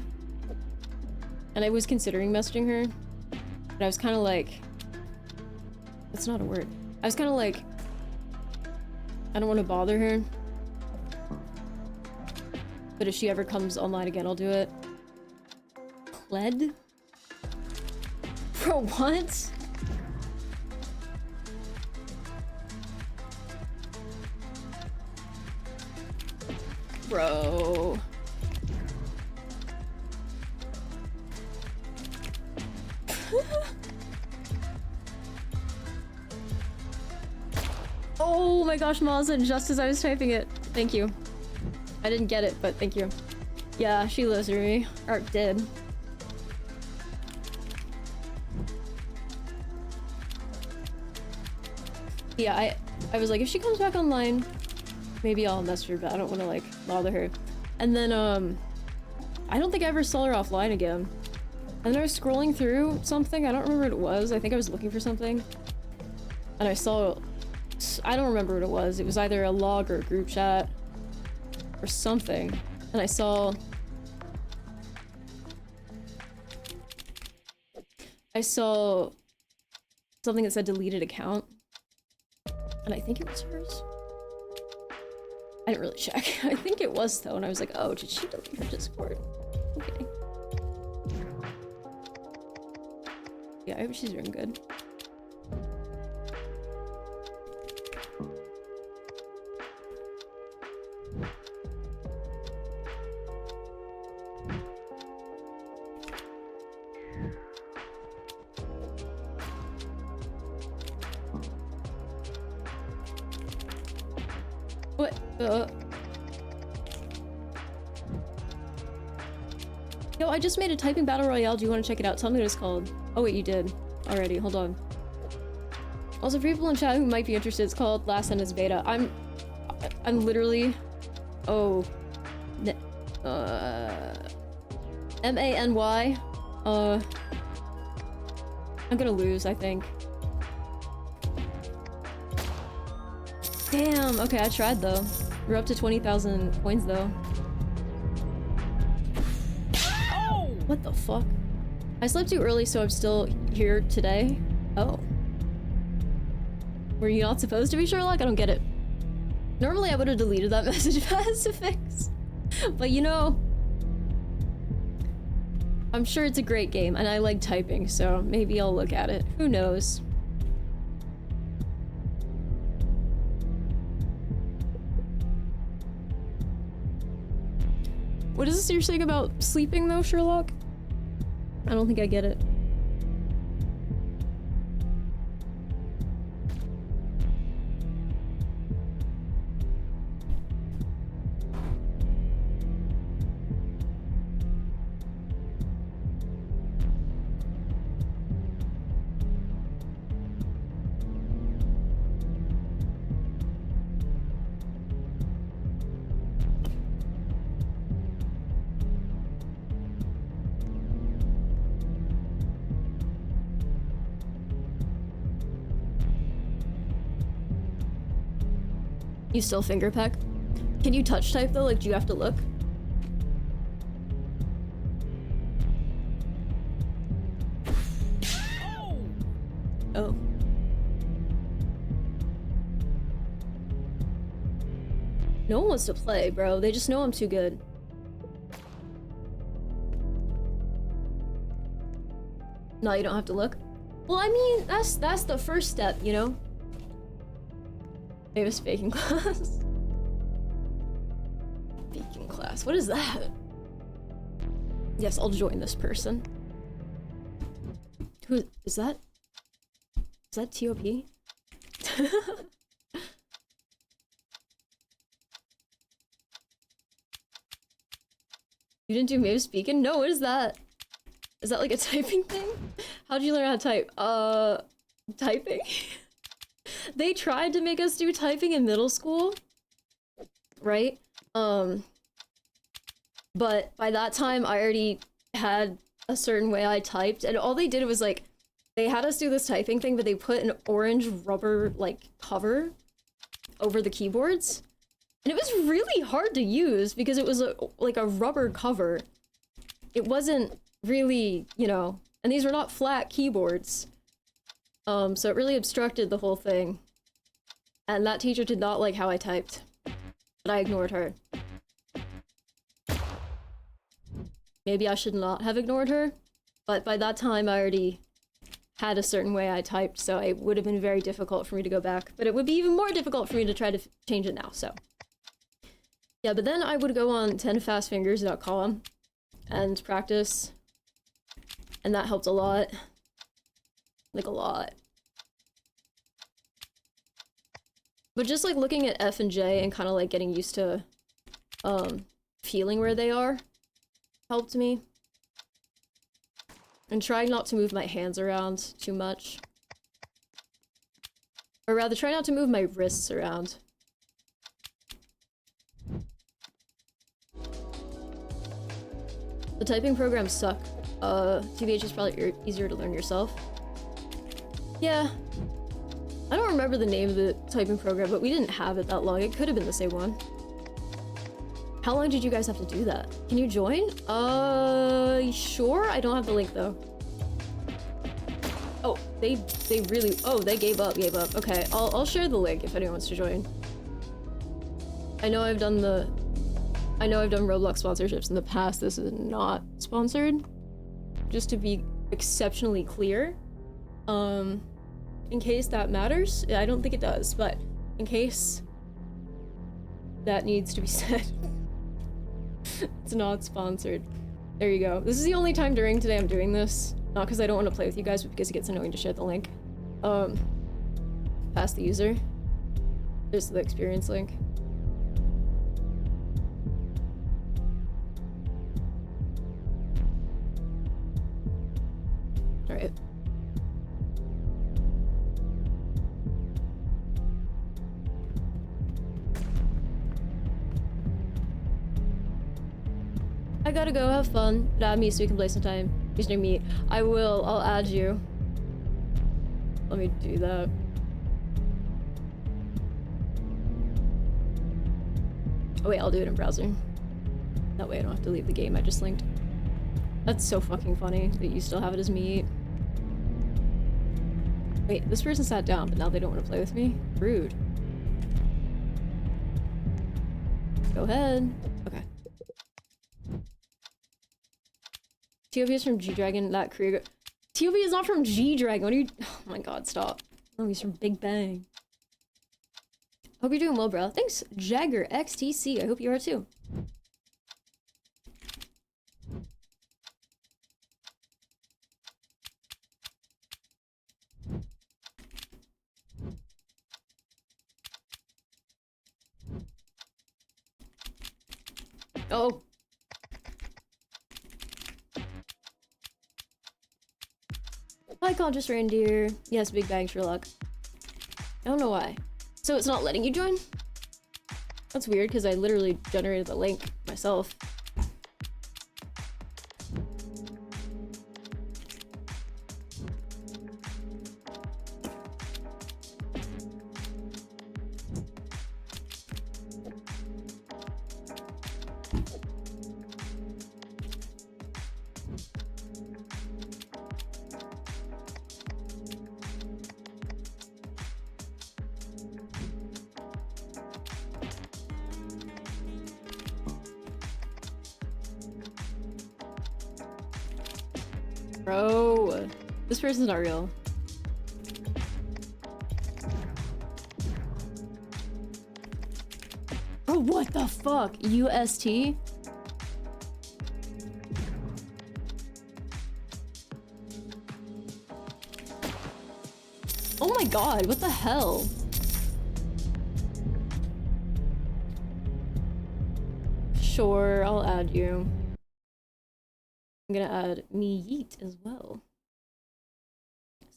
And I was considering messaging her. But I was kind of like... That's not a word. I was kind of like... I don't want to bother her. But if she ever comes online again, I'll do it. Pled? For what? Bro. Oh my gosh, Malza, just as I was typing it. Thank you. I didn't get it, but thank you. Yeah, she lives with me. Or did. Yeah, I was like, if she comes back online, maybe I'll message her, but I don't want to, like, bother her. And then, I don't think I ever saw her offline again. And then I was scrolling through something, I don't remember what it was. I think I was looking for something. And I saw... I don't remember what it was. It was either a log or a group chat. Or something. And I saw... something that said deleted account. And I think it was hers. I didn't really check. I think it was though, and I was like, oh, did she delete her Discord? Okay. Yeah, I hope she's doing good. What? Yo, I just made a typing battle royale. Do you want to check it out? Tell me what it's called. Oh wait, you did already. Hold on. Also, for people in chat who might be interested, it's called Last Sentence Beta. I'm literally... Oh. M-A-N-Y. I'm gonna lose, I think. Damn, okay, I tried though. We're up to 20,000 points though. Oh! What the fuck? I slept too early, so I'm still here today. Oh. Were you not supposed to be Sherlock? I don't get it. Normally I would have deleted that message if I had to fix. But you know, I'm sure it's a great game and I like typing, so maybe I'll look at it. Who knows? What is this you're saying about sleeping though, Sherlock? I don't think I get it. You still finger peck? Can you touch type though? Like, do you have to look? Oh. No one wants to play, bro. They just know I'm too good. No, you don't have to look? Well, I mean, that's the first step, you know? Maybe a speaking class. Speaking class. What is that? Yes, I'll join this person. Who is that? Is that TOP? You didn't do Maybe Speaking? No, what is that? Is that like a typing thing? How'd you learn how to type? Typing? They tried to make us do typing in middle school, right? But by that time I already had a certain way I typed, and all they did was like, they had us do this typing thing, but they put an orange rubber like cover over the keyboards, and it was really hard to use because it was like a rubber cover. It wasn't really, you know, and these were not flat keyboards. So it really obstructed the whole thing. And that teacher did not like how I typed. But I ignored her. Maybe I should not have ignored her, but by that time I already had a certain way I typed, so it would have been very difficult for me to go back. But it would be even more difficult for me to try to change it now, so. Yeah, but then I would go on 10fastfingers.com and practice. And that helped a lot. Like a lot. But just like looking at F and J and kind of like getting used to feeling where they are helped me. And trying not to move my hands around too much. Or rather, try not to move my wrists around. The typing programs suck. TBH is probably easier to learn yourself. Yeah. I don't remember the name of the typing program, but we didn't have it that long. It could have been the same one. How long did you guys have to do that? Can you join? Sure? I don't have the link though. Oh, they really, oh, they gave up. Okay, I'll share the link if anyone wants to join. I know I've done Roblox sponsorships in the past. This is not sponsored. Just to be exceptionally clear. In case that matters. I don't think it does, but in case that needs to be said. It's not sponsored. There you go. This is the only time during today I'm doing this. Not because I don't want to play with you guys, but because it gets annoying to share the link. Pass the user. There's the experience link. Alright. I gotta go have fun. Add me so we can play sometime. Just near meet. I will. I'll add you. Let me do that. Oh wait, I'll do it in browser. That way I don't have to leave the game I just linked. That's so fucking funny that you still have it as meet. Wait, this person sat down, but now they don't want to play with me? Rude. Go ahead. Okay. TOB is from G-Dragon, that Korea. TOB is not from G-Dragon. What are you? Oh my god, stop. Oh, he's from Big Bang. Hope you're doing well, bro. Thanks, Jagger XTC. I hope you are too. Oh. Hi, Conscious Reindeer. Yes, Big Bang Sherlock. I don't know why. So it's not letting you join? That's weird, because I literally generated the link myself. Bro, this person's not real. Bro, what the fuck? UST? Oh my god, what the hell? Sure, I'll add you. I'm gonna add me yeet as well.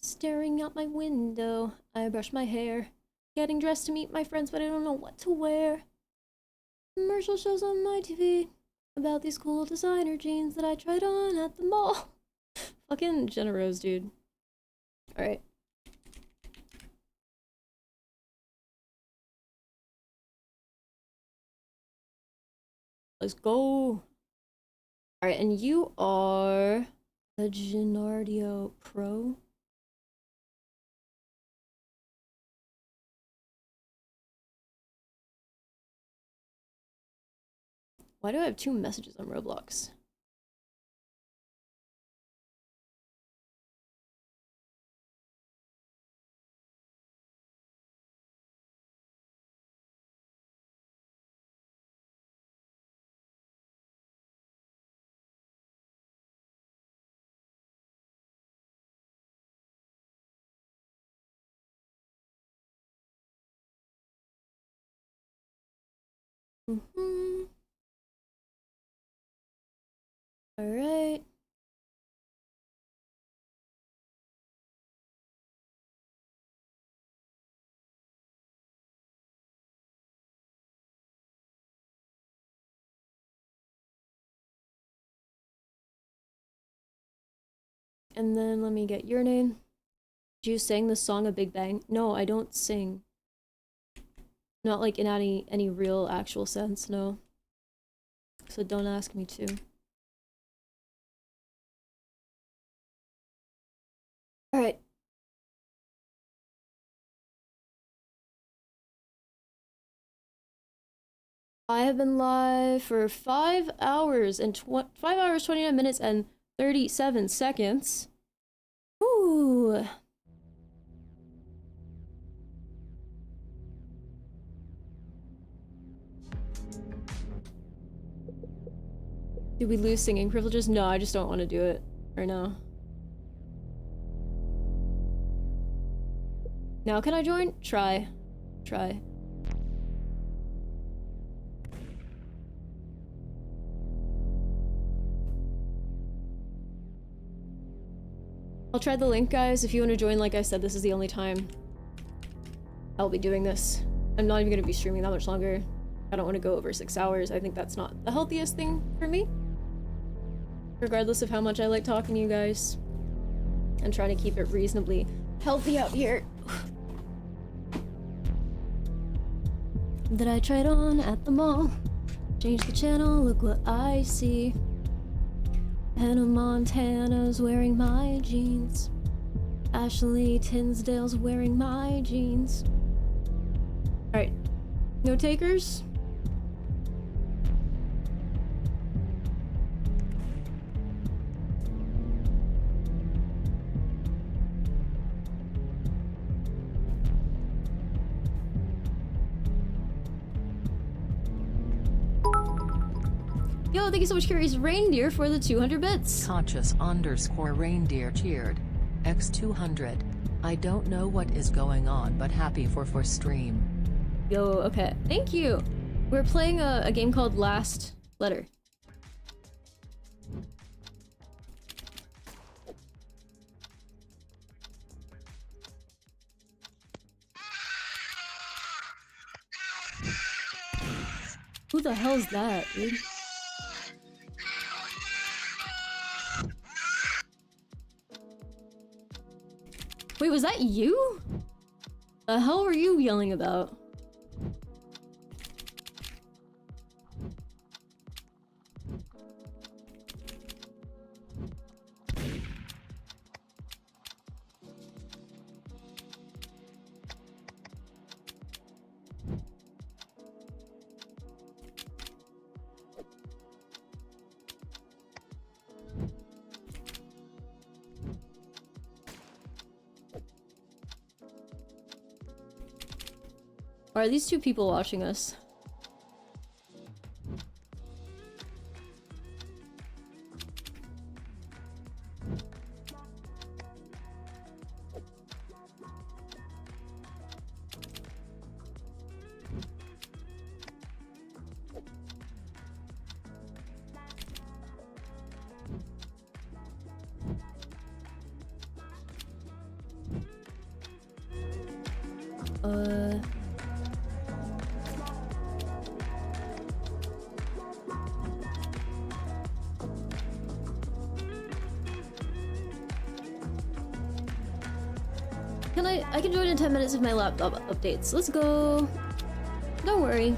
Staring out my window, I brush my hair. Getting dressed to meet my friends, but I don't know what to wear. Commercial shows on my TV about these cool designer jeans that I tried on at the mall. Fucking Jenna Rose, dude. Alright. Let's go. Alright, and you are the Gennardio Pro. Why do I have 2 messages on Roblox? All right. And then let me get your name. Did you sing the song of Big Bang? No, I don't sing. Not like in any real actual sense, no. So don't ask me to. Alright. I have been live for 5 hours and 5 hours, 29 minutes and 37 seconds. Ooh. Did we lose singing privileges? No, I just don't want to do it right now. Now can I join? Try. Try. I'll try the link, guys. If you want to join, like I said, this is the only time I'll be doing this. I'm not even going to be streaming that much longer. I don't want to go over 6 hours. I think that's not the healthiest thing for me. Regardless of how much I like talking to you guys. I'm trying to keep it reasonably healthy out here. That I tried on at the mall. Change the channel, look what I see. Hannah Montana's wearing my jeans. Ashley Tinsdale's wearing my jeans. Alright. No takers? Yo, thank you so much, Curious Reindeer, for the 200 bits. Conscious_reindeer cheered. X200. I don't know what is going on, but happy for stream. Yo, okay. Thank you. We're playing a game called Last Letter. Who the hell is that, dude? Wait, was that you? The hell were you yelling about? Are these two people watching us? I can join in 10 minutes if my laptop updates. Let's go. Don't worry.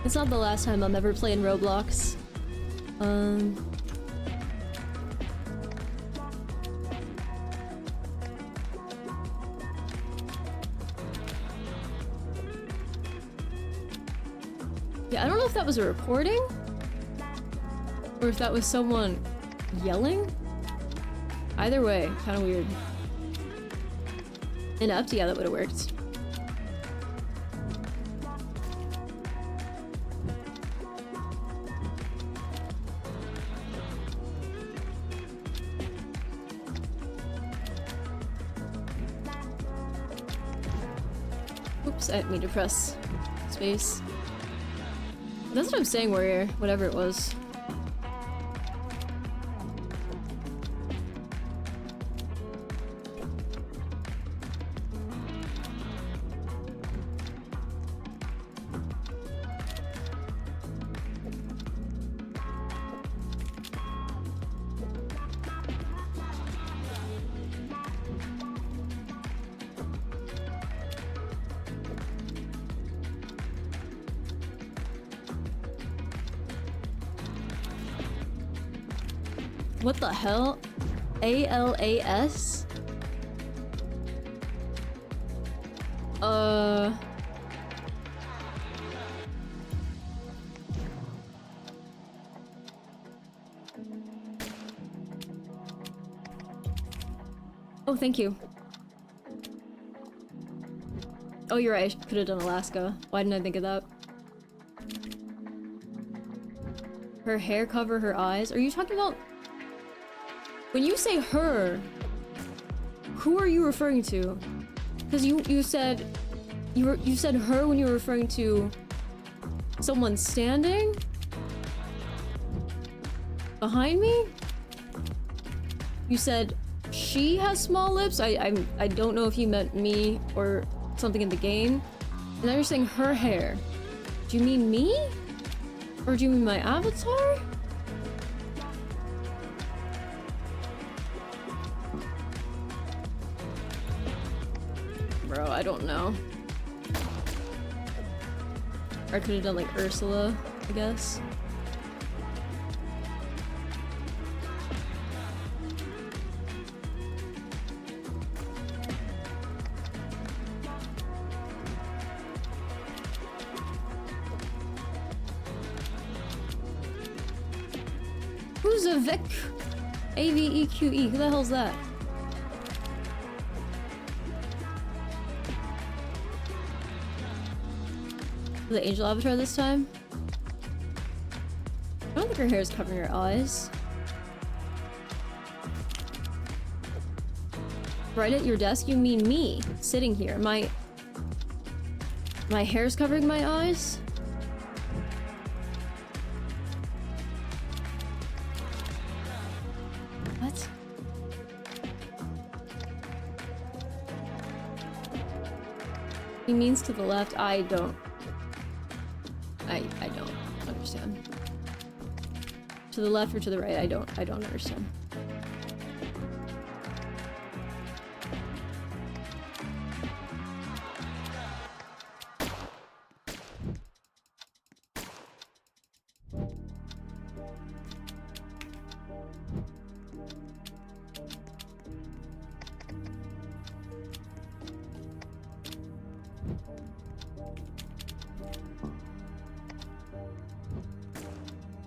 It's not the last time I'm ever playing Roblox. Yeah, I don't know if that was a recording or if that was someone yelling. Either way, kind of weird. Inept? Yeah, that would have worked. Oops, I didn't mean to press space. That's what I'm saying, Warrior. Whatever it was. What the hell? ALAS? Oh, thank you. Oh, you're right. I could have done Alaska. Why didn't I think of that? Her hair cover her eyes? Are you talking about... When you say her, who are you referring to? Because you said you said her when you were referring to someone standing behind me. You said she has small lips. I don't know if you meant me or something in the game. And now you're saying her hair. Do you mean me? Or do you mean my avatar? Bro, I don't know. Or I could have done like Ursula, I guess. Who's a Vec? AVEQE, who the hell's that? The angel avatar this time? I don't think her hair is covering her eyes. Right at your desk? You mean me, sitting here. My hair's covering my eyes? What? He means to the left. I don't understand. To the left or to the right? I don't understand.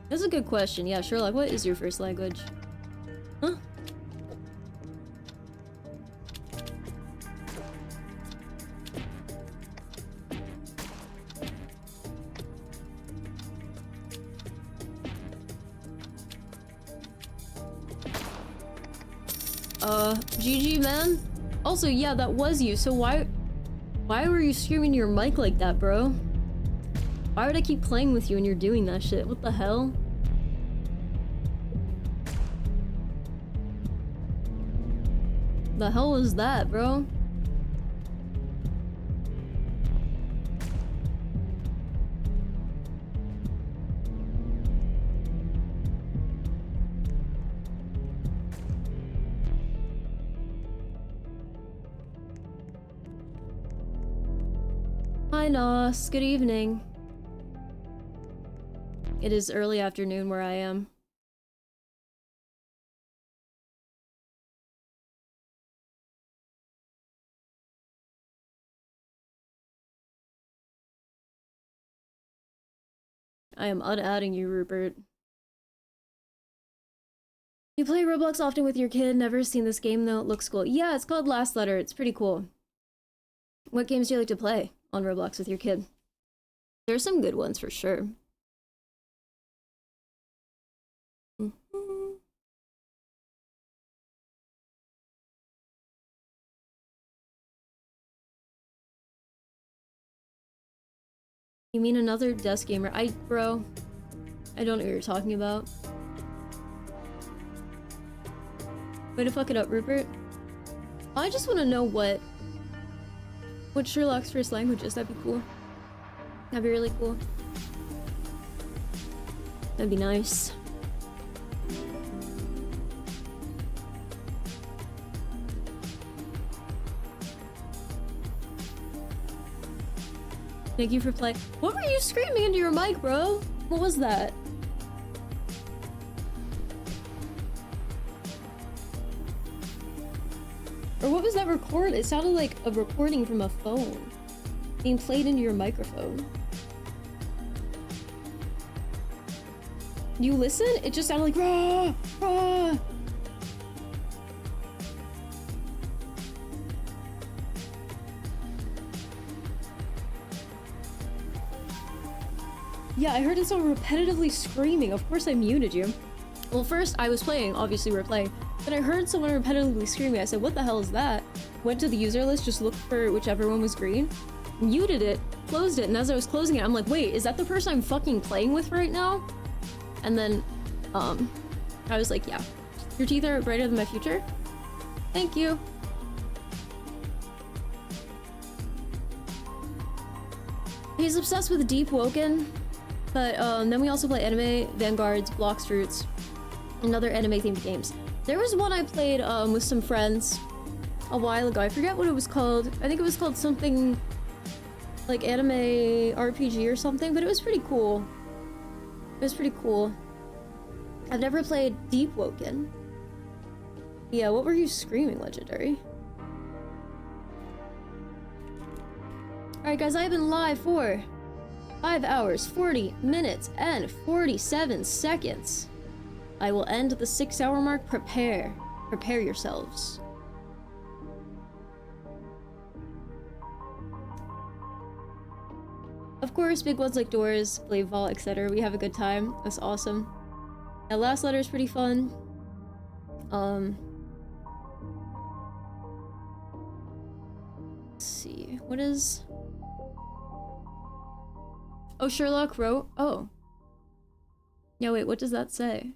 That's a good question. Yeah, Sherlock, what is your first language? Huh? GG, man. Also, yeah, that was you. So why were you screaming your mic like that, bro? Why would I keep playing with you when you're doing that shit? What the hell? The hell was that, bro? Hi, Nos. Good evening. It is early afternoon where I am. I am unadding you, Rupert. You play Roblox often with your kid? Never seen this game though. It looks cool. Yeah, it's called Last Letter. It's pretty cool. What games do you like to play on Roblox with your kid? There's some good ones for sure. You mean another desk gamer? Bro, I don't know what you're talking about. Way to fuck it up, Rupert. I just want to know what Sherlock's first language is. That'd be cool. That'd be really cool. That'd be nice. Thank you for playing. What were you screaming into your mic, bro? What was that? Or what was that record? It sounded like a recording from a phone being played into your microphone. You listen? It just sounded like rah, rah. Yeah, I heard it someone repetitively screaming. Of course I muted you. Well, first I was playing, obviously we're playing. Then I heard someone repetitively screaming. I said, what the hell is that? Went to the user list, just looked for whichever one was green, muted it, closed it, and as I was closing it, I'm like, wait, is that the person I'm fucking playing with right now? And then, I was like, yeah. Your teeth are brighter than my future? Thank you. He's obsessed with Deep Woken, but then we also play anime, Vanguards, Blox Fruits, and other anime-themed games. There was one I played with some friends a while ago. I forget what it was called. I think it was called something like Anime RPG or something, but it was pretty cool. It was pretty cool. I've never played Deep Woken. Yeah, what were you screaming, Legendary? Alright guys, I've been live for 5 hours, 40 minutes, and 47 seconds. I will end at the 6-hour mark. Prepare yourselves. Of course, big ones like Doors, Blade Vault, etc. We have a good time. That's awesome. That last letter is pretty fun. Let's see. What is... Oh, Sherlock wrote... Oh. Yeah, wait, what does that say?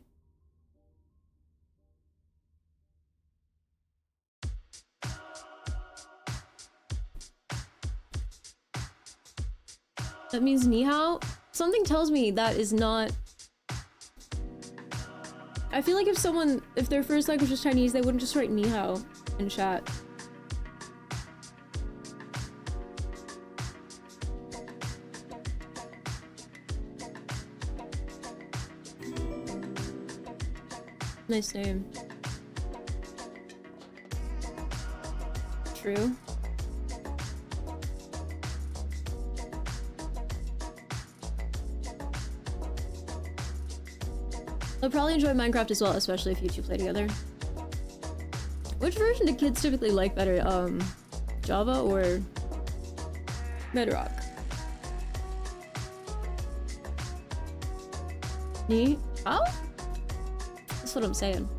That means ni hao? Something tells me that is not... I feel like if their first language was Chinese, they wouldn't just write ni hao in chat. Nice name. True. They'll probably enjoy Minecraft as well, especially if you two play together. Which version do kids typically like better? Java or Bedrock? Ni hao? That's what I'm saying.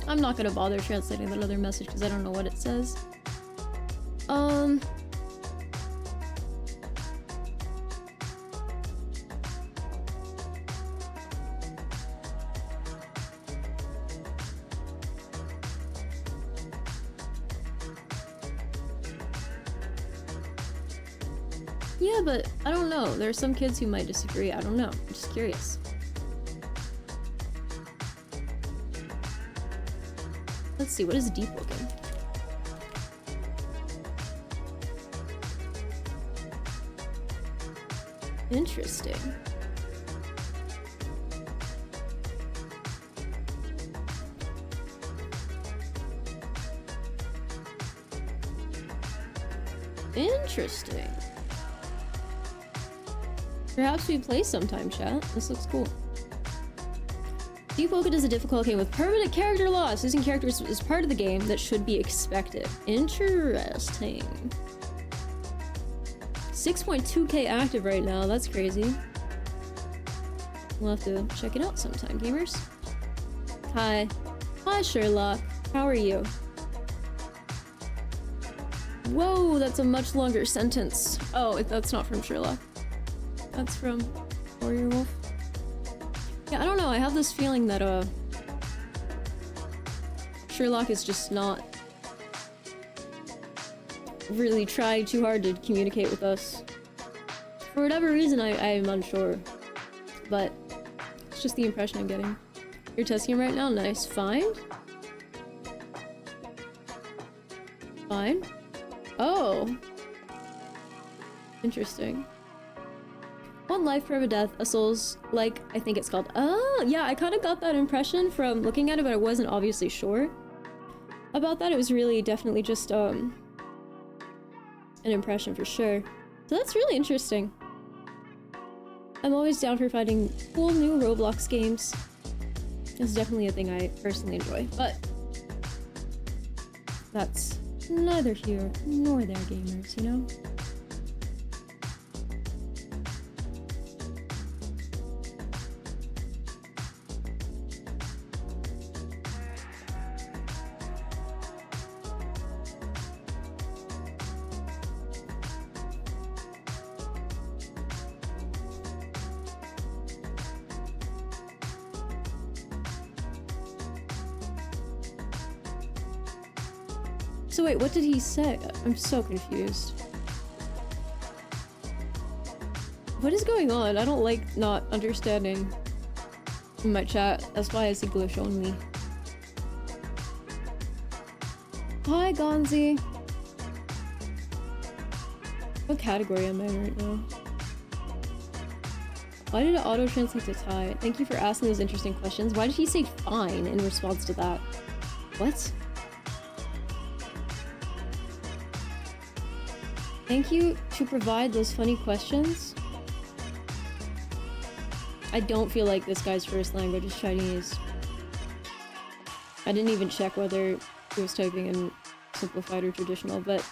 I'm not gonna bother translating that other message because I don't know what it says. Yeah, but I don't know. There are some kids who might disagree. I don't know. I'm just curious. Let's see, what is Deep Woken? Interesting. Interesting. Perhaps we play sometime, chat. This looks cool. Deep Woken is a difficult game with permanent character loss. Losing characters is part of the game that should be expected. Interesting. 6.2k active right now. That's crazy. We'll have to check it out sometime, gamers. Hi. Hi, Sherlock. How are you? Whoa, that's a much longer sentence. Oh, that's not from Sherlock. That's from Warrior Wolf. Yeah, I don't know. I have this feeling that Sherlock is just not really trying too hard to communicate with us. For whatever reason, I am unsure. But it's just the impression I'm getting. You're testing him right now? Nice. Find? Fine. Oh. Interesting. One life, forever death, a soul's like, I think it's called. Oh, yeah, I kind of got that impression from looking at it, but I wasn't obviously sure about that. It was really definitely just, an impression for sure. So that's really interesting. I'm always down for finding cool new Roblox games. It's definitely a thing I personally enjoy, but that's neither here nor there, gamers, you know? So wait, what did he say? I'm so confused. What is going on? I don't like not understanding in my chat. That's why it's English only. Hi, Gonzi. What category am I in right now? Why did it auto-translate to Thai? Thank you for asking those interesting questions. Why did he say fine in response to that? What? Thank you to provide those funny questions. I don't feel like this guy's first language is Chinese. I didn't even check whether he was typing in simplified or traditional, but...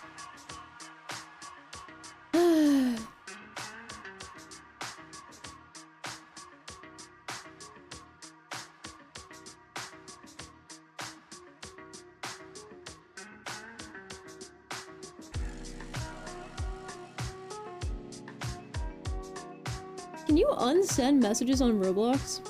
Can you unsend messages on Roblox?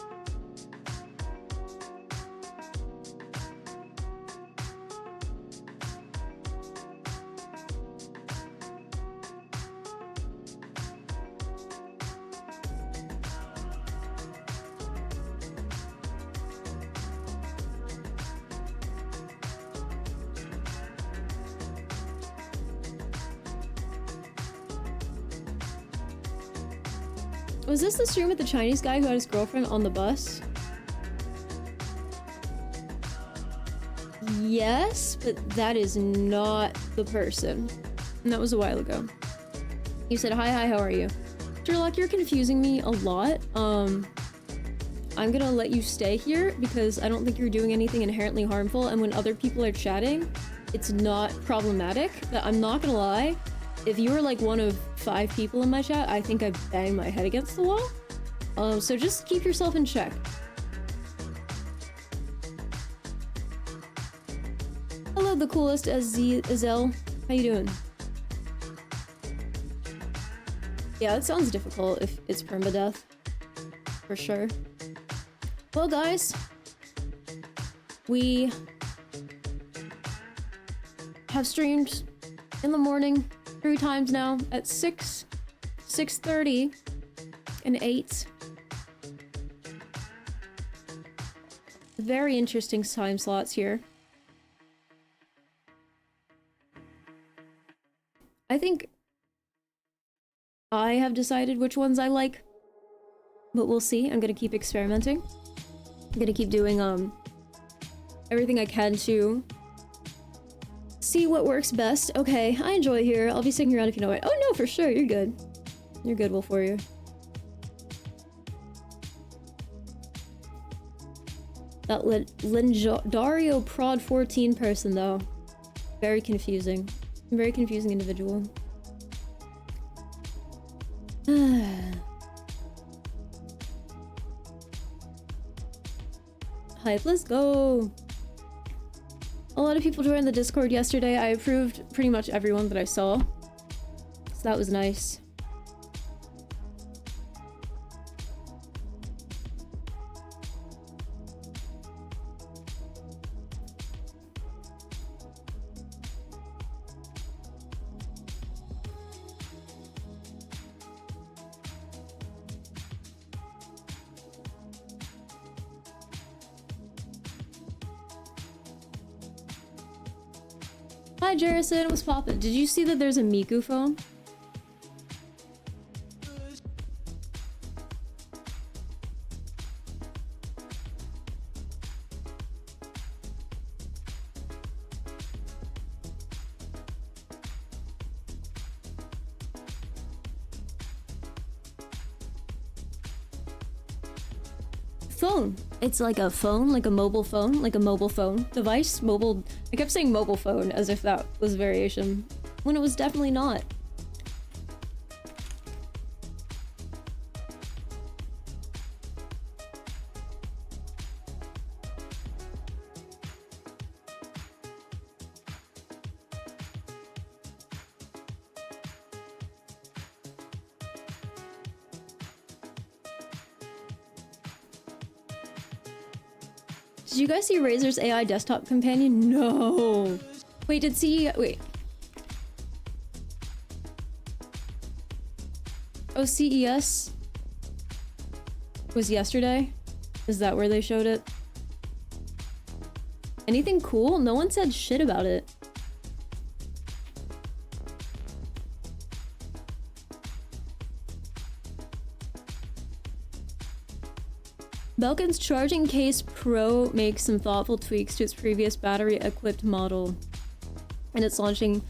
Was this the stream with the Chinese guy who had his girlfriend on the bus? Yes, but that is not the person. And that was a while ago. You said, hi, how are you? Sherlock, you're confusing me a lot. I'm gonna let you stay here because I don't think you're doing anything inherently harmful, and when other people are chatting, it's not problematic. But I'm not gonna lie, if you were like one of 5 people in my chat, I think I banged my head against the wall. So just keep yourself in check. Hello, the coolest Azel. How you doing? Yeah, it sounds difficult if it's permadeath. For sure. Well, guys. We have streamed in the morning 3 times now at 6, 6:30, and 8. Very interesting time slots here. I think I have decided which ones I like, but we'll see. I'm gonna keep experimenting. I'm gonna keep doing everything I can to see what works best. Okay, I enjoy it here. I'll be sticking around if you know it. Oh no, for sure, you're good. You're good, Wolf Warrior. That Lendario Prod 14 person though. Very confusing. Very confusing individual. Hype, let's go! A lot of people joined the Discord yesterday. I approved pretty much everyone that I saw. So that was nice. Hi, Jerison. What's poppin'? Did you see that there's a Miku phone? Phone. It's like a phone, like a mobile phone, like a mobile phone device. Mobile. I kept saying mobile phone as if that was variation, when it was definitely not. Did you guys see Razer's AI desktop companion? No. Wait, wait. Oh, CES was yesterday? Is that where they showed it? Anything cool? No one said shit about it. Belkin's Charging Case Pro makes some thoughtful tweaks to its previous battery-equipped model. And it's launching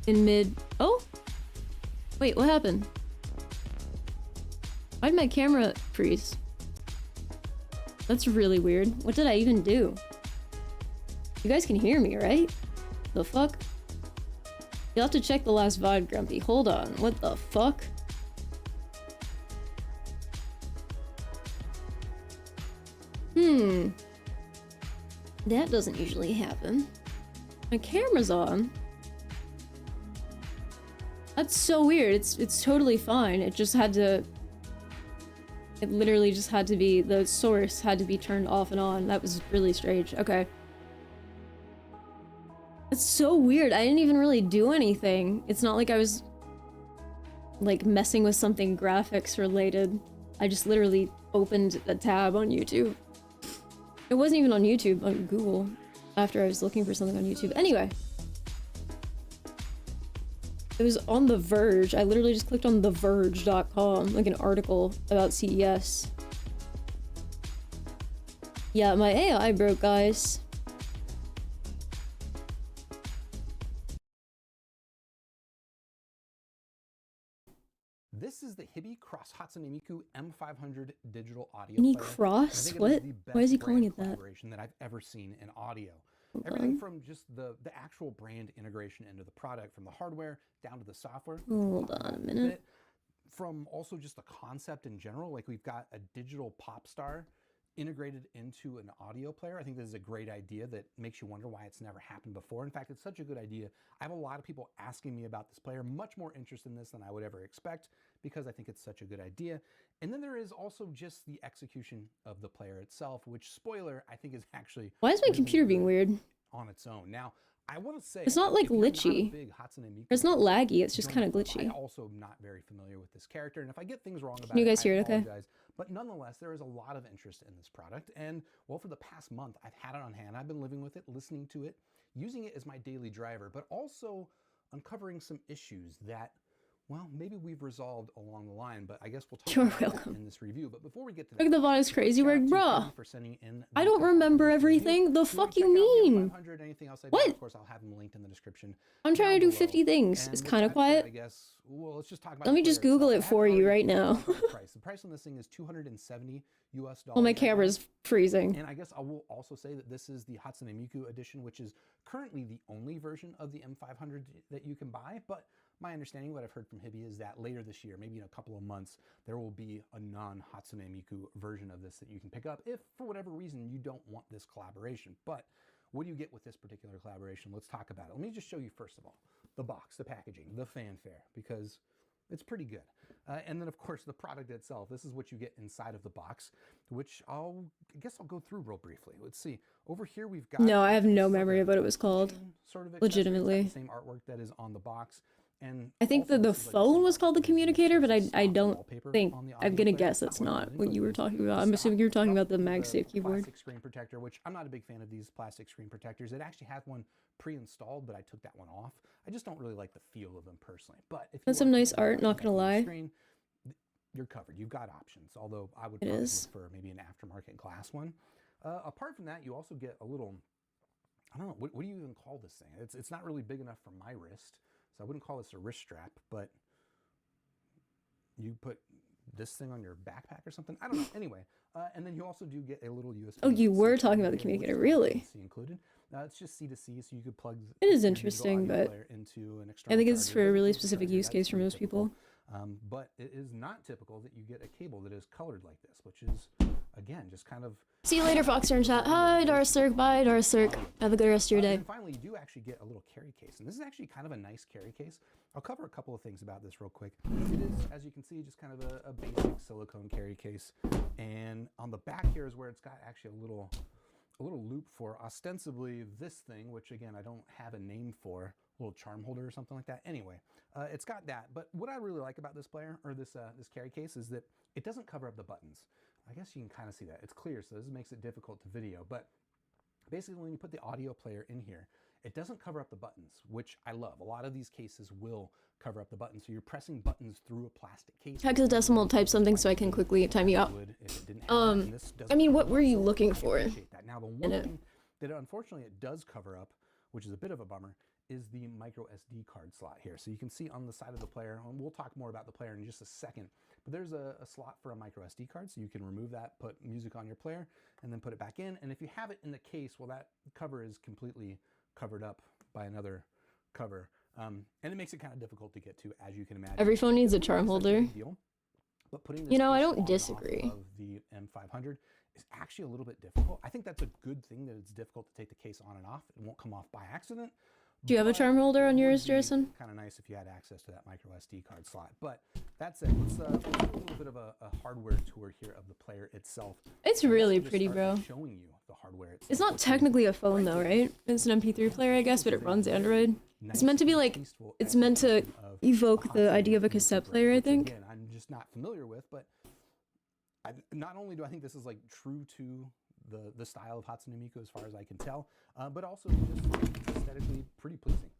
in mid... Oh? Wait, what happened? Why'd my camera freeze? That's really weird. What did I even do? You guys can hear me, right? The fuck? You'll have to check the last VOD, Grumpy. Hold on. What the fuck? That doesn't usually happen. My camera's on. That's so weird. It's totally fine. It just had to... It literally just had to be... The source had to be turned off and on. That was really strange. Okay. It's so weird. I didn't even really do anything. It's not like I was... like, messing with something graphics related. I just literally opened a tab on YouTube. It wasn't even on YouTube, on Google, after I was looking for something on YouTube. Anyway. It was on The Verge. I literally just clicked on TheVerge.com, like an article about CES. Yeah, my AI broke, guys. This is the Hibby Cross Hatsune Miku M500 digital audio Any player. cross? I think What? it is the Why is he best calling brand it that? collaboration that I've ever seen in audio. Hold Everything on. from just the actual brand integration into the product, from the hardware down to the software. Hold on a minute. From also just the concept in general, like we've got a digital pop star integrated into an audio player. I think this is a great idea that makes you wonder why it's never happened before. In fact, it's such a good idea. I have a lot of people asking me about this player, much more interest in this than I would ever expect, because I think it's such a good idea. And then there is also just the execution of the player itself, which, spoiler, I think is actually... Why is my really computer being good weird? on its own. Now, I want to say... It's not, like, if you're not a glitchy. big Hatsune Miku It's not fan, laggy, it's just don't kind of know. glitchy. I also am not very familiar with this character, and if I get things wrong about Can you guys hear I it okay? apologize. But nonetheless, there is a lot of interest in this product, and well, for the past month, I've had it on hand. I've been living with it, listening to it, using it as my daily driver, but also uncovering some issues that, well, maybe we've resolved along the line, but I guess we'll talk You're about that welcome. in this review. But before we get to Look that, at the VOD is crazy shout out word, to bruh. Katie for sending in I the don't Top remember review. everything. The If you wanna fuck you check out the mean? 500, anything else I did, What? of course, I'll have them linked in the description. I'm trying to down do 50 below. things. And It's with kind of that said, quiet. I guess, well, let's just talk about Let the me just player Google itself. it I for haven't you already right now. talked about the price. The price on this thing is $270 US. Well, my right now. camera's freezing. And I guess I will also say that this is the Hatsune Miku edition, which is currently the only version of the M500 that you can buy. But my understanding, what I've heard from Hibby, is that later this year, maybe in a couple of months, there will be a non-Hatsune Miku version of this that you can pick up if, for whatever reason, you don't want this collaboration. But what do you get with this particular collaboration? Let's talk about it. Let me just show you, first of all, the box, the packaging, the fanfare, because it's pretty good. And then, of course, the product itself. This is what you get inside of the box, which I guess I'll go through real briefly. Let's see. Over here, we've got... No, I have no this is like memory a of what it was called. keychain sort of accessory. It's got Legitimately. the same artwork that is on the box. And I think also that the this is, like, phone same was called the option as communicator, but just I soft don't wallpaper think, on the I'm audio gonna player. guess that's However, not let me what put you were this talking about. I'm aside. assuming you're talking about the Comes with MagSafe a keyboard. plastic screen protector, which I'm not a big fan of these plastic screen protectors. It actually has one pre-installed, but I took that one off. I just don't really like the feel of them personally. But if you That's are some nice thinking art, about not gonna protecting your lie. screen, you're covered. You've got options, although I would It probably is. look for maybe an aftermarket glass one. Apart from that, you also get a little, I don't know, what do you even call this thing? It's not really big enough for my wrist, so I wouldn't call this a wrist strap, but you put this thing on your backpack or something. I don't know. Anyway, and then you also do get a little USB. Oh, you were C talking about the cable, which communicator, is really? C included. It's just C2C, so you could plug It is your digital interesting, audio but player into an I external think it's charger. for a Doesn't really come with a specific charger, use that's case for pretty most typical. people. But it is not typical that you get a cable that is colored like this, which is, again, just kind of... See you later, Foxer in chat. Hi, Darcirc. Bye, Darcirc. Have a good rest of your And day. then finally, you do actually get a little carry case, and this is actually kind of a nice carry case. I'll cover a couple of things about this real quick. It is, as you can see, just kind of a basic silicone carry case, and on the back here is where it's got actually a little loop for ostensibly this thing, which again I don't have a name for, a little charm holder or something like that. Anyway, it's got that. But what I really like about this player, or this carry case, is that it doesn't cover up the buttons. I guess you can kind of see that. It's clear, so this makes it difficult to video, but basically when you put the audio player in here, it doesn't cover up the buttons, which I love. A lot of these cases will cover up the buttons, so you're pressing buttons through a plastic case. Hexadecimal, type something so I can quickly time you out. I mean, what were you looking for Now, the in one it? thing that unfortunately it does cover up, which is a bit of a bummer, is the micro SD card slot here. So you can see on the side of the player, and we'll talk more about the player in just a second, but there's a slot for a micro SD card, so you can remove that, put music on your player, and then put it back in. And if you have it in the case, well, that cover is completely covered up by another cover. And it makes it kind of difficult to get to, as you can imagine. Every phone needs a charm It's not holder. big deal, but putting this You know, I case don't on and off disagree. Of the M500 is actually a little bit difficult. I think that's a good thing that it's difficult to take the case on and off. It won't come off by accident. Do you have a charm holder on yours, Jason? Kind of nice if you had access to that micro SD card slot. But that's it. Let's do a little bit of a hardware tour here of the player itself. It's And really let's just pretty, start bro. by showing you the hardware itself, It's not which is technically a phone though, right? It's an MP3 player, I guess, but it runs Android. It's meant to be like, it's meant to evoke the idea of a cassette player, I think. Again, I'm just not familiar with, but not only do I think this is like true to the style of Hatsune Miku as far as I can tell, but also just aesthetically pretty pleasing.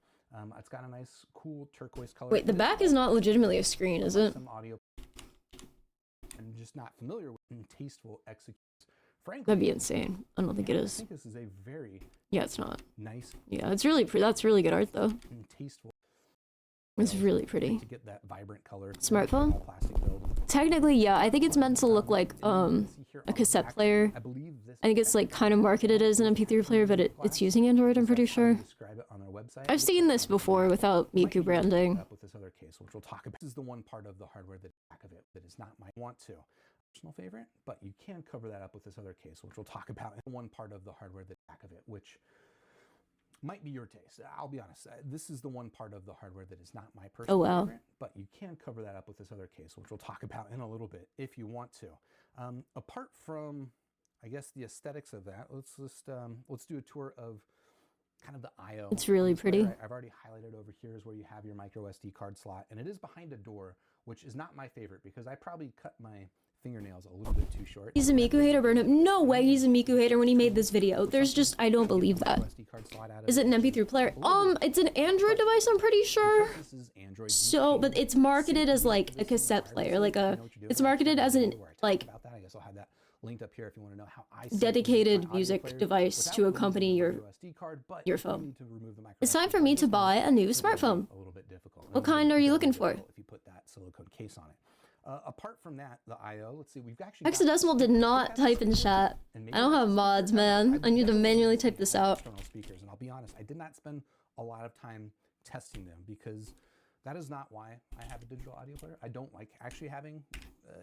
It's got a nice, cool turquoise color. Wait, the back is not legitimately a screen, is it? Some audio. I'm just not familiar with and tasteful executions. Frankly, That'd be insane. I don't think it I is. think this is a very Yeah, it's not. nice Yeah, it's really that's really good art though. and tasteful. It's really pretty. To get that vibrant color. Smartphone? All plastic build. Technically, yeah, I think it's meant to look like And you can see here a on the cassette back, player. I believe this I think it's like kind of marketed as an MP3 player, but it's using Android, I'm pretty sure. Describe it on their website. I've seen this before without Might be Miku branding. up with this other case, which we'll talk about. This is the one part of the hardware that back of it that is not my want to personal favorite, but you can cover that up with this other case, which we'll talk about. One part of the hardware that back of it, which might be your taste. I'll be honest. This is the one part of the hardware that is not my personal wow. favorite, but you can cover that up with this other case, which we'll talk about in a little bit if you want to. Apart from, I guess, the aesthetics of that, let's do a tour of kind of the I/O. It's really pretty. I've already highlighted over here is where you have your micro SD card slot, and it is behind a door, which is not my favorite because I probably cut my fingernails a little bit too short. He's a Miku hater, burn him. No way he's a Miku hater when he made this video. There's just, I don't believe that. Is it an MP3 player? It's an Android device, I'm pretty sure. This is Android. So, but it's marketed as like a cassette player, like it's marketed as an, like, About that, I guess I'll have that linked up here if you want to know how I see dedicated my music audio player device without to removing accompany the your micro SD card, but your you phone. need to remove the micro It's SD time for card. me This to one buy a new is gonna be smartphone. A little bit difficult. What kind are you looking for? If you put that silicone case on it. Apart from that, the I/O. Let's see. We've actually. Hexadecimal did not type in chat. I don't have mods, man. I need to manually type this out. External speakers, and I'll be honest, I did not spend a lot of time testing them because that is not why I have a digital audio player. I don't like actually having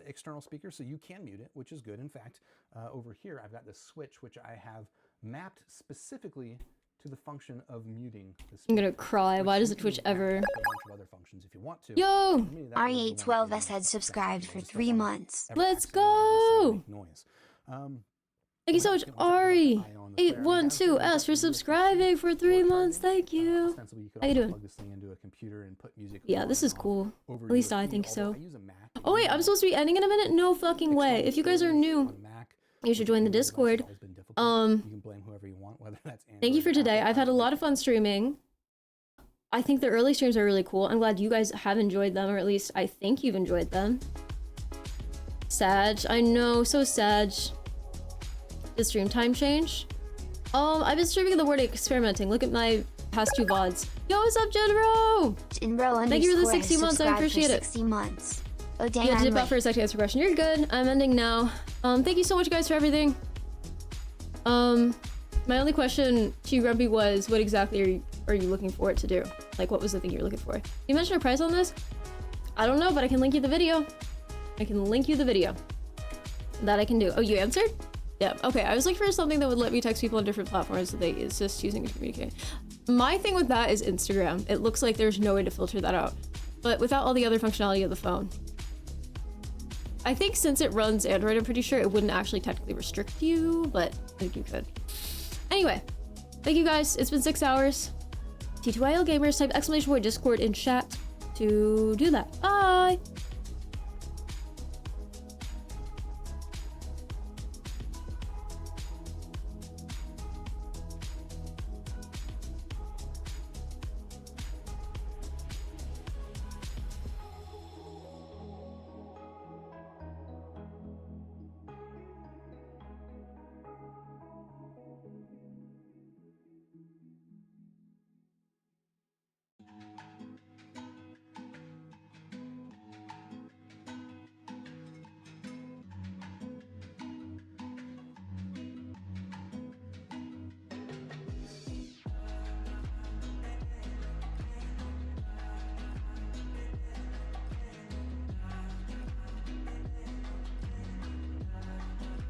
external speakers, so you can mute it, which is good. In fact, over here I've got this switch which I have mapped specifically to the function of muting the speaker. I'm gonna cry. Why does it You Twitch can ever? use a bunch of other functions if you want to. Yo! For me, that was the one R812S thing had that subscribed just for doesn't 3 months. ever Let's accidentally go! make noise. Thank you so much, Ari. 812S for subscribing for 3 months. Thank you. How you doing? Yeah, this is cool. At least I think so. Oh wait, I'm supposed to be ending in a minute? No fucking way. If you guys are new, you should join the Discord. Thank you for today. I've had a lot of fun streaming. I think the early streams are really cool. I'm glad you guys have enjoyed them, or at least I think you've enjoyed them. Sag, I know, so Sag. Did stream time change? I've been streaming the word experimenting. Look at my past 2 VODs. Yo, what's up, Jinro? Thank you for the 60 months, I appreciate it. 60 months. Oh dang, yeah, I'm dip out late. for a second to answer your question. You're good. I'm ending now. Thank you so much, guys, for everything. My only question to you, Grumpy, was what exactly are you looking for it to do? Like, what was the thing you're looking for? You mentioned a price on this? I don't know, but I can link you the video. I can link you the video. That I can do. Oh, you answered? Yeah, okay. I was looking for something that would let me text people on different platforms that it's just using to communicate. My thing with that is Instagram. It looks like there's no way to filter that out. But without all the other functionality of the phone. I think since it runs Android, I'm pretty sure it wouldn't actually technically restrict you, but I think you could. Anyway, thank you guys. It's been 6 hours. T2IL Gamers, type ! Discord in chat to do that. Bye!